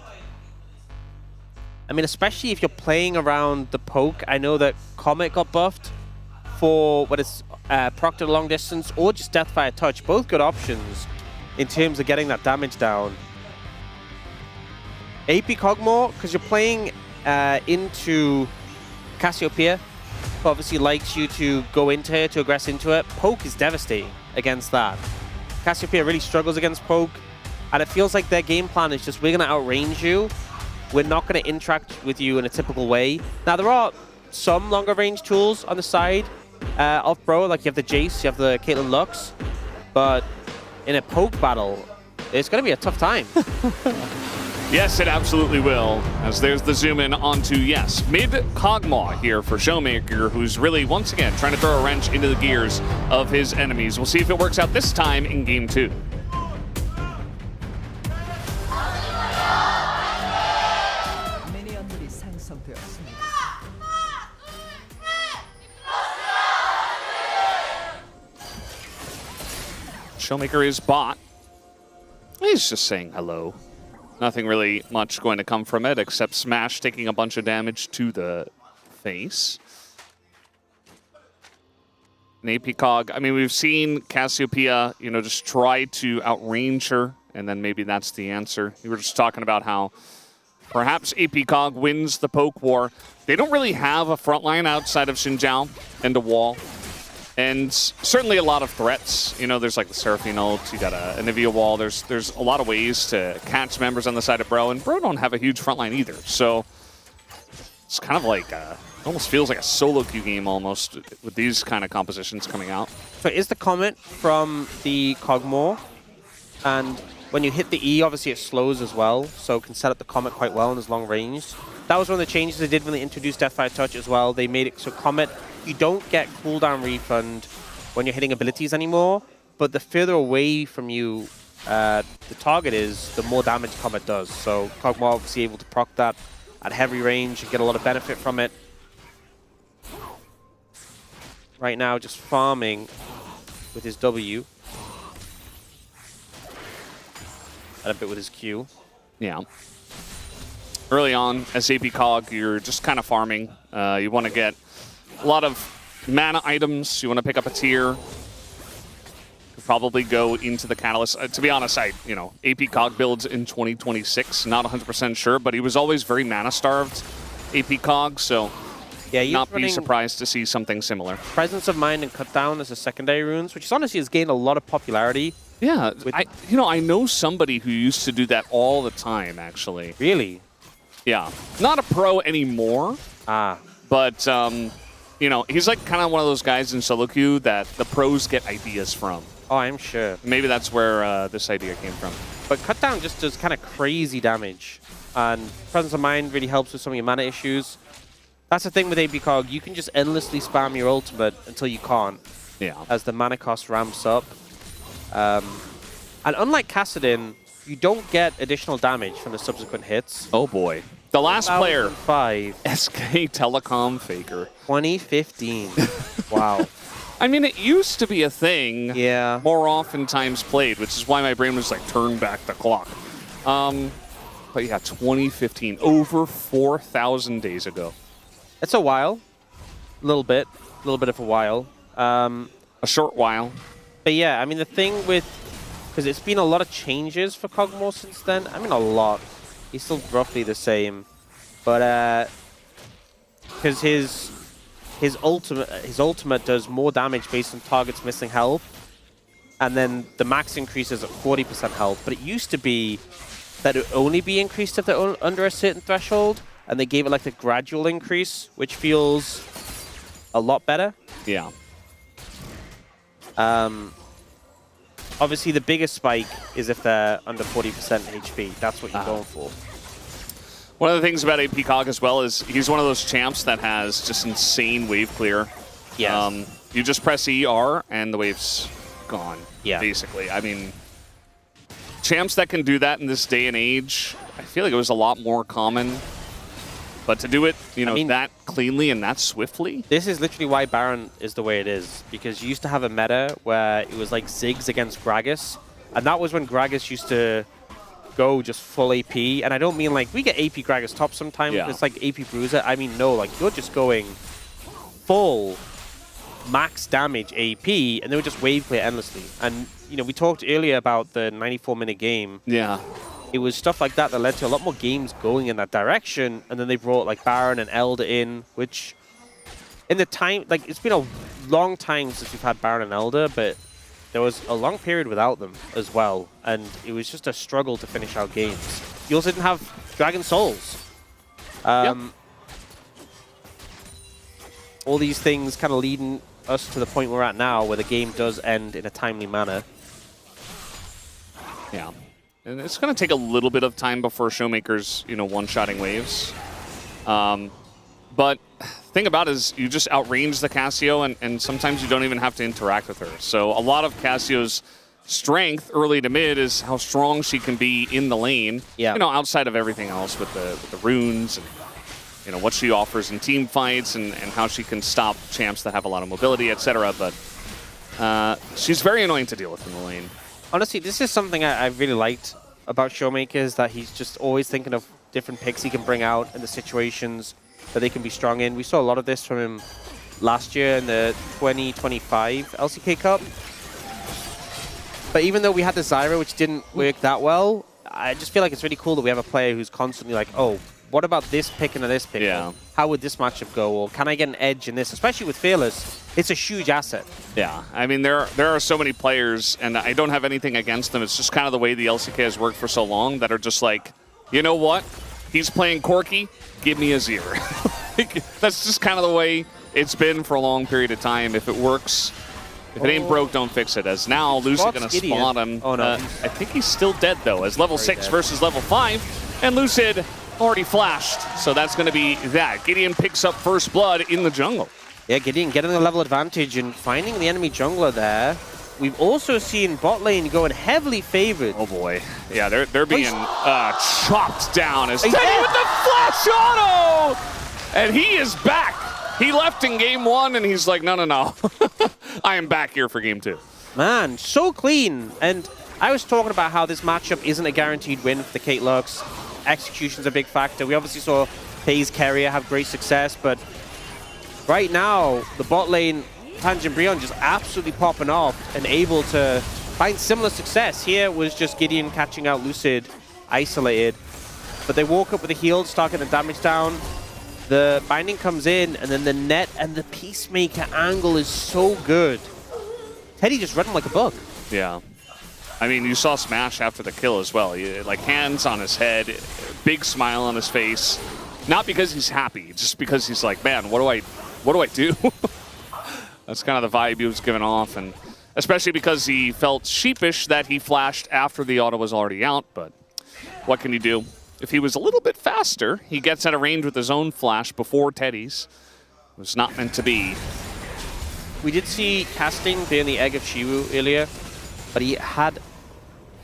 N: I mean, especially if you're playing around the poke, I know that Comet got buffed for what is proc to the long distance or just Deathfire Touch. Both good options in terms of getting that damage down. AP Kog'Maw, because you're playing into Cassiopeia, who obviously likes you to go into her, to aggress into it. Poke is devastating against that. Cassiopeia really struggles against Poke, and it feels like their game plan is just, we're going to outrange you. We're not going to interact with you in a typical way. Now, there are some longer range tools on the side of Bro, like you have the Jace, you have the Caitlyn Lux, but in a Poke battle, it's going to be a tough time.
M: Yes, it absolutely will. As there's the zoom in onto, yes, mid Kog'Maw here for Showmaker, who's really, once again, trying to throw a wrench into the gears of his enemies. We'll see if it works out this time in game 2. Showmaker is bot. He's just saying hello. Nothing really much going to come from it except Smash taking a bunch of damage to the face. An AP Cog. I mean, we've seen Cassiopeia, you know, just try to outrange her, and then maybe that's the answer. We were just talking about how perhaps AP Cog wins the poke war. They don't really have a front line outside of Xin Zhao and a wall. And certainly a lot of threats. You know, there's like the Seraphine ult, you got a Anivia wall. There's a lot of ways to catch members on the side of Bro, and Bro don't have a huge front line either. So it's kind of like, almost feels like a solo queue game almost with these kind of compositions coming out.
N: So is the comment from the Kog'Maw, and when you hit the E, obviously it slows as well, so it can set up the Comet quite well and is long range. That was one of the changes they did when they introduced Deathfire Touch as well. They made it so Comet, you don't get cooldown refund when you're hitting abilities anymore, but the further away from you the target is, the more damage Comet does. So Kog'Maw obviously able to proc that at heavy range and get a lot of benefit from it. Right now just farming with his W. And a bit with his Q.
M: Yeah. Early on, as AP Cog, you're just kind of farming. You want to get a lot of mana items. You want to pick up a tier. Could probably go into the Catalyst. To be honest, AP Cog builds in 2026. Not 100% sure, but he was always very mana starved, AP Cog. So
N: yeah,
M: not be surprised to see something similar.
N: Presence of Mind and Cut Down as a secondary runes, which honestly has gained a lot of popularity.
M: Yeah, I know somebody who used to do that all the time, actually.
N: Really?
M: Yeah. Not a pro anymore. But, he's like kind of one of those guys in solo queue that the pros get ideas from.
N: Oh, I'm sure.
M: Maybe that's where this idea came from.
N: But Cut Down just does kind of crazy damage. And Presence of Mind really helps with some of your mana issues. That's the thing with AP Cog. You can just endlessly spam your ultimate until you can't.
M: Yeah.
N: As the mana cost ramps up. And unlike Kassadin, you don't get additional damage from the subsequent hits.
M: Oh boy. The last player,
N: 5
M: SK Telecom Faker.
N: 2015. Wow.
M: I mean, it used to be a thing.
N: Yeah.
M: More oftentimes played, which is why my brain was like, turn back the clock. But yeah, 2015, over 4,000 days ago.
N: It's a while. A little bit of a while.
M: A short while.
N: But yeah, I mean, the thing with... Because it's been a lot of changes for Kog'Maw since then. I mean, a lot. He's still roughly the same. But, because his ultimate does more damage based on targets missing health. And then the max increases at 40% health. But it used to be that it would only be increased if they're under a certain threshold. And they gave it like a gradual increase, which feels a lot better.
M: Yeah.
N: Obviously, the biggest spike is if they're under 40% HP. That's what you're going for.
M: One of the things about AP Cog as well is he's one of those champs that has just insane wave clear.
N: Yeah.
M: You just press ER and the wave's gone.
N: Yeah.
M: Basically. I mean, champs that can do that in this day and age, I feel like it was a lot more common. But to do it, that cleanly and that swiftly.
N: This is literally why Baron is the way it is. Because you used to have a meta where it was like Ziggs against Gragas. And that was when Gragas used to go just full AP. And I don't mean like, we get AP Gragas top sometimes.
M: Yeah.
N: It's like AP Bruiser. I mean, no, like you're just going full max damage AP. And they would just wave clear endlessly. And, we talked earlier about the 94-minute game.
M: Yeah.
N: It was stuff like that that led to a lot more games going in that direction. And then they brought like Baron and Elder in, which in the time, like it's been a long time since we've had Baron and Elder, but there was a long period without them as well. And it was just a struggle to finish out games. You also didn't have Dragon Souls. All these things kind of leading us to the point we're at now where the game does end in a timely manner.
M: Yeah. And it's going to take a little bit of time before Showmaker's, one-shotting waves. But thing about it is you just outrange the Cassio, and sometimes you don't even have to interact with her. So a lot of Cassio's strength early to mid is how strong she can be in the lane.
N: Yeah.
M: Outside of everything else with the runes and what she offers in team fights and how she can stop champs that have a lot of mobility, etc. But she's very annoying to deal with in the lane.
N: Honestly, this is something I really liked about Showmaker, is that he's just always thinking of different picks he can bring out in the situations that they can be strong in. We saw a lot of this from him last year in the 2025 LCK Cup. But even though we had the Zyra, which didn't work that well, I just feel like it's really cool that we have a player who's constantly like, oh, what about this pick and this pick?
M: Yeah.
N: How would this matchup go? Or can I get an edge in this? Especially with Fearless, it's a huge asset.
M: Yeah, I mean, there are so many players, and I don't have anything against them. It's just kind of the way the LCK has worked for so long that are just like, you know what? He's playing Corki, give me a Azir. That's just kind of the way it's been for a long period of time. If it works, if it ain't broke, don't fix it. As now, Lucid going to spot him.
N: Oh, no.
M: I think he's still dead, though, as level 6 versus level 5. And Lucid already flashed, so that's going to be that. Gideon picks up first blood in the jungle.
N: Yeah, Gideon getting the level advantage and finding the enemy jungler there. We've also seen bot lane going heavily favored.
M: Oh boy. Yeah, they're being chopped down as Teddy with the flash auto! And he is back. He left in game 1 and he's like, no. I am back here for game 2.
N: Man, so clean. And I was talking about how this matchup isn't a guaranteed win for the Kate Lux. Execution's a big factor. We obviously saw FaZe Carrier have great success, but right now, the bot lane, Tangent Brion just absolutely popping off and able to find similar success. Here was just Gideon catching out Lucid, isolated. But they walk up with a heal, start getting the damage down. The binding comes in, and then the net and the Peacemaker angle is so good. Teddy just read him like a bug.
M: Yeah. I mean, you saw Smash after the kill as well. Like, hands on his head, big smile on his face. Not because he's happy, just because he's like, man, what do I do? That's kind of the vibe he was giving off, and especially because he felt sheepish that he flashed after the auto was already out, but what can you do? If he was a little bit faster, he gets out of range with his own flash before Teddy's. It was not meant to be.
N: We did see casting being the egg of Shiwu earlier, but he had,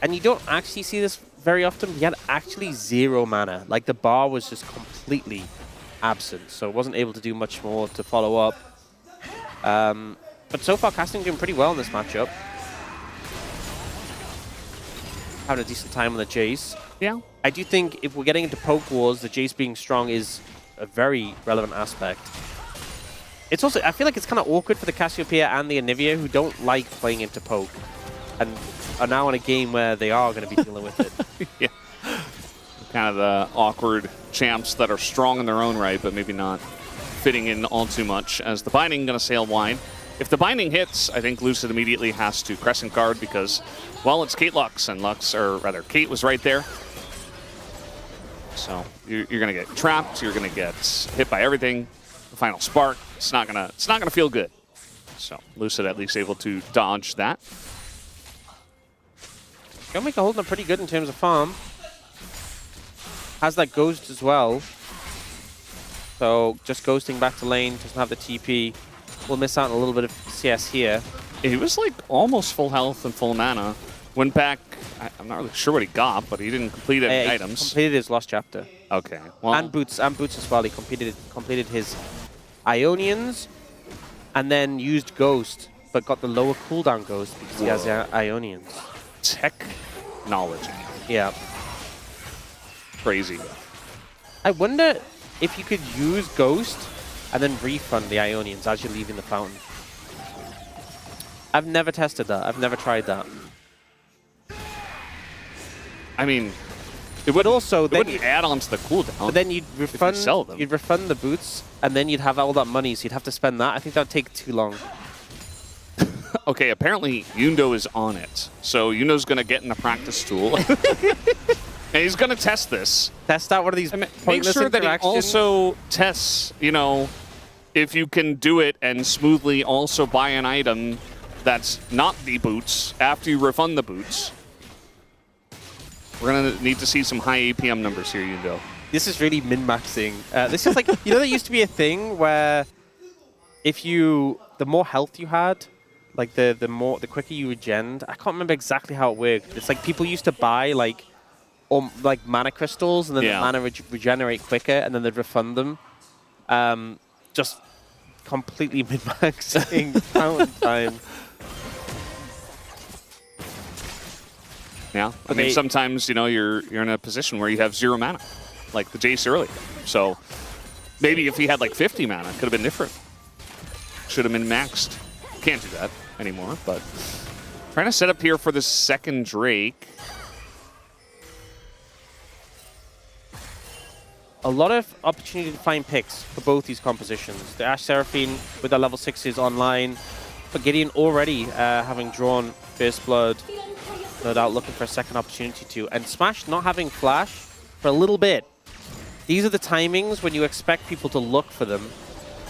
N: and you don't actually see this very often. He had actually 0 mana. Like the bar was just completely absent, so wasn't able to do much more to follow up. But so far, Casting doing pretty well in this matchup. Having a decent time on the Jace.
M: Yeah.
N: I do think if we're getting into poke wars, the Jace being strong is a very relevant aspect. It's also, I feel like it's kind of awkward for the Cassiopeia and the Anivia who don't like playing into poke and are now in a game where they are going to be dealing with it.
M: Yeah. Kind of the awkward champs that are strong in their own right, but maybe not fitting in all too much, as the binding going to sail wide. If the binding hits, I think Lucid immediately has to Crescent Guard because, well, it's Kate Lux, and Lux, or rather, Kate was right there. So you're going to get trapped. You're going to get hit by everything. The final spark. It's not gonna feel good. So Lucid at least able to dodge that.
N: Showmaker holding up pretty good in terms of farm. Has that ghost as well. So just ghosting back to lane, doesn't have the TP. We'll miss out on a little bit of CS here.
M: He was like almost full health and full mana. Went back, I'm not really sure what he got, but he didn't complete any items.
N: He completed his lost chapter.
M: Okay. Well,
N: and boots as well. He completed his Ionians and then used Ghost, but got the lower cooldown Ghost because he has Ionians.
M: Technology.
N: Yeah.
M: Crazy.
N: I wonder if you could use Ghost and then refund the Ionians as you're leaving the fountain. I've never tested that. I've never tried that.
M: I mean, it would also add on to the cooldown.
N: But then you'd refund the boots, and then you'd have all that money, so you'd have to spend that. I think that'd take too long.
M: Okay, apparently Yundo is on it. So Yundo's going to get in the practice tool. And he's going to test this.
N: Test out one of these
M: Make sure that he also tests, you know, if you can do it and smoothly also buy an item that's not the boots after you refund the boots. We're going to need to see some high APM numbers here, Yundo.
N: This is really min-maxing. This is like, you know, there used to be a thing where the more health you had, like the quicker you regened. I can't remember exactly how it worked. It's like people used to buy like mana crystals, and then the mana regenerate quicker, and then they'd refund them. Just completely min-maxing fountain time.
M: Yeah, I mean, sometimes, you know, you're in a position where you have 0 mana, like the Jace earlier. So maybe if he had like 50 mana, it could have been different. Should have been maxed. Can't do that anymore, but trying to set up here for the second Drake.
N: A lot of opportunity to find picks for both these compositions. The Ashe Seraphine with their level 6s online, but Gideon already having drawn First Blood. No doubt looking for a second opportunity to. And Smash not having Flash for a little bit. These are the timings when you expect people to look for them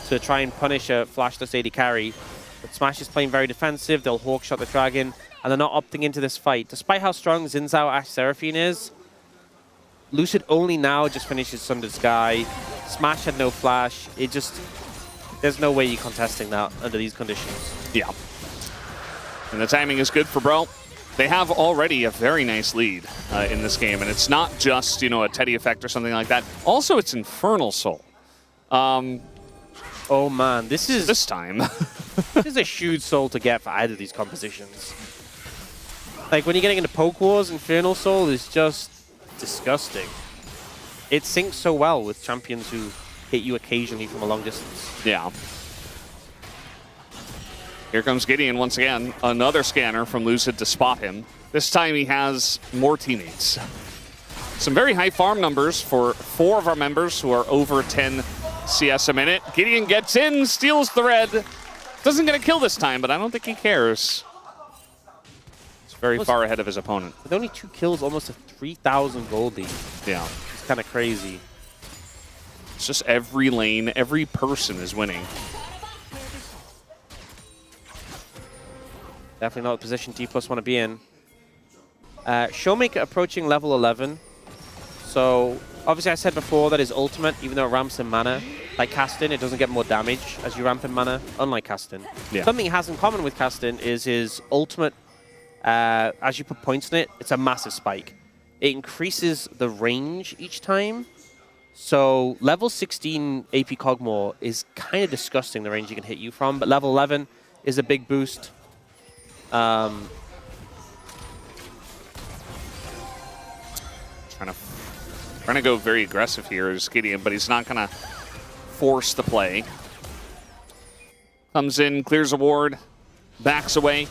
N: to try and punish a Flashless AD carry. But Smash is playing very defensive. They'll Hawkshot the Dragon, and they're not opting into this fight. Despite how strong Xin Zhao Ashe Seraphine is, Lucid only now just finishes Sundered Sky. Smash had no Flash. There's no way you're contesting that under these conditions.
M: Yeah. And the timing is good for Bro. They have already a very nice lead in this game, and it's not just, you know, a Teddy effect or something like that. Also, it's Infernal Soul.
N: Oh man,
M: this time.
N: This is a huge soul to get for either of these compositions. Like when you're getting into Poke Wars, Infernal Soul is just disgusting. It syncs so well with champions who hit you occasionally from a long distance.
M: Yeah. Here comes Gideon once again. Another scanner from Lucid to spot him. This time he has more teammates. Some very high farm numbers for 4 of our members who are over 10 CS a minute. Gideon gets in, steals the red. Doesn't get a kill this time, but I don't think he cares. It's very far ahead of his opponent.
N: With only 2 kills, almost a 3,000 gold lead.
M: Yeah.
N: It's kind of crazy.
M: It's just every lane, every person is winning.
N: Definitely not the position D+ want to be in. Showmaker approaching level 11. So, obviously I said before that his ultimate, even though it ramps in mana, like Castin, it doesn't get more damage as you ramp in mana, unlike Castin.
M: Yeah.
N: Something he has in common with Castin is his ultimate, as you put points in it, it's a massive spike. it increases the range each time. So level 16 AP Cogmore is kind of disgusting, the range you can hit you from, but level 11 is a big boost.
M: Trying to go very aggressive here is Gideon, but he's not going to force the play. Comes in, clears a ward, backs away.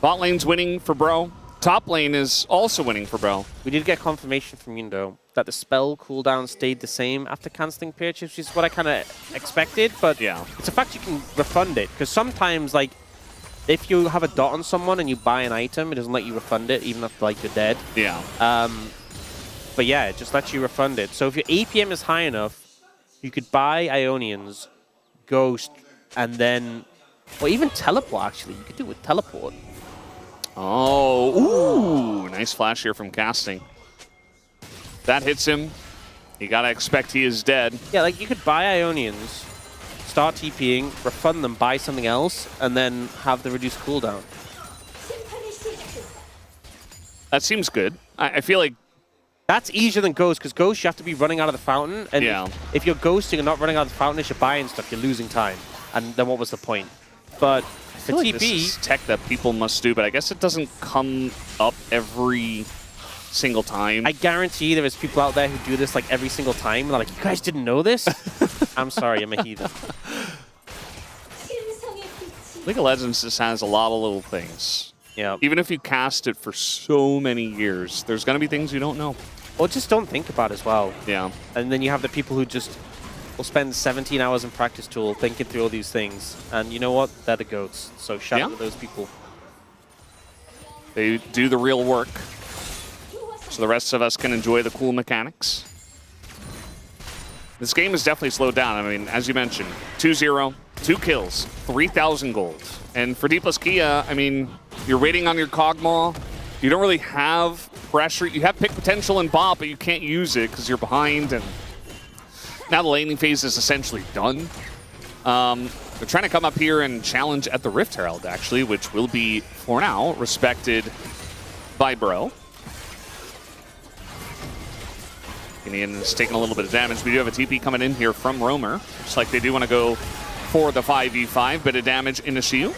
M: Bot lane's winning for Bro. Top lane is also winning for Bro.
N: We did get confirmation from Yundo that the spell cooldown stayed the same after cancelling purchase, which is what I kind of expected, but
M: yeah,
N: it's a fact you can refund it, because sometimes, like, if you have a dot on someone and you buy an item, it doesn't let you refund it, even if, like, you're dead.
M: Yeah.
N: But yeah, it just lets you refund it. So if your APM is high enough, you could buy Ionians, Ghost, and then, or even Teleport, actually. You could do it with Teleport.
M: Oh, ooh, nice flash here from casting. That hits him. You gotta expect he is dead.
N: Yeah, like you could buy Ionians, start TPing, refund them, buy something else, and then have the reduced cooldown.
M: That seems good. I feel like
N: that's easier than Ghost, because Ghost you have to be running out of the fountain, and
M: yeah,
N: if you're ghosting and not running out of the fountain as you're buying stuff, you're losing time. And then what was the point? But for
M: like
N: TP,
M: this is tech that people must do, but I guess it doesn't come up every single time.
N: I guarantee there is people out there who do this like every single time. And they're like, you guys didn't know this? I'm sorry, I'm a heathen.
M: League of Legends just has a lot of little things.
N: Yeah.
M: Even if you cast it for so many years, there's going to be things you don't know.
N: Or just don't think about as well.
M: Yeah.
N: And then you have the people who just will spend 17 hours in practice tool thinking through all these things. And you know what? They're the goats. So shout out to those people.
M: They do the real work, so the rest of us can enjoy the cool mechanics. This game is definitely slowed down. I mean, as you mentioned, 2-0, 2 kills, 3,000 gold. And for D plus Kia, I mean, you're waiting on your Cogmaw. You don't really have pressure. You have pick potential in bot, but you can't use it because you're behind. And now the laning phase is essentially done. They're trying to come up here and challenge at the Rift Herald, actually, which will be, for now, respected by Bro. Gideon is taking a little bit of damage. We do have a TP coming in here from Roamer. Looks like they do want to go for the 5v5. Bit of damage into Shield.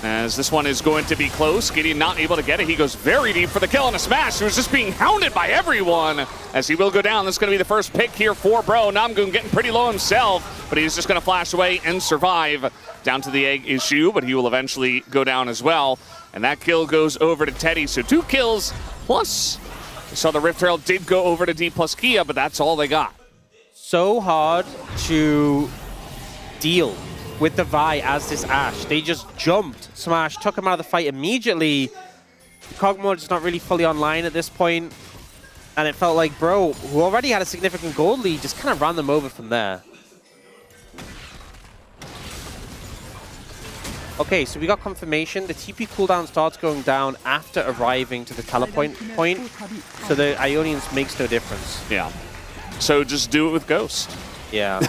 M: As this one is going to be close. Gideon not able to get it. He goes very deep for the kill and a smash. He was just being hounded by everyone as he will go down. This is going to be the first pick here for Bro. Namgoon getting pretty low himself, but he's just going to flash away and survive. Down to the egg is Shu, but he will eventually go down as well. And that kill goes over to Teddy. So 2 kills plus. We saw the Rift Herald did go over to D plus Kia, but that's all they got.
N: So hard to deal with the Vi as this Ashe. They just jumped. Smash took him out of the fight immediately. Cogmore is not really fully online at this point. And it felt like Bro, who already had a significant gold lead, just kind of ran them over from there. Okay, so we got confirmation. The TP cooldown starts going down after arriving to the teleport point. So the Ionians makes no difference.
M: Yeah. So just do it with Ghost.
N: Yeah.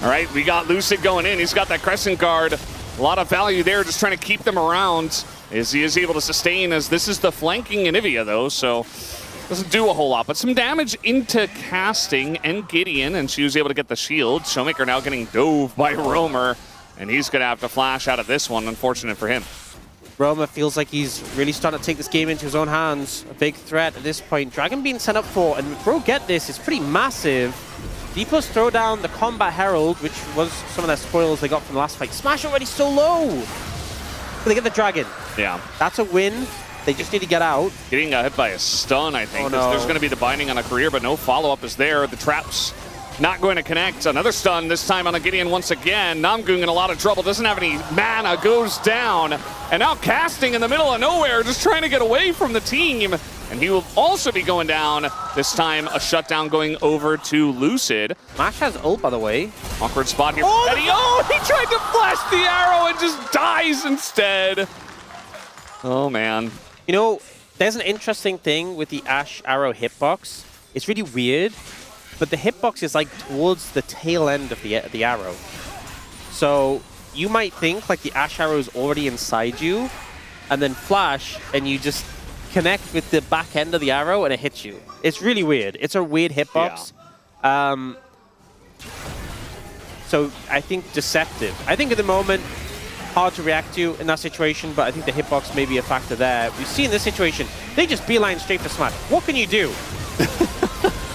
M: All right, we got Lucid going in. He's got that Crescent Guard. A lot of value there, just trying to keep them around as he is able to sustain, as this is the flanking Anivia, though, so doesn't do a whole lot. But some damage into casting and Gideon, and she was able to get the shield. Showmaker now getting dove by Roamer, and he's going to have to flash out of this one. Unfortunate for him.
N: Roamer feels like he's really starting to take this game into his own hands. A big threat at this point. Dragon being sent up for, and Bro get this, it's pretty massive. D+ throw down the Combat Herald, which was some of their spoils they got from the last fight. Smash already so low! But they get the Dragon.
M: Yeah.
N: That's a win. They just need to get out.
M: Gideon got hit by a stun, I think.
N: Oh, no.
M: There's going to be the binding on a career, but no follow-up is there. The trap's not going to connect. Another stun, this time on a Gideon once again. Namgoon in a lot of trouble, doesn't have any mana, goes down. And now casting in the middle of nowhere, just trying to get away from the team. And he will also be going down. This time, a shutdown going over to Lucid.
N: Mash has ult, by the way.
M: Awkward spot here. Oh, he tried to flash the arrow and just dies instead. Oh, man.
N: You know, there's an interesting thing with the Ashe arrow hitbox. It's really weird, but the hitbox is like towards the tail end of the arrow. So you might think like the Ashe arrow is already inside you, and then flash, and you just connect with the back end of the arrow and it hits you. It's really weird. It's a weird hitbox. So I think deceptive. I think at the moment, hard to react to in that situation, but I think the hitbox may be a factor there. We see in this situation, they just beeline straight for smash. What can you do?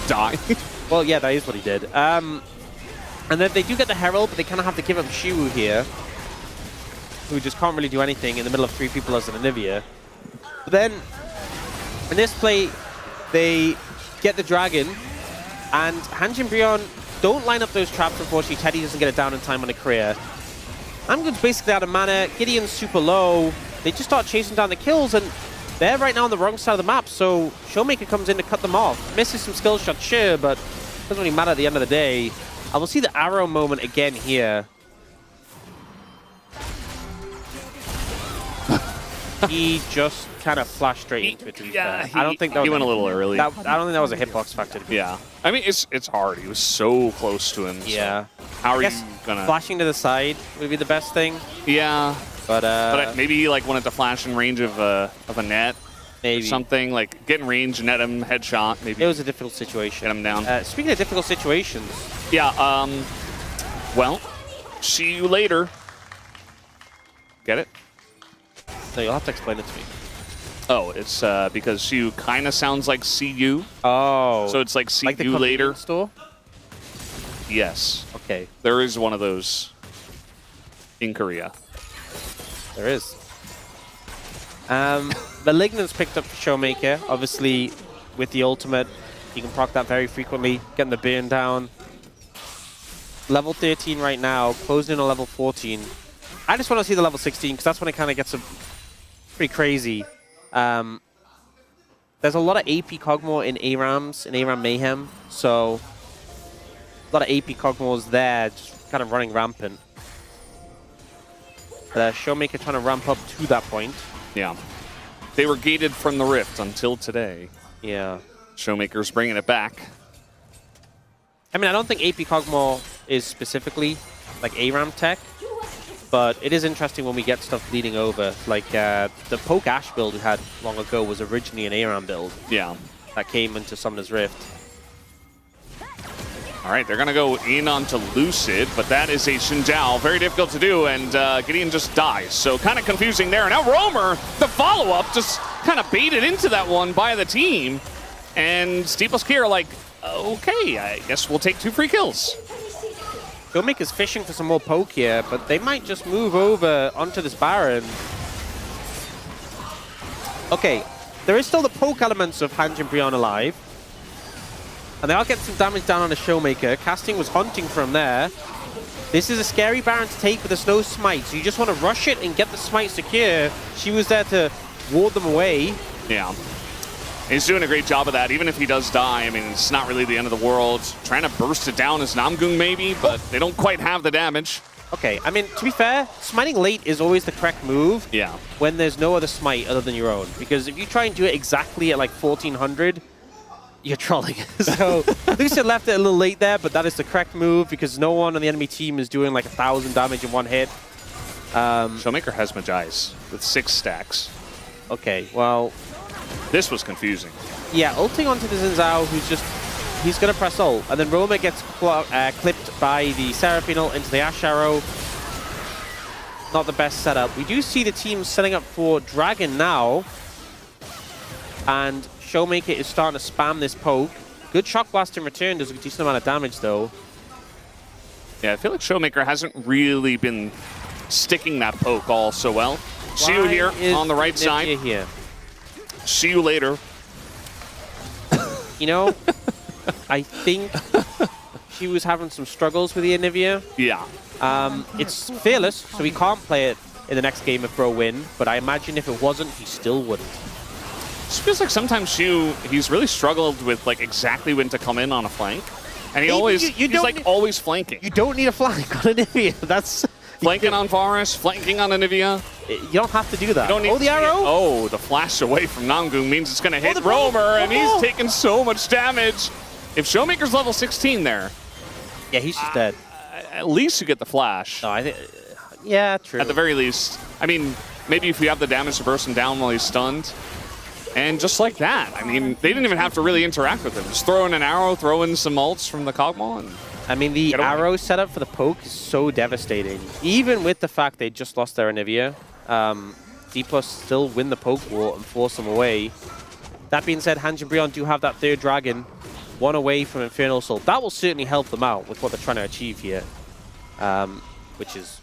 M: Die.
N: Well, yeah, that is what he did. And then they do get the Herald, but they kind of have to give up Shiwu here, who just can't really do anything in the middle of 3 people as an Anivia. But then, in this play, they get the Dragon, and Hanjin Brion don't line up those traps, unfortunately. Teddy doesn't get it down in time on a career. Amgun's basically out of mana, Gideon's super low. They just start chasing down the kills, and they're right now on the wrong side of the map, so Showmaker comes in to cut them off. Misses some skill shots, sure, but doesn't really matter at the end of the day. I will see the arrow moment again here. He just kind of flashed straight into it, to be fair. I don't think that was
M: went a little early.
N: I don't think that was a hitbox factor.
M: Yeah. I mean, it's hard. He was so close to him.
N: Yeah.
M: So how are you gonna...
N: Flashing to the side would be the best thing.
M: Yeah.
N: But
M: maybe he like wanted to flash in range of a net.
N: Maybe.
M: Or something, like get in range, net him, headshot, maybe.
N: It was a difficult situation.
M: Get him down.
N: Speaking of difficult situations.
M: Yeah, well, see you later. Get it?
N: So you'll have to explain it to me.
M: Oh, it's because Shiu kind of sounds like see you.
N: Oh.
M: So it's like see
N: like the
M: you later.
N: Store?
M: Yes.
N: Okay.
M: There is one of those in Korea.
N: There is. Malignant's picked up for Showmaker. Obviously, with the ultimate, you can proc that very frequently, getting the burn down. Level 13 right now, closing in on level 14. I just want to see the level 16, because that's when it kind of gets pretty crazy. There's a lot of AP Cogmore in ARAMs, in ARAM Mayhem, so a lot of AP Cogmores there, just kind of running rampant. Showmaker trying to ramp up to that point.
M: Yeah. They were gated from the Rift until today.
N: Yeah.
M: Showmaker's bringing it back.
N: I mean, I don't think AP Cogmore is specifically like ARAM tech, but it is interesting when we get stuff bleeding over. Like the Poke Ash build we had long ago was originally an ARAM build.
M: Yeah.
N: That came into Summoner's Rift.
M: All right, they're going to go in onto Lucid, but that is a Xinjiao. Very difficult to do, and Gideon just dies. So kind of confusing there. Now Roamer, the follow-up, just kind of baited into that one by the team. And Steeples Key are like, okay, I guess we'll take 2 free kills.
N: Showmaker's fishing for some more poke here, but they might just move over onto this Baron. Okay, there is still the poke elements of Hanjin Brion alive. And they are getting some damage down on the Showmaker. Casting was hunting from there. This is a scary Baron to take, but there's no smite. So you just want to rush it and get the smite secure. She was there to ward them away.
M: Yeah. He's doing a great job of that. Even if he does die, I mean, it's not really the end of the world. Trying to burst it down as Namgung maybe, but they don't quite have the damage.
N: Okay, I mean, to be fair, smiting late is always the correct move.
M: Yeah.
N: When there's no other smite other than your own. Because if you try and do it exactly at like 1400, you're trolling. So Lucid left it a little late there, but that is the correct move because no one on the enemy team is doing like 1,000 damage in one hit.
M: Showmaker has Magi's with 6 stacks.
N: Okay, well...
M: This was confusing.
N: Yeah, ulting onto the Xin Zhao, who's just... He's going to press ult, and then Roma gets clipped by the Seraphine ult into the Ash Arrow. Not the best setup. We do see the team setting up for Dragon now. And Showmaker is starting to spam this poke. Good Shock Blast in return, does a decent amount of damage though.
M: Yeah, I feel like Showmaker hasn't really been sticking that poke all so well. See you here on the right side.
N: Here?
M: See you later.
N: You know, I think she was having some struggles with the Anivia.
M: Yeah.
N: It's fearless, so he can't play it in the next game if Bro win, but I imagine if it wasn't, he still wouldn't.
M: It feels like sometimes he's really struggled with like exactly when to come in on a flank. And he he's like always flanking.
N: You don't need a flank on Anivia. That's
M: flanking on Forest, flanking on Anivia.
N: You don't have to do that.
M: You don't need
N: the arrow.
M: Oh, the flash away from Namgung means it's going to hit Roamer, and he's taking so much damage. If Showmaker's level 16 there,
N: yeah, he's just dead.
M: At least you get the flash.
N: No, I think. Yeah, true.
M: At the very least, I mean, maybe if you have the damage to burst him down while he's stunned. And just like that, I mean, they didn't even have to really interact with him. Just throw in an arrow, throw in some ults from the Kog'Maw, and
N: I mean, the arrow setup for the poke is so devastating. Even with the fact they just lost their Anivia, D+ still win the poke war and force them away. That being said, Hanj and Brion do have that third dragon, one away from Infernal Soul. That will certainly help them out with what they're trying to achieve here, which is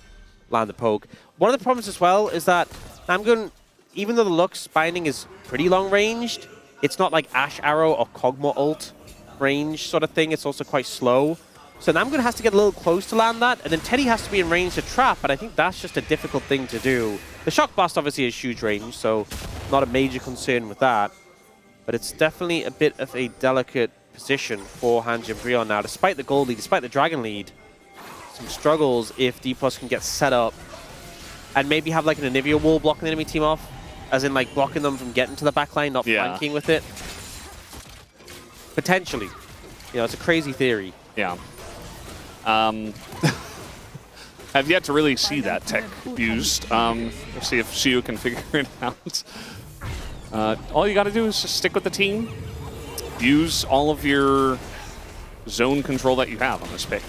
N: land the poke. One of the problems as well is that Namgun, even though the Lux binding is pretty long ranged, it's not like Ash Arrow or Kog'Maw ult range sort of thing. It's also quite slow. So Namgun has to get a little close to land that, and then Teddy has to be in range to trap, and I think that's just a difficult thing to do. The Shock Blast obviously has huge range, so not a major concern with that. But it's definitely a bit of a delicate position for Hanj and Brion now, despite the gold lead, despite the dragon lead. Some struggles if D+ can get set up and maybe have like an Anivia wall blocking the enemy team off, as in like blocking them from getting to the backline, not flanking with it. Potentially. You know, it's a crazy theory.
M: Yeah. I've yet to really see that tech used. We'll see if Shiu can figure it out. All you got to do is just stick with the team. Use all of your zone control that you have on this pick.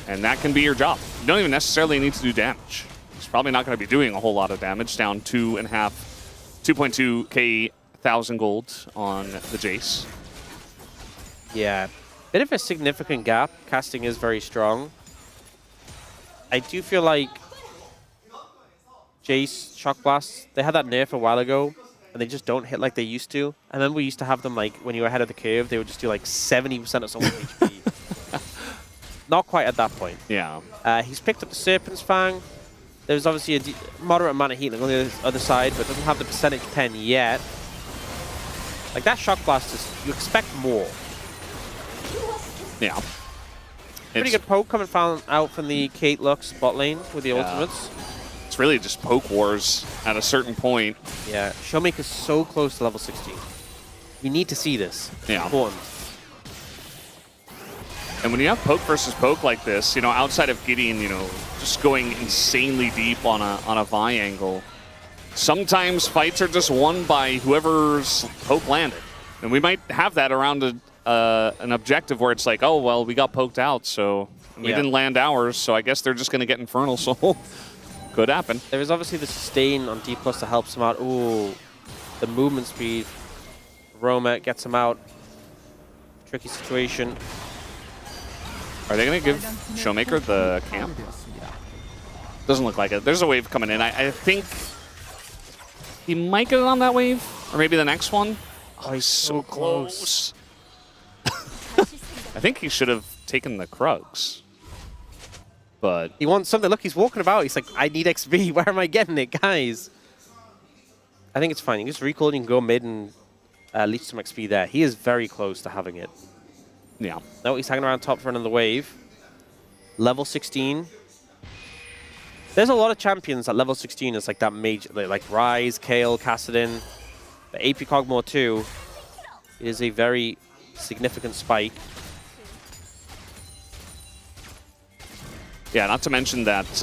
M: And that can be your job. You don't even necessarily need to do damage. It's probably not going to be doing a whole lot of damage. Down 2.2k 1,000 gold on the Jace.
N: Yeah, bit of a significant gap. Casting is very strong. I do feel like Jace, Shock Blast, they had that nerf a while ago, and they just don't hit like they used to. And then we used to have them like, when you were ahead of the curve, they would just do like 70% of someone's HP. Not quite at that point.
M: Yeah.
N: He's picked up the Serpent's Fang. There's obviously a moderate amount of healing on the other side, but doesn't have the percentage pen yet. Like that Shock Blast is, you expect more.
M: Yeah.
N: Pretty good poke coming out from the Kate Lux bot lane with the ultimates.
M: It's really just poke wars at a certain point.
N: Yeah, Showmaker's so close to level 16. We need to see this. It's important.
M: And when you have poke versus poke like this, you know, outside of Gideon, you know, just going insanely deep on a Vi angle, sometimes fights are just won by whoever's poke landed. And we might have that around an objective where it's like, oh, well, we got poked out, so we didn't land ours, so I guess they're just going to get Infernal Soul. Could happen.
N: There is obviously the sustain on D+ that helps him out. Ooh, the movement speed. Roma gets him out. Tricky situation.
M: Are they going to give Showmaker the camp? Doesn't look like it. There's a wave coming in. I think he might get it on that wave, or maybe the next one. Oh, he's so close. I think he should have taken the Krugs. But
N: he wants something. Look, he's walking about. He's like, I need XP. Where am I getting it, guys? I think it's fine. You just recall, you can go mid and leech some XP there. He is very close to having it.
M: Yeah.
N: No, he's hanging around top for another wave. Level 16. There's a lot of champions at level 16 is like that major, like Ryze, Kayle, Kassadin. But AP Kog'Maw 2 is a very significant spike.
M: Yeah, not to mention that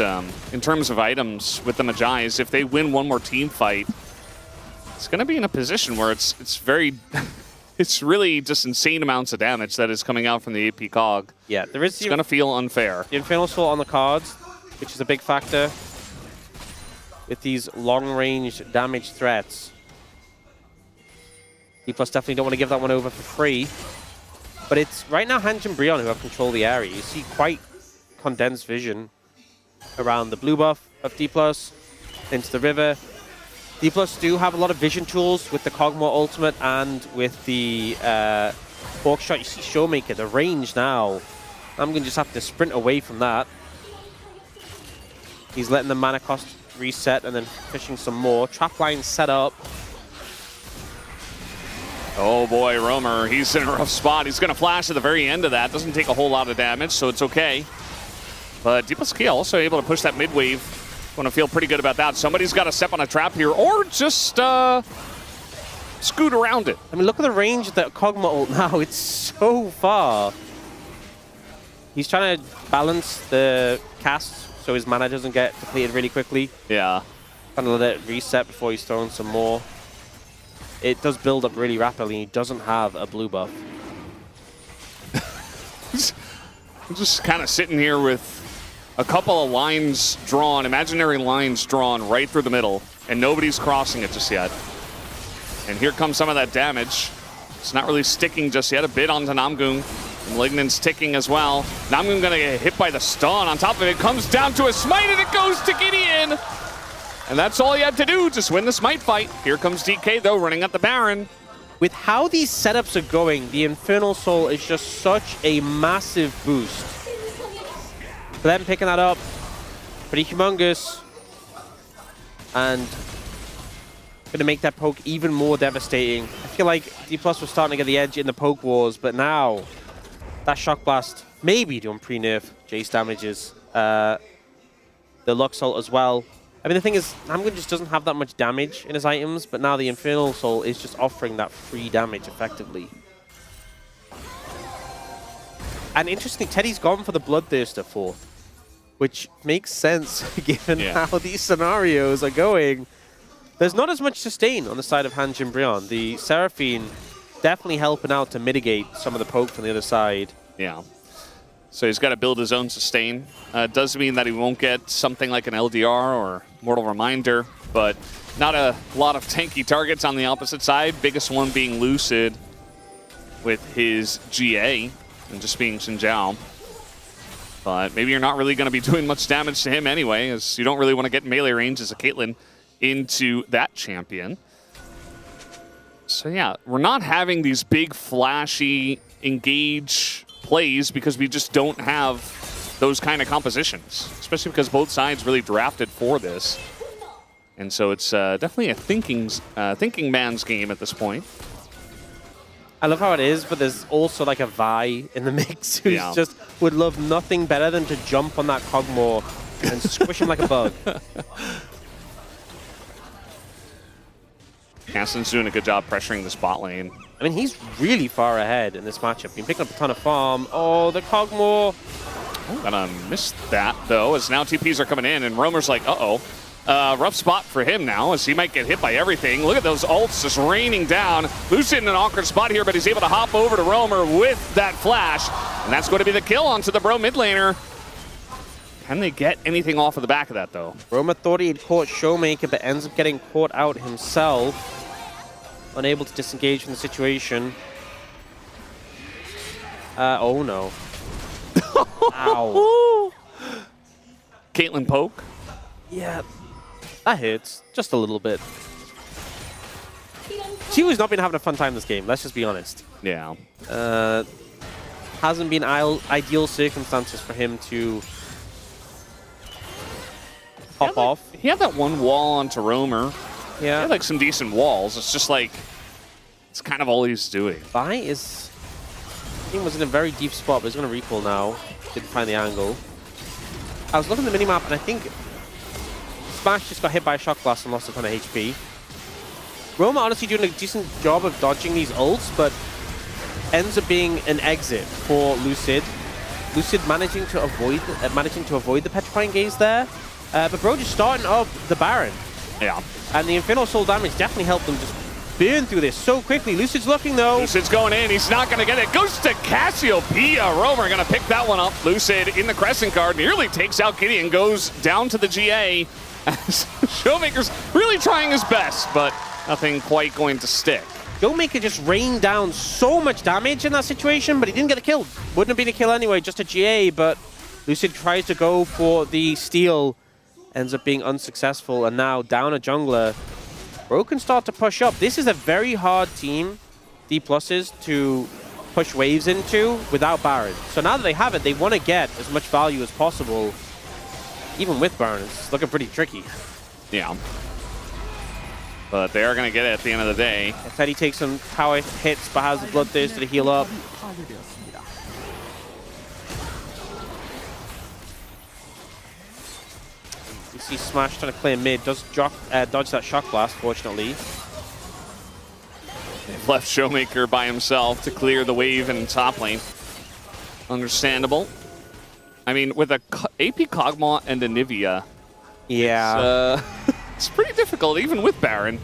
M: in terms of items with the Magi's, if they win one more team fight, it's going to be in a position where it's very, it's really just insane amounts of damage that is coming out from the AP Cog.
N: Yeah, there is.
M: It's going to feel unfair.
N: The Infernal Soul on the cards, which is a big factor with these long-range damage threats. D+ definitely don't want to give that one over for free. But it's right now Hanj and Brion who have control of the area. You see quite condensed vision around the blue buff of D+, into the river. D+ do have a lot of vision tools with the Kog'Maw ultimate and with the Hawk shot. You see Showmaker, the range now. I'm going to just have to sprint away from that. He's letting the mana cost reset and then fishing some more. Trap line set up.
M: Oh boy, Roamer, he's in a rough spot. He's going to flash at the very end of that. Doesn't take a whole lot of damage, so it's okay. But D+ also able to push that mid wave. Want to feel pretty good about that. Somebody's got to step on a trap here or just scoot around it.
N: I mean, look at the range of that Kog'Maw ult now. It's so far. He's trying to balance the cast so his mana doesn't get depleted really quickly.
M: Yeah.
N: Trying to let it reset before he's throwing some more. it does build up really rapidly. He doesn't have a blue buff.
M: I'm just kind of sitting here with a couple of lines drawn, imaginary lines drawn right through the middle, and nobody's crossing it just yet. And here comes some of that damage. It's not really sticking just yet. A bit onto Namgung. Malignant's ticking as well. Namgung gonna get hit by the stun. On top of it, comes down to a smite, and it goes to Gideon. And that's all you had to do, just win the smite fight. Here comes DK, though, running at the Baron.
N: With how these setups are going, the Infernal Soul is just such a massive boost. For them picking that up, pretty humongous. And gonna make that poke even more devastating. I feel like D+ was starting to get the edge in the poke wars, but now that Shock Blast maybe doing pre-nerf Jace damages. The Luxalt as well. I mean, the thing is, Namgun just doesn't have that much damage in his items, but now the Infernal Soul is just offering that free damage effectively. And interestingly, Teddy's gone for the Bloodthirster 4th, which makes sense given how these scenarios are going. There's not as much sustain on the side of Han Jin-Brion. The Seraphine definitely helping out to mitigate some of the poke from the other side.
M: Yeah. So he's got to build his own sustain. Does mean that he won't get something like an LDR or Mortal Reminder, but not a lot of tanky targets on the opposite side. Biggest one being Lucid with his GA and just being Xin Zhao. But maybe you're not really going to be doing much damage to him anyway, as you don't really want to get melee range as a Caitlyn into that champion. So yeah, we're not having these big flashy engage plays because we just don't have those kind of compositions, especially because both sides really drafted for this. And so it's definitely a thinking man's game at this point.
N: I love how it is, but there's also like a Vi in the mix who just would love nothing better than to jump on that Kog'Maw and squish him like a bug.
M: Hansen's doing a good job pressuring the spot lane.
N: I mean, he's really far ahead in this matchup. He's picking up a ton of farm. Oh, the Kog'Maw.
M: Gonna miss that, though, as now TPs are coming in, and Roamer's like, uh-oh. Rough spot for him now, as he might get hit by everything. Look at those ults just raining down. Lucid in an awkward spot here, but he's able to hop over to Roamer with that flash. And that's going to be the kill onto the Bro mid laner. Can they get anything off of the back of that, though?
N: Roamer thought he had caught Showmaker, but ends up getting caught out himself. Unable to disengage from the situation. Oh no. Ow.
M: Caitlyn poke.
N: Yeah, that hurts. Just a little bit. Chiwu's not been having a fun time this game, let's just be honest.
M: Yeah.
N: Hasn't been ideal circumstances for him to hop off.
M: He had that one wall onto Roamer.
N: Yeah.
M: He had like some decent walls. It's just like, it's kind of all he's doing.
N: Vi is... He was in a very deep spot, but he's going to recall now. Didn't find the angle. I was looking at the minimap, and I think Smash just got hit by a Shock Blast and lost a ton of HP. Roma honestly doing a decent job of dodging these ults, but ends up being an exit for Lucid. Lucid managing to avoid the Petrifying Gaze there. But Bro just starting up the Baron.
M: Yeah.
N: And the Infernal Soul damage definitely helped them just burn through this so quickly. Lucid's looking though.
M: Lucid's going in. He's not going to get it. Goes to Cassiopeia. Roamer going to pick that one up. Lucid in the Crescent Guard. Nearly takes out Gideon. Goes down to the GA. Showmaker's really trying his best, but nothing quite going to stick.
N: Showmaker just rained down so much damage in that situation, but he didn't get a kill. Wouldn't have been a kill anyway, just a GA, but Lucid tries to go for the steal. Ends up being unsuccessful, and now down a jungler. Bro can start to push up. This is a very hard team, D+, to push waves into without Baron. So now that they have it, they want to get as much value as possible. Even with Baron, it's looking pretty tricky.
M: Yeah. But they are going to get it at the end of the day.
N: Teddy takes some tower hits, but has the Bloodthirster to heal up. You see Smash trying to clear mid, does dodge that Shock Blast, fortunately.
M: They've left Showmaker by himself to clear the wave in top lane. Understandable. I mean, with a AP Kog'Maw and a Nivea,
N: yeah,
M: it's pretty difficult, even with Baron.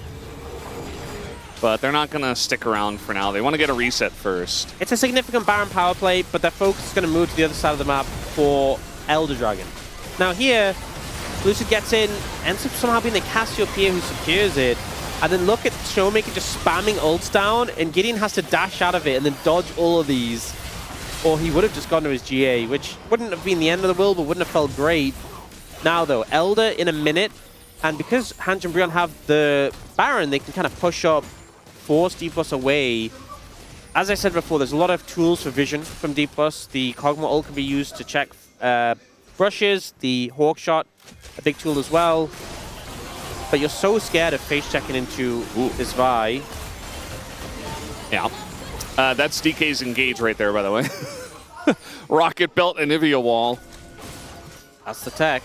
M: but they're not going to stick around for now. They want to get a reset first.
N: It's a significant Baron power play, but their focus is going to move to the other side of the map for Elder Dragon. Now here, Lucid gets in, ends up somehow being the Cassiopeia who secures it, and then look at Showmaker just spamming ults down, and Gideon has to dash out of it and then dodge all of these, or he would have just gone to his GA, which wouldn't have been the end of the world, but wouldn't have felt great. Now though, Elder in a minute, and because Hanj and Brion have the Baron, they can kind of push up, force D+ away. As I said before, there's a lot of tools for vision from D+. The Kog'Maw ult can be used to check brushes, the Hawk Shot, a big tool as well. But you're so scared of face checking into this Vi.
M: Yeah. That's DK's engage right there, by the way. Rocket Belt and Anivia Wall.
N: That's the tech.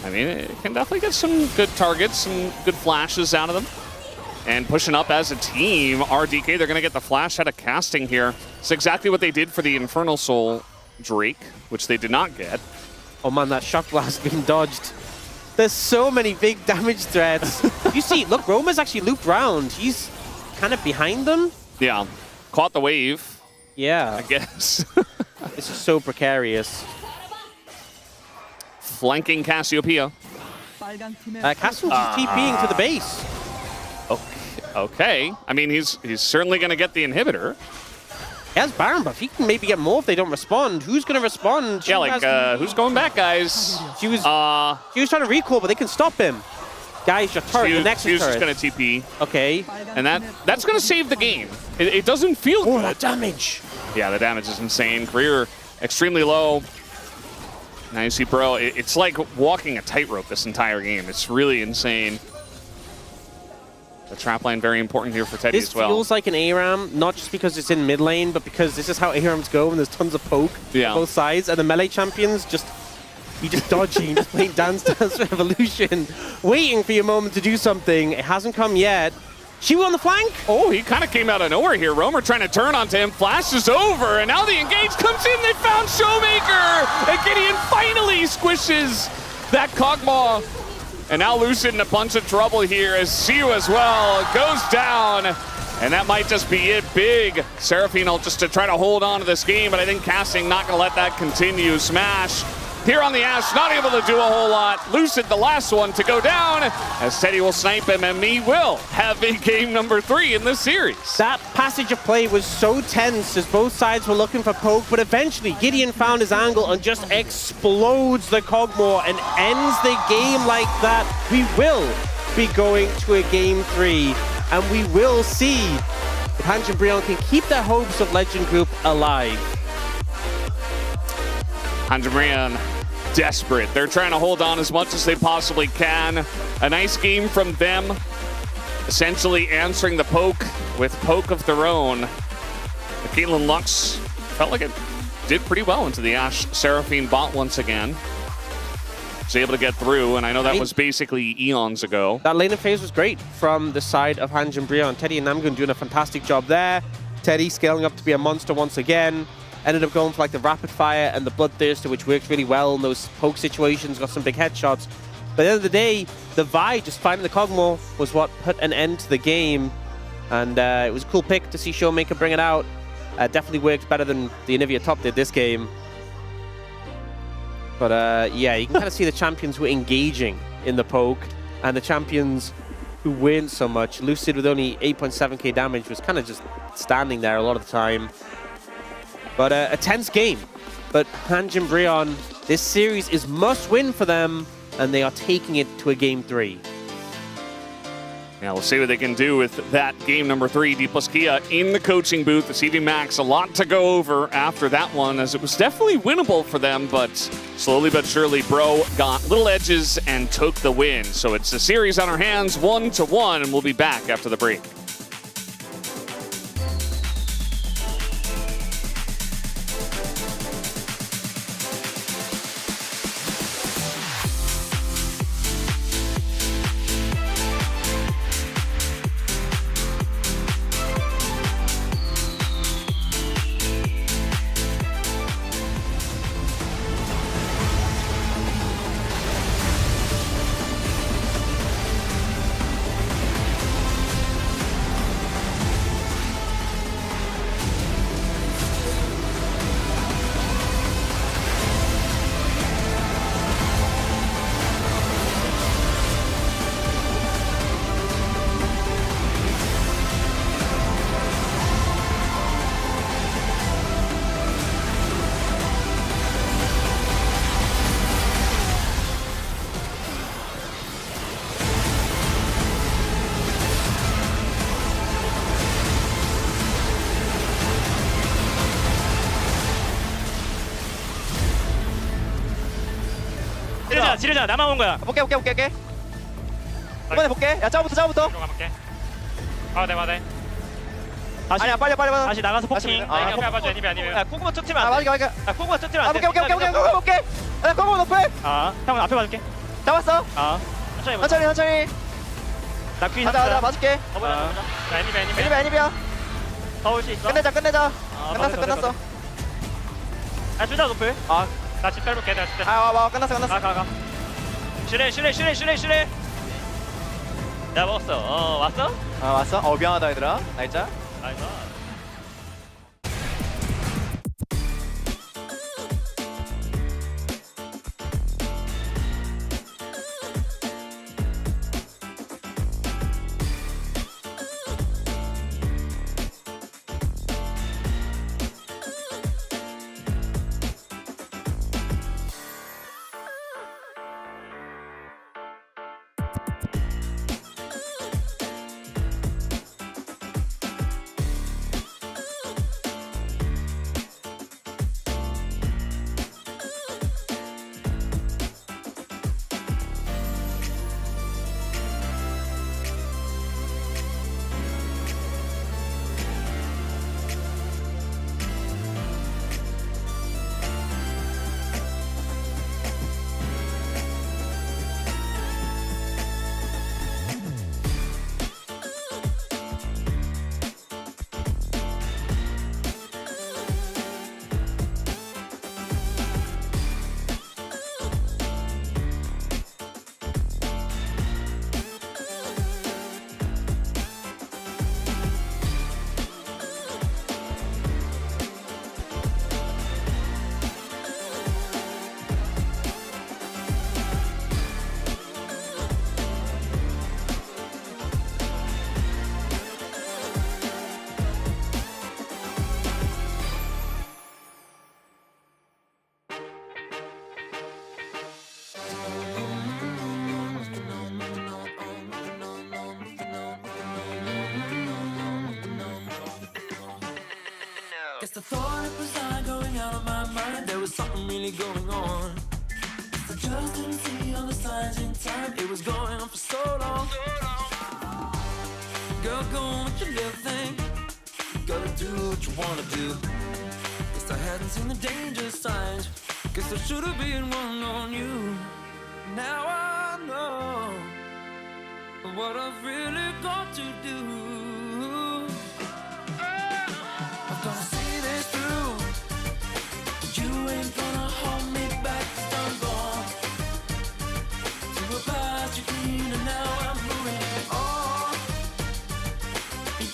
M: I mean, it can definitely get some good targets, some good flashes out of them. And pushing up as a team, RDK, they're going to get the flash out of casting here. It's exactly what they did for the Infernal Soul Drake, which they did not get.
N: Oh man, that Shock Blast being dodged. There's so many big damage threats. You see, look, Roma's actually looped round. He's kind of behind them.
M: Yeah, caught the wave.
N: Yeah.
M: I guess.
N: This is so precarious.
M: Flanking Cassiopeia.
N: Cassio just TPing to the base.
M: Okay. I mean, he's certainly going to get the inhibitor.
N: He has Baron buff. He can maybe get more if they don't respond. Who's going to respond?
M: Yeah, like, who's going back, guys?
N: She was trying to recall, but they can stop him. Guys, your turret, the next turret.
M: She's just going to TP.
N: Okay.
M: And that's going to save the game. It doesn't feel good.
N: That damage.
M: Yeah, the damage is insane. Career extremely low. Now you see, bro, it's like walking a tightrope this entire game. It's really insane. The trap line very important here for Teddy as well.
N: This feels like an ARAM, not just because it's in mid lane, but because this is how ARAMs go, and there's tons of poke on both sides. And the melee champions just dodging, just playing Dance Dance Revolution, waiting for your moment to do something. It hasn't come yet. She on the flank.
M: Oh, he kind of came out of nowhere here. Roamer trying to turn onto him, flashes over, and now the engage comes in. They found Showmaker, and Gideon finally squishes that Kog'Maw. And now Lucid in a bunch of trouble here as Siu as well goes down. And that might just be it. Big Seraphine just to try to hold on to this game, but I think Casting not going to let that continue. Smash here on the Ashe, not able to do a whole lot. Lucid, the last one to go down, as Teddy will snipe him, and he will have a game number 3 in this series.
N: That passage of play was so tense as both sides were looking for poke, but eventually Gideon found his angle and just explodes the Kog'Maw and ends the game like that. We will be going to a game 3, and we will see if Hanj and Brion can keep their hopes of Legend Group alive.
M: Hanj and Brion desperate. They're trying to hold on as much as they possibly can. A nice game from them, essentially answering the poke with poke of their own. The Caitlyn Lux felt like it did pretty well into the Ashe Seraphine bot once again. Was able to get through, and I know that was basically eons ago.
N: That laning phase was great from the side of Hanj and Brion. Teddy and Namgun doing a fantastic job there. Teddy scaling up to be a monster once again. Ended up going for like the rapid fire and the bloodthirster, which works really well in those poke situations, got some big headshots. But at the end of the day, the Vi just finding the Kog'Maw was what put an end to the game. And it was a cool pick to see Showmaker bring it out. Definitely worked better than the Anivia top did this game. But yeah, you can kind of see the champions who were engaging in the poke, and the champions who weren't so much. Lucid with only 8.7k damage was kind of just standing there a lot of the time. But a tense game. But Hanj and Brion, this series is must win for them, and they are taking it to a game 3.
M: Yeah, we'll see what they can do with that game number 3. D+ Kia in the coaching booth. The CV Max, a lot to go over after that one, as it was definitely winnable for them, but slowly but surely, Bro got little edges and took the win. So it's a series on our hands, 1-1, and we'll be back after the break.
U: 지르자. 나만 온 거야.
S: 볼게. 이번에 볼게. 야 짜부터.
U: 가볼게. 맞아. 다시,
S: 아니야 빨리.
U: 다시 나가서 포킹.
S: 아,
U: 애니비 봐줘. 애니비. 야, 코그마 터트리면
S: 아
U: 안 돼.
S: 맞아.
U: 야, 코그마 터트리면 안 돼.
S: 볼게. 야 꼬고 높을.
U: 형 앞에 봐줄게.
S: 잡았어. 천천히.
U: 나 퀴즈.
S: 가자 맞을게.
U: 자, 애니비.
S: 애니비야.
U: 더올 수 있어.
S: 끝내자. 끝났어.
U: 아, 둘 다 높을. 나 집 빼볼게. 내가 집 빼.
S: 와 끝났어.
U: 가. 실례. 내가 먹었어. 왔어?
S: 왔어? 미안하다 얘들아. 날짜.
U: 나이스.
A: Guess the thought it was not going out of my mind. There was something really going on. I just didn't see all the signs in time. It was going on for so long. Girl, go on with your little thing. Gotta do what you wanna do. Guess I hadn't seen the danger signs. Guess there should have been one on you. Now I know what I've really got to do. I'm gonna see this through. You ain't gonna hold me back, 'cause I'm gone to a past you clean, and now I'm moving on.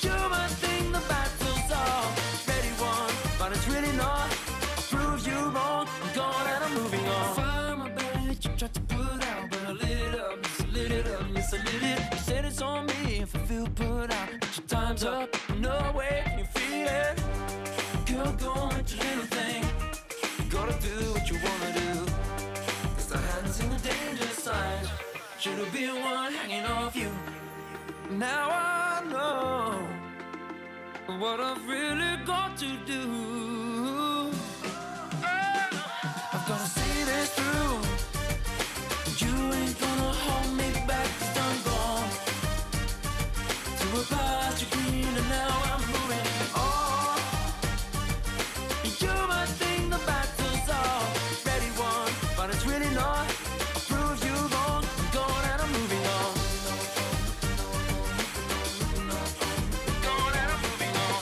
A: You might think the battle's already won, but it's really not. I'll prove you wrong. I'm gone and I'm moving on. Fire my bed, you tried to put out, but I lit it up. Yes, I lit it up. Yes, I lit it. You said it's on me if I feel put out, but your time's up. No way can you feel it. Girl, go on with your little thing. You gotta do what you wanna do. 'Cause I hadn't seen the danger signs. Should've been one hanging off you. Now I know what I've really got to do. I've gotta see this through. You ain't gonna hold me back, 'cause I'm gone to a past you clean, and now I'm moving on. You might think the battle's already won, but it's really not. I'll prove you wrong. I'm gone and I'm moving on. Gone and I'm moving on.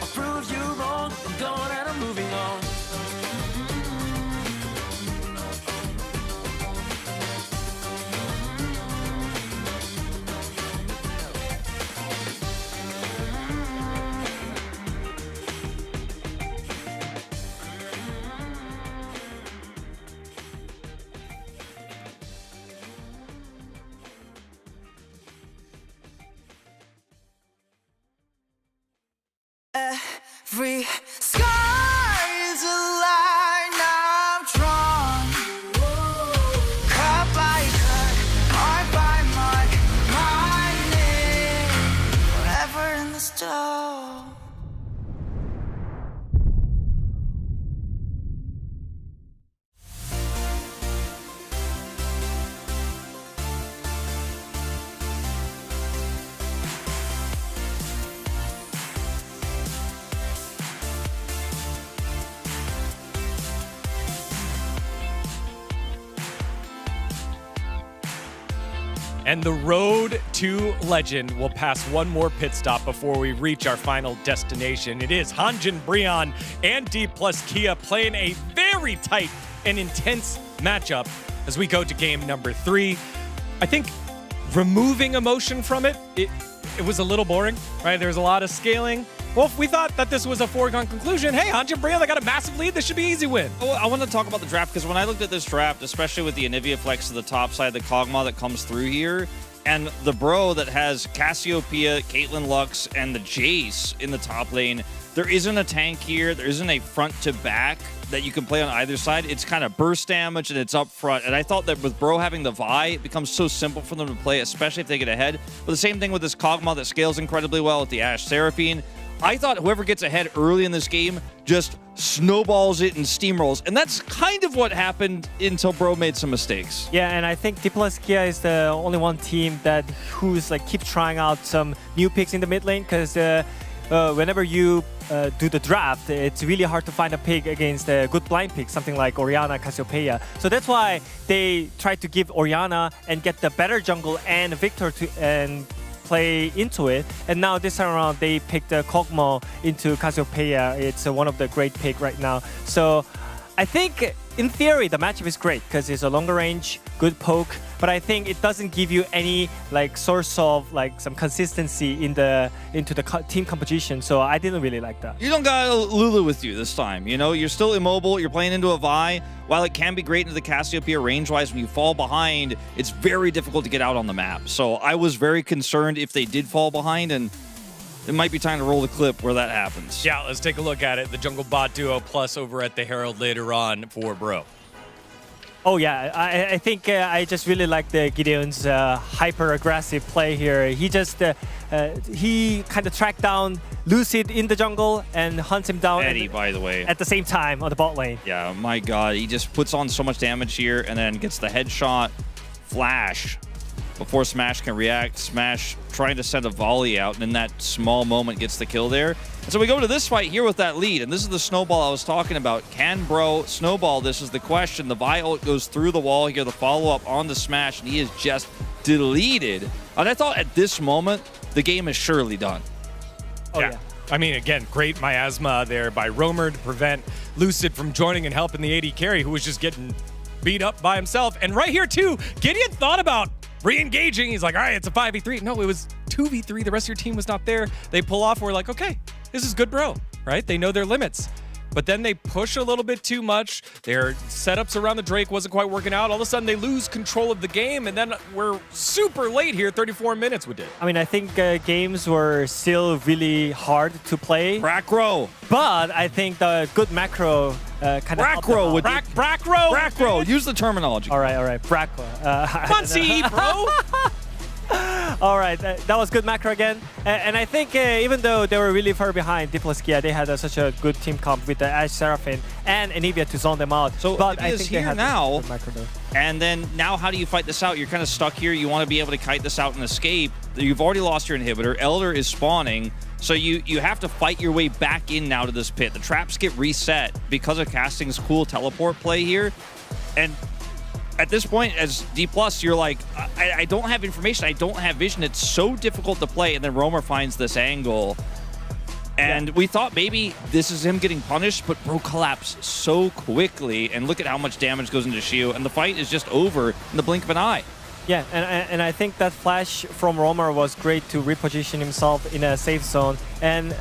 A: I'll prove you wrong. I'm gone and I'm moving on. Every sky is a line I'm drawn. Cut by cut, mark by mark, my name forever in the stone.
P: And the road to legend will pass one more pit stop before we reach our final destination. It is Hanjin Breon and D plus Kia playing a very tight and intense matchup as we go to game number 3. I think removing emotion from it was a little boring, right? There's a lot of scaling. Well, if we thought that this was a foregone conclusion, hey, Hanjin Breon, they got a massive lead. This should be an easy win.
Q: Oh, I want to talk about the draft because when I looked at this draft, especially with the Anivia flex to the top side, the Kog'Maw that comes through here, and the bro that has Cassiopeia, Caitlyn Lux, and the Jace in the top lane, there isn't a tank here. There isn't a front to back that you can play on either side. It's kind of burst damage and it's up front. And I thought that with bro having the Vi, it becomes so simple for them to play, especially if they get ahead. But the same thing with this Kog'Maw that scales incredibly well with the Ashe Seraphine. I thought whoever gets ahead early in this game just snowballs it and steamrolls. And that's kind of what happened until bro made some mistakes.
U: Yeah, and I think D plus Kia is the only one team that who's like keep trying out some new picks in the mid lane because whenever you do the draft, it's really hard to find a pick against a good blind pick, something like Orianna, Cassiopeia. So that's why they tried to give Orianna and get the better jungle and Victor to play into it. And now this time around, they picked Kog'Maw into Cassiopeia. It's one of the great pick right now. So I think in theory, the matchup is great because it's a longer range, good poke, but I think it doesn't give you any like source of like some consistency into the team composition. So I didn't really like that.
Q: You don't got Lulu with you this time. You know, you're still immobile. You're playing into a Vi. While it can be great into the Cassiopeia range-wise, when you fall behind, it's very difficult to get out on the map. So I was very concerned if they did fall behind, and it might be time to roll the clip where that happens.
P: Yeah, let's take a look at it. The Jungle Bot Duo plus over at the Herald later on for bro.
U: Oh yeah, I think I just really like the Gideon's hyper-aggressive play here. He just he kind of tracked down Lucid in the jungle and hunts him down.
Q: Eddie, by the way,
U: at the same time on the bot lane.
Q: Yeah, my God, he just puts on so much damage here and then gets the headshot flash before Smash can react. Smash trying to send a volley out, and in that small moment gets the kill there. And so we go to this fight here with that lead, and this is the snowball I was talking about. Can bro snowball? This is the question. The Vi ult goes through the wall here, the follow-up on the Smash, and he is just deleted. And I thought at this moment, the game is surely done.
P: Oh, yeah. I mean, again, great miasma there by Roamer to prevent Lucid from joining and helping the AD carry, who was just getting beat up by himself. And right here, too, Gideon thought about re-engaging. He's like, all right, it's a 5v3. No, it was 2v3. The rest of your team was not there. They pull off. We're like, okay, this is good, bro, right? They know their limits. But then they push a little bit too much. Their setups around the Drake wasn't quite working out. All of a sudden, they lose control of the game, and then we're super late here, 34 minutes we did.
U: I mean, I think games were still really hard to play.
Q: Brackrow.
U: But I think the good macro kind of
Q: Brackrow would
U: Brackrow.
Q: Brackrow. Use the terminology.
U: All right. Brackrow.
P: Fancy, bro.
U: All right, that was good macro again. And I think even though they were really far behind, D plus Kia, they had such a good team comp with the Ashe Seraphine and Anivia to zone them out.
Q: So
U: but I
Q: Anivia's
U: think
Q: here
U: they had
Q: now,
U: good macro though.
Q: And then now how do you fight this out? You're kind of stuck here. You want to be able to kite this out and escape. You've already lost your inhibitor. Elder is spawning. So you have to fight your way back in now to this pit. The traps get reset because of casting's cool teleport play here. And at this point, as D+, you're like, I don't have information. I don't have vision. It's so difficult to play. And then Roamer finds this angle. And we thought maybe this is him getting punished, but bro collapsed so quickly. And look at how much damage goes into Shio. And the fight is just over in the blink of an eye.
U: Yeah, and I think that flash from Roamer was great to reposition himself in a safe zone. And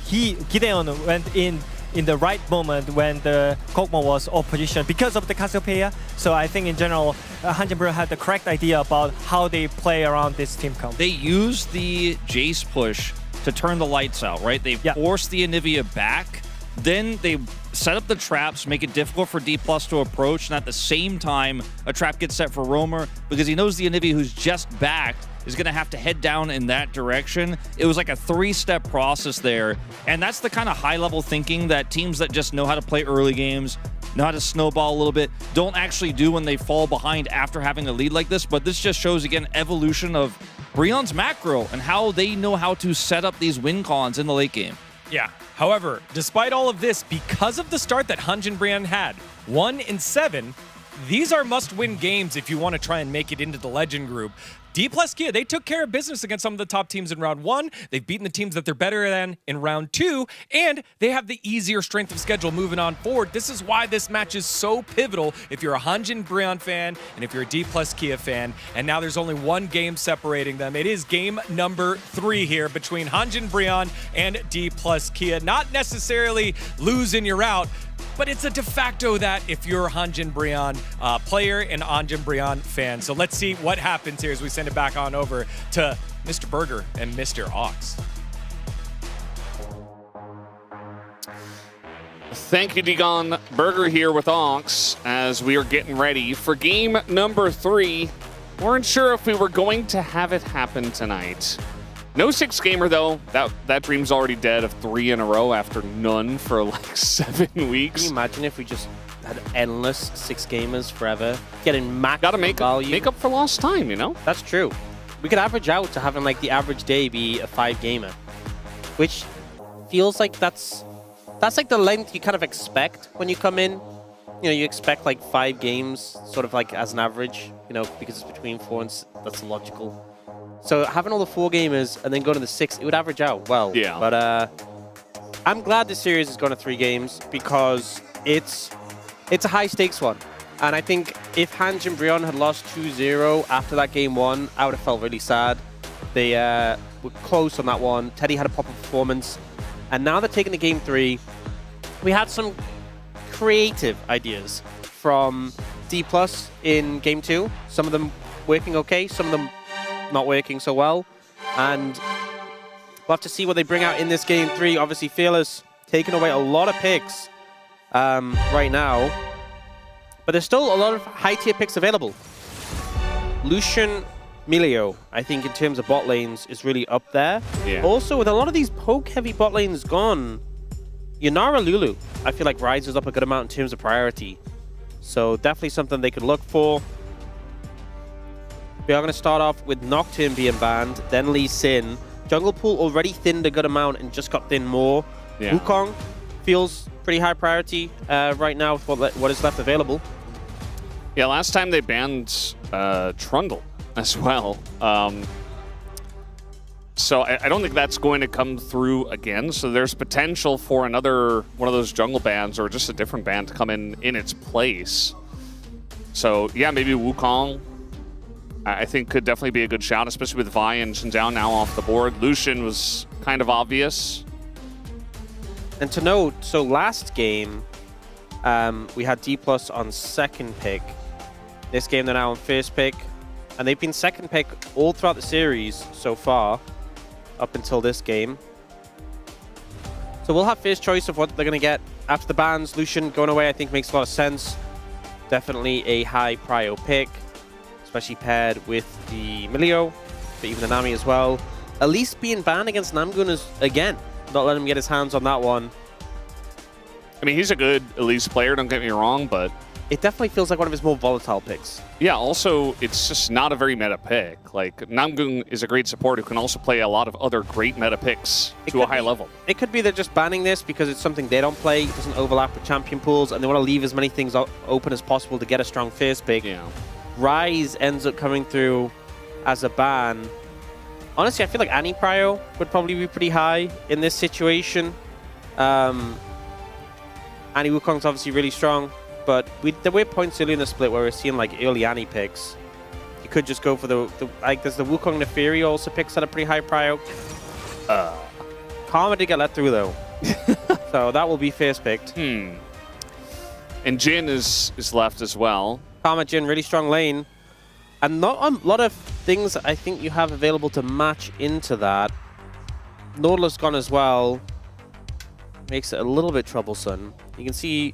U: Gideon went in the right moment when the Kog'Maw was off position because of the Cassiopeia. So I think in general, Hanjin Breon had the correct idea about how they play around this team comp.
Q: They use the Jace push to turn the lights out, right? They force the Anivia back. Then they set up the traps, make it difficult for D+ to approach, and at the same time, a trap gets set for Roamer because he knows the Anivia who's just back is going to have to head down in that direction. It was like a 3-step process there, and that's the kind of high-level thinking that teams that just know how to play early games, know how to snowball a little bit, don't actually do when they fall behind after having a lead like this. But this just shows, again, evolution of Breon's macro and how they know how to set up these win cons in the late game.
P: Yeah. However, despite all of this, because of the start that Hanjin Breon had, 1-7, these are must-win games if you want to try and make it into the Legend group. D plus Kia, they took care of business against some of the top teams in round 1. They've beaten the teams that they're better than in round 2, and they have the easier strength of schedule moving on forward. This is why this match is so pivotal if you're a Hanjin Brionne fan and if you're a D plus Kia fan. And now there's only one game separating them. It is game number 3 here between Hanjin Brionne and D plus Kia. Not necessarily lose and you're out, but it's a de facto that if you're a Hanjin Brionne player and Hanjin Brionne fan. So let's see what happens here as we send it back on over to Mr. Burger and Mr. Ox.
M: Thank you, Digon. Burger here with Ox as we are getting ready for game number 3. Weren't sure if we were going to have it happen tonight. No 6 gamer though. That dream's already dead of 3 in a row after none for like 7 weeks.
N: Can you imagine if we just had endless 6 gamers forever, getting max value?
M: Make up for lost time, you know?
N: That's true. We could average out to having like the average day be a 5 gamer, which feels like that's like the length you kind of expect when you come in. You know, you expect like 5 games sort of like as an average, you know, because it's between 4 and that's logical. So having all the 4 gamers and then going to the 6, it would average out well.
M: Yeah.
N: But I'm glad this series has gone to 3 games because it's a high stakes one. And I think if Hanjin Brionne had lost 2-0 after that game 1, I would have felt really sad. They were close on that one. Teddy had a proper performance. And now they're taking the game 3. We had some creative ideas from D+ in game 2. Some of them working okay, some of them not working so well, and we'll have to see what they bring out in this game 3. Obviously, Fearless taking away a lot of picks right now, but there's still a lot of high-tier picks available. Lucian Milio, I think, in terms of bot lanes, is really up there.
M: Yeah.
N: Also, with a lot of these poke-heavy bot lanes gone, Yanara Lulu, I feel like rises up a good amount in terms of priority. So definitely something they could look for. We are going to start off with Nocturne being banned, then Lee Sin. Jungle Pool already thinned a good amount and just got thin more.
M: Yeah.
N: Wukong feels pretty high priority right now with what is left available.
M: Yeah, last time they banned Trundle as well. So I don't think that's going to come through again. So there's potential for another one of those jungle bans or just a different ban to come in its place. So yeah, maybe Wukong I think could definitely be a good shout, especially with Vi and Shinzhao now off the board. Lucian was kind of obvious.
N: And to note, so last game, we had D+ on second pick. This game, they're now on first pick. And they've been second pick all throughout the series so far, up until this game. So we'll have first choice of what they're going to get. After the bans, Lucian going away, I think makes a lot of sense. Definitely a high prio pick, especially paired with the Milio, but even the Nami as well. Elise being banned against Namgun is, again, not letting him get his hands on that one.
M: I mean, he's a good Elise player, don't get me wrong, but
N: it definitely feels like one of his more volatile picks.
M: Yeah, also, it's just not a very meta pick. Like, Namgun is a great support who can also play a lot of other great meta picks to a high level.
N: It could be they're just banning this because it's something they don't play, it doesn't overlap with champion pools, and they want to leave as many things open as possible to get a strong first pick.
M: Yeah.
N: Ryze ends up coming through as a ban. Honestly, I feel like Annie Prio would probably be pretty high in this situation. Annie Wukong's obviously really strong, but there were points early in the split where we're seeing like early Annie picks. You could just go for like there's the Wukong Neferi also picks at a pretty high prio. Karma did get let through though. So that will be first picked.
M: And Jin is left as well.
N: Karma Jin, really strong lane. And not a lot of things I think you have available to match into that. Nautilus gone as well. Makes it a little bit troublesome. You can see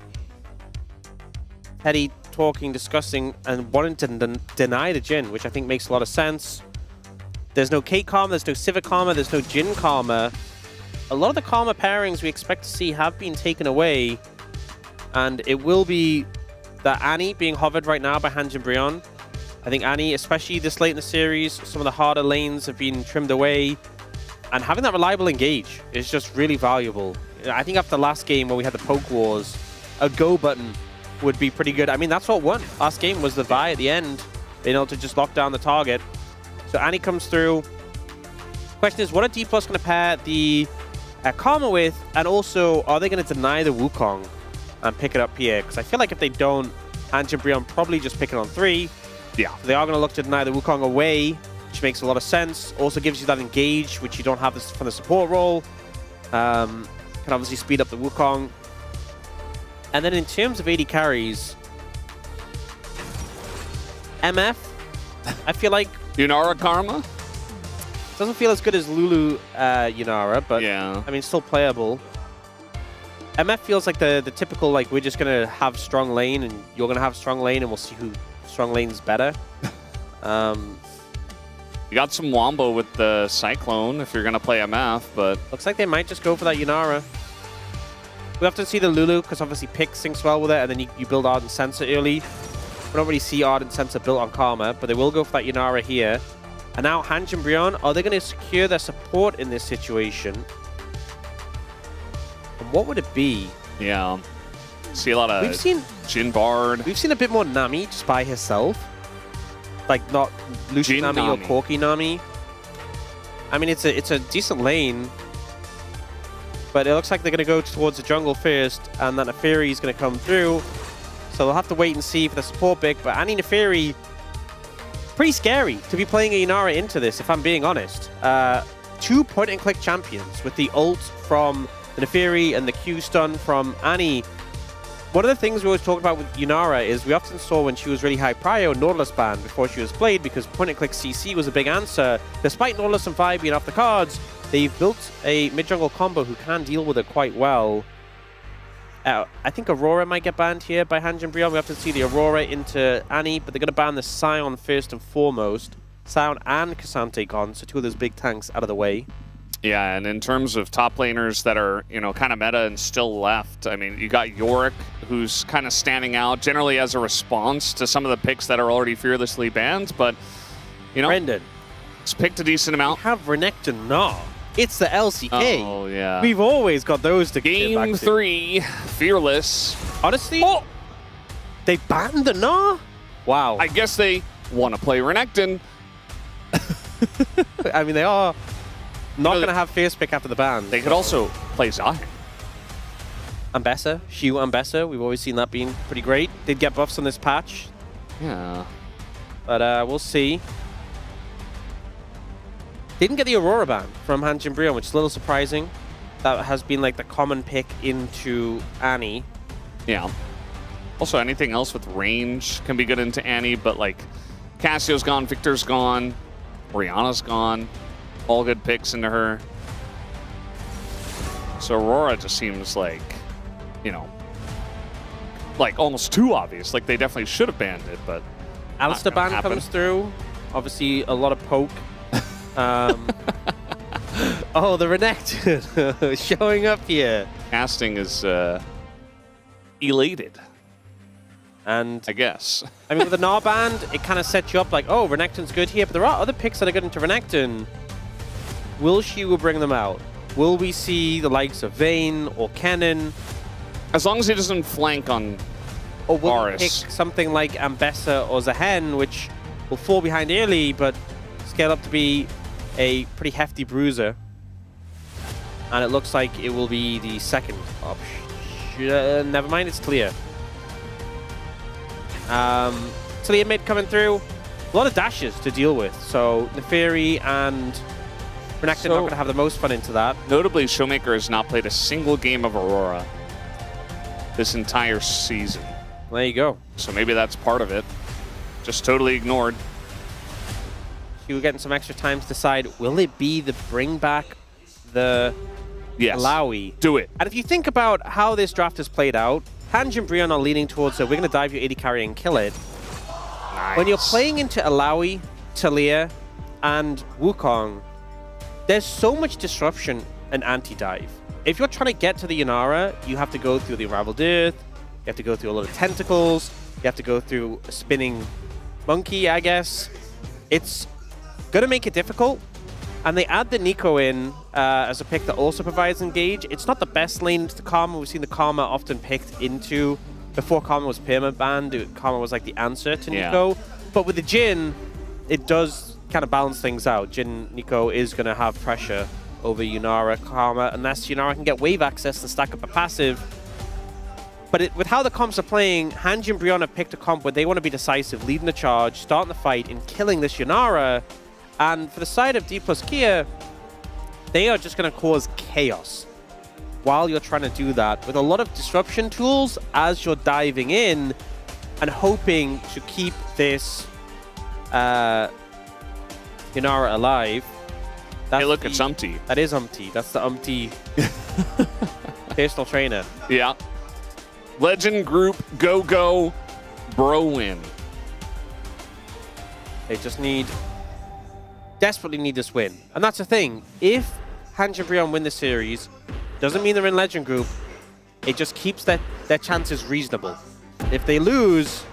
N: Teddy talking, discussing, and wanting to deny the Jin, which I think makes a lot of sense. There's no Kate Karma, there's no Civic Karma, there's no Jin Karma. A lot of the Karma pairings we expect to see have been taken away. And it will be that Annie being hovered right now by Hanjin Brionne. I think Annie, especially this late in the series, some of the harder lanes have been trimmed away. And having that reliable engage is just really valuable. I think after the last game where we had the poke wars, a go button would be pretty good. I mean, that's what won. Last game was the Vi at the end, being able to just lock down the target. So Annie comes through. Question is, what are D+ going to pair the Karma with? And also, are they going to deny the Wukong and pick it up here? Because I feel like if they don't, Hanj and Brion probably just pick it on 3.
M: Yeah.
N: So they are going to look to deny the Wukong away, which makes a lot of sense. Also gives you that engage, which you don't have this from the support role. Can obviously speed up the Wukong. And then in terms of AD carries, MF, I feel like...
M: Yunara Karma?
N: Doesn't feel as good as Lulu Yunara, but
M: yeah.
N: I mean, still playable. MF feels like the typical, like, we're just going to have strong lane, and you're going to have strong lane, and we'll see who strong lane's better.
M: You got some wombo with the Cyclone if you're going to play MF, but...
N: Looks like they might just go for that Yunara. We often see the Lulu, because obviously Pick syncs well with it, and then you build Ardent Sensor early. We don't really see Ardent Sensor built on Karma, but they will go for that Yunara here. And now Hanj and Brion, are they going to secure their support in this situation? And what would it be?
M: Yeah. See a lot of Jin Bard.
N: We've seen a bit more Nami just by herself. Like not Lucian Nami or Corki Nami. I mean, it's a decent lane. But it looks like they're going to go towards the jungle first, and then Neferi is going to come through. So they'll have to wait and see for the support pick. But Annie Neferi, pretty scary to be playing a Yunara into this, if I'm being honest. 2 point-and-click champions with the ult from the Neferi and the Q stun from Annie. One of the things we always talk about with Yunara is we often saw when she was really high prio, Nautilus ban before she was played, because point-and-click CC was a big answer. Despite Nautilus and Vi being off the cards, they've built a mid-jungle combo who can deal with it quite well. I think Aurora might get banned here by Hanj and Brion. We have to see the Aurora into Annie, but they're going to ban the Sion first and foremost. Sion and Cassante gone, so 2 of those big tanks out of the way.
M: Yeah, and in terms of top laners that are, you know, kind of meta and still left, I mean, you got Yorick, who's kind of standing out generally as a response to some of the picks that are already fearlessly banned, but, you know,
N: Brendan,
M: it's picked a decent amount.
N: We have Renekton now. It's the LCK.
M: Oh, yeah.
N: We've always got those to
M: Game
N: get back to.
M: 3, Fearless.
N: Honestly, they banned the Gnaw? Wow.
M: I guess they want to play Renekton.
N: I mean, they are not going to have first pick after the ban.
M: They could also play Zion.
N: Ambessa, Shu Ambessa, we've always seen that being pretty great. Did get buffs on this patch.
M: Yeah.
N: But we'll see. Didn't get the Aurora ban from Hanj and Brion, which is a little surprising. That has been like the common pick into Annie.
M: Yeah. Also, anything else with range can be good into Annie, but like Cassio's gone, Victor's gone, Orianna's gone. All good picks into her. So Aurora just seems like, you know, like almost too obvious. Like they definitely should have banned it, but
N: Alistair ban comes through. Obviously, a lot of poke. Oh, the Renekton showing up here.
M: Casting is elated.
N: And
M: I guess.
N: I mean, with the Gnaw band, it kind of sets you up like, oh, Renekton's good here, but there are other picks that are good into Renekton. Will Shu bring them out? Will we see the likes of Vayne or Kennen?
M: As long as he doesn't flank on
N: Or will
M: Varus.
N: he pick something like Ambessa or Zahen, which will fall behind early, but scale up to be a pretty hefty bruiser. And it looks like it will be the second option. Never mind, it's clear. Talia mid coming through. A lot of dashes to deal with, so Neferi and Renekton not going to have the most fun into that.
M: Notably, Showmaker has not played a single game of Aurora this entire season.
N: There you go.
M: So maybe that's part of it. Just totally ignored.
N: You were getting some extra time to decide, will it be the bring back the Alawi?
M: Do it.
N: And if you think about how this draft has played out, Hanj and Brion are leaning towards, we're going to dive your AD carry and kill it.
M: Nice.
N: When you're playing into Alawi, Talia, and Wukong, there's so much disruption and anti-dive. If you're trying to get to the Yunara, you have to go through the Unraveled Earth, you have to go through a lot of tentacles, you have to go through a spinning monkey, I guess. It's going to make it difficult. And they add the Nico in as a pick that also provides engage. It's not the best lane to Karma. We've seen the Karma often picked into... Before Karma was perma-banned, Karma was like the answer to Nico. But with the Jhin, it does kind of balance things out. Jin Nico is going to have pressure over Yunara, Karma, unless Yunara can get wave access to stack up a passive. But with how the comps are playing, Hanji and Brion have picked a comp where they want to be decisive, leading the charge, starting the fight, and killing this Yunara. And for the side of D plus Kia, they are just going to cause chaos while you're trying to do that with a lot of disruption tools as you're diving in and hoping to keep this Yunara alive.
M: Hey, look, it's Umpty.
N: That is Umpty. That's the Umpty personal trainer.
M: Yeah. Legend Group, go, bro win.
N: They just desperately need this win. And that's the thing. If Hanji and Brion win the series, doesn't mean they're in Legend Group. It just keeps their chances reasonable. If they lose,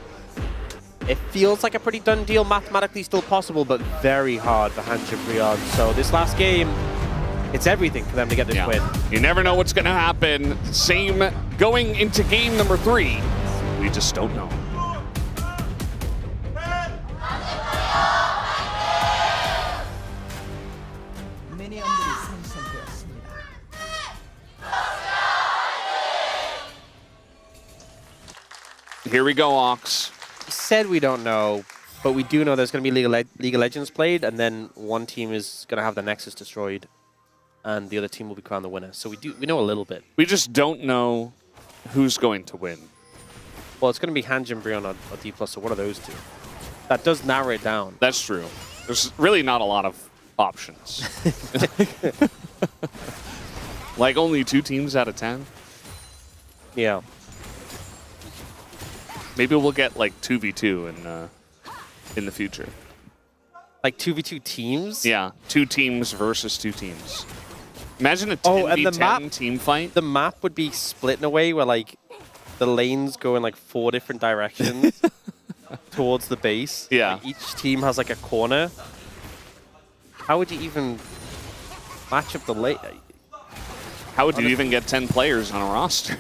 N: it feels like a pretty done deal, mathematically still possible, but very hard for Hanji and Brion. So this last game, it's everything for them to get this win.
M: You never know what's going to happen. Same going into game number 3. We just don't know. Here we go, Ox.
N: We said we don't know, but we do know there's going to be League of Legends played, and then one team is going to have the Nexus destroyed, and the other team will be crowned the winner. So we know a little bit.
M: We just don't know who's going to win.
N: Well, it's going to be Hanji and Brion or D+, so one of those two. That does narrow it down.
M: That's true. There's really not a lot of options. Like only 2 teams out of 10?
N: Yeah.
M: Maybe we'll get like 2v2 in the future.
N: Like 2v2 teams?
M: Yeah, 2 teams versus 2 teams. Imagine a 10v10 team fight.
N: The map would be split in a way where like the lanes go in like 4 different directions towards the base.
M: Yeah.
N: Like, each team has like a corner. How would you even match up the lane?
M: How would you even get 10 players on a roster?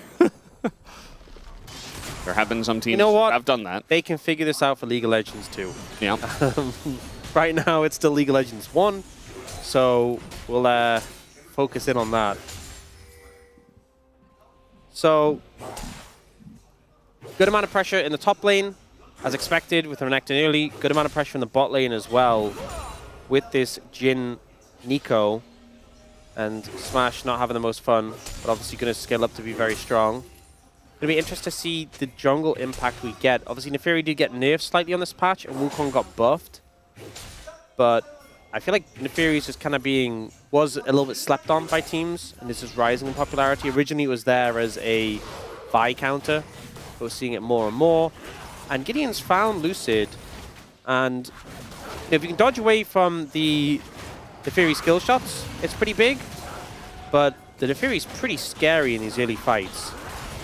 M: There have been some teams that have done that.
N: They can figure this out for League of Legends too.
M: Yeah.
N: Right now it's still League of Legends 1, so we'll focus in on that. So, good amount of pressure in the top lane, as expected with Renekton early. Good amount of pressure in the bot lane as well with this Jin Nico. And Smash not having the most fun, but obviously going to scale up to be very strong. Going to be interesting to see the jungle impact we get. Obviously, Neferi did get nerfed slightly on this patch, and Wukong got buffed. But I feel like Neferi is just kind of was a little bit slept on by teams, and this is rising in popularity. Originally, it was there as a buy counter, but we're seeing it more and more. And Gideon's found Lucid, and if you can dodge away from the Neferi skill shots, it's pretty big, but the Neferi's pretty scary in these early fights.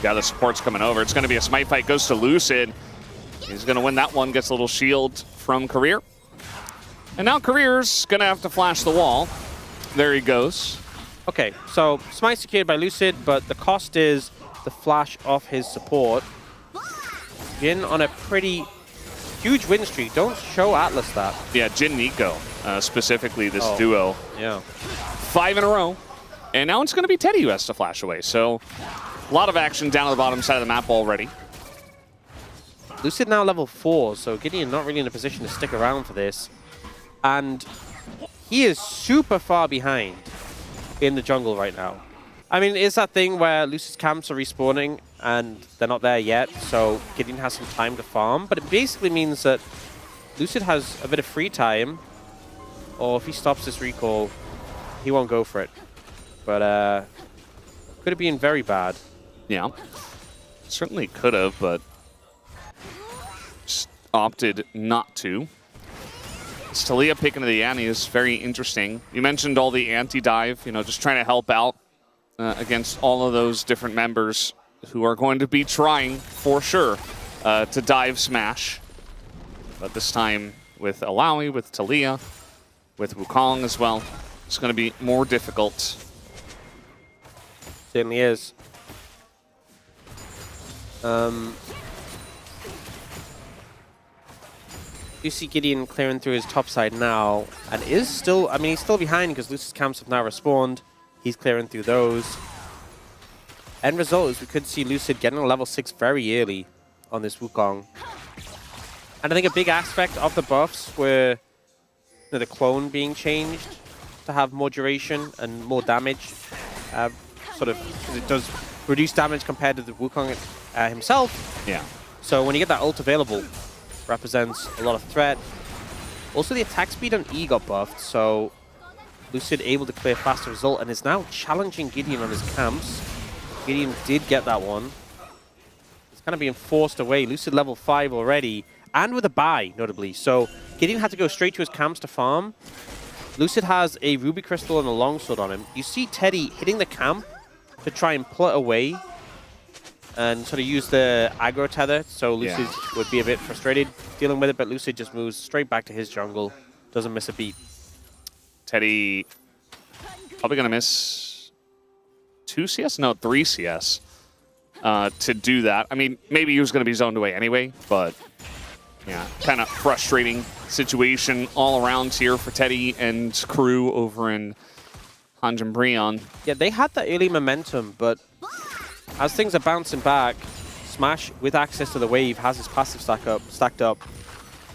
M: Yeah, the support's coming over. It's going to be a smite fight. Goes to Lucid. He's going to win that one. Gets a little shield from Career. And now Career's going to have to flash the wall. There he goes.
N: Okay, so smite secured by Lucid, but the cost is the flash off his support. Jin on a pretty huge win streak. Don't show Atlas that.
M: Yeah, Jin Nico, specifically this duo.
N: Yeah.
M: 5 in a row. And now it's going to be Teddy who has to flash away. So a lot of action down at the bottom side of the map already.
N: Lucid now level 4, so Gideon not really in a position to stick around for this. And he is super far behind in the jungle right now. I mean, it's that thing where Lucid's camps are respawning and they're not there yet, so Gideon has some time to farm. But it basically means that Lucid has a bit of free time, or if he stops this recall, he won't go for it. But could have been very bad.
M: Yeah, certainly could have, but just opted not to. Talia picking to the Annie is very interesting. You mentioned all the anti-dive, just trying to help out against all of those different members who are going to be trying, for sure, to dive Smash. But this time with Alawi, with Talia, with Wukong as well, it's going to be more difficult.
N: Certainly is. You see Gideon clearing through his top side now, and is still, I mean, he's still behind because Lucid's camps have now respawned. He's clearing through those. End result is we could see Lucid getting a level 6 very early on this Wukong. And I think a big aspect of the buffs were the clone being changed to have more duration and more damage. Sort of, because it does reduce damage compared to the Wukong himself.
C: Yeah.
N: So when you get that ult available, represents a lot of threat. Also, the attack speed on E got buffed, so Lucid able to clear faster result and is now challenging Gideon on his camps. Gideon did get that one. It's kind of being forced away. Lucid level 5 already, and with a buy, notably. So Gideon had to go straight to his camps to farm. Lucid has a Ruby Crystal and a Longsword on him. You see Teddy hitting the camp to try and pull it away and sort of use the aggro tether, so Lucid would be a bit frustrated dealing with it, but Lucid just moves straight back to his jungle, doesn't miss a beat.
M: Teddy probably going to miss 2 CS? No, 3 CS to do that. I mean, maybe he was going to be zoned away anyway, but yeah, kind of frustrating situation all around here for Teddy and crew over in Hanjin Breon.
N: Yeah, they had that early momentum, but as things are bouncing back, Smash, with access to the wave, has his passive stacked up.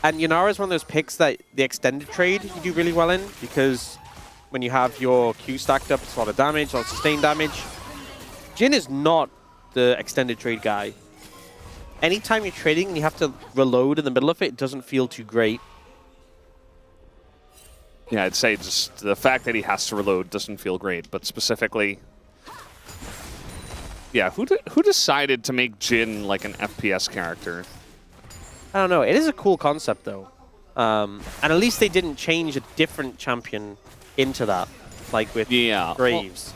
N: And Yunara is one of those picks that the extended trade you do really well in, because when you have your Q stacked up, it's a lot of damage, a lot of sustained damage. Jhin is not the extended trade guy. Anytime you're trading and you have to reload in the middle of it, it doesn't feel too great.
M: Yeah, I'd say just the fact that he has to reload doesn't feel great, but specifically... Yeah, who decided to make Jhin like an FPS character?
N: I don't know. It is a cool concept, though. And at least they didn't change a different champion into that, like with Graves.
M: Well,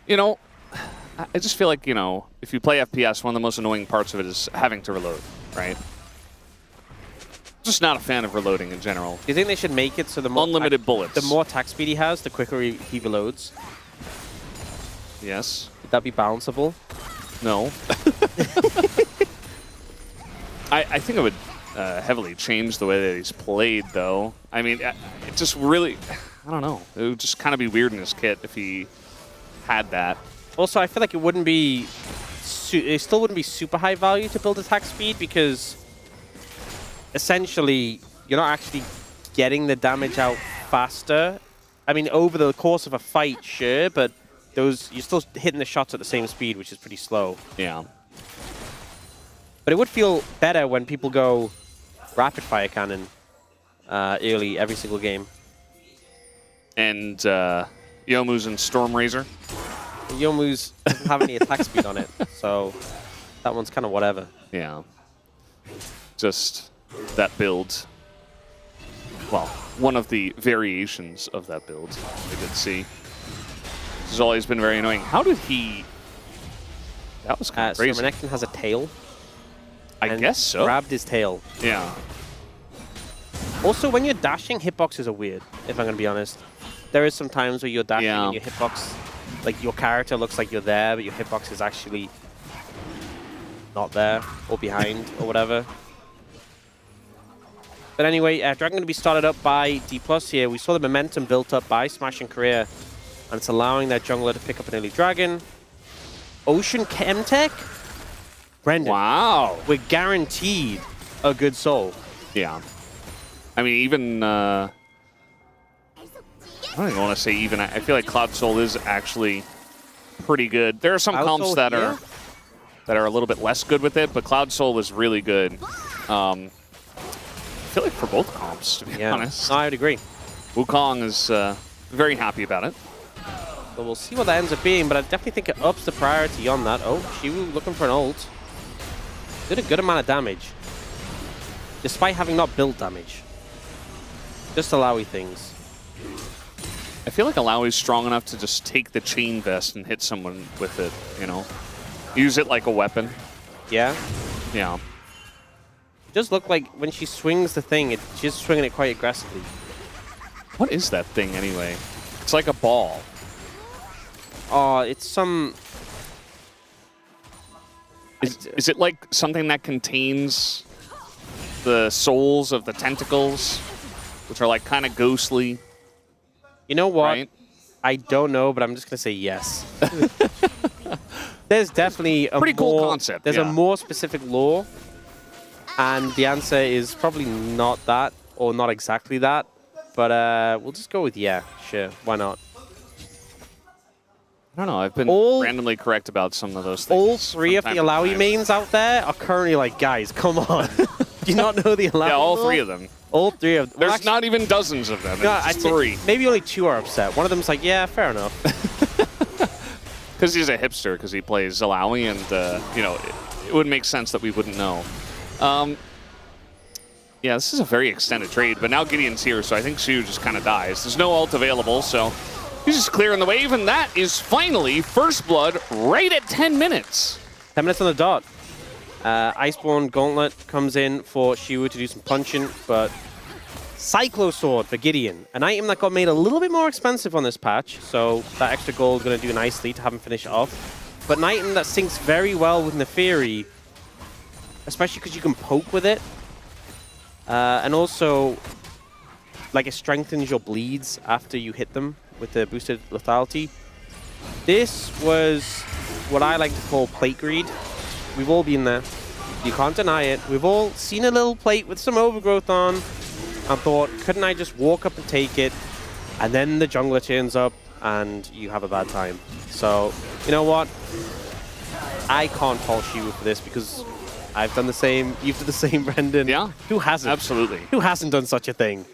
M: you know, I just feel like, you know, if you play FPS, one of the most annoying parts of it is having to reload, right? Just not a fan of reloading in general.
N: Do you think they should make it so the more
M: unlimited bullets? The
N: more attack speed he has, the quicker he reloads.
M: Yes.
N: Would that be balanceable?
M: No. I think it would heavily change the way that he's played, though. I mean, it just really, I don't know. It would just kind of be weird in his kit if he had that.
N: Also, I feel like it wouldn't be, it still wouldn't be super high value to build attack speed because essentially you're not actually getting the damage out faster. I mean, over the course of a fight, sure, but you're still hitting the shots at the same speed, which is pretty slow.
M: Yeah.
N: But it would feel better when people go rapid fire cannon early every single game.
M: And Youmuu's in Storm Razor.
N: Youmuu's doesn't have any attack speed on it, so that one's kind of whatever.
M: Yeah. Just that build. Well, one of the variations of that build we did see. This has always been very annoying. How did he... That was kind of crazy.
N: So Renekton has a tail.
M: I guess so.
N: Grabbed his tail.
M: Yeah.
N: Also, when you're dashing, hitboxes are weird, if I'm going to be honest. There is some times where you're dashing and your hitbox, like your character looks like you're there, but your hitbox is actually not there or behind or whatever. But anyway, Dragon going to be started up by D+ here. We saw the momentum built up by Smash and Korea, and it's allowing their jungler to pick up an early Dragon. Ocean Chemtech? Brendan.
M: Wow.
N: We're guaranteed a good soul.
M: Yeah. I mean, even... I don't even want to say even. I feel like Cloud Soul is actually pretty good. There are some comps that are a little bit less good with it, but Cloud Soul is really good. I feel like for both comps, to be honest.
N: No, I would agree.
M: Wukong is very happy about it.
N: So we'll see what that ends up being, but I definitely think it ups the priority on that. Oh, Shiwu looking for an ult. Did a good amount of damage, despite having not built damage. Just Alawi things.
M: I feel like Alawi's strong enough to just take the chain vest and hit someone with it, you know? Use it like a weapon.
N: Yeah?
M: Yeah.
N: It does look like when she swings the thing, she's swinging it quite aggressively.
M: What is that thing anyway? It's like a ball.
N: Oh, it's some...
M: Is it like something that contains the souls of the tentacles, which are like kind of ghostly.
N: You know what?
M: Right?
N: I don't know, but I'm just gonna say yes. There's definitely a
M: pretty cool concept.
N: There's a more specific lore, and the answer is probably not that, or not exactly that. But we'll just go with yeah, sure, why not?
M: I don't know. I've been randomly correct about some of those things.
N: All three of the Alawi mains out there are currently like, guys, come on. Do you not know the Alawi?
M: Yeah, all
N: lore?
M: three of them.
N: All three of them.
M: There's
N: Well, actually,
M: not even dozens of them.
N: no,
M: It's
N: I
M: just
N: think
M: three.
N: maybe only two are upset. One of them's like, yeah, fair enough.
M: Because he's a hipster, because he plays Alawi, and you know, it would make sense that we wouldn't know. Yeah, this is a very extended trade, but now Gideon's here, so I think Shu just kind of dies. There's no ult available, so he's just clearing the wave, and that is finally first blood right at 10 minutes.
N: 10 minutes on the dot. Iceborne Gauntlet comes in for Shiwu to do some punching, but Cyclo Sword for Gideon, an item that got made a little bit more expensive on this patch, so that extra gold is going to do nicely to have him finish it off. But an item that syncs very well with Neferi, especially because you can poke with it. And also, like, it strengthens your bleeds after you hit them with the boosted lethality. This was what I like to call plate greed. We've all been there. You can't deny it. We've all seen a little plate with some overgrowth on and thought, couldn't I just walk up and take it? And then the jungler turns up and you have a bad time. So, you know what? I can't fault Shiwu for this because I've done the same. You've done the same, Brendan.
M: Yeah.
N: Who hasn't?
M: Absolutely.
N: Who hasn't done such a thing?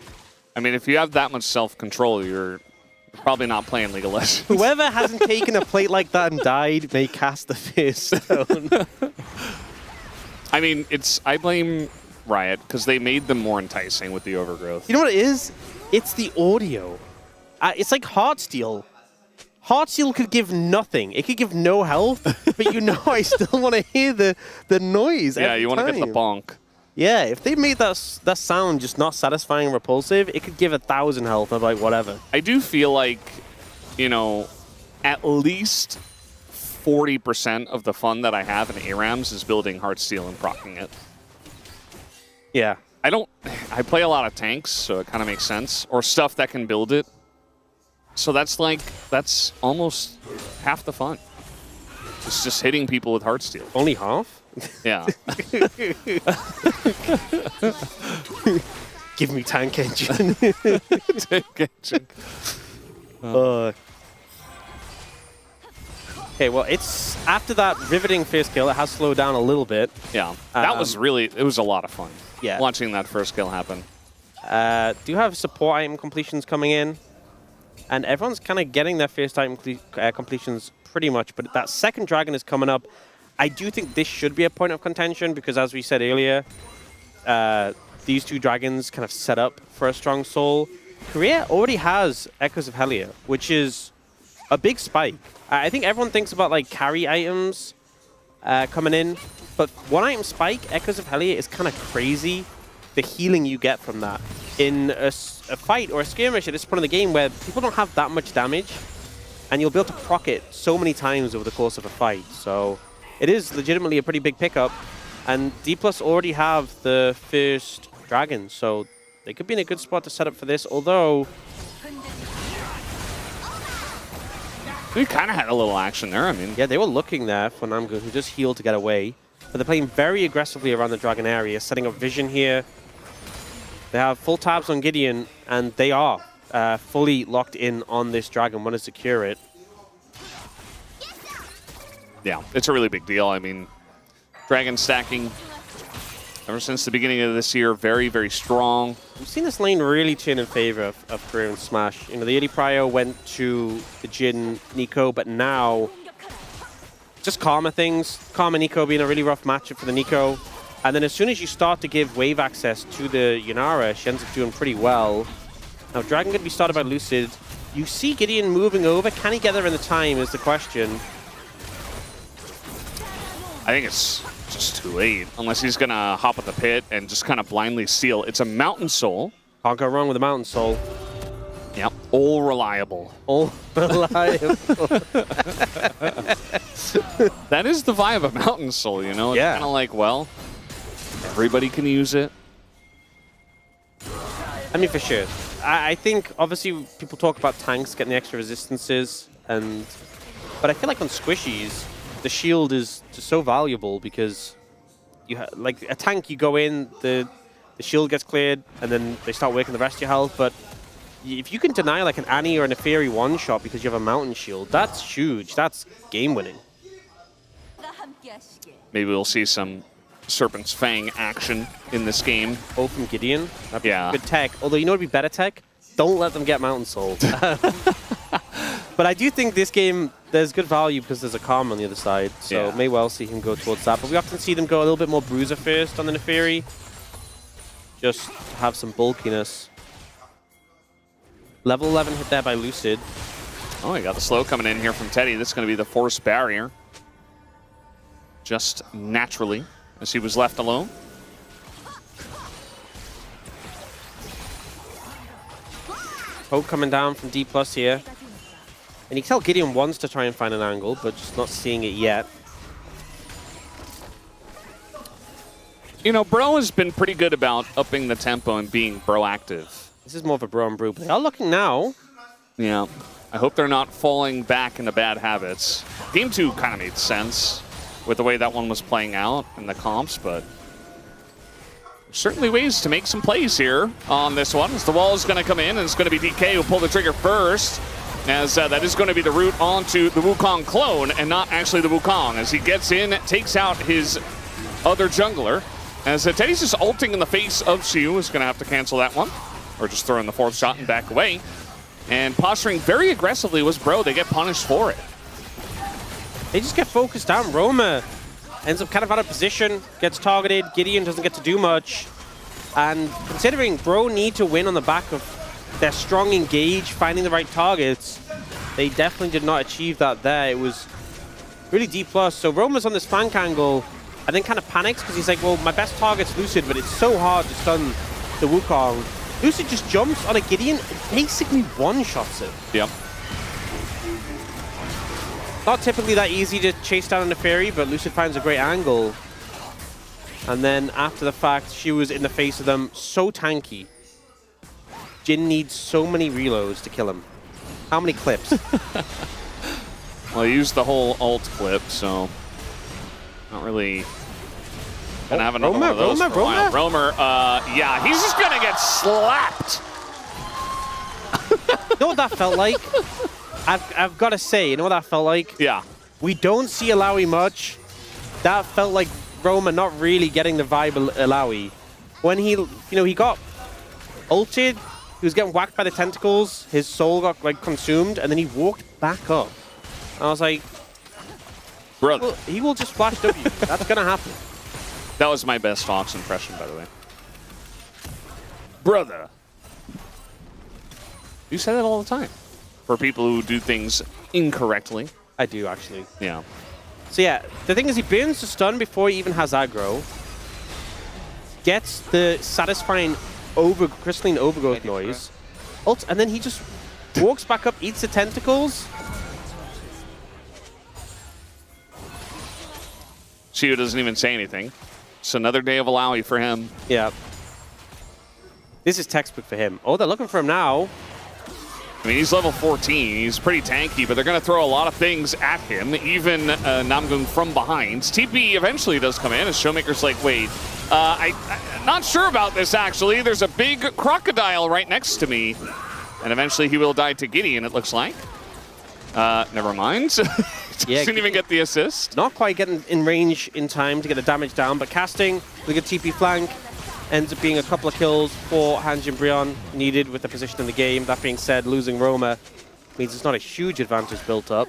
M: I mean, if you have that much self-control, you're probably not playing League of Legends.
N: Whoever hasn't taken a plate like that and died may cast the first stone.
M: I mean, I blame Riot because they made them more enticing with the overgrowth.
N: You know what it is? It's the audio. It's like Heartsteel. Heartsteel could give nothing. It could give no health, but you know I still want to hear the noise.
M: Yeah,
N: every
M: you want to get the
N: time.
M: bonk.
N: Yeah, if they made that sound just not satisfying and repulsive, it could give 1,000 health. I'm like, whatever.
M: I do feel like, you know, at least 40% of the fun that I have in ARAMs is building Heartsteel and proccing it.
N: Yeah.
M: I play a lot of tanks, so it kind of makes sense. Or stuff that can build it. So that's almost half the fun. It's just hitting people with Heartsteel.
N: Only half?
M: Yeah.
N: Give me tank engine.
M: Tank engine.
N: Okay, well, it's after that riveting first kill, it has slowed down a little bit.
M: Yeah, that was it was a lot of fun.
N: Yeah.
M: Watching that first kill happen.
N: Do have support item completions coming in. And everyone's kind of getting their first item completions pretty much. But that second dragon is coming up. I do think this should be a point of contention because, as we said earlier, these two dragons kind of set up for a strong soul. Korea already has Echoes of Helia, which is a big spike. I think everyone thinks about like carry items coming in. But one item spike, Echoes of Helia, is kind of crazy. The healing you get from that in a fight or a skirmish at this point of the game where people don't have that much damage, and you'll be able to proc it so many times over the course of a fight. So it is legitimately a pretty big pickup, and D+ already have the first dragon, so they could be in a good spot to set up for this, although
M: we kind of had a little action there. I mean,
N: yeah, they were looking there for Namgu, who just healed to get away, but they're playing very aggressively around the dragon area, setting up vision here. They have full tabs on Gideon, and they are fully locked in on this dragon, want to secure it.
M: Yeah, it's a really big deal. I mean, dragon stacking ever since the beginning of this year, very, very strong.
N: We've seen this lane really turn in favor of Korea and Smash. You know, the early Prio went to the Jin, Nico, but now just Karma things. Karma, Nico being a really rough matchup for the Nico. And then as soon as you start to give wave access to the Yunara, she ends up doing pretty well. Now, Dragon going to be started by Lucid. You see Gideon moving over. Can he get there in the time is the question.
M: I think it's just too late, unless he's going to hop at the pit and just kind of blindly steal. It's a Mountain Soul.
N: Can't go wrong with a Mountain Soul.
M: Yep, all reliable.
N: All reliable.
M: That is the vibe of Mountain Soul, you know? It's
N: Yeah.
M: kind of like, well, everybody can use it.
N: I mean, for sure. I think, obviously, people talk about tanks getting the extra resistances, but I feel like on squishies, the shield is just so valuable because like a tank, you go in, the shield gets cleared, and then they start working the rest of your health, but if you can deny like an Annie or an Apheri one-shot because you have a mountain shield, that's huge. That's game-winning.
M: Maybe we'll see some Serpent's Fang action in this game.
N: Oh, from Gideon? That'd be
M: Yeah.
N: good tech. Although, you know what would be better tech? Don't let them get Mountain Soul. But I do think this game, there's good value because there's a Calm on the other side. So may well see him go towards that. But we often see them go a little bit more Bruiser first on the Neferi. Just to have some bulkiness. Level 11 hit there by Lucid.
M: Oh, he got the slow coming in here from Teddy. This is going to be the force barrier. Just naturally, as he was left alone.
N: Poke coming down from D+ here. And you can tell Gideon wants to try and find an angle, but just not seeing it yet.
M: You know, Bro has been pretty good about upping the tempo and being proactive.
N: This is more of a Bro and Brew, but they are looking now.
M: Yeah. I hope they're not falling back into bad habits. Game 2 kind of made sense with the way that one was playing out in the comps, but certainly ways to make some plays here on this one. As the wall is going to come in, and it's going to be DK who pull the trigger first, as that is going to be the route onto the Wukong clone and not actually the Wukong. As he gets in, takes out his other jungler. As Teddy's just ulting in the face of Xiu, is going to have to cancel that one, or just throw in the fourth shot and back away. And posturing very aggressively was Bro. They get punished for it.
N: They just get focused down. Roma ends up kind of out of position, gets targeted. Gideon doesn't get to do much. And considering Bro need to win on the back of their strong engage, finding the right targets, they definitely did not achieve that there. It was really D+. So Roma's on this flank angle and then kind of panics because he's like, well, my best target's Lucid, but it's so hard to stun the Wukong. Lucid just jumps on a Gideon and basically one-shots it.
M: Yep.
N: Not typically that easy to chase down a Neferi, but Lucid finds a great angle. And then after the fact, she was in the face of them, so tanky. Jin needs so many reloads to kill him. How many clips?
M: Well, he used the whole ult clip, so not really gonna have another one of those for a while. Romer, yeah, he's just gonna get slapped.
N: You know what that felt like? I've got to say, you know what that felt like?
M: Yeah.
N: We don't see Alawi much. That felt like Roma not really getting the vibe of Alawi. When he, he got ulted, he was getting whacked by the tentacles, his soul got like consumed, and then he walked back up. And I was like,
M: brother,
N: he will just flash W. That's gonna happen.
M: That was my best Fox impression, by the way. Brother. You say that all the time. For people who do things incorrectly.
N: I do, actually.
M: Yeah.
N: So yeah, the thing is he burns the stun before he even has aggro. Gets the satisfying crystalline overgrowth noise. Ult, and then he just walks back up, eats the tentacles.
M: Xiu doesn't even say anything. It's another day of Alawi for him.
N: Yeah. This is textbook for him. Oh, they're looking for him now.
M: I mean, he's level 14. He's pretty tanky, but they're going to throw a lot of things at him, even Namgung from behind. TP eventually does come in, as Showmaker's like, wait, I'm not sure about this, actually. There's a big crocodile right next to me. And eventually he will die to Gideon, it looks like. Never mind. Didn't even get the assist.
N: Not quite getting in range in time to get the damage down, but casting with a TP flank. Ends up being a couple of kills for Hanjin Brion needed with the position in the game. That being said, losing Roma means it's not a huge advantage built up.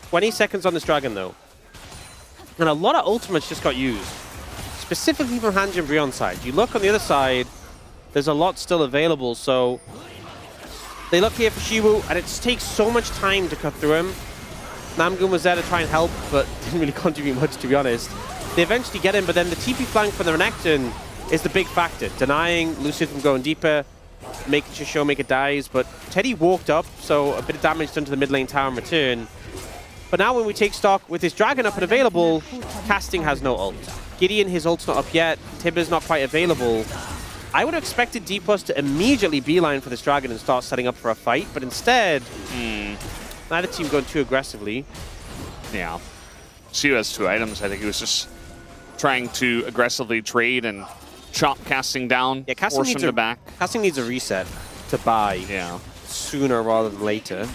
N: 20 seconds on this dragon, though. And a lot of ultimates just got used. Specifically from Hanjin Brion's side. You look on the other side, there's a lot still available, so they look here for Shiwu, and it just takes so much time to cut through him. Namgun was there to try and help, but didn't really contribute much, to be honest. They eventually get him, but then the TP flank from the Renekton is the big factor. Denying Lucid from going deeper, making sure Showmaker dies, but Teddy walked up, so a bit of damage done to the mid lane tower in return. But now when we take stock with his dragon up and available, casting has no ult. Gideon, his ult's not up yet. Tibber's not quite available. I would have expected D+ to immediately beeline for this dragon and start setting up for a fight, but instead, neither team going too aggressively.
M: Yeah. Siu has 2 items. I think he was just trying to aggressively trade and chop casting down, force him to back.
N: Casting needs a reset to buy sooner rather than later.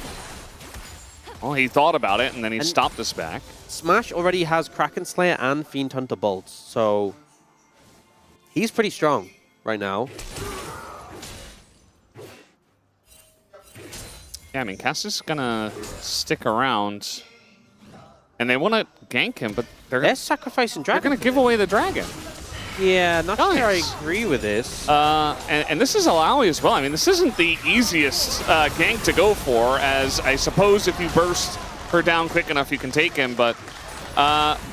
M: Well, he thought about it, and then he stopped us back.
N: Smash already has Kraken Slayer and Fiend Hunter bolts, so he's pretty strong right now.
M: Yeah, I mean, Cass is gonna stick around, and they want to gank him, but they're
N: sacrificing dragon.
M: They're gonna give away the dragon.
N: Yeah, not sure I agree with this.
M: And this is Alawi as well. I mean, this isn't the easiest gank to go for, as I suppose if you burst her down quick enough, you can take him, but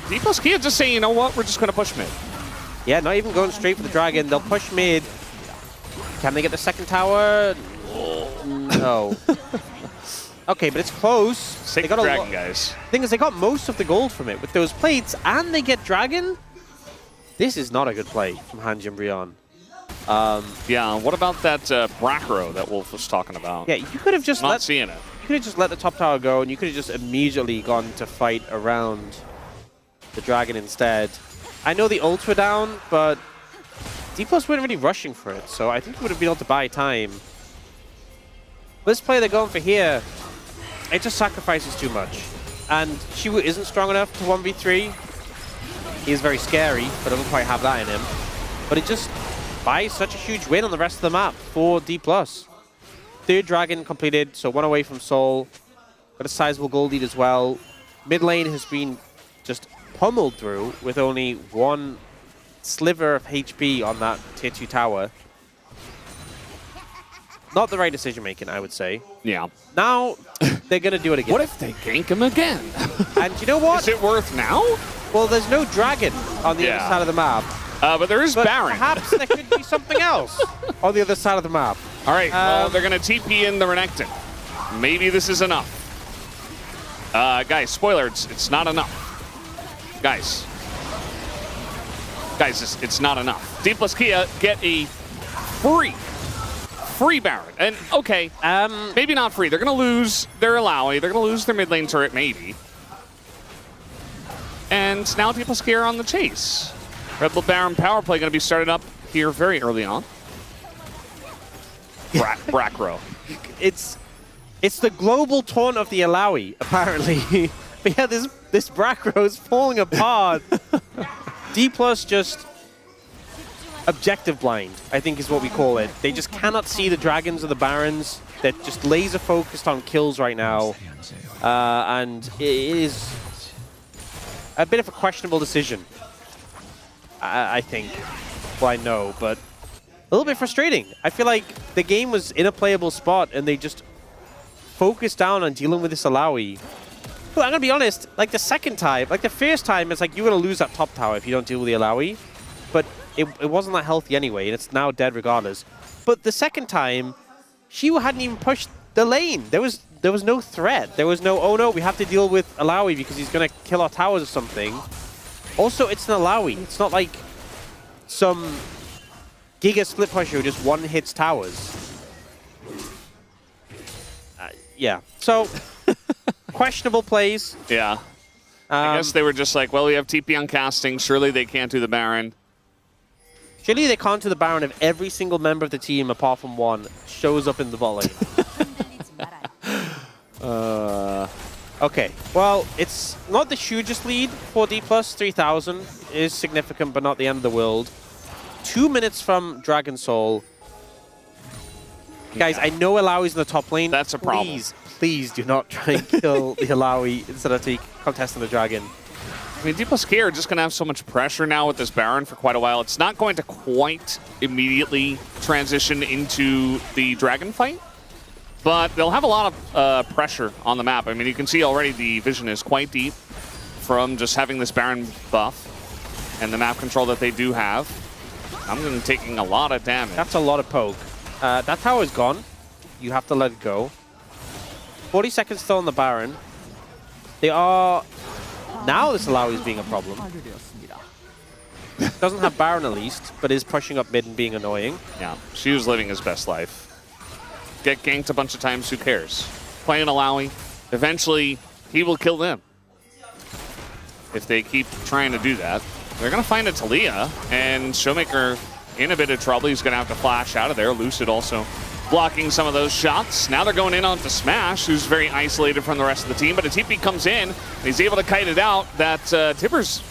M: D+ Kia just saying, you know what, we're just going to push mid.
N: Yeah, not even going straight for the dragon. They'll push mid. Can they get the second tower? No. Okay, but it's close.
M: Take the dragon, guys.
N: Thing is, they got most of the gold from it with those plates, and they get dragon. This is not a good play from Hanjin Brion.
M: Yeah, what about that Brackrow that Wolf was talking about?
N: Yeah, you could have just
M: not seeing it.
N: You could have just let the top tower go, and you could have just immediately gone to fight around the dragon instead. I know the ults were down, but D+ weren't really rushing for it, so I think we would have been able to buy time. This play they're going for here, it just sacrifices too much. And Shiwu isn't strong enough to 1v3. He is very scary, but doesn't quite have that in him. But it just buys such a huge win on the rest of the map for D+. Third dragon completed, so 1 away from Soul. Got a sizable gold lead as well. Mid lane has been just pummeled through with only 1 sliver of HP on that tier 2 tower. Not the right decision making, I would say.
M: Yeah.
N: Now they're going to do it again.
M: What if they gank him again?
N: And you know what?
M: Is it worth now?
N: Well, there's no dragon on the other side of the map.
M: But there is Baron.
N: Perhaps there could be something else on the other side of the map.
M: All right, well, they're going to TP in the Renekton. Maybe this is enough. Guys, spoiler, it's not enough. Guys, it's not enough. D+ Kia get a free Baron. And, okay, maybe not free. They're going to lose their Alawi. They're going to lose their mid lane turret, maybe. And now D+ Kia are on the chase. Red Bull Baron power play going to be started up here very early on. Brackrow.
N: It's the global taunt of the Alawi, apparently. But yeah, this Brackrow is falling apart. D+ just objective blind, I think is what we call it. They just cannot see the dragons or the barons. They're just laser focused on kills right now. And it is a bit of a questionable decision, I think. Well, I know, but a little bit frustrating. I feel like the game was in a playable spot and they just focused down on dealing with this Alawi. Well, I'm going to be honest, like the second time, like the first time, it's like you're going to lose that top tower if you don't deal with the Alawi. But it wasn't that healthy anyway, and it's now dead regardless. But the second time, Shiwu hadn't even pushed the lane. There was no threat. There was no, oh no, we have to deal with Alawi because he's going to kill our towers or something. Also, it's an Alawi. It's not like some Giga split pusher who just one-hits towers. Yeah, so questionable plays.
M: Yeah. I guess they were just like, well, we have TP on casting. Surely they can't do the Baron.
N: Surely they can't do the Baron if every single member of the team, apart from one, shows up in the bot lane. Okay, well, it's not the hugest lead for D+. 3,000 is significant, but not the end of the world. 2 minutes from Dragon Soul. Guys, I know Alawi's in the top lane.
M: That's a problem.
N: Please do not try and kill the Alawi instead of contesting the dragon.
M: I mean, D+ Kia are just going to have so much pressure now with this Baron for quite a while. It's not going to quite immediately transition into the dragon fight, but they'll have a lot of pressure on the map. I mean, you can see already the vision is quite deep from just having this Baron buff and the map control that they do have. I'm going to be taking a lot of damage.
N: That's a lot of poke. That tower is gone. You have to let it go. 40 seconds still on the Baron. They are... Now this Alawi is being a problem. Doesn't have Baron at least, but is pushing up mid and being annoying.
M: Yeah, she was living his best life. Get ganked a bunch of times, who cares? Playing Alawi, eventually he will kill them. If they keep trying to do that. They're going to find a Talia, and Showmaker in a bit of trouble. He's going to have to flash out of there. Lucid also blocking some of those shots. Now they're going in onto Smash, who's very isolated from the rest of the team, but a TP comes in, and he's able to kite it out. That Tibbers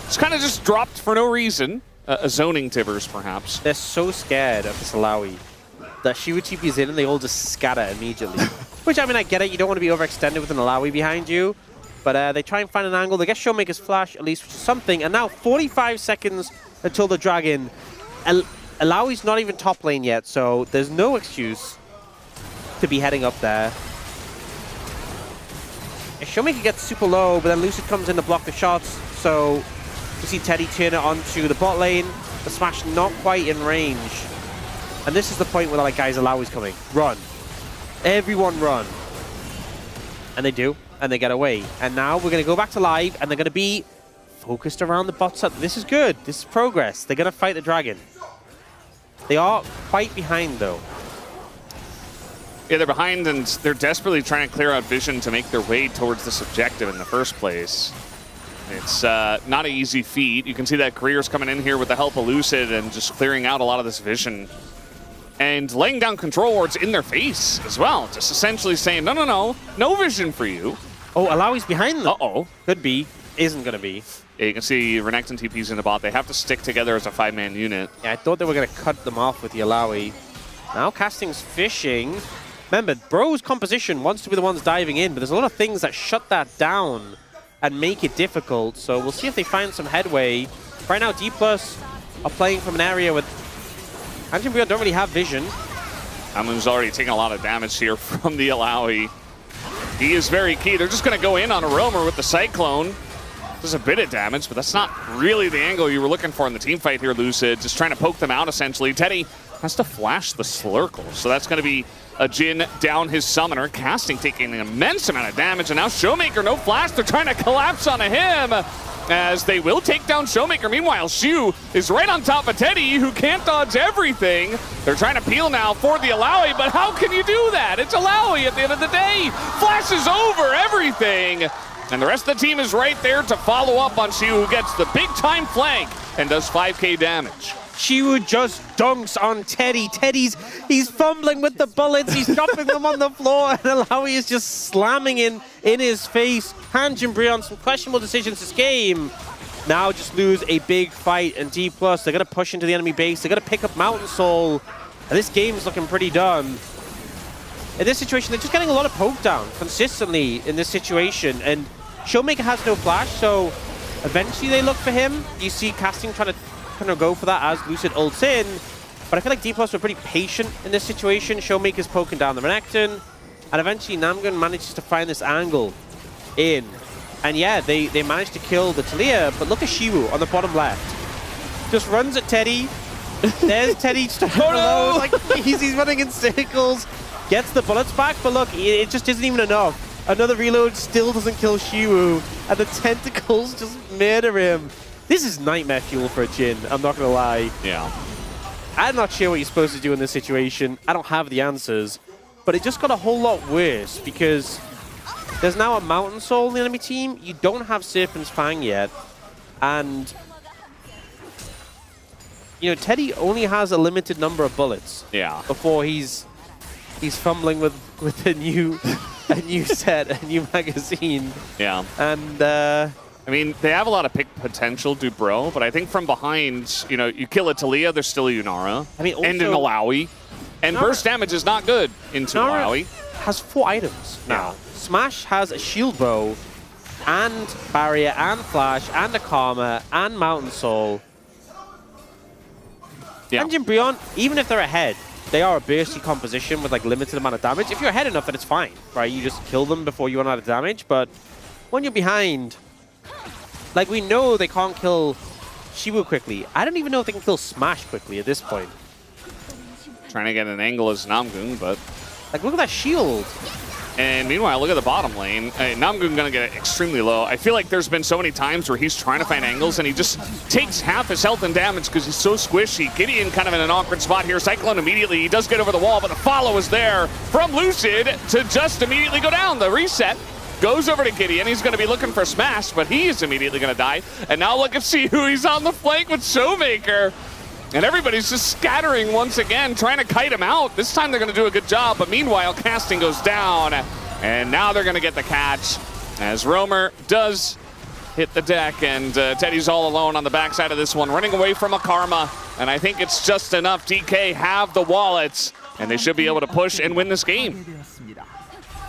M: it's kind of just dropped for no reason. A zoning Tibbers, perhaps.
N: They're so scared of this Alawi that Shiwu TP's in and they all just scatter immediately. Which, I mean, I get it. You don't want to be overextended with an Alawi behind you. But they try and find an angle. They get Showmaker's flash, at least, which is something. And now 45 seconds until the Dragon. Alawi's not even top lane yet, so there's no excuse to be heading up there. Showmaker gets super low, but then Lucid comes in to block the shots. So you see Teddy turn it onto the bot lane. The Smash not quite in range. And this is the point where they're like, guys, Alawi's coming. Run. Everyone run. And they do. And they get away. And now we're going to go back to live, and they're going to be focused around the bot side. This is good. This is progress. They're going to fight the Dragon. They are quite behind, though.
M: Yeah, they're behind, and they're desperately trying to clear out vision to make their way towards this objective in the first place. It's not an easy feat. You can see that Career's coming in here with the help of Lucid and just clearing out a lot of this vision. And laying down control wards in their face as well. Just essentially saying, no, no, no, no vision for you.
N: Oh, Alawi's behind them.
M: Uh-oh.
N: Could be. Isn't going to be.
M: Yeah, you can see Renekton TP's in the bot. They have to stick together as a 5-man unit.
N: Yeah, I thought they were going to cut them off with the Alawi. Now Casting's fishing. Remember, Bro's composition wants to be the ones diving in, but there's a lot of things that shut that down and make it difficult. So we'll see if they find some headway. Right now, D+ are playing from an area with Hanjin Brion don't really have vision.
M: Amun's already taking a lot of damage here from the Alawi. He is very key. They're just going to go in on a roamer with the Cyclone. Does a bit of damage, but that's not really the angle you were looking for in the team fight here, Lucid. Just trying to poke them out, essentially. Teddy has to flash the Slurkle, so that's going to be a Jin down his summoner. Casting taking an immense amount of damage, and now Showmaker, no flash. They're trying to collapse on him, as they will take down Showmaker. Meanwhile, Shu is right on top of Teddy, who can't dodge everything. They're trying to peel now for the Alawi, but how can you do that? It's Alawi at the end of the day. Flashes over everything. And the rest of the team is right there to follow up on Shu, who gets the big-time flank and does 5k damage.
N: Shiwu just dunks on Teddy. He's fumbling with the bullets. He's dropping them on the floor, and Alawi is just slamming in his face. Hanjin Brion, some questionable decisions this game. Now just lose a big fight, and D+, they're going to push into the enemy base. They're going to pick up Mountain Soul, and this game's looking pretty done. In this situation, they're just getting a lot of poke down consistently in this situation, and Showmaker has no flash, so eventually they look for him. You see Casting trying to kind of go for that as Lucid ults in, but I feel like D+ were pretty patient in this situation. Showmaker's poking down the Renekton, and eventually Namgun manages to find this angle in. And yeah, they managed to kill the Talia, but look at Shiwu on the bottom left. Just runs at Teddy. There's Teddy just below. Like, he's running in circles. Gets the bullets back, but look, it just isn't even enough. Another reload still doesn't kill Shiwu, and the tentacles just murder him. This is nightmare fuel for a Jin, I'm not gonna lie.
M: Yeah.
N: I'm not sure what you're supposed to do in this situation. I don't have the answers, but it just got a whole lot worse because there's now a Mountain Soul in the enemy team. You don't have Serpent's Fang yet, and you know, Teddy only has a limited number of bullets.
M: Yeah.
N: Before he's fumbling with a new set, a new magazine.
M: Yeah.
N: And
M: I mean, they have a lot of pick potential, Dubro, but I think from behind, you know, you kill a Talia, there's still a Yunara.
N: I mean, also,
M: and an Alawi. And burst damage is not good into Alawi.
N: Has 4 items now. Smash has a shield bow, and barrier, and flash, and a karma, and Mountain Soul.
M: Yeah.
N: Hanjin Brion, even if they're ahead, they are a bursty composition with like limited amount of damage. If you're ahead enough, then it's fine, right? You just kill them before you run out of damage. But when you're behind, like we know they can't kill Shiwu quickly. I don't even know if they can kill Smash quickly at this point.
M: Trying to get an angle as Namgung, but
N: like look at that shield.
M: And meanwhile, look at the bottom lane. Namgoon gonna get extremely low. I feel like there's been so many times where he's trying to find angles and he just takes half his health and damage because he's so squishy. Gideon kind of in an awkward spot here. Cyclone immediately, he does get over the wall, but the follow is there from Lucid to just immediately go down. The reset goes over to Gideon. He's gonna be looking for Smash, but he's immediately gonna die. And now look and see who he's on the flank with Showmaker. And everybody's just scattering once again, trying to kite him out. This time they're going to do a good job, but meanwhile, casting goes down. And now they're going to get the catch as Roamer does hit the deck, and Teddy's all alone on the backside of this one, running away from a Karma. And I think it's just enough. DK have the wallets, and they should be able to push and win this game.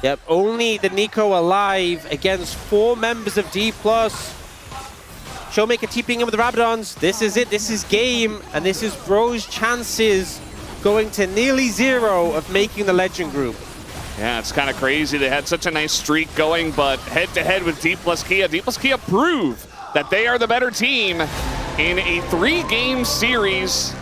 N: Yep, only the Nico alive against 4 members of D+. Showmaker TPing him with the Rabadons. This is it. This is game. And this is Bro's chances going to nearly 0 of making the Legend group.
M: Yeah, it's kind of crazy. They had such a nice streak going, but head-to-head with D+ Kia. D+ Kia prove that they are the better team in a 3-game series,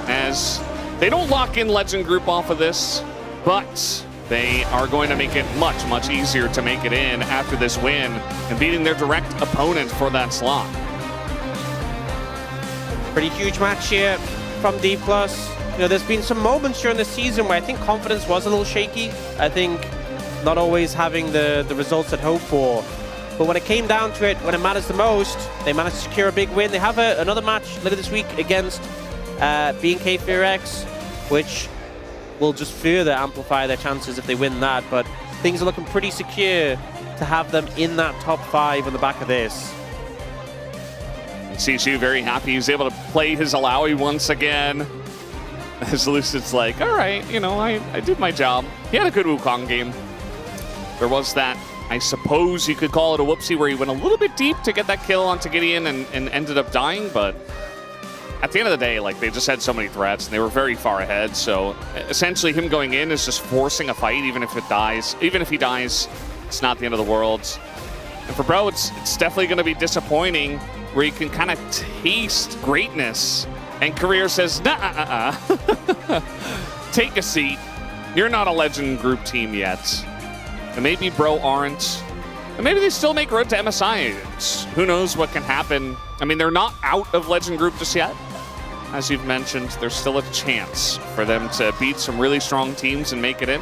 M: as they don't lock in Legend group off of this, but they are going to make it much, much easier to make it in after this win and beating their direct opponent for that slot.
N: Pretty huge match here from D+. You know, there's been some moments during the season where I think confidence was a little shaky. I think not always having the results I'd hoped for. But when it came down to it, when it matters the most, they managed to secure a big win. They have another match later this week against B&K FearX, which will just further amplify their chances if they win that. But things are looking pretty secure to have them in that top 5 on the back of this.
M: CSU very happy he's able to play his Alawi once again. As Lucid's like, all right, you know, I did my job. He had a good Wukong game. There was that, I suppose you could call it a whoopsie, where he went a little bit deep to get that kill onto Gideon and ended up dying, but at the end of the day, like, they just had so many threats and they were very far ahead, so essentially him going in is just forcing a fight. Even if he dies, it's not the end of the world. And for Bro, it's definitely going to be disappointing, where you can kind of taste greatness, and Career says, nah, take a seat. You're not a Legend group team yet. And maybe Bro aren't. And maybe they still make road to MSI. Who knows what can happen. I mean, they're not out of Legend group just yet. As you've mentioned, there's still a chance for them to beat some really strong teams and make it in.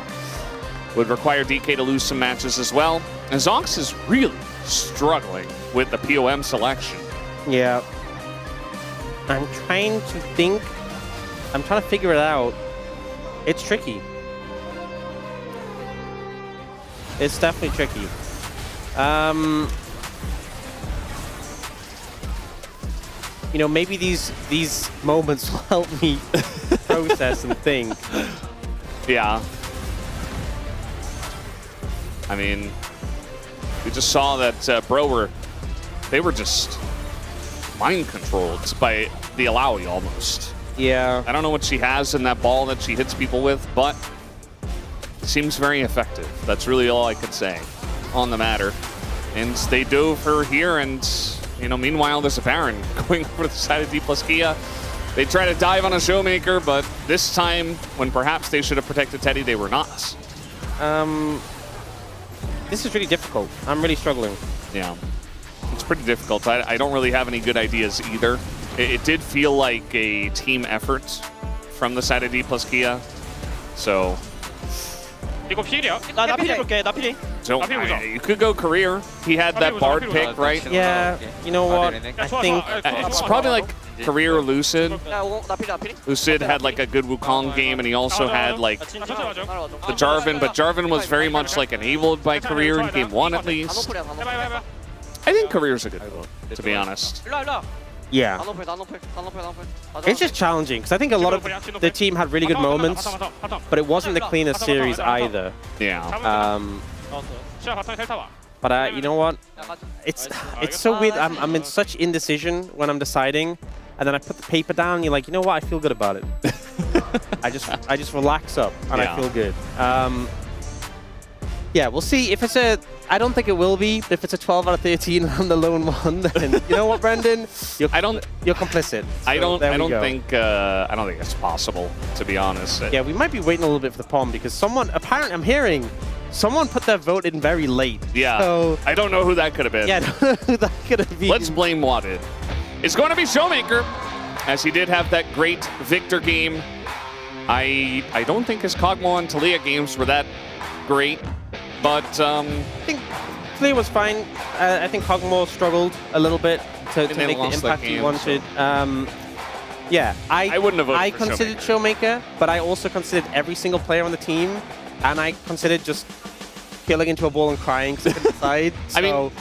M: Would require DK to lose some matches as well. And Zonx is really struggling with the POM selection.
N: Yeah. I'm trying to think. I'm trying to figure it out. It's tricky. It's definitely tricky. You know, maybe these moments will help me process and think.
M: Yeah. I mean, we just saw that Bro they were just mind controlled by the Alawi almost.
N: Yeah.
M: I don't know what she has in that ball that she hits people with, but it seems very effective. That's really all I could say on the matter. And they dove her here, and you know, meanwhile there's a Baron going over to the side of D+ Kia. They try to dive on a Showmaker, but this time, when perhaps they should have protected Teddy, they were not.
N: This is really difficult. I'm really struggling.
M: Yeah. It's pretty difficult. I don't really have any good ideas either. It did feel like a team effort from the side of D+ Kia. So
U: 이거 필이야? 나 필 해볼게. 나 필이.
M: you could go Career. He had that Bard pick, right?
N: Yeah. You know what? I think
M: it's probably like Career or Lucid. Lucid had like a good Wukong game, and he also had like the Jarvan, but Jarvan was very much like enabled by Career in game 1 at least. I think Career's a good vote, to be honest.
N: Yeah. It's just challenging, because I think a lot of the team had really good moments, but it wasn't the cleanest series either.
M: Yeah.
N: But you know what? It's so weird. I'm in such indecision when I'm deciding, and then I put the paper down, and you're like, you know what? I feel good about it. I just relax up, and I feel good. Yeah, we'll see if it's a. I don't think it will be. But if it's a 12 out of 13 and I'm the lone one, then you know what, Brendan? You're complicit. So
M: I don't think it's possible, to be honest.
N: Yeah, we might be waiting a little bit for the POM, because I'm hearing someone put their vote in very late.
M: Yeah.
N: So,
M: I don't know who that could have been.
N: yeah, I don't know who that could have been.
M: Let's blame Wadded. It's going to be Showmaker, as he did have that great Victor game. I don't think his Kog'Maw and Talia games were that great, but
N: I think Talia was fine. I think Kog'Maw struggled a little bit to make the impact he wanted. Yeah, I
M: wouldn't have voted
N: I
M: for
N: considered Showmaker, but I also considered every single player on the team, and I considered just peeling into a ball and crying because I couldn't decide.
M: I mean,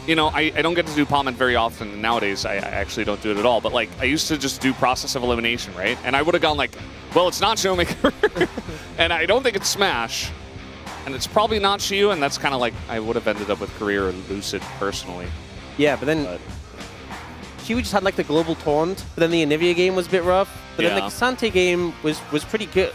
M: you know, I don't get to do Palmet very often, and nowadays I actually don't do it at all. But like, I used to just do process of elimination, right? And I would have gone like, well, it's not Showmaker, and I don't think it's Smash, and it's probably not Shiyu, and that's kind of like I would have ended up with Career or Lucid personally.
N: Yeah, but then Shiyu just had like the global taunt, but then the Anivia game was a bit rough. But then the Kasante game was pretty good.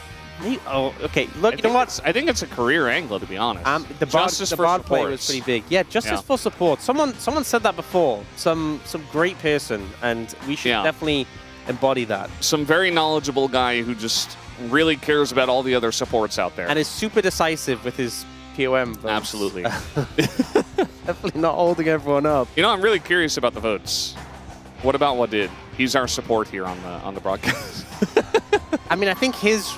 N: Oh, okay. Look, you know what?
M: I think it's a career angle, to be honest.
N: The Bard play was pretty big. Yeah, justice for support. Someone said that before. Some great person, and we should definitely embody that.
M: Some very knowledgeable guy who just really cares about all the other supports out there.
N: And is super decisive with his POM votes.
M: Absolutely.
N: Definitely not holding everyone up.
M: You know, I'm really curious about the votes. What about Wadid? He's our support here on the broadcast.
N: I mean, I think his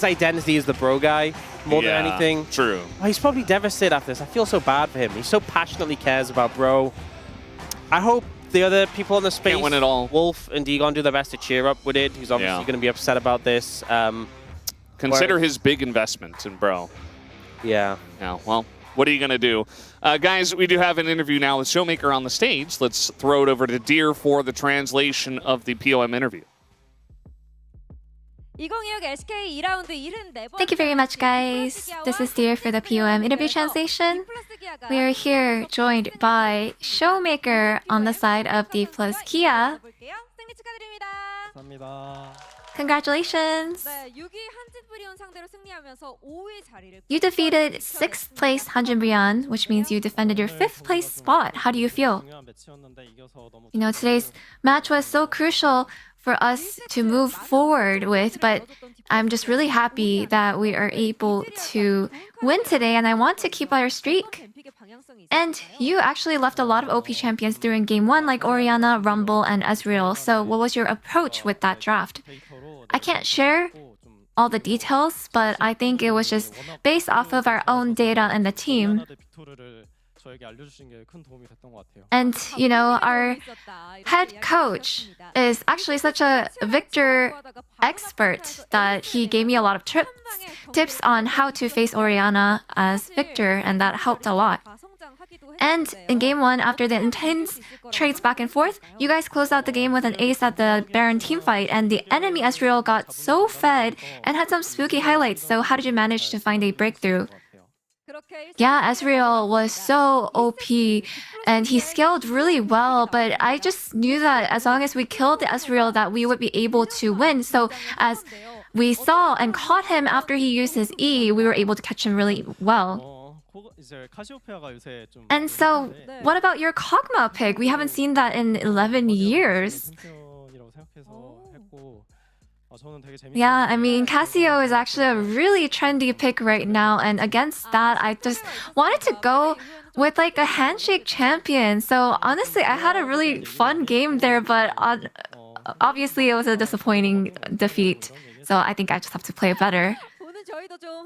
N: identity is the bro guy more than anything.
M: True.
N: Oh, he's probably devastated after this. I feel so bad for him. He so passionately cares about bro. I hope the other people in the space,
M: can't win it all.
N: Wolf and Degon, do their best to cheer up with it. He's obviously going to be upset about this.
M: Consider his big investment in bro.
N: Yeah.
M: Yeah, well, what are you going to do? Guys, we do have an interview now with Showmaker on the stage. Let's throw it over to Deer for the translation of the POM interview.
R: Thank you very much, guys. This is Dear for the POM interview translation. We are here joined by Showmaker on the side of D plus Kia. Congratulations! You defeated 6th place Hanjin Brian, which means you defended your 5th place spot. How do you feel? You know, today's match was so crucial for us to move forward with, but I'm just really happy that we are able to win today, and I want to keep our streak. And you actually left a lot of OP champions through in Game 1, like Orianna, Rumble, and Ezreal. So what was your approach with that draft? I can't share all the details, but I think it was just based off of our own data and the team. And, you know, our head coach is actually such a Victor expert that he gave me a lot of tips on how to face Orianna as Victor, and that helped a lot. And in Game 1, after the intense trades back and forth, you guys closed out the game with an ace at the Baron teamfight, and the enemy Ezreal got so fed and had some spooky highlights. So how did you manage to find a breakthrough? Yeah, Ezreal was so OP and he scaled really well, but I just knew that as long as we killed the Ezreal that we would be able to win. So as we saw and caught him after he used his E, we were able to catch him really well. And so, what about your Kog'Maw pick? We haven't seen that in 11 years. Yeah, I mean, Casio is actually a really trendy pick right now, and against that, I just wanted to go with like a handshake champion. So honestly, I had a really fun game there, but obviously it was a disappointing defeat. So I think I just have to play better.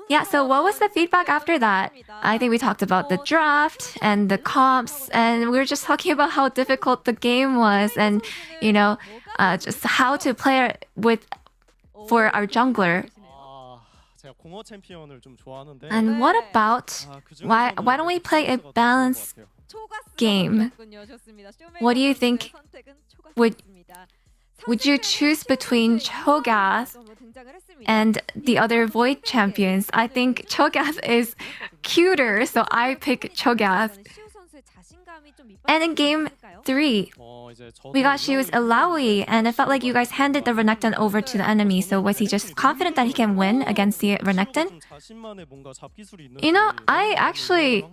R: Yeah, so what was the feedback after that? I think we talked about the draft and the comps, and we were just talking about how difficult the game was, and you know, just how to play with for our jungler. And what about why don't we play a balanced game? What do you think? Would you choose between Cho'Gath and the other Void champions? I think Cho'Gath is cuter, so I pick Cho'Gath. And in Game 3, We got to use Ilaoi, and it felt like you guys handed the Renekton over to the enemy. So was he just confident that he can win against the Renekton? You know, I actually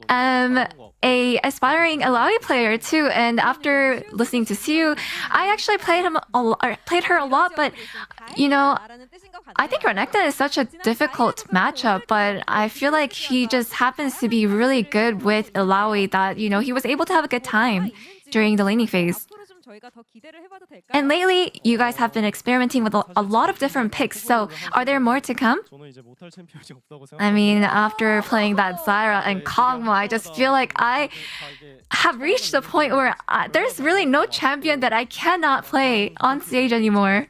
R: am a aspiring Ilaoi player too, and after listening to Siu, I actually played her a lot. But you know, I think Renekton is such a difficult matchup, but I feel like he just happens to be really good with Ilaoi that, you know, he was able to have a good time during the laning phase. And lately, you guys have been experimenting with a lot of different picks, so are there more to come? I mean, after playing that Zyra and Kog'Maw, I just feel like I have reached the point where there's really no champion that I cannot play on stage anymore.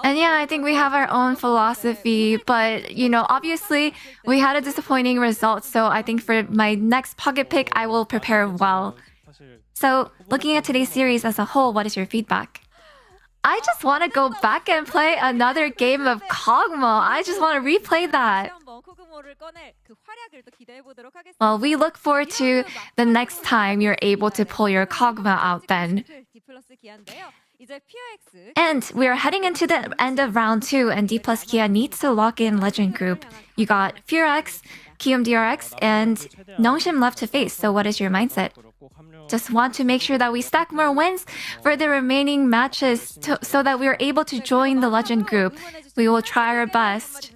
R: And yeah, I think we have our own philosophy, but you know, obviously we had a disappointing result, so I think for my next pocket pick, I will prepare well. So, looking at today's series as a whole, what is your feedback? I just want to go back and play another game of Kog'Maw. I just want to replay that. Well, we look forward to the next time you're able to pull your Kog'Maw out then. And we're heading into the end of round 2, and D plus Kia needs to lock in Legend Group. You got Furex, Kium DRX, and Nongshim left to face, so what is your mindset? Just want to make sure that we stack more wins for the remaining matches so that we're able to join the Legend Group. We will try our best.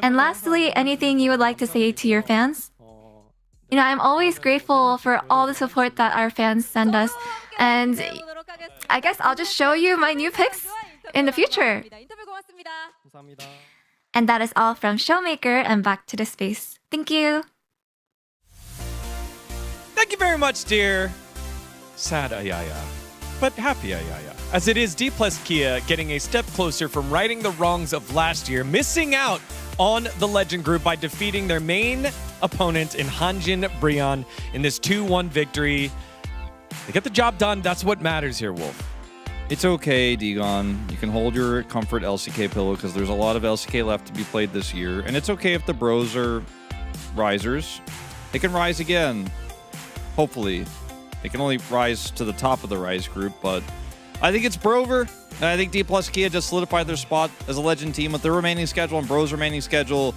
R: And lastly, anything you would like to say to your fans? You know, I'm always grateful for all the support that our fans send us, and I guess I'll just show you my new picks in the future. And that is all from Showmaker, and back to the space. Thank you.
P: Thank you very much, dear. Sad Ayaya, but happy Ayaya. As it is D plus Kia getting a step closer from righting the wrongs of last year, missing out on the Legend Group by defeating their main opponent in Hanjin Brion in this 2-1 victory. They get the job done. That's what matters here, Wolf.
Q: It's okay, Digon. You can hold your comfort LCK pillow because there's a lot of LCK left to be played this year. And it's okay if the bros are risers. They can rise again. Hopefully. They can only rise to the top of the Rise group, but I think it's Brover. And I think D plus Kia just solidified their spot as a Legend team with their remaining schedule and Bro's remaining schedule.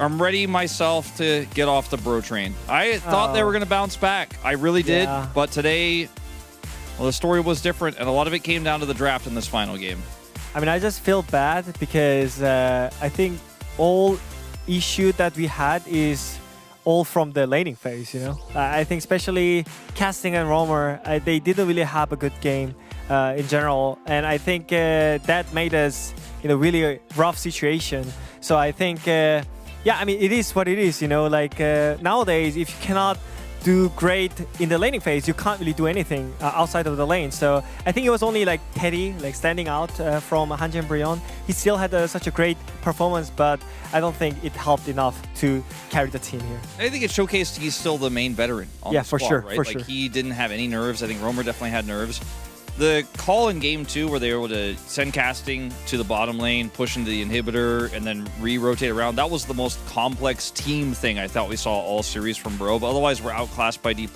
Q: I'm ready myself to get off the Bro train. I thought they were going to bounce back. I really did.
U: Yeah.
Q: But today, well, the story was different, and a lot of it came down to the draft in this final game.
U: I mean, I just feel bad because I think all issue that we had is all from the laning phase, you know. I think especially Casting and Roamer, they didn't really have a good game in general, and I think that made us in a really rough situation. So I think, yeah, I mean, it is what it is, you know. Like nowadays, if you cannot do great in the laning phase, you can't really do anything outside of the lane. So I think it was only like Teddy like standing out from Hanjin Brion. He still had such a great performance, but I don't think it helped enough to carry the team here.
Q: I think it showcased he's still the main veteran on the squad, right?
U: For
Q: like
U: sure.
Q: He didn't have any nerves. I think Roamer definitely had nerves. The call in game 2 where they were able to send Casting to the bottom lane, push into the inhibitor, and then re-rotate around, that was the most complex team thing I thought we saw all series from Bro. But otherwise, we're outclassed by D+.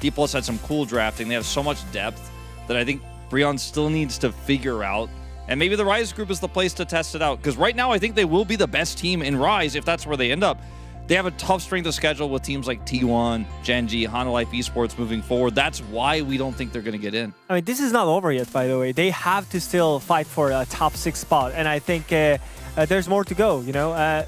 Q: D+ had some cool drafting. They have so much depth that I think Brion still needs to figure out. And maybe the Rise group is the place to test it out. Because right now, I think they will be the best team in Rise if that's where they end up. They have a tough strength of schedule with teams like T1, Genji, Hana Life Esports moving forward. That's why we don't think they're going to get in.
U: I mean, this is not over yet, by the way. They have to still fight for a top 6 spot, and I think there's more to go, you know.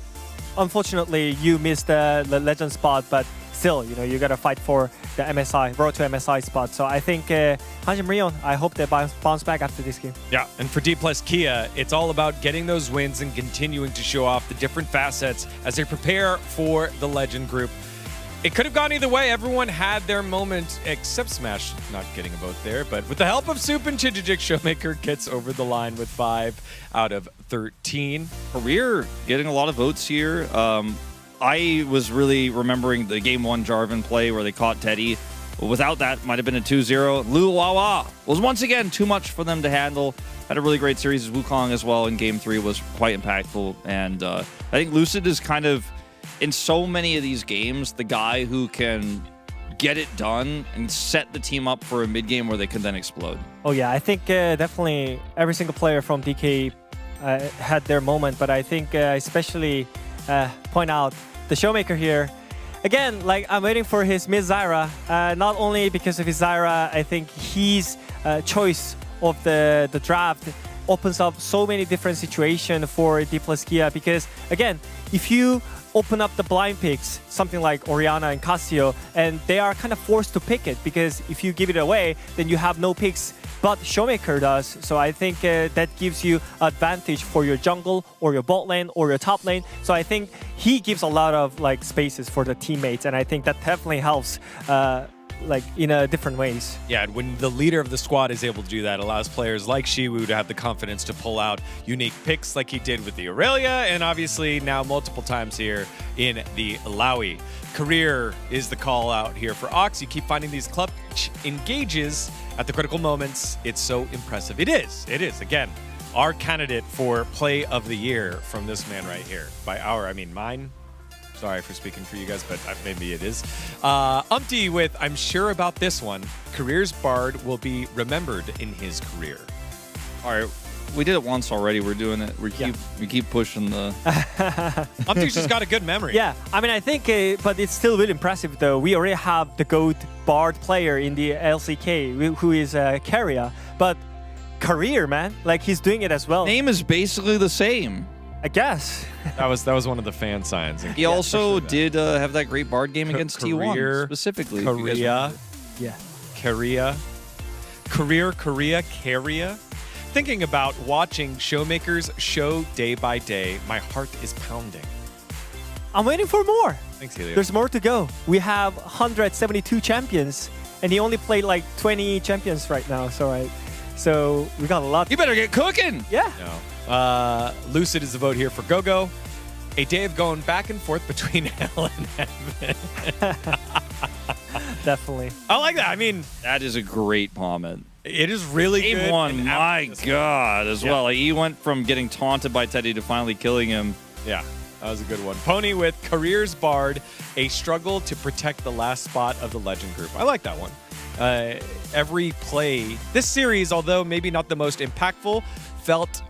U: Unfortunately, you missed the Legend spot, but still, you know, you got to fight for the MSI, Road to MSI spot. So I think Hanjin Brion, I hope they bounce back after this game.
P: Yeah, and for D plus Kia, it's all about getting those wins and continuing to show off the different facets as they prepare for the Legend Group. It could have gone either way. Everyone had their moment, except Smash not getting a vote there. But with the help of Soup and Chijijik, Showmaker gets over the line with 5 out of 13.
Q: Career getting a lot of votes here. I was really remembering the Game 1 Jarvan play where they caught Teddy. Without that, might have been a 2-0. Luwawa was once again too much for them to handle. Had a really great series as Wukong as well in Game 3 was quite impactful. And I think Lucid is kind of, in so many of these games, the guy who can get it done and set the team up for a mid game where they can then explode.
U: Oh yeah, I think definitely every single player from DK had their moment, but I think especially point out the Showmaker here. Again, like I'm waiting for his mid Zyra, not only because of his Zyra, I think his choice of the draft opens up so many different situations for D+Kia, because again, if you open up the blind picks, something like Orianna and Casio, and they are kind of forced to pick it, because if you give it away, then you have no picks, but Showmaker does. So I think that gives you advantage for your jungle or your bot lane or your top lane. So I think he gives a lot of like spaces for the teammates, and I think that definitely helps like in different ways.
P: Yeah, and when the leader of the squad is able to do that, it allows players like Shiwu to have the confidence to pull out unique picks like he did with the Aurelia, and obviously now multiple times here in the Illaoi. Career is the call out here for Ox. You keep finding these clutch engages at the critical moments. It's so impressive. It is. Again, our candidate for play of the year from this man right here. By our, I mean mine. Sorry for speaking for you guys, but maybe it is. Umpty with, I'm sure about this one. Career's Bard will be remembered in his career.
Q: All right, we did it once already. We're doing it. We keep pushing the.
P: Umpty's just got a good memory.
U: Yeah, I mean, I think, but it's still really impressive though. We already have the GOAT Bard player in the LCK, who is Carrier, but Career, man, like he's doing it as well.
Q: Name is basically the same.
U: I guess.
P: That was one of the fan signs.
Q: He also did have that great Bard game against T1 specifically.
P: Korea.
U: Yeah.
P: Korea. Thinking about watching Showmaker's show day by day, my heart is pounding.
U: I'm waiting for more.
P: Thanks, Helio.
U: There's more to go. We have 172 champions, and he only played like 20 champions right now. So we got a lot.
Q: You better get cooking.
U: Yeah.
P: No. Lucid is the vote here for GoGo. A day of going back and forth between hell and heaven.
U: Definitely.
P: I like that. I mean,
Q: that is a great comment.
P: It is really
Q: Game
P: good.
Q: one, my God, as well. Like, he went from getting taunted by Teddy to finally killing him.
P: Yeah, that was a good one. Pony with Career's Bard, a struggle to protect the last spot of the Legend group. I like that one. Every play, this series, although maybe not the most impactful, felt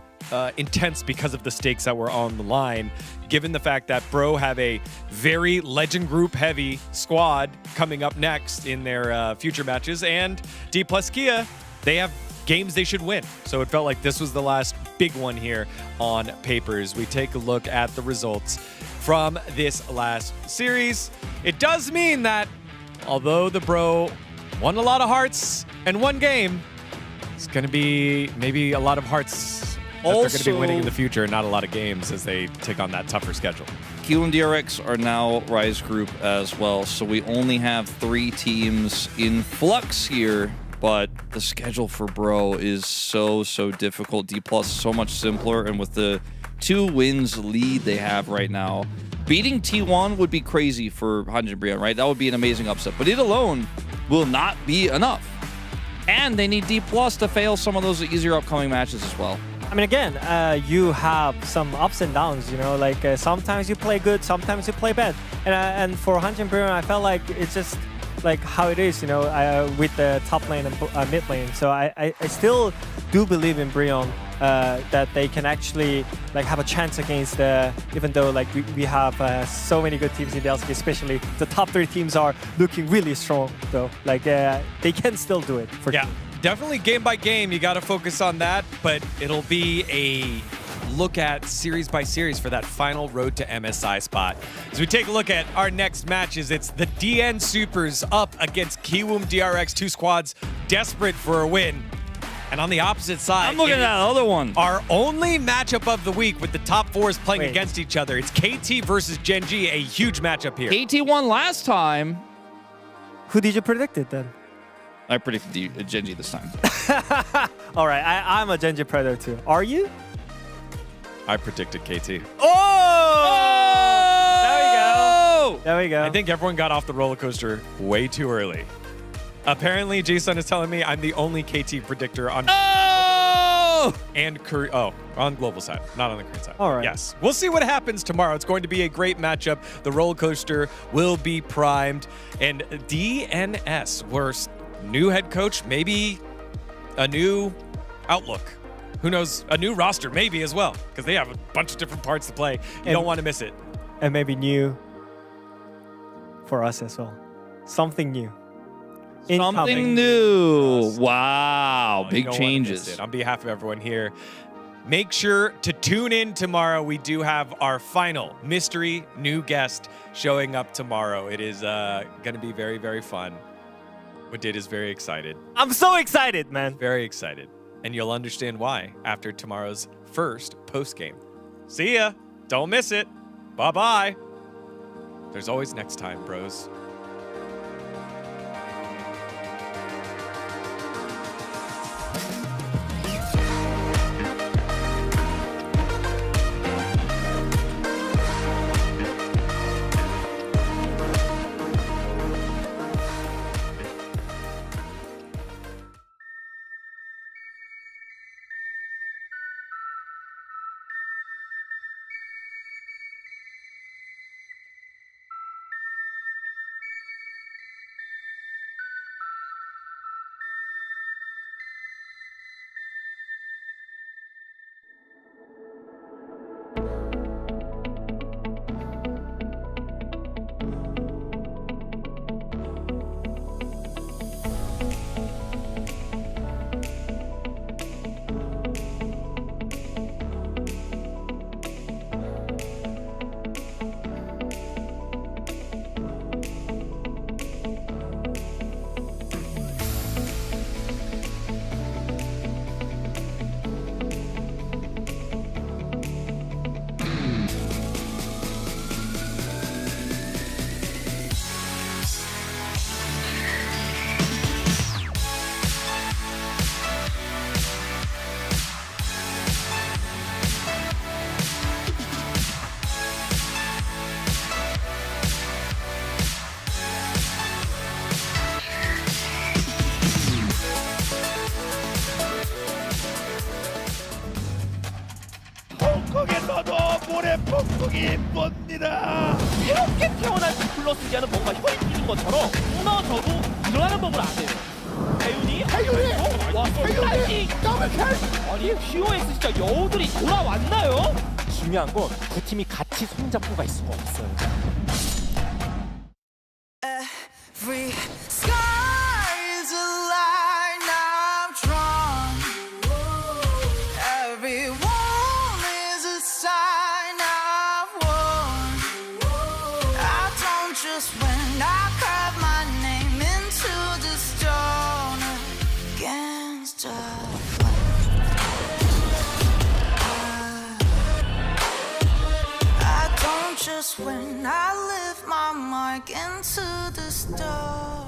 P: intense because of the stakes that were on the line, given the fact that Bro have a very Legend group heavy squad coming up next in their future matches, and D+Kia, they have games they should win. So it felt like this was the last big one here on Papers. We take a look at the results from this last series. It does mean that although the Bro won a lot of hearts and one game, it's going to be maybe a lot of hearts that they're going to be winning in the future, and not a lot of games as they take on that tougher schedule.
Q: Q and DRX are now Rise Group as well, so we only have 3 teams in flux here, but the schedule for Bro is so difficult. D+ so much simpler, and with the 2 wins lead they have right now, beating T1 would be crazy for Hanjin and Brion, right? That would be an amazing upset, but it alone will not be enough. And they need D+ to fail some of those easier upcoming matches as well.
U: I mean, again, you have some ups and downs, you know, like sometimes you play good, sometimes you play bad. And for Hanjin and Brion, I felt like it's just like how it is, you know, with the top lane and mid lane. So I still do believe in Brion that they can actually like have a chance against, even though like we have so many good teams in the LCK, especially the top 3 teams are looking really strong though. Like they can still do it. For sure.
P: Definitely game by game, you got to focus on that, but it'll be a look at series by series for that final road to MSI spot. As we take a look at our next matches, it's the DN Supers up against Kiwoom DRX, 2 squads desperate for a win. And on the opposite side,
Q: I'm looking at that other one.
P: Our only matchup of the week with the top 4s playing against each other. It's KT versus Gen.G, a huge matchup here.
Q: KT won last time.
U: Who did you predict it then?
Q: I predicted Gen.G this time.
U: All right, I'm a Gen.G predator too. Are you?
P: I predicted KT.
U: Oh! There we go.
P: I think everyone got off the roller coaster way too early. Apparently, Jason is telling me I'm the only KT predictor on.
Q: Oh!
P: and Korea. Oh, on global side, not on the Korean side.
U: All right.
P: Yes. We'll see what happens tomorrow. It's going to be a great matchup. The roller coaster will be primed. And DNS, worst new head coach, maybe a new outlook. Who knows? A new roster, maybe as well, because they have a bunch of different parts to play. You don't want to miss it.
U: And maybe new for us as well. Something new.
Q: Something new. Wow, big
P: You don't wanna miss
Q: changes.
P: it. On behalf of everyone here, make sure to tune in tomorrow. We do have our final mystery new guest showing up tomorrow. It is going to be very, very fun. Wadid is very excited.
U: I'm so excited, man.
P: Very excited. And you'll understand why after tomorrow's first post-game. See ya. Don't miss it. Bye-bye. There's always next time, bros.
T: 홍콩에서도 모래 폭풍이 돛니다. 새롭게 태어난 플러스기아는 뭔가 혈이 뚫린 것처럼 무너져도 일어나는 법을 아세요. 하윤이? 와, 하윤이! 더블킬! 아니, POX 진짜 여우들이 돌아왔나요? 중요한 건 두 팀이 같이 손잡고 갈 수가 없어요.
A: Every sky is a line I've drawn. Every wall is a sign I've worn. I don't just win, I carve my name into the stone against a I don't just win, I live my mark into the stone.